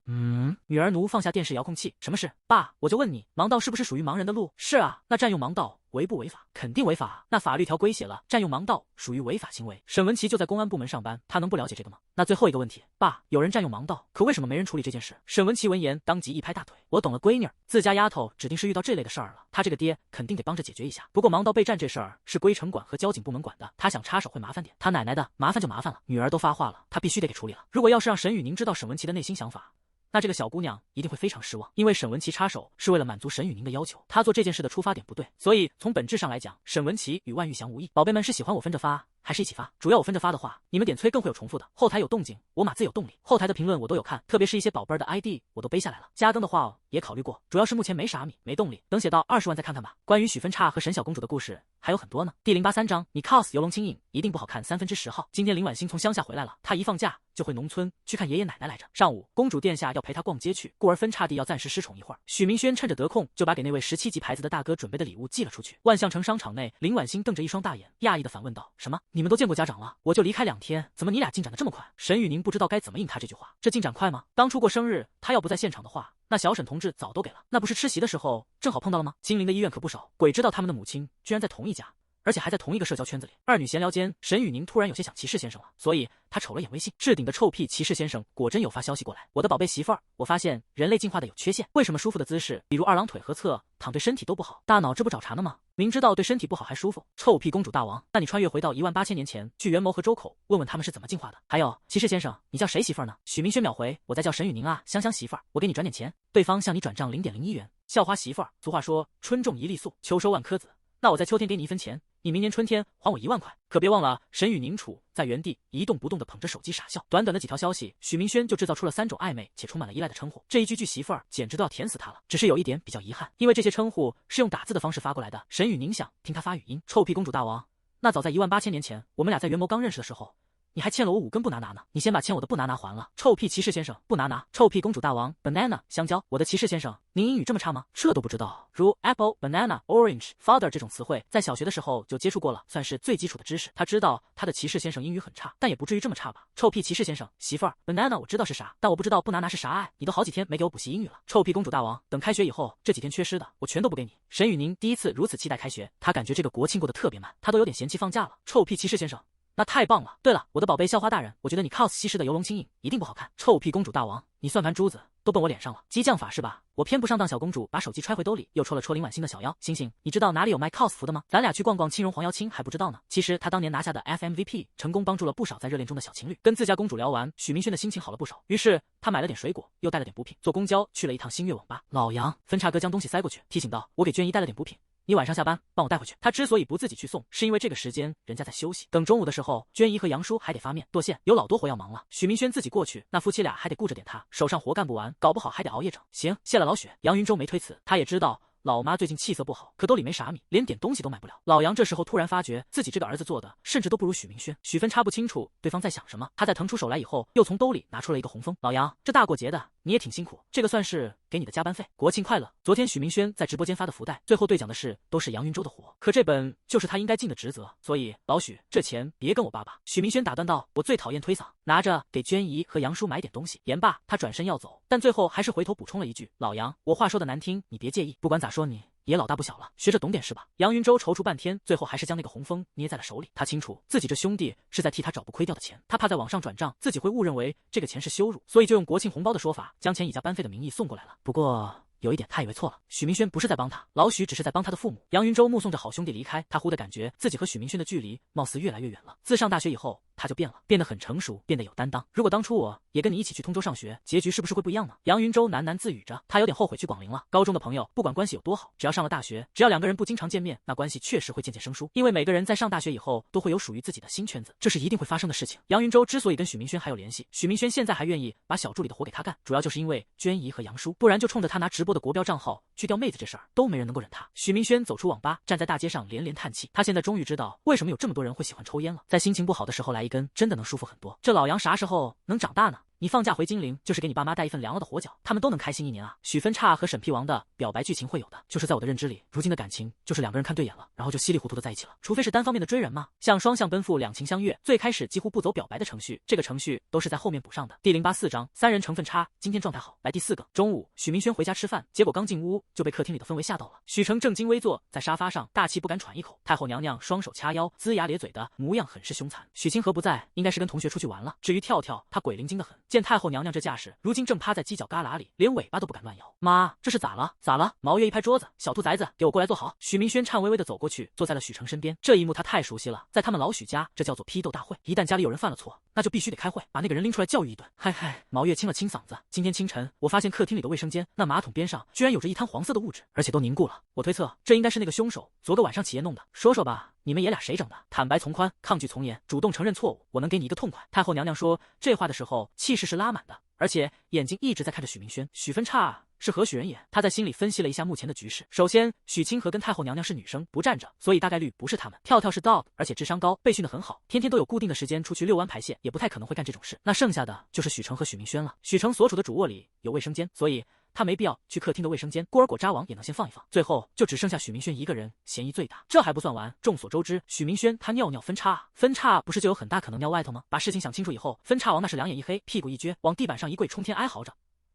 女儿奴放下电视遥控器，什么事？”“爸，我就问你，盲道是不是属于盲人的路？”“是啊，那占用盲道违不违法？”“肯定违法，那法律条规写了，占用盲道属于违法行为。”沈文琪就在公安部门上班，他能不了解这个吗？“那最后一个问题，爸，有人占用盲道，可为什么没人处理这件事？”沈文琪闻言当即一拍大腿：“我懂了，闺女儿，自家丫头指定是遇到这类的事儿了，他这个爹肯定得帮着解决一下。不过盲道被占这事儿是归城管和交警部门管的，他想插手会麻烦点。他奶奶的，麻烦就麻烦了，女儿都发话了，他必须得给处理了。如果要是让沈雨宁知道沈文琪的内心想法，那这个小姑娘一定会非常失望，因为沈文琪插手是为了满足沈雨宁的要求，她做这件事的出发点不对，所以从本质上来讲，沈文琪与万玉祥无异。宝贝们是喜欢我分着发，还是一起发？主要我分着发的话，你们点催更会有重复的，后台有动静，我码自有动力。后台的评论我都有看，特别是一些宝贝儿的 ID 我都背下来了。加更的话也考虑过，主要是目前没啥米，没动力，等写到20万再看看吧。关于许分叉和沈小公主的故事还有很多呢。第083章，你 cos 游龙轻影一定不好看10/3号。今天林婉欣从乡下回来了，她一放假就回农村去看爷爷奶奶来着。上午公主殿下要陪她逛街去，故而分叉地要暂时失宠一会儿。许明轩趁着得空就把给那位17级牌子的大哥准备的礼物寄了出去。万象城商场内，林婉欣瞪着一双大眼，讶异的反问道：“什么？你们都见过家长了？我就离开2天，怎么你俩进展的这么快？”沈雨宁不知道该怎么应他这句话，这进展快吗？当初过生日，他要不在现场的话，那小沈同志早都给了，那不是吃席的时候正好碰到了吗？金陵的医院可不少，鬼知道他们的母亲居然在同一家，而且还在同一个社交圈子里。二女闲聊间，沈雨宁突然有些想骑士先生了，所以他瞅了眼微信，置顶的臭屁骑士先生果真有发消息过来：“我的宝贝媳妇儿，我发现人类进化的有缺陷，为什么舒服的姿势，比如二郎腿和侧躺对身体都不好？大脑这不找茬呢吗？明知道对身体不好还舒服，臭屁公主大王！那你穿越回到18000年前，去元谋和周口问问他们是怎么进化的？还有骑士先生，你叫谁媳妇儿呢？”许明轩秒回：“我在叫沈雨宁啊，香香媳妇儿，我给你转点钱。”对方向你转账0.01元，校花媳妇儿。俗话说春种一粒粟，秋收万颗子，那我在秋天给你1分钱，你明年春天还我1万块。可别忘了，沈雨宁处在原地一动不动地捧着手机傻笑。短短的几条消息，许明轩就制造出了3种暧昧且充满了依赖的称呼。这一句媳妇儿简直都要甜死他了。只是有一点比较遗憾，因为这些称呼是用打字的方式发过来的。沈雨宁想听他发语音。臭屁公主大王，那早在18000年前，我们俩在元谋刚认识的时候，你还欠了我5根不拿拿呢，你先把欠我的不拿拿还了。臭屁骑士先生，不拿拿。臭屁公主大王 ，banana 香蕉。我的骑士先生，您英语这么差吗？这都不知道？如 apple、banana、orange、father 这种词汇，在小学的时候就接触过了，算是最基础的知识。他知道他的骑士先生英语很差，但也不至于这么差吧？臭屁骑士先生，媳妇儿 banana 我知道是啥，但我不知道不拿拿是啥爱。你都好几天没给我补习英语了。臭屁公主大王，等开学以后，这几天缺失的我全都不给你。沈雨宁第一次如此期待开学，他感觉这个国庆过得特别慢，他都有点嫌弃放假了。臭屁骑士先生。那太棒了！对了，我的宝贝校花大人，我觉得你 cos 西施的游龙轻影一定不好看。臭屁公主大王，你算盘珠子都奔我脸上了，激将法是吧？我偏不上当。小公主把手机揣回兜里，又戳了戳林婉欣的小腰。星星，你知道哪里有卖 cos 服的吗？咱俩去逛逛青荣黄瑶青还不知道呢。其实他当年拿下的 FMVP 成功帮助了不少在热恋中的小情侣。跟自家公主聊完，许明轩的心情好了不少，于是他买了点水果，又带了点补品，坐公交去了一趟星月网吧。老杨，分叉哥将东西塞过去，提醒道：“我给娟姨带了点补品。”你晚上下班帮我带回去。他之所以不自己去送，是因为这个时间人家在休息。等中午的时候，娟姨和杨叔还得发面剁馅，有老多活要忙了。许明轩自己过去，那夫妻俩还得顾着点他，手上活干不完，搞不好还得熬夜整。行，谢了老许。杨云洲没推辞，他也知道老妈最近气色不好，可兜里没啥米，连点东西都买不了。老杨这时候突然发觉自己这个儿子做的甚至都不如许明轩。许分叉不清楚对方在想什么，他在腾出手来以后，又从兜里拿出了一个红封。老杨，这大过节的你也挺辛苦，这个算是给你的加班费，国庆快乐。昨天许明轩在直播间发的福袋，最后兑奖的是都是杨云洲的活，可这本就是他应该尽的职责，所以老许，这钱别跟我爸爸。许明轩打断道：“我最讨厌推搡。”拿着给娟姨和杨叔买点东西。言罢，他转身要走，但最后还是回头补充了一句：“老杨，我话说的难听，你别介意，不管咋说你也老大不小了，学着懂点事吧。”杨云洲踌躇半天，最后还是将那个红封捏在了手里。他清楚自己这兄弟是在替他找不亏掉的钱，他怕在网上转账自己会误认为这个钱是羞辱，所以就用国庆红包的说法，将钱以加班费的名义送过来了。不过有一点他以为错了，许明轩不是在帮他，老许只是在帮他的父母。杨云洲目送着好兄弟离开，他忽地感觉自己和许明轩的距离貌似越来越远了。自上大学以后，他就变了，变得很成熟，变得有担当。如果当初我也跟你一起去通州上学，结局是不是会不一样呢？杨云洲喃喃自语着，他有点后悔去广陵了。高中的朋友，不管关系有多好，只要上了大学，只要两个人不经常见面，那关系确实会渐渐生疏。因为每个人在上大学以后，都会有属于自己的新圈子，这是一定会发生的事情。杨云洲之所以跟许明轩还有联系，许明轩现在还愿意把小助理的活给他干，主要就是因为娟姨和杨叔，不然就冲着他拿直播的国标账号去钓妹子这事儿，都没人能够忍他。许明轩走出网吧，站在大街上连连叹气，他现在终于知道为什么有这么多人会喜欢抽烟了，在心情不好的时候来一根，真的能舒服很多。这老杨啥时候能长大呢？你放假回金陵，就是给你爸妈带一份凉了的活脚，他们都能开心1年啊。许分叉和沈屁王的表白剧情会有的，就是在我的认知里，如今的感情就是两个人看对眼了，然后就稀里糊涂的在一起了，除非是单方面的追人嘛。像双向奔赴、两情相悦，最开始几乎不走表白的程序，这个程序都是在后面补上的。第084章，3人成分差，今天状态好，来第4个。中午，许明轩回家吃饭，结果刚进屋就被客厅里的氛围吓到了。许成正襟危坐在沙发上，大气不敢喘一口，太后娘娘双手掐腰，龇牙咧嘴的模样很是凶残。许清河不在，应该是跟同学出去玩了。至于跳跳，他鬼灵精的很，见太后娘娘这架势，如今正趴在犄角旮旯里，连尾巴都不敢乱摇。妈，这是咋了？咋了？毛月一拍桌子，小兔崽子，给我过来坐好。许明轩颤巍巍的走过去，坐在了许成身边。这一幕他太熟悉了，在他们老许家，这叫做批斗大会。一旦家里有人犯了错，那就必须得开会，把那个人拎出来教育一顿。嗨嗨，毛月清了清嗓子。今天清晨，我发现客厅里的卫生间那马桶边上居然有着一滩黄色的物质，而且都凝固了。我推测这应该是那个凶手昨个晚上起夜弄的。说说吧，你们爷俩谁整的？坦白从宽，抗拒从严，主动承认错误，我能给你一个痛快。太后娘娘说这话的时候，气势是拉满的，而且眼睛一直在看着许明轩。许分叉是何许人也？他在心里分析了一下目前的局势。首先，许清河跟太后娘娘是女生，不站着，所以大概率不是他们。跳跳是 dog， 而且智商高，被训得很好，天天都有固定的时间出去遛弯排泄，也不太可能会干这种事。那剩下的就是许成和许明轩了。许成所处的主卧里有卫生间，所以他没必要去客厅的卫生间，孤儿果渣王也能先放一放。最后就只剩下许明轩一个人，嫌疑最大。这还不算完，众所周知，许明轩他尿分叉，分叉不是就有很大可能尿外头吗？把事情想清楚以后，分叉王那是两眼一黑，屁股一撅，往地板上一跪，冲天哀嚎着：“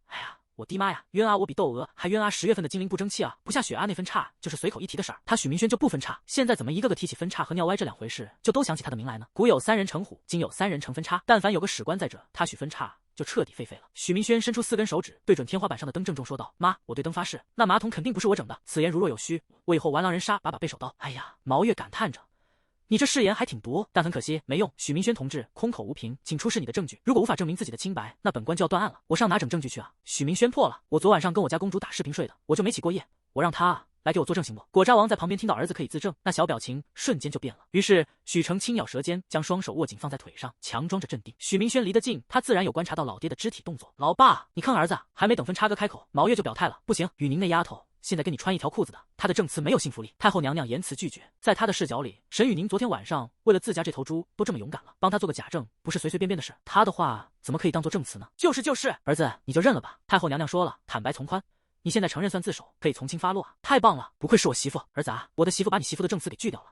哎呀！我弟妈呀，冤啊！我比窦娥还冤啊！10月份的精灵不争气啊，不下雪啊！那分叉就是随口一提的事儿，他许明轩就不分叉，现在怎么一个个提起分叉和尿歪这两回事，就都想起他的名来呢？古有3人成虎，今有3人成分叉，但凡有个史官在这，他许分叉就彻底废了。”许明轩伸出4根手指，对准天花板上的灯郑重说道：“妈，我对灯发誓，那马桶肯定不是我整的。此言如若有虚，我以后玩狼人杀，把背手刀。”哎呀，毛月感叹着。你这誓言还挺多，但很可惜没用。许明轩同志，空口无凭，请出示你的证据。如果无法证明自己的清白，那本官就要断案了。我上哪整证据去啊？许明轩破了，我昨晚上跟我家公主打视频睡的，我就没起过夜。我让他来给我作证行不？果渣王在旁边听到儿子可以自证，那小表情瞬间就变了。于是许成轻咬舌尖，将双手握紧放在腿上，强装着镇定。许明轩离得近，他自然有观察到老爹的肢体动作。老爸，你看儿子。还没等分叉哥开口，毛月就表态了：“不行，雨宁那丫头现在跟你穿一条裤子的，她的证词没有信服力。”太后娘娘言辞拒绝。在她的视角里，沈雨宁昨天晚上为了自家这头猪都这么勇敢了，帮她做个假证不是随随便便的事，她的话怎么可以当做证词呢？就是，儿子你就认了吧。太后娘娘说了，坦白从宽，你现在承认算自首，可以从轻发落啊。太棒了，不愧是我媳妇。儿子啊，我的媳妇把你媳妇的证词给拒掉了，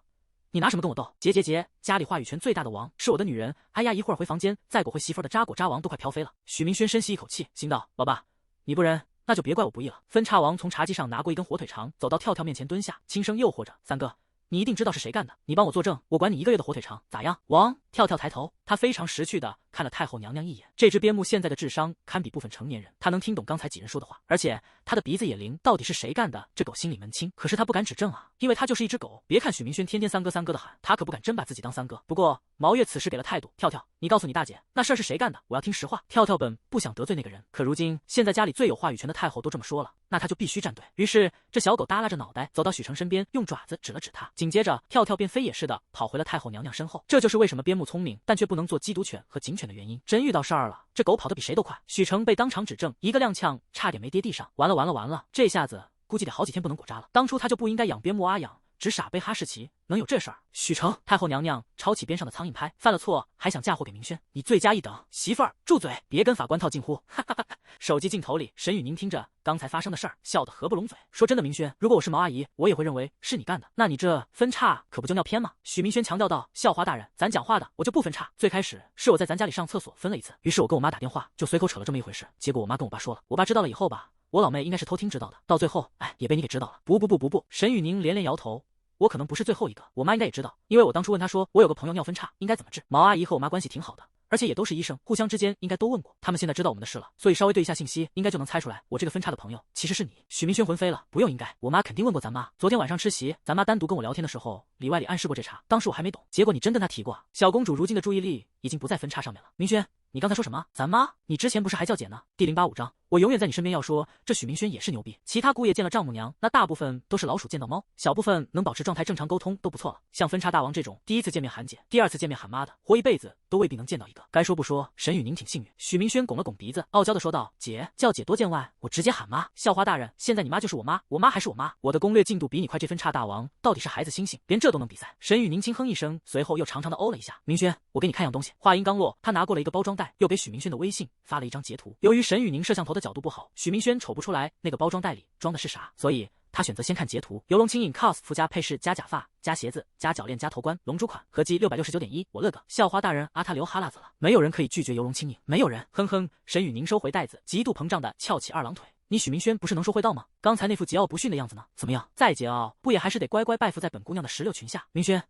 你拿什么跟我斗？结，家里话语权最大的王是我的女人。哎呀，一会儿回房间再裹回媳妇的渣果渣王都快飘飞了。许明轩深吸一口气，心道：老爸，你不认那就别怪我不义了。分叉王从茶几上拿过一根火腿肠，走到跳跳面前蹲下，轻声诱惑着：“三哥，你一定知道是谁干的，你帮我作证，我管你1个月的火腿肠，咋样？”王跳跳抬头，他非常识趣的看了太后娘娘一眼。这只边牧现在的智商堪比部分成年人，他能听懂刚才几人说的话，而且他的鼻子也灵，到底是谁干的？这狗心里门清，可是他不敢指证啊，因为他就是一只狗。别看许明轩天天三哥的喊，他可不敢真把自己当三哥。不过毛月此时给了态度：“跳跳，你告诉你大姐，那事儿是谁干的？我要听实话。”跳跳本不想得罪那个人，可如今现在家里最有话语权的太后都这么说了，那他就必须站队。于是这小狗耷拉着脑袋走到许成身边，用爪子指了指他，紧接着跳跳便飞也似的跑回了太后娘娘身后。这就是为什么边牧聪明，但却不能做缉毒犬和警犬的原因。真遇到事儿了，这狗跑得比谁都快。许成被当场指证，一个踉跄，差点没跌地上。完了，这下子估计得好几天不能果渣了。当初他就不应该养边牧阿养，只傻背哈士奇，能有这事儿？许成，太后娘娘抄起边上的苍蝇拍，犯了错还想嫁祸给明轩，你罪加一等。媳妇儿住嘴，别跟法官套近乎。哈哈哈！手机镜头里，沈雨宁听着刚才发生的事儿，笑得合不拢嘴。说真的，明轩，如果我是毛阿姨，我也会认为是你干的。那你这分叉可不就尿偏吗？许明轩强调道：“校花大人，咱讲话的，我就不分叉。最开始是我在咱家里上厕所分了一次，于是我跟我妈打电话，就随口扯了这么一回事。结果我妈跟我爸说了，我爸知道了以后吧，我老妹应该是偷听知道的，到最后，也被你给知道了。”不。沈雨宁连连摇头。我可能不是最后一个，我妈应该也知道，因为我当初问她说我有个朋友尿分叉应该怎么治。毛阿姨和我妈关系挺好的，而且也都是医生，互相之间应该都问过。他们现在知道我们的事了，所以稍微对一下信息，应该就能猜出来我这个分叉的朋友其实是你。许明轩魂飞了，不用应该，我妈肯定问过咱妈。昨天晚上吃席，咱妈单独跟我聊天的时候，里外里暗示过这茬，当时我还没懂，结果你真跟她提过啊。小公主如今的注意力已经不在分叉上面了。明轩，你刚才说什么？咱妈？你之前不是还叫姐呢？第085章，我永远在你身边。要说这许明轩也是牛逼，其他姑爷见了丈母娘，那大部分都是老鼠见到猫，小部分能保持状态正常沟通都不错了。像分叉大王这种，第1次见面喊姐，第2次见面喊妈的，活一辈子都未必能见到一个。该说不说，沈雨宁挺幸运。许明轩拱了拱鼻子，傲娇的说道：“姐，叫姐多见外，我直接喊妈。校花大人，现在你妈就是我妈，我妈还是我妈。我的攻略进度比你快，这分叉大王到底是孩子星星，连这都能比赛。”沈雨宁轻哼一声，随后又长长的哦了一下。明轩，我给你看样东西。话音刚落，他拿过了一个包装袋，又给许明轩的微信发了一张截图。由于沈雨宁摄像头的角度不好，许明轩瞅不出来那个包装袋里装的是啥，所以他选择先看截图。游龙轻影 cos 附加配饰加假发加鞋子加脚链加头冠龙珠款，合计669.1。我勒个校花大人啊，他流哈喇子了。没有人可以拒绝游龙轻影，没有人。哼哼，沈雨宁收回袋子，极度膨胀的翘起2郎腿。你许明轩不是能说会道吗？刚才那副桀骜不驯的样子呢？怎么样？再桀骜，不也还是得乖乖拜服在本姑娘的石榴裙下？明轩，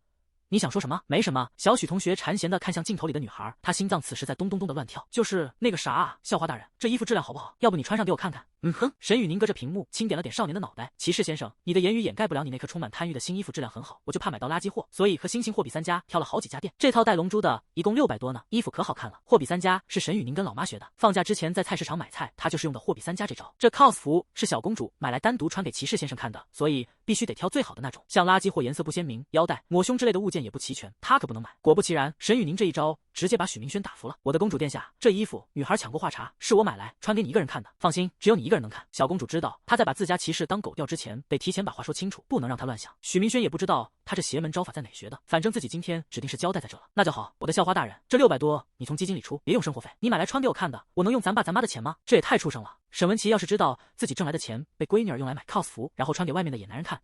你想说什么？没什么。小许同学馋咸的看向镜头里的女孩，她心脏此时在咚咚咚的乱跳。就是那个啥啊，校花大人，这衣服质量好不好？要不你穿上给我看看。哼，沈雨宁隔着屏幕轻点了点少年的脑袋。骑士先生，你的言语掩盖不了你那颗充满贪欲的新衣服质量很好，我就怕买到垃圾货，所以和星星货比三家挑了好几家店。这套带龙珠的一共600多呢，衣服可好看了。货比三家是沈雨宁跟老妈学的，放假之前在菜市场买菜，她就是用的货比三家这招。这 cos 服是小公主买来单独穿给骑士先生看的，所以必须得挑最好的那种，像垃圾货颜色不鲜明、腰带、抹胸之类的物件也不齐全，她可不能买。果不其然，沈雨宁这一招直接把许明轩打服了。我的公主殿下，这衣服女孩抢过话茬，是我买来穿给你一个人看的，放心，只有你一个人能看。小公主知道，她在把自家骑士当狗钓之前，得提前把话说清楚，不能让她乱想。许明轩也不知道她这邪门招法在哪学的，反正自己今天指定是交代在这了。那就好，我的校花大人，这600多你从基金里出，别用生活费，你买来穿给我看的，我能用咱爸咱妈的钱吗？这也太畜生了。沈文琪要是知道自己挣来的钱被闺女儿用来买 cos 服，然后穿给外面的野男人看，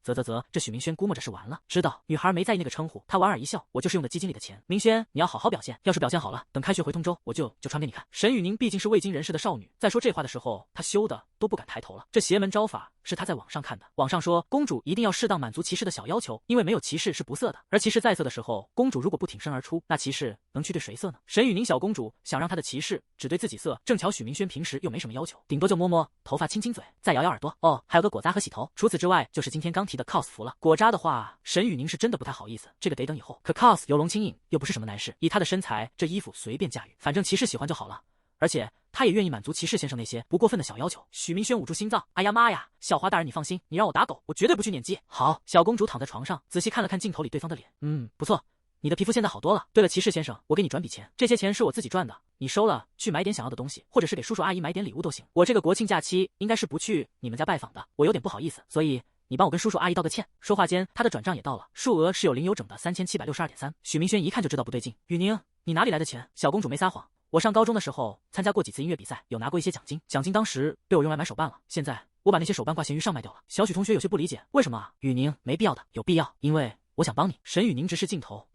这许明轩估摸着是完了。知道女孩没在意那个称呼，他莞尔一笑，我就是用的基金里的钱。明轩，你要好好表现，要是表现好了，等开学回通州，我就穿给你看。沈雨宁毕竟是未经人事的少女，在说这话的时候，她羞的都不敢抬头了。这邪门招法是她在网上看的，网上说公主一定要适当满足骑士的小要求，因为没有骑士是不色的，而骑士在色的时候，公主如果不挺身而出，那骑士能去对谁色呢？沈雨宁小公主想让她的骑士只对自己色，正巧许明轩平时又没什么要求，顶多就摸摸头发、亲亲嘴，再摇摇耳朵。哦，还有个果渣和洗头。除此之外，就是今天刚提的 cos 服了。果渣的话，沈雨宁是真的不太好意思，这个得等以后。可 cos 游龙轻影又不是什么难事，以她的身材，这衣服随便驾驭，反正骑士喜欢就好了。而且他也愿意满足骑士先生那些不过分的小要求。许明轩捂住心脏，哎呀妈呀，校花大人你放心，你让我打狗，我绝对不去撵鸡。好，小公主躺在床上，仔细看了看镜头里对方的脸，不错，你的皮肤现在好多了。对了，骑士先生，我给你转笔钱，这些钱是我自己赚的，你收了去买点想要的东西，或者是给叔叔阿姨买点礼物都行。我这个国庆假期应该是不去你们家拜访的，我有点不好意思，所以你帮我跟叔叔阿姨道个歉。说话间，他的转账也到了，数额是有零有整的3762.3。许明轩一看就知道不对劲，雨宁，你哪里来的钱？小公主没撒谎，我上高中的时候参加过几次音乐比赛，有拿过一些奖金，奖金当时被我用来买手办了，现在我把那些手办挂闲鱼上卖掉了。小许同学有些不理解，为什么啊？雨宁，没必要的，有必要，因为我想帮你。沈雨宁直视镜头，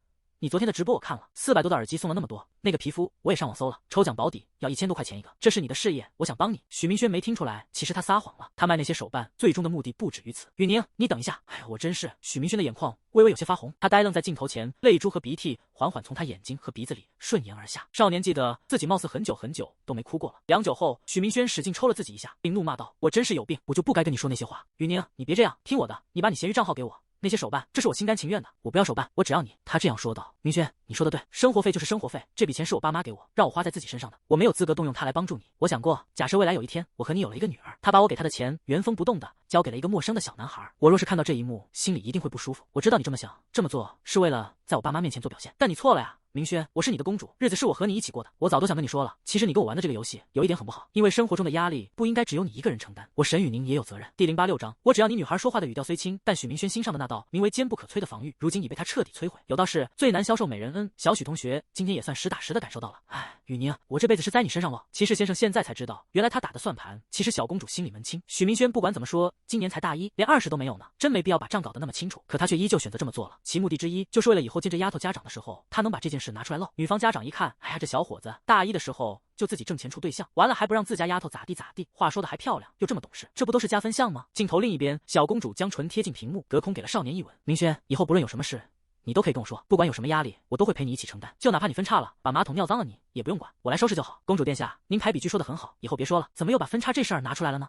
你昨天的直播我看了，400多的耳机送了那么多，那个皮肤我也上网搜了，抽奖保底要1000多块钱一个，这是你的事业，我想帮你。许明轩没听出来，其实他撒谎了，他卖那些手办最终的目的不止于此。雨宁，你等一下，哎呀，我真是……许明轩的眼眶微微有些发红，他呆愣在镜头前，泪珠和鼻涕缓缓从他眼睛和鼻子里顺延而下。少年记得自己貌似很久很久都没哭过了。良久后，许明轩使劲抽了自己一下，并怒骂道：“我真是有病，我就不该跟你说那些话。雨宁，你别这样，听我的，你把你闲鱼账号给我。”那些手办，这是我心甘情愿的，我不要手办，我只要你。他这样说道。明轩，你说的对，生活费就是生活费，这笔钱是我爸妈给我，让我花在自己身上的，我没有资格动用它来帮助你。我想过，假设未来有一天我和你有了一个女儿，她把我给她的钱原封不动的交给了一个陌生的小男孩，我若是看到这一幕，心里一定会不舒服。我知道你这么想，这么做是为了在我爸妈面前做表现，但你错了呀。明轩，我是你的公主，日子是我和你一起过的。我早都想跟你说了，其实你跟我玩的这个游戏有一点很不好，因为生活中的压力不应该只有你一个人承担，我沈雨宁也有责任。第086章，我只要你女孩说话的语调虽轻，但许明轩心上的那道名为坚不可摧的防御，如今已被他彻底摧毁。有道是最难销售美人恩，小许同学今天也算实打实的感受到了。哎，雨宁，我这辈子是栽你身上了。骑士先生现在才知道，原来他打的算盘，其实小公主心里门清。许明轩不管怎么说，今年才大一，连20都没有呢，真没必要把账搞得那么清楚。可他却依旧选择这么做了，其目的之一就是为了以后见这丫头家长的时候，他能把这件事拿出来唠。女方家长一看，哎呀，这小伙子大一的时候就自己挣钱处对象，完了还不让自家丫头咋地咋地，话说的还漂亮，又这么懂事，这不都是加分项吗？镜头另一边，小公主将唇贴近屏幕，隔空给了少年一吻。明轩，以后不论有什么事，你都可以跟我说，不管有什么压力，我都会陪你一起承担，就哪怕你分叉了，把马桶尿脏了你也不用管，我来收拾就好。公主殿下，您排比句说的很好，以后别说了，怎么又把分叉这事儿拿出来了呢？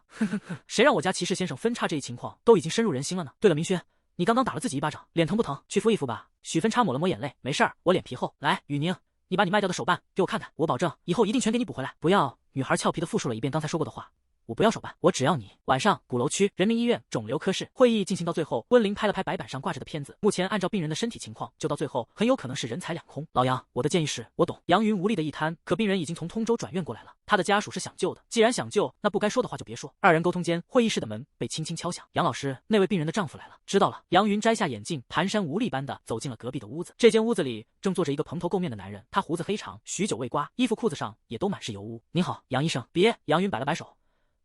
谁让我家骑士先生分叉这一情况都已经深入人心了呢？对了，明轩，你刚刚打了自己一巴掌，脸疼不疼？去敷一敷吧。许分叉抹了抹眼泪，没事儿，我脸皮厚。来，雨宁，你把你卖掉的手办给我看看，我保证以后一定全给你补回来。不要。女孩俏皮的复述了一遍刚才说过的话。我不要手办，我只要你。晚上，鼓楼区人民医院肿瘤科室会议进行到最后，温玲拍了拍白板上挂着的片子，目前按照病人的身体情况，就到最后很有可能是人财两空。老杨，我的建议是，我懂。杨云无力的一摊，可病人已经从通州转院过来了，他的家属是想救的，既然想救，那不该说的话就别说。二人沟通间，会议室的门被轻轻敲响。杨老师，那位病人的丈夫来了。知道了。杨云摘下眼镜，蹒跚无力般的走进了隔壁的屋子。这间屋子里正坐着一个蓬头垢面的男人，他胡子黑长，许久未刮，衣服裤子上也都满是油污。您好，杨医生。别。杨云摆了摆手。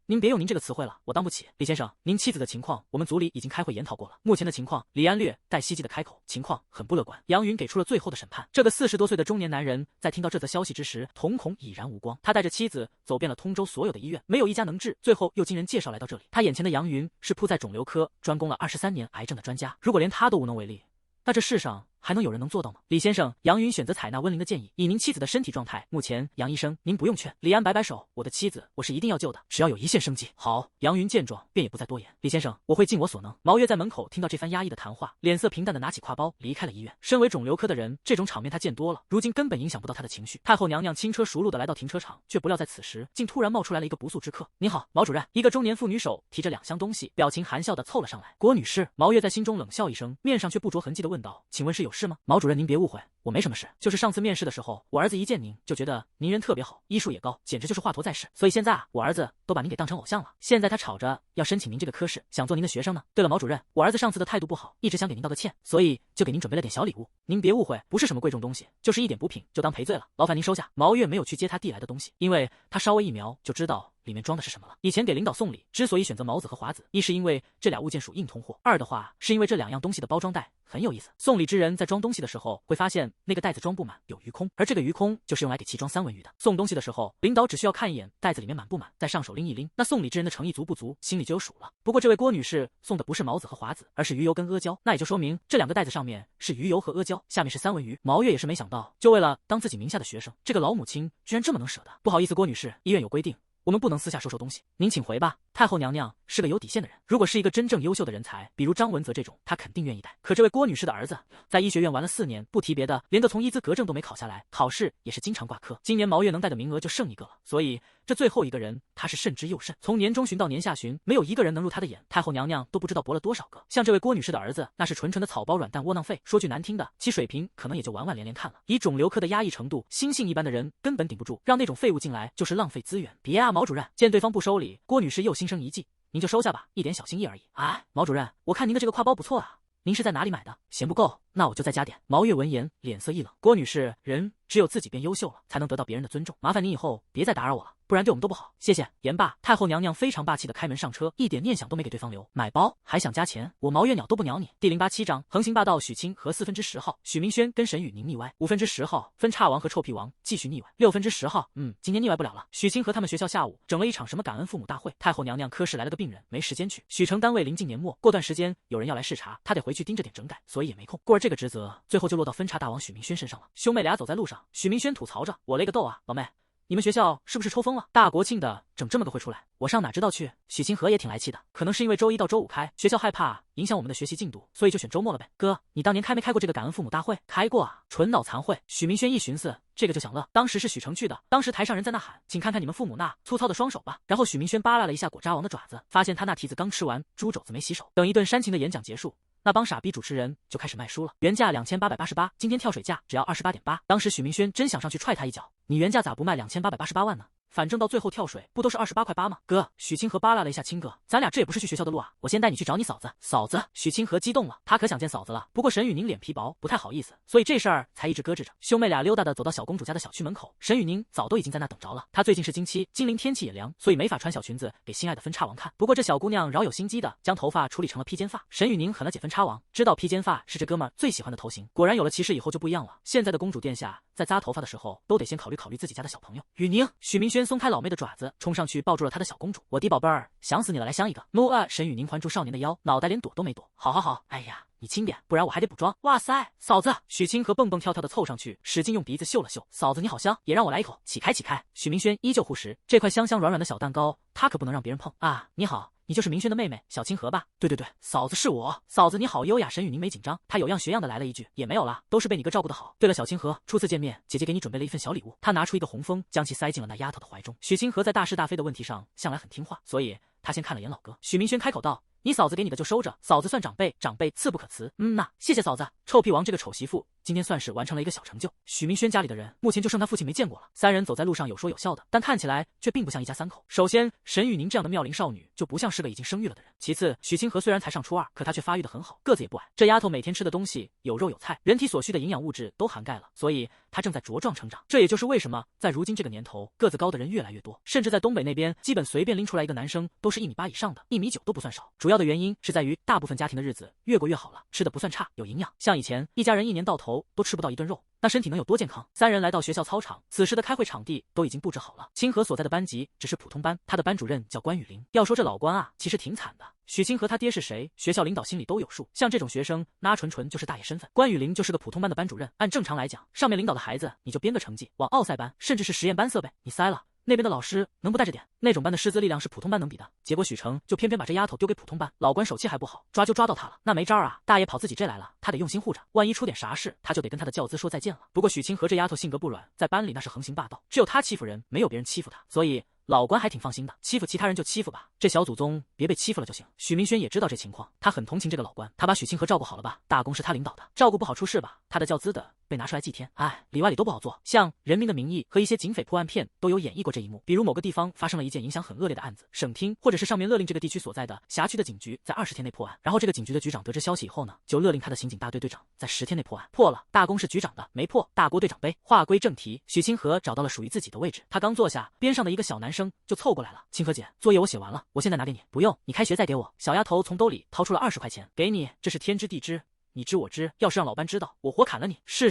您别用您这个词汇了，我当不起。李先生，您妻子的情况，我们组里已经开会研讨过了。目前的情况，李安略带希冀的开口，情况很不乐观。杨云给出了最后的审判。这个40多岁的中年男人，在听到这则消息之时，瞳孔已然无光。他带着妻子走遍了通州所有的医院，没有一家能治，最后又经人介绍来到这里。他眼前的杨云是扑在肿瘤科专攻了23年癌症的专家，如果连他都无能为力，那这世上还能有人能做到吗？李先生，杨云选择采纳温玲的建议，以您妻子的身体状态，目前杨医生您不用劝。李安摆摆手，我的妻子我是一定要救的，只要有一线生机。好，杨云见状便也不再多言。李先生，我会尽我所能。毛月在门口听到这番压抑的谈话，脸色平淡的拿起挎包离开了医院。身为肿瘤科的人，这种场面他见多了，如今根本影响不到他的情绪。太后娘娘轻车熟路的来到停车场，却不料在此时竟突然冒出来了一个不速之客。您好，毛主任。一个中年妇女手提着2箱东西，表情含笑的凑了上来。郭女士。毛月在心中冷笑一声，面上却不着痕迹的问道，请问是有事吗？毛主任您别误会，我没什么事，就是上次面试的时候，我儿子一见您就觉得您人特别好，医术也高，简直就是华佗在世，所以现在我儿子都把您给当成偶像了。现在他吵着要申请您这个科室，想做您的学生呢。对了，毛主任，我儿子上次的态度不好，一直想给您道个歉，所以就给您准备了点小礼物。您别误会，不是什么贵重东西，就是一点补品，就当赔罪了，劳烦您收下。毛月没有去接他递来的东西，因为他稍微一瞄就知道里面装的是什么了。以前给领导送礼，之所以选择毛子和华子，一是因为这俩物件属硬通货，二的话是因为这2样东西的包装袋很有意思。送礼之人在装东西的时候，会发现那个袋子装不满，有余空，而这个余空就是用来给其装3文鱼的。送东西的时候，领导只需要看一眼袋子里面满不满，再上手拎一拎，那送礼之人的诚意足不足，心里就有数了。不过这位郭女士送的不是毛子和华子，而是鱼油跟阿胶，那也就说明这2个袋子上面是鱼油和阿胶，下面是3文鱼。毛月也是没想到，就为了当自己名下的学生，这个老母亲居然这么能舍得。不好意思，郭女士，医院有规定，我们不能私下收东西，您请回吧。太后娘娘是个有底线的人，如果是一个真正优秀的人才，比如张文泽这种，她肯定愿意带。可这位郭女士的儿子在医学院玩了4年，不提别的，连个从医资格证都没考下来，考试也是经常挂科。今年毛月能带的名额就剩1个了，所以这最后一个人他是慎之又慎。从年中旬到年下旬，没有一个人能入他的眼，太后娘娘都不知道博了多少个。像这位郭女士的儿子，那是纯纯的草包软蛋窝囊废，说句难听的，其水平可能也就连连看了。以肿瘤科的压抑程度，心性一般的人根本顶不住，让那种废物进来就是浪费资源。别啊，毛主任。见对方不收礼，郭女士又心生一计，您就收下吧，一点小心意而已。哎，毛主任，我看您的这个挎包不错啊，您是在哪里买的？嫌不够，那我就再加点。毛月闻言脸色一冷，郭女士，人只有自己变优秀了，才能得到别人的尊重，麻烦您以后别再打扰我了，不然对我们都不好。谢谢。言罢，太后娘娘非常霸气的开门上车，一点念想都没给对方留。买包还想加钱？我毛月鸟都不鸟你。第087章横行霸道，许清和10号，许明轩跟沈雨宁腻歪。10号，分叉王和臭屁王继续腻歪。10号，今天腻歪不了了。许清和他们学校下午整了一场什么感恩父母大会，太后娘娘科室来了个病人，没时间去。许城单位临近年末，过段时间有人要来视察，他得回去盯着点整改，所以也没空。故而这个职责最后就落到分叉大王许明轩身上了。兄妹俩走在路上，许明轩吐槽着：“我勒个豆啊，老妹，你们学校是不是抽风了？大国庆的整这么个会出来，我上哪知道去？”许清河也挺来气的，可能是因为周1到周5开，学校害怕影响我们的学习进度，所以就选周末了呗。哥，你当年开没开过这个感恩父母大会？开过啊，纯脑残会。许明轩一寻思，这个就想乐。当时是许成去的，当时台上人在那喊：“请看看你们父母那粗糙的双手吧。”然后许明轩扒拉了一下果渣王的爪子，发现他那蹄子刚吃完猪肘子没洗手。等一顿煽情的演讲结束，那帮傻逼主持人就开始卖书了，原价2888，今天跳水价只要28.8。当时许明轩真想上去踹他一脚，你原价咋不卖2888万呢？反正到最后跳水不都是28块8吗？哥，许清河扒拉了一下清哥，咱俩这也不是去学校的路啊，我先带你去找你嫂子。嫂子，许清河激动了，他可想见嫂子了。不过沈雨宁脸皮薄，不太好意思，所以这事儿才一直搁置着。兄妹俩溜达的走到小公主家的小区门口，沈雨宁早都已经在那等着了。她最近是经期，金陵天气也凉，所以没法穿小裙子给心爱的分叉王看。不过这小姑娘饶有心机的将头发处理成了披肩发。沈雨宁狠了解分叉王，知道披肩发是这哥们儿最喜欢的头型。果然有了骑士以后就不一样了，现在的公主殿下在扎头发的时候都得先考虑考虑自己家的小朋友。雨宁，许明轩松开老妹的爪子，冲上去抱住了他的小公主。我的宝贝儿，想死你了，来相一个。木啊！沈雨宁环住少年的腰，脑袋连躲都没躲。好好好，哎呀，你轻点，不然我还得补妆。哇塞，嫂子！许清河蹦蹦跳跳的凑上去，使劲用鼻子嗅了嗅。嫂子你好香，也让我来一口。起开起开！许明轩依旧护食，这块香香软软的小蛋糕，他可不能让别人碰啊！你好。你就是明轩的妹妹小清河吧？对对对，嫂子是我。嫂子你好优雅。沈雨宁没紧张，她有样学样的来了一句：“也没有啦，都是被你哥照顾得好。”对了，小清河，初次见面，姐姐给你准备了一份小礼物。她拿出一个红封，将其塞进了那丫头的怀中。许清河在大是大非的问题上向来很听话，所以他先看了眼老哥。许明轩开口道：“你嫂子给你的就收着，嫂子算长辈，长辈次不可辞。”呐，谢谢嫂子。臭屁王这个丑媳妇今天算是完成了一个小成就。许明轩家里的人目前就剩他父亲没见过了。三人走在路上有说有笑的，但看起来却并不像一家三口。首先，沈雨宁这样的妙龄少女就不像是个已经生育了的人。其次，许清河虽然才上初2，可她却发育得很好，个子也不矮。这丫头每天吃的东西有肉有菜，人体所需的营养物质都涵盖了，所以她正在茁壮成长。这也就是为什么在如今这个年头，个子高的人越来越多，甚至在东北那边，基本随便拎出来一个男生都是1.8米以上的，1.9米都不算少。主要的原因是在于大部分家庭的日子越过越好了，吃的不算差，有营养。像以前一家人一年到头头都吃不到一顿肉，那身体能有多健康？三人来到学校操场，此时的开会场地都已经布置好了。清河所在的班级只是普通班，他的班主任叫关雨林。要说这老关啊，其实挺惨的。许清河他爹是谁，学校领导心里都有数。像这种学生，那纯纯就是大爷身份。关雨林就是个普通班的班主任，按正常来讲，上面领导的孩子，你就编个成绩往奥赛班，甚至是实验班塞呗，你塞了。那边的老师能不带着点？那种班的师资力量是普通班能比的。结果许成就偏偏把这丫头丢给普通班，老关手气还不好，抓就抓到他了。那没招啊，大爷跑自己这来了，他得用心护着，万一出点啥事，他就得跟他的教资说再见了。不过许清河这丫头性格不软，在班里那是横行霸道，只有他欺负人，没有别人欺负他，所以老关还挺放心的，欺负其他人就欺负吧，这小祖宗别被欺负了就行。许明轩也知道这情况，他很同情这个老关，他把许清河照顾好了吧，大公是他领导的，照顾不好出事吧，他的教资的被拿出来祭天，哎，里外里都不好做。像《人民的名义》和一些警匪破案片都有演绎过这一幕，比如某个地方发生了一件影响很恶劣的案子，省厅或者是上面勒令这个地区所在的辖区的警局在20天内破案，然后这个警局的局长得知消息以后呢，就勒令他的刑警大队队长在10天内破案，破了大功是局长的，没破大锅队长背。话归正题，许清河找到了属于自己的位置，他刚坐下，边上的一个小男生就凑过来了，清河姐，作业我写完了，我现在拿给你。不用，你开学再给我。小丫头从兜里掏出了20块钱，给你，这是天知地知。你知我知，要是让老班知道，我活砍了你！是。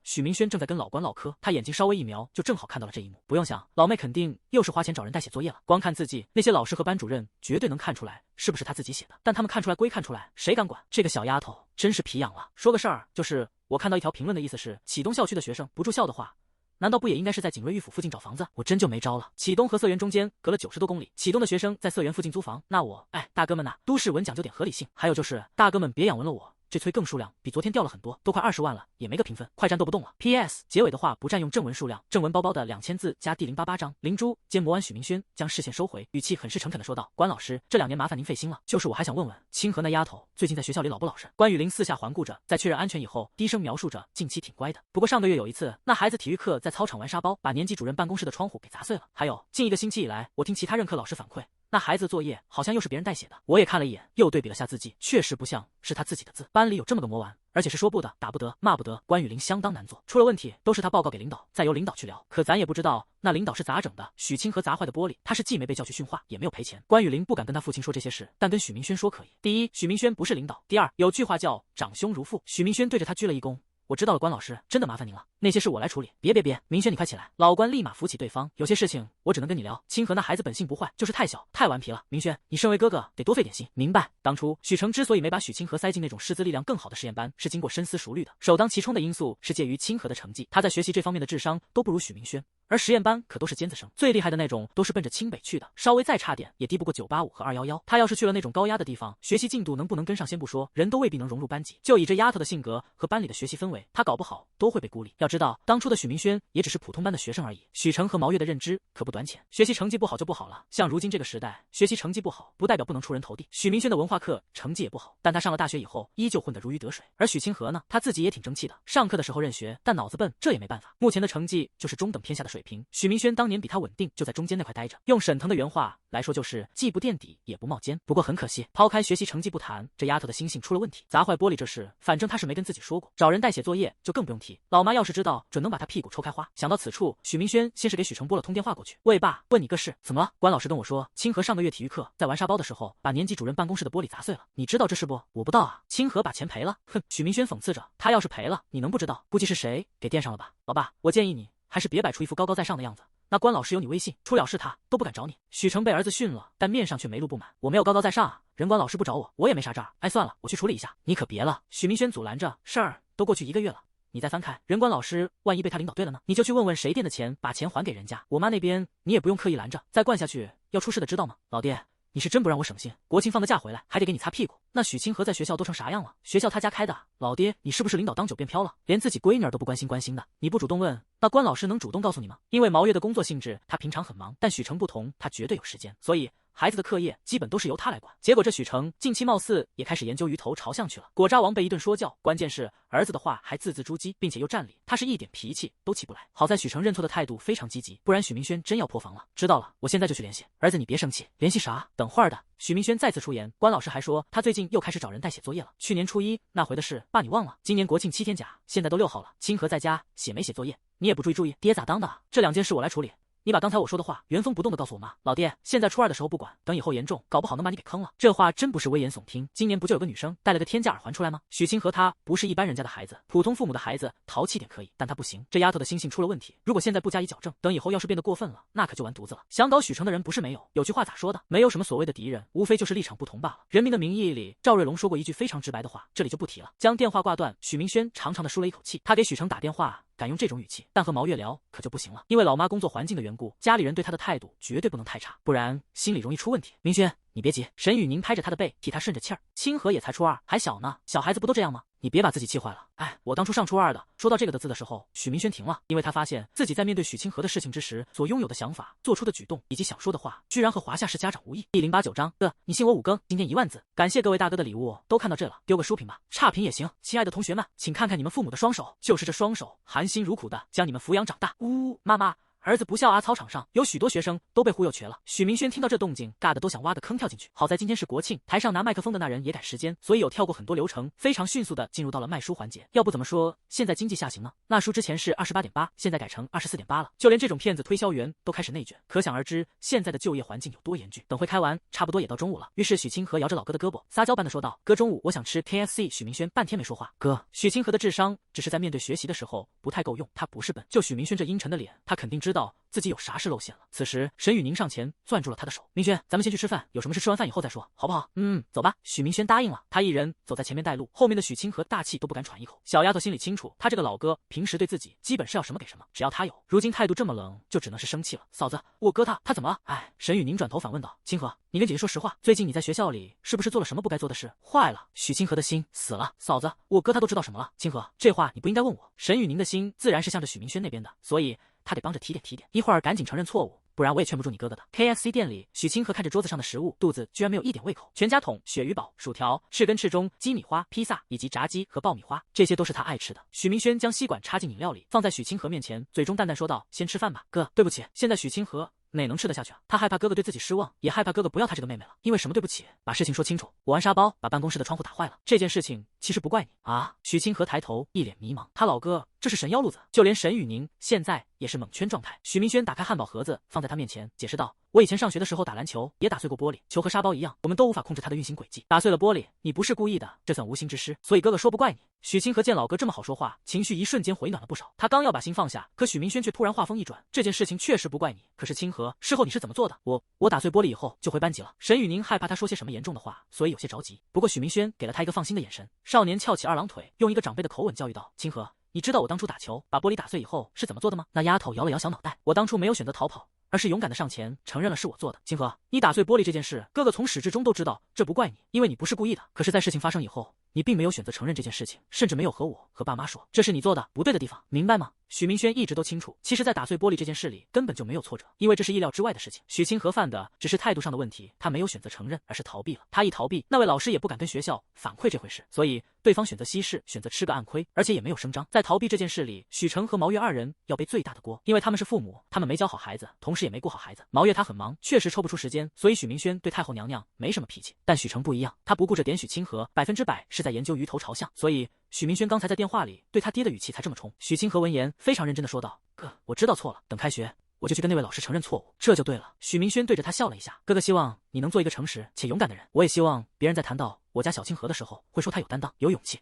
许明轩正在跟老关唠嗑，他眼睛稍微一瞄，就正好看到了这一幕。不用想，老妹肯定又是花钱找人代写作业了。光看字迹，那些老师和班主任绝对能看出来是不是他自己写的。但他们看出来归看出来，谁敢管？这个小丫头真是皮痒了。说个事儿，就是我看到一条评论的意思是，启东校区的学生不住校的话，难道不也应该是在景瑞玉府附近找房子？我真就没招了。启东和色园中间隔了90多公里，启东的学生在色园附近租房，那我，大哥们呐，都市文讲究点合理性。还有就是，大哥们别养文了我。这催更数量比昨天掉了很多，都快20万了，也没个评分，快战斗不动了。P.S. 结尾的话不占用正文数量，正文包包的2000字加第088章。灵珠兼魔丸许明轩将视线收回，语气很是诚恳地说道：“关老师，这2年麻烦您费心了。就是我还想问问，清河那丫头最近在学校里老不老实？”关雨林四下环顾着，在确认安全以后，低声描述着近期挺乖的。不过上个月有一次，那孩子体育课在操场玩沙包，把年级主任办公室的窗户给砸碎了。还有近1个星期以来，我听其他任课老师反馈，那孩子作业好像又是别人代写的。我也看了一眼，又对比了下字迹，确实不像是他自己的字。班里有这么个魔丸，而且是说不得、打不得、骂不得，关雨林相当难做。出了问题都是他报告给领导，再由领导去聊。可咱也不知道那领导是咋整的。许清河砸坏的玻璃，他是既没被叫去训话，也没有赔钱。关雨林不敢跟他父亲说这些事，但跟许明轩说可以。第一，许明轩不是领导；第二，有句话叫长兄如父。许明轩对着他鞠了一躬。我知道了，关老师，真的麻烦您了。那些事我来处理。别，明轩你快起来。老关立马扶起对方，有些事情我只能跟你聊。清河那孩子本性不坏，就是太小太顽皮了。明轩，你身为哥哥得多费点心。明白。当初许成之所以没把许清河塞进那种师资力量更好的实验班，是经过深思熟虑的。首当其冲的因素是介于清河的成绩，他在学习这方面的智商都不如许明轩。而实验班可都是尖子生，最厉害的那种都是奔着清北去的，稍微再差点也低不过985和211。他要是去了那种高压的地方，学习进度能不能跟上先不说，人都未必能融入班级。就以这丫头的性格和班里的学习氛围，他搞不好都会被孤立。要知道，当初的许明轩也只是普通班的学生而已。许成和毛月的认知可不短浅，学习成绩不好就不好了。像如今这个时代，学习成绩不好不代表不能出人头地。许明轩的文化课成绩也不好，但他上了大学以后依旧混得如鱼得水。而许清河呢，他自己也挺争气的，上课的时候认学，但脑子笨，这也没办法。目前的成绩就是中等偏下的水平。许明轩当年比他稳定，就在中间那块待着。用沈腾的原话来说，就是既不垫底也不冒尖。不过很可惜，抛开学习成绩不谈，这丫头的心性出了问题。砸坏玻璃这事，反正他是没跟自己说过。找人代写作业就更不用提，老妈要是知道，准能把他屁股抽开花。想到此处，许明轩先是给许成拨了通电话过去。喂爸，问你个事，怎么了？关老师跟我说，清河上个月体育课在玩沙包的时候，把年级主任办公室的玻璃砸碎了。你知道这事不？我不知道啊。清河把钱赔了。哼，许明轩讽刺着，他要是赔了，你能不知道？估计是谁给垫上了吧？老爸，我建议你还是别摆出一副高高在上的样子。那关老师有你微信，出了事他都不敢找你。许成被儿子训了，但面上却没露不满。我没有高高在上啊，人关老师不找我，我也没啥事儿。算了，我去处理一下。你可别了。许明轩阻拦着，事儿都过去1个月了，你再翻看，人关老师万一被他领导对了呢？你就去问问谁垫的钱，把钱还给人家。我妈那边你也不用刻意拦着，再灌下去要出事的，知道吗？老爹，你是真不让我省心，国庆放的假回来还得给你擦屁股。那许清河在学校都成啥样了？学校他家开的，老爹你是不是领导当久变飘了？连自己闺女儿都不关心的，你不主动问，那关老师能主动告诉你吗？因为毛月的工作性质他平常很忙，但许成不同，他绝对有时间，所以孩子的课业基本都是由他来管。结果这许成近期貌似也开始研究鱼头朝向去了。果渣王被一顿说教，关键是儿子的话还字字珠玑，并且又占理，他是一点脾气都起不来。好在许成认错的态度非常积极，不然许明轩真要破防了。知道了，我现在就去联系。儿子你别生气，联系啥？等会儿的。许明轩再次出言，关老师还说他最近又开始找人代写作业了。去年初1那回的事，爸你忘了？今年国庆7天假，现在都6号了，清河在家写没写作业？你也不注意，爹咋当的？这2件事我来处理。你把刚才我说的话原封不动的告诉我妈。老爹，现在初2的时候不管，等以后严重，搞不好能把你给坑了。这话真不是危言耸听。今年不就有个女生带了个天价耳环出来吗？许清河她不是一般人家的孩子，普通父母的孩子淘气点可以，但她不行。这丫头的心性出了问题，如果现在不加以矫正，等以后要是变得过分了，那可就完犊子了。想搞许成的人不是没有，有句话咋说的？没有什么所谓的敌人，无非就是立场不同罢了。人民的名义里，赵瑞龙说过一句非常直白的话，这里就不提了。将电话挂断，许明轩长长的舒了一口气。他给许成打电话，敢用这种语气，但和毛月聊可就不行了。因为老妈工作环境的缘故，家里人对他的态度绝对不能太差，不然心里容易出问题。明轩，你别急。沈雨宁拍着他的背，替他顺着气儿。清河也才初2，还小呢，小孩子不都这样吗？你别把自己气坏了。哎，我当初上初2的。说到这个的字的时候，许明轩停了，因为他发现自己在面对许清河的事情之时，所拥有的想法、做出的举动以及想说的话，居然和华夏市家长无异。1089章，你信我5更，今天1万字。感谢各位大哥的礼物，都看到这了，丢个书评吧，差评也行。亲爱的同学们，请看看你们父母的双手，就是这双手，含辛茹苦的将你们抚养长大。呜，妈妈。儿子不孝啊！操场上有许多学生都被忽悠瘸了。许明轩听到这动静，尬得都想挖个坑跳进去。好在今天是国庆，台上拿麦克风的那人也赶时间，所以有跳过很多流程，非常迅速的进入到了卖书环节。要不怎么说现在经济下行呢？那书之前是28.8，现在改成24.8了。就连这种骗子推销员都开始内卷，可想而知现在的就业环境有多严峻。等会开完，差不多也到中午了。于是许清河摇着老哥的胳膊，撒娇般的说道：“哥，中午我想吃 KFC。”许明轩半天没说话。哥，许清河的智商只是在面对学习的时候不太够用，他不是笨。就许明轩这阴沉的脸，他肯定知道自己有啥事露馅了。此时沈雨宁上前攥住了他的手：“明轩，咱们先去吃饭，有什么事吃完饭以后再说，好不好？”“走吧。”许明轩答应了。他一人走在前面带路，后面的许清河大气都不敢喘一口。小丫头心里清楚，他这个老哥平时对自己基本是要什么给什么，只要他有。如今态度这么冷，就只能是生气了。嫂子，我哥他怎么了？哎，沈雨宁转头反问道：“清河，你跟姐姐说实话，最近你在学校里是不是做了什么不该做的事？坏了！”许清河的心死了。嫂子，我哥他都知道什么了？清河，这话你不应该问我。沈雨宁的心自然是向着许明轩那边的，所以他得帮着提点。一会儿赶紧承认错误，不然我也劝不住你哥哥的。KFC 店里，许清河看着桌子上的食物，肚子居然没有一点胃口。全家桶、鳕鱼堡、薯条、翅根翅中、鸡米花、披萨以及炸鸡和爆米花，这些都是他爱吃的。许明轩将吸管插进饮料里，放在许清河面前，嘴中淡淡说道：“先吃饭吧，哥。”对不起，现在许清河哪能吃得下去啊？他害怕哥哥对自己失望，也害怕哥哥不要他这个妹妹了。因为什么对不起？把事情说清楚。我玩沙包把办公室的窗户打坏了，这件事情其实不怪你啊。许清河抬头，一脸迷茫。他老哥这是神妖路子，就连沈雨宁现在也是蒙圈状态。许明轩打开汉堡盒子放在他面前，解释道：“我以前上学的时候打篮球也打碎过玻璃，球和沙包一样，我们都无法控制它的运行轨迹。打碎了玻璃，你不是故意的，这算无心之失，所以哥哥说不怪你。”许清河见老哥这么好说话，情绪一瞬间回暖了不少。他刚要把心放下，可许明轩却突然话锋一转：“这件事情确实不怪你，可是清河，事后你是怎么做的？我打碎玻璃以后就回班级了。”沈雨宁害怕他说些什么严重的话，所以有些着急。不过许明轩给了他一个放心的眼神。少年翘起二郎腿，用一个长辈的口吻教育道：“清河，你知道我当初打球把玻璃打碎以后是怎么做的吗？”那丫头摇了摇小脑袋：“我当初没有选择逃跑，而是勇敢的上前承认了是我做的。清河，你打碎玻璃这件事，哥哥从始至终都知道，这不怪你，因为你不是故意的。可是，在事情发生以后，你并没有选择承认这件事情，甚至没有和我和爸妈说，这是你做的不对的地方，明白吗？”许明轩一直都清楚，其实在打碎玻璃这件事里根本就没有挫折，因为这是意料之外的事情。许清河犯的只是态度上的问题，他没有选择承认，而是逃避了。他一逃避，那位老师也不敢跟学校反馈这回事，所以对方选择息事，选择吃个暗亏，而且也没有声张。在逃避这件事里，许成和毛月二人要背最大的锅，因为他们是父母，他们没教好孩子，同时也没顾好孩子。毛月他很忙，确实抽不出时间，所以许明轩对太后娘娘没什么脾气。但许成不一样，他不顾着点许清河，100%是在研究鱼头朝向，所以许明轩刚才在电话里对他爹的语气才这么冲。许清河闻言非常认真的说道：“哥，我知道错了，等开学我就去跟那位老师承认错误，这就对了。”许明轩对着他笑了一下：“哥哥希望你能做一个诚实且勇敢的人，我也希望别人在谈到我家小清河的时候会说他有担当有勇气。”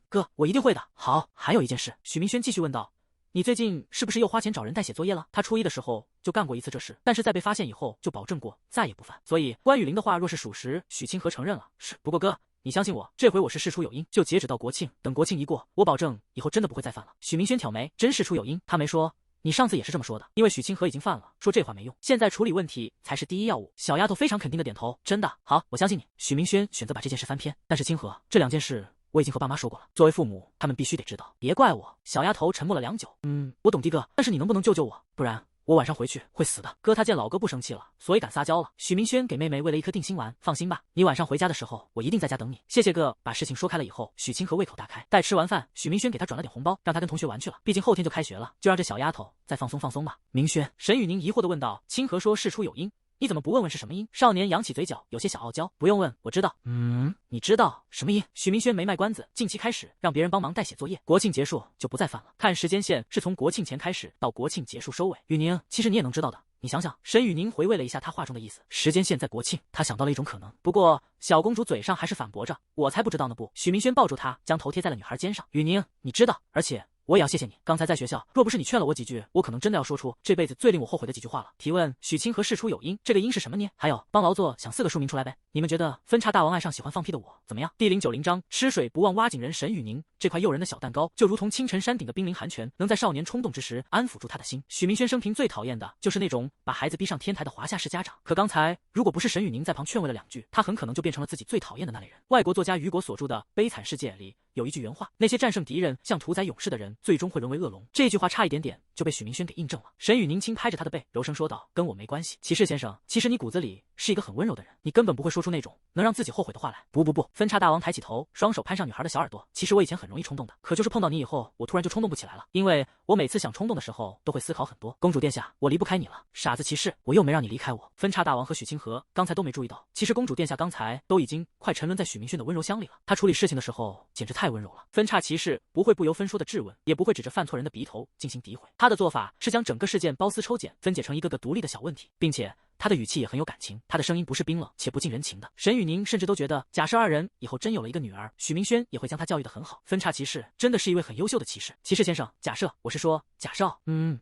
哥，我一定会的。好，还有一件事。许明轩继续问道：“你最近是不是又花钱找人代写作业了？”他初一的时候就干过一次这事，但是在被发现以后就保证过再也不犯，所以关雨林的话若是属实，许清河承认了。是，不过哥，你相信我，这回我是事出有因，就截止到国庆，等国庆一过，我保证以后真的不会再犯了。许明轩挑眉，真事出有因？他没说你上次也是这么说的，因为许清河已经犯了，说这话没用，现在处理问题才是第一要务。小丫头非常肯定的点头，真的好，我相信你。许明轩选择把这件事翻篇，但是清河，这2件事我已经和爸妈说过了，作为父母，他们必须得知道，别怪我。小丫头沉默了良久，我懂弟哥，但是你能不能救救我？不然我晚上回去会死的。哥他见老哥不生气了，所以敢撒娇了。许明轩给妹妹喂了一颗定心丸，放心吧，你晚上回家的时候，我一定在家等你。谢谢哥。把事情说开了以后，许清河胃口大开。待吃完饭，许明轩给他转了点红包，让他跟同学玩去了。毕竟后天就开学了，就让这小丫头再放松放松吧。明轩，沈雨宁疑惑地问道：“清河说事出有因，你怎么不问问是什么音？少年扬起嘴角，有些小傲娇。不用问，我知道。你知道什么音？许明轩没卖关子，近期开始让别人帮忙代写作业，国庆结束就不再犯了。看时间线是从国庆前开始到国庆结束收尾。雨宁，其实你也能知道的。你想想，沈雨宁回味了一下他话中的意思，时间线在国庆，他想到了一种可能。不过小公主嘴上还是反驳着，我才不知道呢不。许明轩抱住她，将头贴在了女孩肩上。雨宁，你知道，而且我也要谢谢你。刚才在学校，若不是你劝了我几句，我可能真的要说出这辈子最令我后悔的几句话了。提问：许清河事出有因，这个因是什么呢？还有，帮劳作想4个书名出来呗。你们觉得分叉大王爱上喜欢放屁的我怎么样？第090章，吃水不忘挖井人沈雨宁，这块诱人的小蛋糕，就如同清晨山顶的冰凌寒泉，能在少年冲动之时安抚住他的心。许明轩生平最讨厌的就是那种把孩子逼上天台的华夏式家长。可刚才如果不是沈雨宁在旁劝慰了2句，他很可能就变成了自己最讨厌的那类人。外国作家雨果所著的《悲惨世界》里有一句原话：那些战胜敌人像屠宰勇士的人，最终会沦为恶龙。这句话差一点点就被许明轩给印证了。沈雨宁轻拍着他的背，柔声说道：跟我没关系。骑士先生，其实你骨子里是一个很温柔的人，你根本不会说出那种能让自己后悔的话来。不，分叉大王抬起头，双手攀上女孩的小耳朵。其实我以前很容易冲动的，可就是碰到你以后，我突然就冲动不起来了。因为我每次想冲动的时候，都会思考很多。公主殿下，我离不开你了。傻子骑士，我又没让你离开我。分叉大王和许清河刚才都没注意到，其实公主殿下刚才都已经快沉沦在许明轩的温柔乡里了。他处理事情的时候简直太温柔了。分叉骑士不会不由分说的质问，也不会指着犯错人的鼻头进行诋毁。他的做法是将整个事件剥丝抽茧，分解成一个个独立的小问题，并且他的语气也很有感情，他的声音不是冰冷且不近人情的。沈雨宁甚至都觉得，假设2人以后真有了一个女儿，许明轩也会将她教育得很好。分叉骑士真的是一位很优秀的骑士。骑士先生，假设，我是说假设。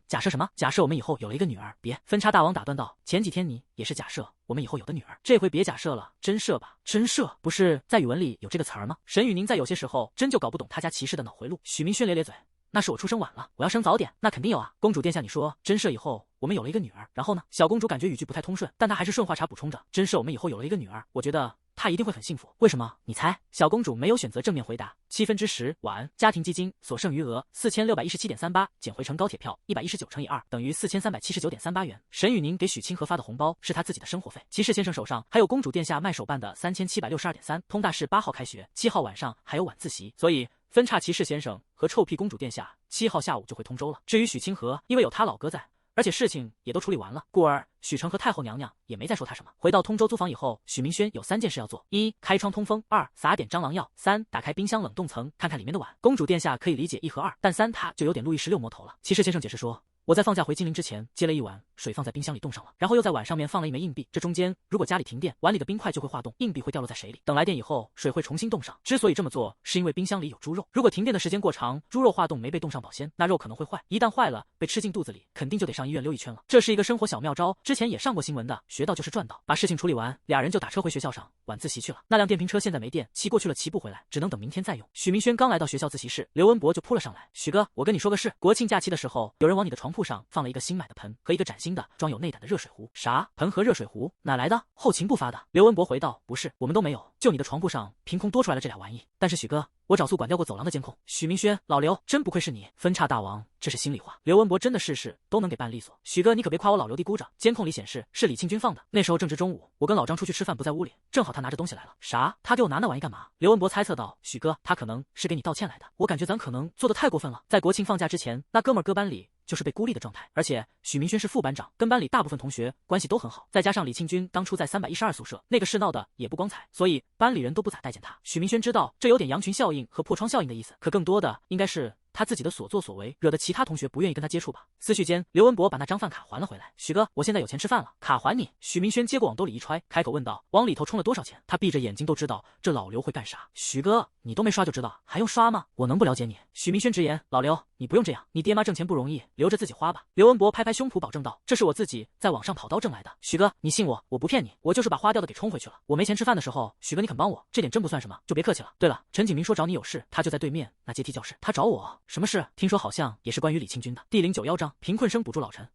假设什么？假设我们以后有了一个女儿。别，分叉大王打断道，前几天你也是假设我们以后有的女儿，这回别假设了，真设吧。真设不是在语文里有这个词儿吗？沈雨宁在有些时候真就搞不懂他家骑士的脑回路。许明轩咧咧嘴，那是我出生晚了，我要生早点，那肯定有啊。公主殿下，你说真设以后我们有了一个女儿，然后呢？小公主感觉语句不太通顺，但她还是顺话茬补充着，真设我们以后有了一个女儿，我觉得她一定会很幸福。为什么？你猜？小公主没有选择正面回答。10/7，晚家庭基金所剩余额4617.38，减回程高铁票119乘以2等于4379.38元。沈雨宁给许清河发的红包是他自己的生活费。骑士先生手上还有公主殿下卖手办的3762.3。通大市8号开学，7号晚上还有晚自习，所以分叉骑士先生和臭屁公主殿下7号下午就会通州了。至于许清河，因为有他老哥在，而且事情也都处理完了，故而许成和太后娘娘也没再说他什么。回到通州租房以后，许明轩有3件事要做：1. 开窗通风；2. 撒点蟑螂药；3. 打开冰箱冷冻层，看看里面的碗。公主殿下可以理解1和2，但3他就有点路易16摸头了。骑士先生解释说，我在放假回金陵之前接了一碗水放在冰箱里冻上了，然后又在碗上面放了1枚硬币，这中间如果家里停电，碗里的冰块就会化冻，硬币会掉落在水里，等来电以后水会重新冻上。之所以这么做，是因为冰箱里有猪肉，如果停电的时间过长，猪肉化冻没被冻上保鲜，那肉可能会坏，一旦坏了被吃进肚子里，肯定就得上医院溜一圈了。这是一个生活小妙招，之前也上过新闻的，学到就是赚到。把事情处理完，2人就打车回学校上晚自习去了。那辆电瓶车现在没电，骑过去了骑不回来，只能等明天再用。许明轩刚来到学校自习室，刘文博就扑了上来，许哥，我跟你说个事，国庆假期的时候，有人往你的床铺上放了一个新买的盆和一个崭新的装有内胆的热水壶。啥？盆和热水壶哪来的？后勤部发的。刘文博回道，不是，我们都没有，就你的床铺上凭空多出来了这俩玩意。但是许哥，我找宿管调过走廊的监控。许明轩，老刘，真不愧是你，分叉大王，这是心里话。刘文博真的事事都能给办利索。许哥，你可别夸我老刘嘀咕着，监控里显示是李庆军放的，那时候正值中午，我跟老张出去吃饭不在屋里，正好他拿着东西来了。啥？他给我拿那玩意干嘛？刘文博猜测道，许哥，他可能是给你道歉来的。我感觉咱可能做的太过分了，在国庆放假之前，那哥们儿搁班里就是被孤立的状态，而且许明轩是副班长，跟班里大部分同学关系都很好，再加上李庆军当初在312宿舍，那个事闹的也不光彩，所以班里人都不咋待见他。许明轩知道这有点羊群效应和破窗效应的意思，可更多的应该是他自己的所作所为惹得其他同学不愿意跟他接触吧。思绪间，刘文博把那张饭卡还了回来。许哥，我现在有钱吃饭了，卡还你。许明轩接过往兜里一揣，开口问道，往里头充了多少钱？他闭着眼睛都知道这老刘会干啥。许哥，你都没刷就知道，还用刷吗？我能不了解你？许明轩直言，老刘，你不用这样，你爹妈挣钱不容易，留着自己花吧。刘文博拍拍胸脯保证道，这是我自己在网上跑刀挣来的。许哥，你信我，我不骗你，我就是把花掉的给充回去了。我没钱吃饭的时候，许哥你肯帮我，这点真不算什么，就别客气了。对了，陈景明说找你有事，他就在对面那阶梯教室。他找我什么事？听说好像也是关于李庆军的。第091章，贫困生补助老陈。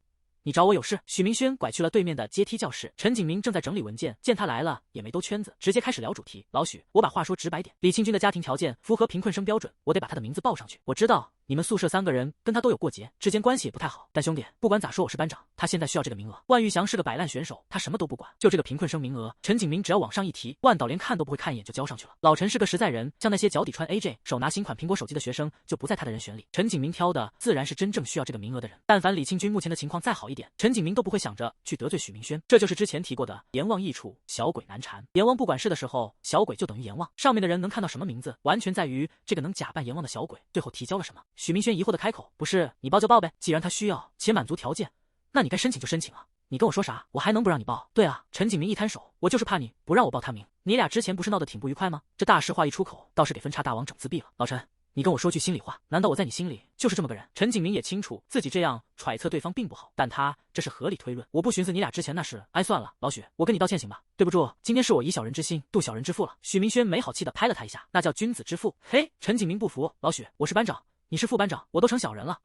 你找我有事？许明轩拐去了对面的阶梯教室，陈景明正在整理文件，见他来了也没兜圈子，直接开始聊主题。老许，我把话说直白点，李庆军的家庭条件符合贫困生标准，我得把他的名字报上去。我知道你们宿舍3个人跟他都有过节，之间关系也不太好。但兄弟，不管咋说我是班长，他现在需要这个名额。万玉祥是个摆烂选手，他什么都不管，就这个贫困生名额，陈景明只要往上一提，万导连看都不会看一眼就交上去了。老陈是个实在人，像那些脚底穿 AJ、手拿新款苹果手机的学生就不在他的人选里。陈景明挑的自然是真正需要这个名额的人。但凡李庆军目前的情况再好一点，陈景明都不会想着去得罪许明轩。这就是之前提过的阎王易处，小鬼难缠。阎王不管事的时候，小鬼就等于阎王。上面的人能看到什么名字，完全在于这个能假扮阎王的小鬼最后提交了什么。许明轩疑惑的开口：“不是你报就报呗，既然他需要且满足条件，那你该申请就申请啊。你跟我说啥，我还能不让你报？”对啊，陈景明一摊手，我就是怕你不让我报他名。你俩之前不是闹得挺不愉快吗？这大实话一出口，倒是给分叉大王整自闭了。老陈，你跟我说句心里话，难道我在你心里就是这么个人？陈景明也清楚自己这样揣测对方并不好，但他这是合理推论。我不寻思你俩之前那事，哎，算了，老许，我跟你道歉行吧？对不住，今天是我以小人之心度小人之腹了。许明轩没好气的拍了他一下，那叫君子之腹。嘿，陈景明不服，老许，我是班长，你是副班长，我都成小人了。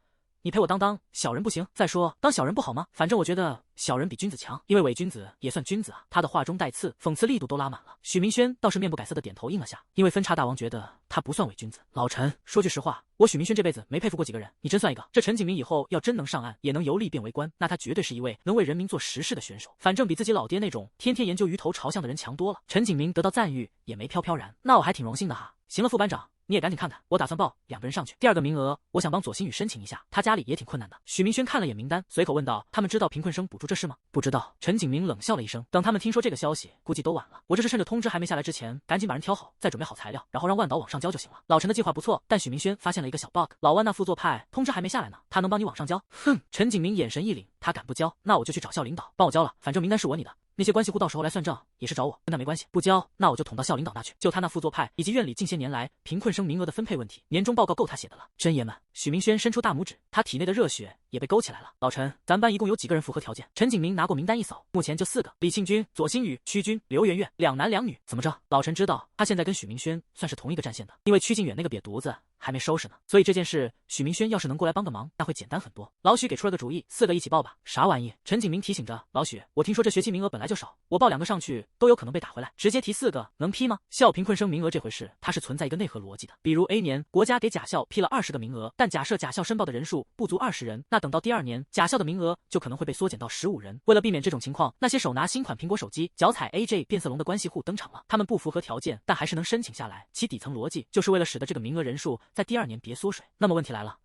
你陪我当小人不行？再说当小人不好吗？反正我觉得小人比君子强，因为伪君子也算君子啊。他的话中带刺，讽刺力度都拉满了。许明轩倒是面不改色的点头应了下，因为分叉大王觉得他不算伪君子。老陈，说句实话，我许明轩这辈子没佩服过几个人，你真算一个。这陈景明以后要真能上岸，也能由吏变为官，那他绝对是一位能为人民做实事的选手。反正比自己老爹那种天天研究鱼头朝向的人强多了。陈景明得到赞誉也没飘飘然，那我还挺荣幸的哈。行了，副班长，你也赶紧看看，我打算报2个人上去。第2个名额，我想帮左新宇申请一下，他家里也挺困难的。许明轩看了眼名单，随口问道：“他们知道贫困生补助这事吗？”不知道。陈景明冷笑了一声，等他们听说这个消息，估计都晚了。我这是趁着通知还没下来之前，赶紧把人挑好，再准备好材料，然后让万导往上交就行了。老陈的计划不错，但许明轩发现了一个小 bug， 老万那副作派通知还没下来呢，他能帮你往上交？哼！陈景明眼神一凛，他敢不交，那我就去找校领导帮我交了，反正名单是我拟的。那些关系户到时候来算账也是找我，跟他没关系。不交，那我就捅到校领导那去。就他那副作派以及院里近些年来贫困生名额的分配问题，年终报告够他写的了。真爷们！许明轩伸出大拇指，他体内的热血也被勾起来了。老陈，咱班一共有几个人符合条件？陈景明拿过名单一扫，目前就4个：李庆军、左新宇、曲军、刘媛媛，2男2女。怎么着？老陈知道他现在跟许明轩算是同一个战线的，因为曲靖远那个瘪犊子还没收拾呢，所以这件事许明轩要是能过来帮个忙，那会简单很多。老许给出了个主意，4个一起报吧。啥玩意？陈景明提醒着老许，我听说这学期名额本来就少，我报2个上去都有可能被打回来，直接提4个能批吗？校贫困生名额这回事，它是存在一个内核逻辑的。比如 A 年国家给甲校批了20个名额，但假设甲校申报的人数不足20人，那等到第2年甲校的名额就可能会被缩减到15人。为了避免这种情况，那些手拿新款苹果手机、脚踩 AJ 变色龙的关系户登场了。他们不符合条件，但还是能申请下来，其底层逻辑就是为了使得这个名额人数在第2年别缩水。那么问题来了，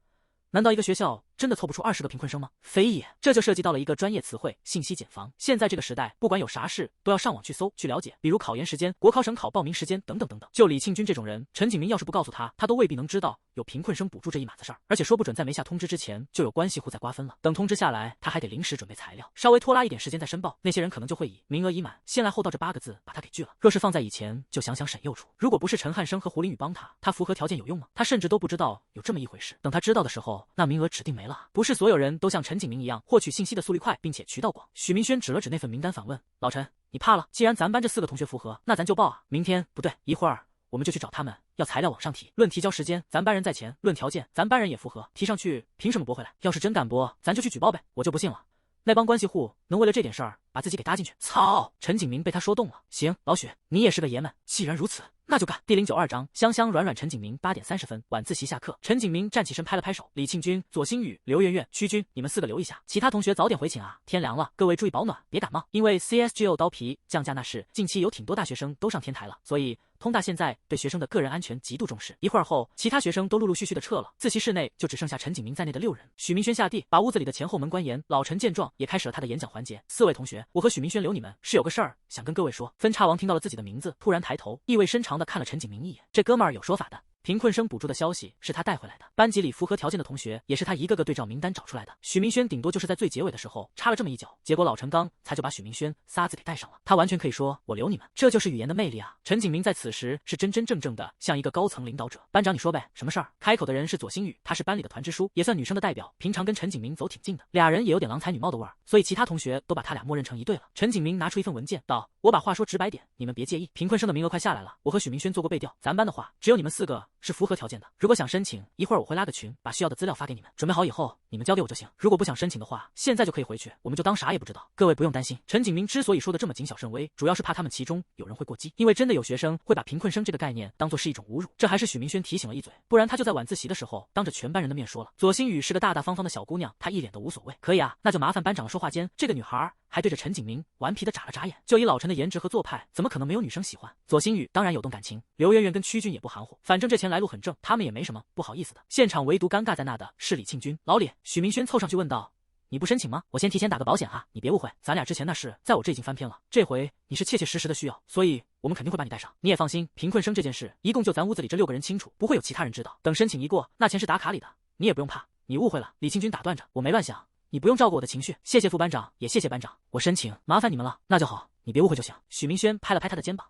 难道一个学校真的凑不出20个贫困生吗？非也，这就涉及到了一个专业词汇——信息茧房。现在这个时代，不管有啥事都要上网去搜去了解，比如考研时间、国考省考报名时间等等等等。就李庆军这种人，陈景明要是不告诉他，他都未必能知道有贫困生补助这一码子事儿，而且说不准在没下通知之前就有关系户在瓜分了。等通知下来，他还得临时准备材料，稍微拖拉一点时间再申报，那些人可能就会以名额已满、先来后到这8个字把他给拒了。若是放在以前，就想想沈佑楚，如果不是陈汉生和胡林宇帮他，他符合条件有用吗？他甚至都不知道有这么一回事。等他知道的时候，那名额指定没了。不是所有人都像陈景明一样获取信息的速率快，并且渠道广。许明轩指了指那份名单，反问老陈：“你怕了？既然咱班这4个同学符合，那咱就报啊！明天不对，一会儿我们就去找他们要材料往上提。论提交时间，咱班人在前；论条件，咱班人也符合。提上去凭什么驳回来？要是真敢驳，咱就去举报呗！我就不信了，那帮关系户能为了这点事儿把自己给搭进去。”操！陈景明被他说动了。行，老许，你也是个爷们，既然如此，那就干。第092章，香香软软。陈景明8点30分，晚自习下课。陈景明站起身拍了拍手，李庆军、左新宇、刘媛媛、曲军，你们4个留一下，其他同学早点回寝啊，天凉了，各位注意保暖，别感冒。因为 CSGO 刀皮降价那事，近期有挺多大学生都上天台了，所以通大现在对学生的个人安全极度重视。一会儿后，其他学生都陆陆续续的撤了，自习室内就只剩下陈景明在内的6人。许明轩下地，把屋子里的前后门关严。老陈见状，也开始了他的演讲环节。4位同学，我和许明轩留你们是有个事儿想跟各位说。分叉王听到了自己的名字，突然抬头，意味深长的看了陈景明一眼。这哥们儿有说法的。贫困生补助的消息是他带回来的，班级里符合条件的同学也是他一个个对照名单找出来的。许明轩顶多就是在最结尾的时候插了这么一脚，结果老陈刚才就把许明轩仨字给带上了。他完全可以说我留你们，这就是语言的魅力啊！陈景明在此时是真真正正的像一个高层领导者。班长你说呗，什么事儿？开口的人是左新宇，他是班里的团支书，也算女生的代表，平常跟陈景明走挺近的，俩人也有点郎才女貌的味儿，所以其他同学都把他俩默认成一对了。陈景明拿出一份文件道：“我把话说直白点，你们别介意，贫困生的名额快下来了，我和许明轩做过背调，咱班的话只有你们4个是符合条件的。如果想申请，一会儿我会拉个群，把需要的资料发给你们。准备好以后，你们交给我就行。如果不想申请的话，现在就可以回去，我们就当啥也不知道。各位不用担心，陈景明之所以说的这么谨小慎微，主要是怕他们其中有人会过激，因为真的有学生会把贫困生这个概念当作是一种侮辱。这还是许明轩提醒了一嘴，不然他就在晚自习的时候当着全班人的面说了。左心雨是个大大方方的小姑娘，她一脸的无所谓。可以啊，那就麻烦班长了。说话间，这个女孩还对着陈景明顽皮的眨了眨眼。就以老陈的颜值和做派，怎么可能没有女生喜欢？左心雨当然有动感情，刘媛媛跟曲军也不含糊，反正这钱来路很正，他们也没什么不好意思的。现场唯独尴尬在那的是李庆军。老李，许明轩凑上去问道：“你不申请吗？我先提前打个保险哈，你别误会，咱俩之前那事在我这已经翻篇了，这回你是切切实实的需要，所以我们肯定会把你带上。你也放心，贫困生这件事一共就咱屋子里这6个人清楚，不会有其他人知道。等申请一过，那钱是打卡里的，你也不用怕。你误会了。”李庆军打断着：“我没乱想。你不用照顾我的情绪，谢谢副班长，也谢谢班长。我申请，麻烦你们了。那就好，你别误会就行。”许明轩拍了拍他的肩膀，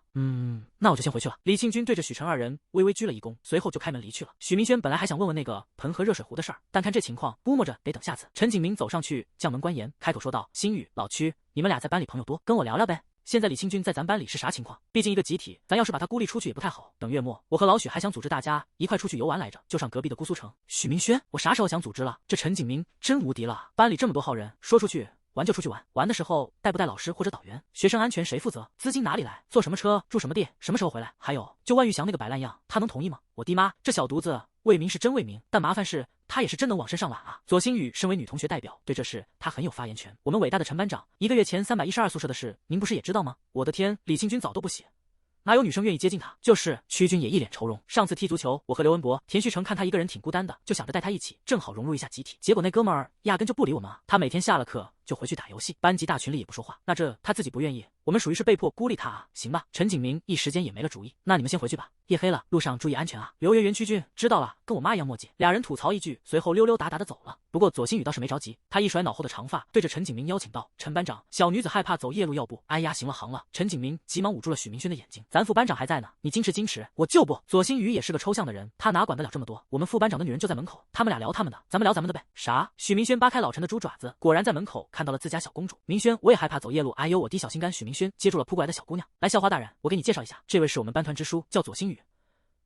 那我就先回去了。李庆军对着许晨二人微微鞠了一躬，随后就开门离去了。许明轩本来还想问问那个盆和热水壶的事儿，但看这情况，估摸着得等下次。陈景明走上去将门关严，开口说道：“心雨、老屈，你们俩在班里朋友多，跟我聊聊呗。现在李清军在咱班里是啥情况？毕竟一个集体，咱要是把他孤立出去也不太好。等月末，我和老许还想组织大家一块出去游玩来着，就上隔壁的姑苏城。”许明轩，我啥时候想组织了？这陈景明真无敌了，班里这么多号人，说出去玩就出去玩，玩的时候带不带老师或者导员？学生安全谁负责？资金哪里来？坐什么车？住什么地？什么时候回来？还有，就万玉祥那个摆烂样，他能同意吗？我弟妈，这小犊子为民是真为民，但麻烦是他也是真能往身上揽啊。左心雨身为女同学代表，对这事他很有发言权。我们伟大的陈班长1个月前312宿舍的事，您不是也知道吗？我的天，李庆军早都不写，哪有女生愿意接近他？就是曲军也一脸愁容。上次踢足球，我和刘文博、田旭成看他一个人挺孤单的，就想着带他一起，正好融入一下集体。结果那哥们儿压根就不理我们啊！他每天下了课就回去打游戏，班级大群里也不说话。那这他自己不愿意，我们属于是被迫孤立他啊。行吧，陈景明一时间也没了主意。那你们先回去吧，夜黑了，路上注意安全啊。刘媛媛、曲军知道了，跟我妈一样墨迹。俩人吐槽一句，随后溜溜达达的走了。不过左心雨倒是没着急，他一甩脑后的长发，对着陈景明邀请道：“陈班长，小女子害怕走夜路，要不？”哎呀，行了行了。陈景明急忙捂住了许明轩的眼睛，咱副班长还在呢，你矜持矜持，我就不。左心雨也是个抽象的人，他哪管得了这么多？我们副班长的女人就在门口，他们俩聊他们的，咱们聊咱们的呗。啥？许明轩扒开老陈的猪爪子，果然在门口看到了自家小公主。明轩，我也害怕走夜路，哎呦我滴小心肝。许明轩接住了扑过来的小姑娘，来，校花大人，我给你介绍一下，这位是我们班团支书，叫左心雨。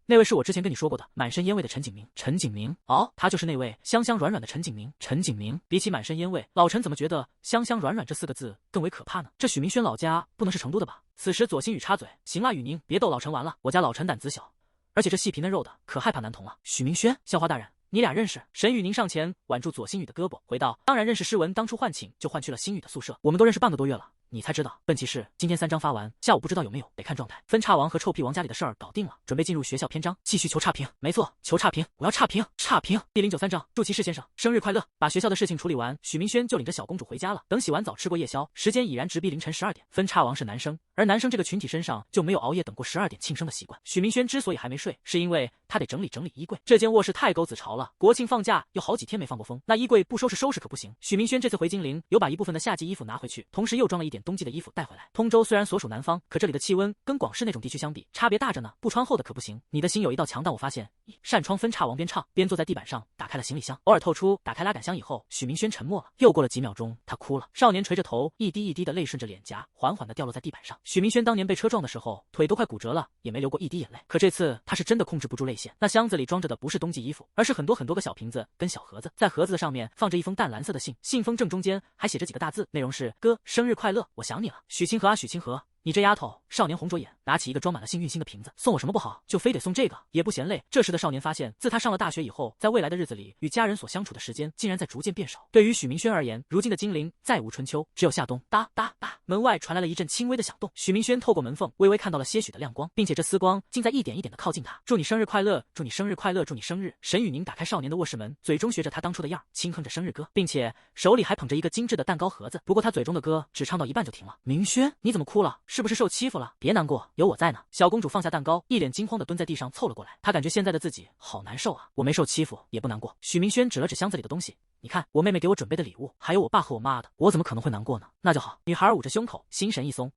那位是我之前跟你说过的满身烟味的陈景明。陈景明，哦，他就是那位香香软软的陈景明。陈景明，比起满身烟味，老陈怎么觉得香香软软这4个字更为可怕呢？这许明轩老家不能是成都的吧？此时左心雨插嘴：“行啦，雨宁，别逗老陈玩了，我家老陈胆子小，而且这细皮嫩肉的，可害怕男童了。”许明轩，校花大人，你俩认识？沈雨宁上前挽住左心雨的胳膊，回道：“当然认识，诗文当初唤请就换去了心雨的宿舍，我们都认识半个多月了。你才知道，本期是今天3章发完，下午不知道有没有，得看状态。分叉王和臭屁王家里的事儿搞定了，准备进入学校篇章，继续求差评。没错，求差评，我要差评，差评。第093章，祝骑士先生生日快乐。把学校的事情处理完，许明轩就领着小公主回家了。等洗完澡，吃过夜宵，时间已然直逼凌晨12点。分叉王是男生，而男生这个群体身上就没有熬夜等过12点庆生的习惯。许明轩之所以还没睡，是因为他得整理整理衣柜。这间卧室太狗子潮了，国庆放假有好几天没放过风，那衣柜不收拾收拾可不行。许明轩这次回金陵，有把一部分的夏季衣服拿回去，同时又装了一点冬季的衣服带回来。通州虽然所属南方，可这里的气温跟广式那种地区相比，差别大着呢。不穿厚的可不行。你的心有一道墙，但我发现。扇窗分叉王边唱边坐在地板上，打开了行李箱，偶尔透出打开拉杆箱以后，许明轩沉默了。又过了几秒钟，他哭了。少年垂着头，一滴一滴的泪顺着脸颊，缓缓的掉落在地板上。许明轩当年被车撞的时候，腿都快骨折了，也没流过一滴眼泪。可这次他是真的控制不住泪腺。那箱子里装着的不是冬季衣服，而是很多很多个小瓶子跟小盒子，在盒子的上面放着一封淡蓝色的信，信封正中间还写着几个大字，内容是：哥，生日快乐，我想你了。许清河啊，许清河。你这丫头！少年红着眼，拿起一个装满了幸运星的瓶子，送我什么不好，就非得送这个，也不嫌累。这时的少年发现，自他上了大学以后，在未来的日子里，与家人所相处的时间竟然在逐渐变少。对于许明轩而言，如今的金陵再无春秋，只有夏冬。哒哒哒，门外传来了一阵轻微的响动。许明轩透过门缝，微微看到了些许的亮光，并且这丝光竟在一点一点的靠近他。祝你生日快乐！祝你生日快乐！祝你生日！沈雨宁打开少年的卧室门，嘴中学着他当初的样，轻哼着生日歌，并且手里还捧着一个精致的蛋糕盒子。不过他嘴中的歌只唱到一半就停了。明轩，你怎么哭了？是不是受欺负了？别难过，有我在呢。小公主放下蛋糕，一脸惊慌的蹲在地上凑了过来。她感觉现在的自己好难受啊！我没受欺负，也不难过。许明轩指了指箱子里的东西，你看，我妹妹给我准备的礼物，还有我爸和我妈的，我怎么可能会难过呢？那就好。女孩捂着胸口，心神一松。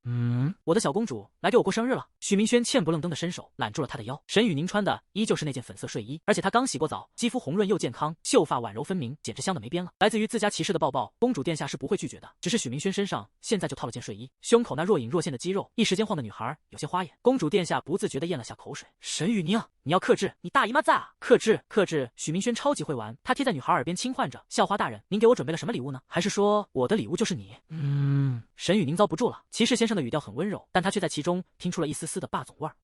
我的小公主来给我过生日了。许明轩欠不愣登的伸手揽住了她的腰。沈雨宁穿的依旧是那件粉色睡衣，而且她刚洗过澡，肌肤红润又健康，秀发婉柔分明，简直香的没边了。来自于自家骑士的抱抱，公主殿下是不会拒绝的。只是许明轩身上现在就套了件睡衣，胸口那若隐若现的肌肉，一时间晃得女孩有些花眼。公主殿下不自觉地咽了下口水。沈雨宁，你要克制，你大姨妈在啊！克制，克制。许明轩超级会玩，他贴在女孩耳边轻唤着：“校花大人，您给我准备了什么礼物呢？还是说我的礼物就是你？”沈雨宁遭不住了。骑士先生的语调很温柔，但他却在其中听出了一丝丝的霸总味儿。